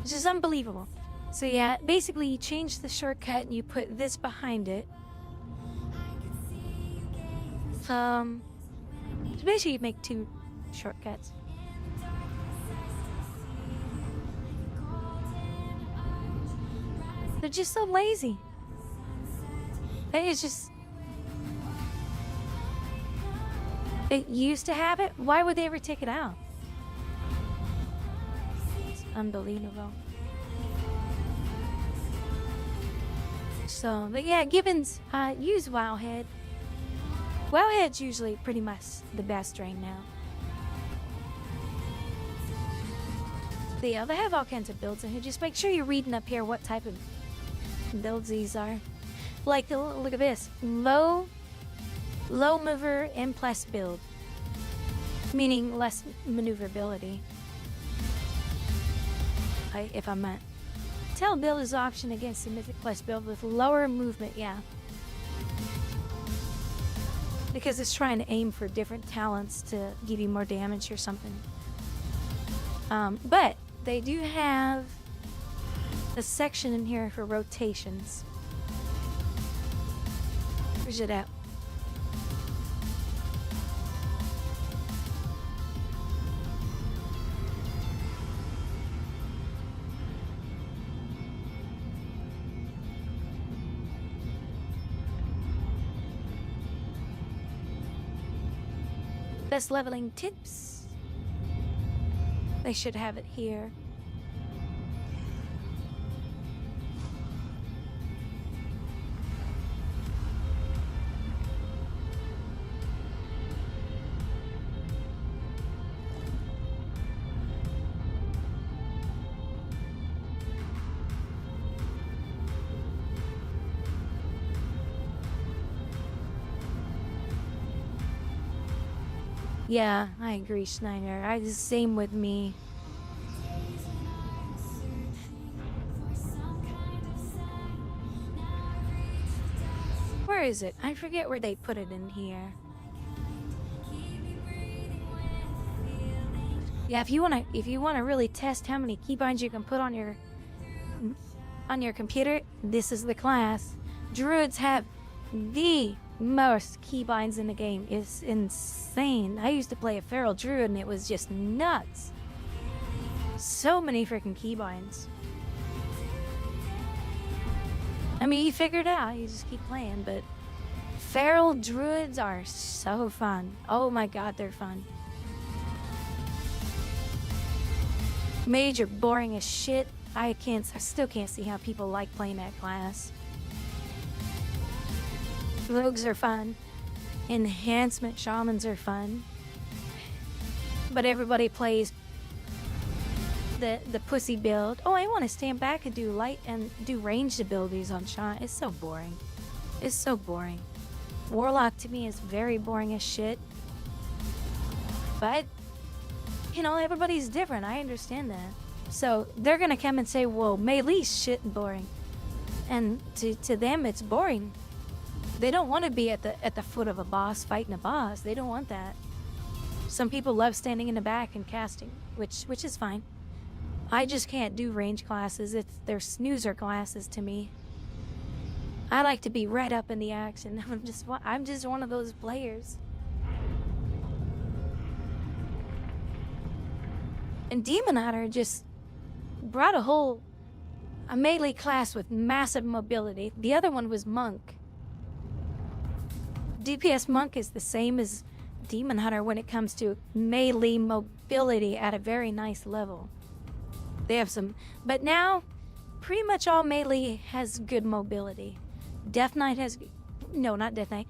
Which is unbelievable. So yeah, basically you change the shortcut and you put this behind it. So basically you make 2 shortcuts. They're just so lazy. It's just... It used to have it. Why would they ever take it out? It's unbelievable. So, but yeah, Gibbons, use Wowhead. Wowhead's usually pretty much the best right now. They have all kinds of builds in here. Just make sure you're reading up here what type of builds these are. Like, look at this. Low mover and plus build. Meaning less maneuverability. If I meant. Tail build is option against the Mythic Plus build with lower movement, yeah. Because it's trying to aim for different talents to give you more damage or something. But they do have a section in here for rotations. Where's it at? Best leveling tips. They should have it here. Yeah, I agree, Schneider. Same with me. Where is it? I forget where they put it in here. Yeah, if you wanna really test how many keybinds you can put on your computer, this is the class. Druids have the most keybinds in the game. It's insane. I used to play a feral druid and it was just nuts. So many freaking keybinds. I mean, you figure it out. You just keep playing, but feral druids are so fun. Oh my god, they're fun. Mage are boring as shit. I still can't see how people like playing that class. Rogues are fun. Enhancement shamans are fun. But everybody plays the pussy build. Oh, I want to stand back and do light and do ranged abilities on shaman. It's so boring. It's so boring. Warlock to me is very boring as shit. But, you know, everybody's different. I understand that. So they're gonna come and say, well, melee's shit and boring. And to them, it's boring. They don't want to be at the foot of a boss fighting a boss. They don't want that. Some people love standing in the back and casting, which is fine. I just can't do range classes. They're snoozer classes to me. I like to be right up in the action. I'm just one of those players. And Demon Hunter just brought a melee class with massive mobility. The other one was Monk. DPS Monk is the same as Demon Hunter when it comes to melee mobility at a very nice level. They have some, but now pretty much all melee has good mobility. Death Knight has, no, not Death Knight.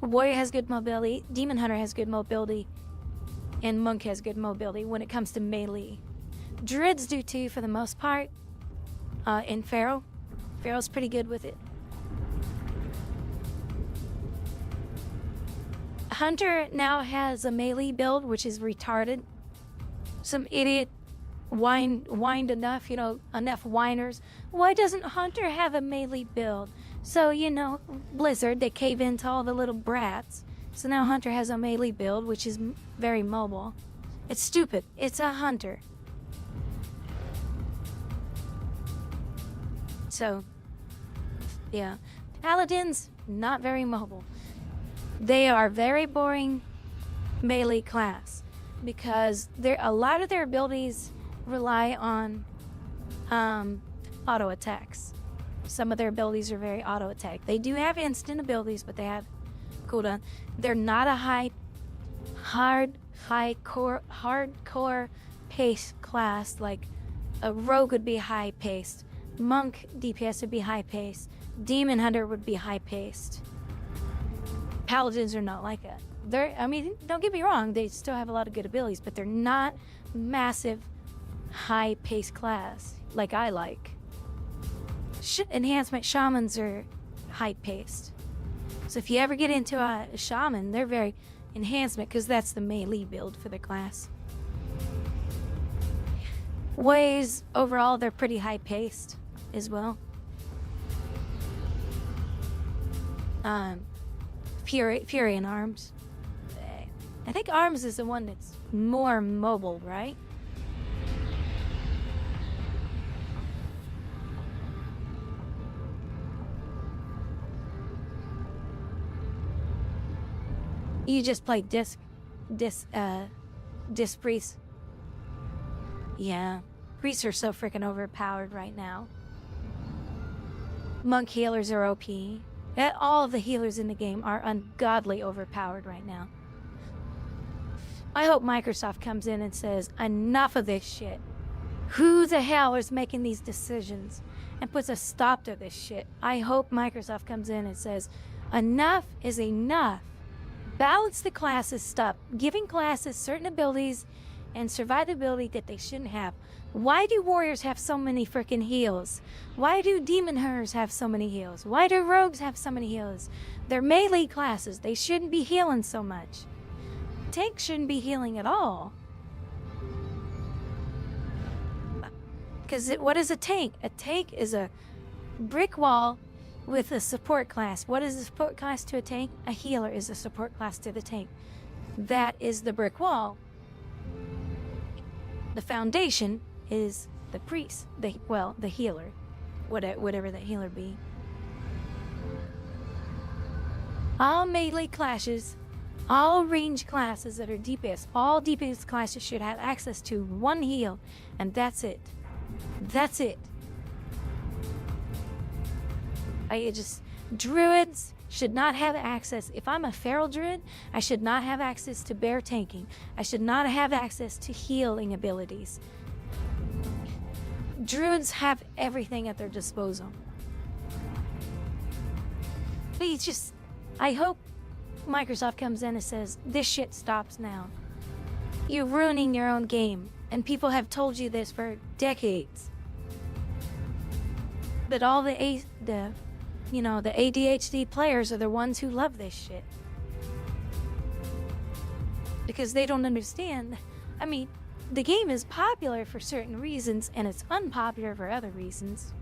Warrior has good mobility, Demon Hunter has good mobility, and Monk has good mobility when it comes to melee. Druids do too for the most part, and Feral. Feral's pretty good with it. Hunter now has a melee build, which is retarded. Some idiot whined enough, you know, enough whiners. Why doesn't Hunter have a melee build? So, you know, Blizzard, they cave into all the little brats. So now Hunter has a melee build, which is very mobile. It's stupid. It's a Hunter. So, yeah. Paladins, not very mobile. They are very boring melee class because a lot of their abilities rely on auto attacks. Some of their abilities are very auto attack. They do have instant abilities, but they have cooldown. They're not a hardcore pace class. Like a rogue would be high paced. Monk DPS would be high paced. Demon Hunter would be high paced. Paladins are not like that. I mean, don't get me wrong, they still have a lot of good abilities, but they're not massive, high-paced class like I like. Enhancement shamans are high-paced. So if you ever get into a shaman, they're very enhancement because that's the melee build for the class. Ways, overall, they're pretty high-paced as well. Fury and Arms. I think Arms is the one that's more mobile, right? You just play disc priest. Yeah, priests are so freaking overpowered right now. Monk healers are OP. All of the healers in the game are ungodly overpowered right now. I hope Microsoft comes in and says, enough of this shit. Who the hell is making these decisions and puts a stop to this shit? I hope Microsoft comes in and says, enough is enough. Balance the classes, stop giving classes certain abilities and survivability that they shouldn't have. Why do warriors have so many freaking heals? Why do demon hunters have so many heals? Why do rogues have so many heals? They're melee classes. They shouldn't be healing so much. Tanks shouldn't be healing at all. Because what is a tank? A tank is a brick wall with a support class. What is a support class to a tank? A healer is a support class to the tank. That is the brick wall. The foundation is the priest, the healer, whatever the healer be. All melee classes, all range classes that are DPS, all DPS classes should have access to one heal, and that's it. That's it. Druids should not have access. If I'm a feral druid, I should not have access to bear tanking. I should not have access to healing abilities. Druids have everything at their disposal. Please I hope Microsoft comes in and says, this shit stops now. You're ruining your own game, and people have told you this for decades. But all the ADHD players are the ones who love this shit. Because they don't understand. I mean, the game is popular for certain reasons, and it's unpopular for other reasons.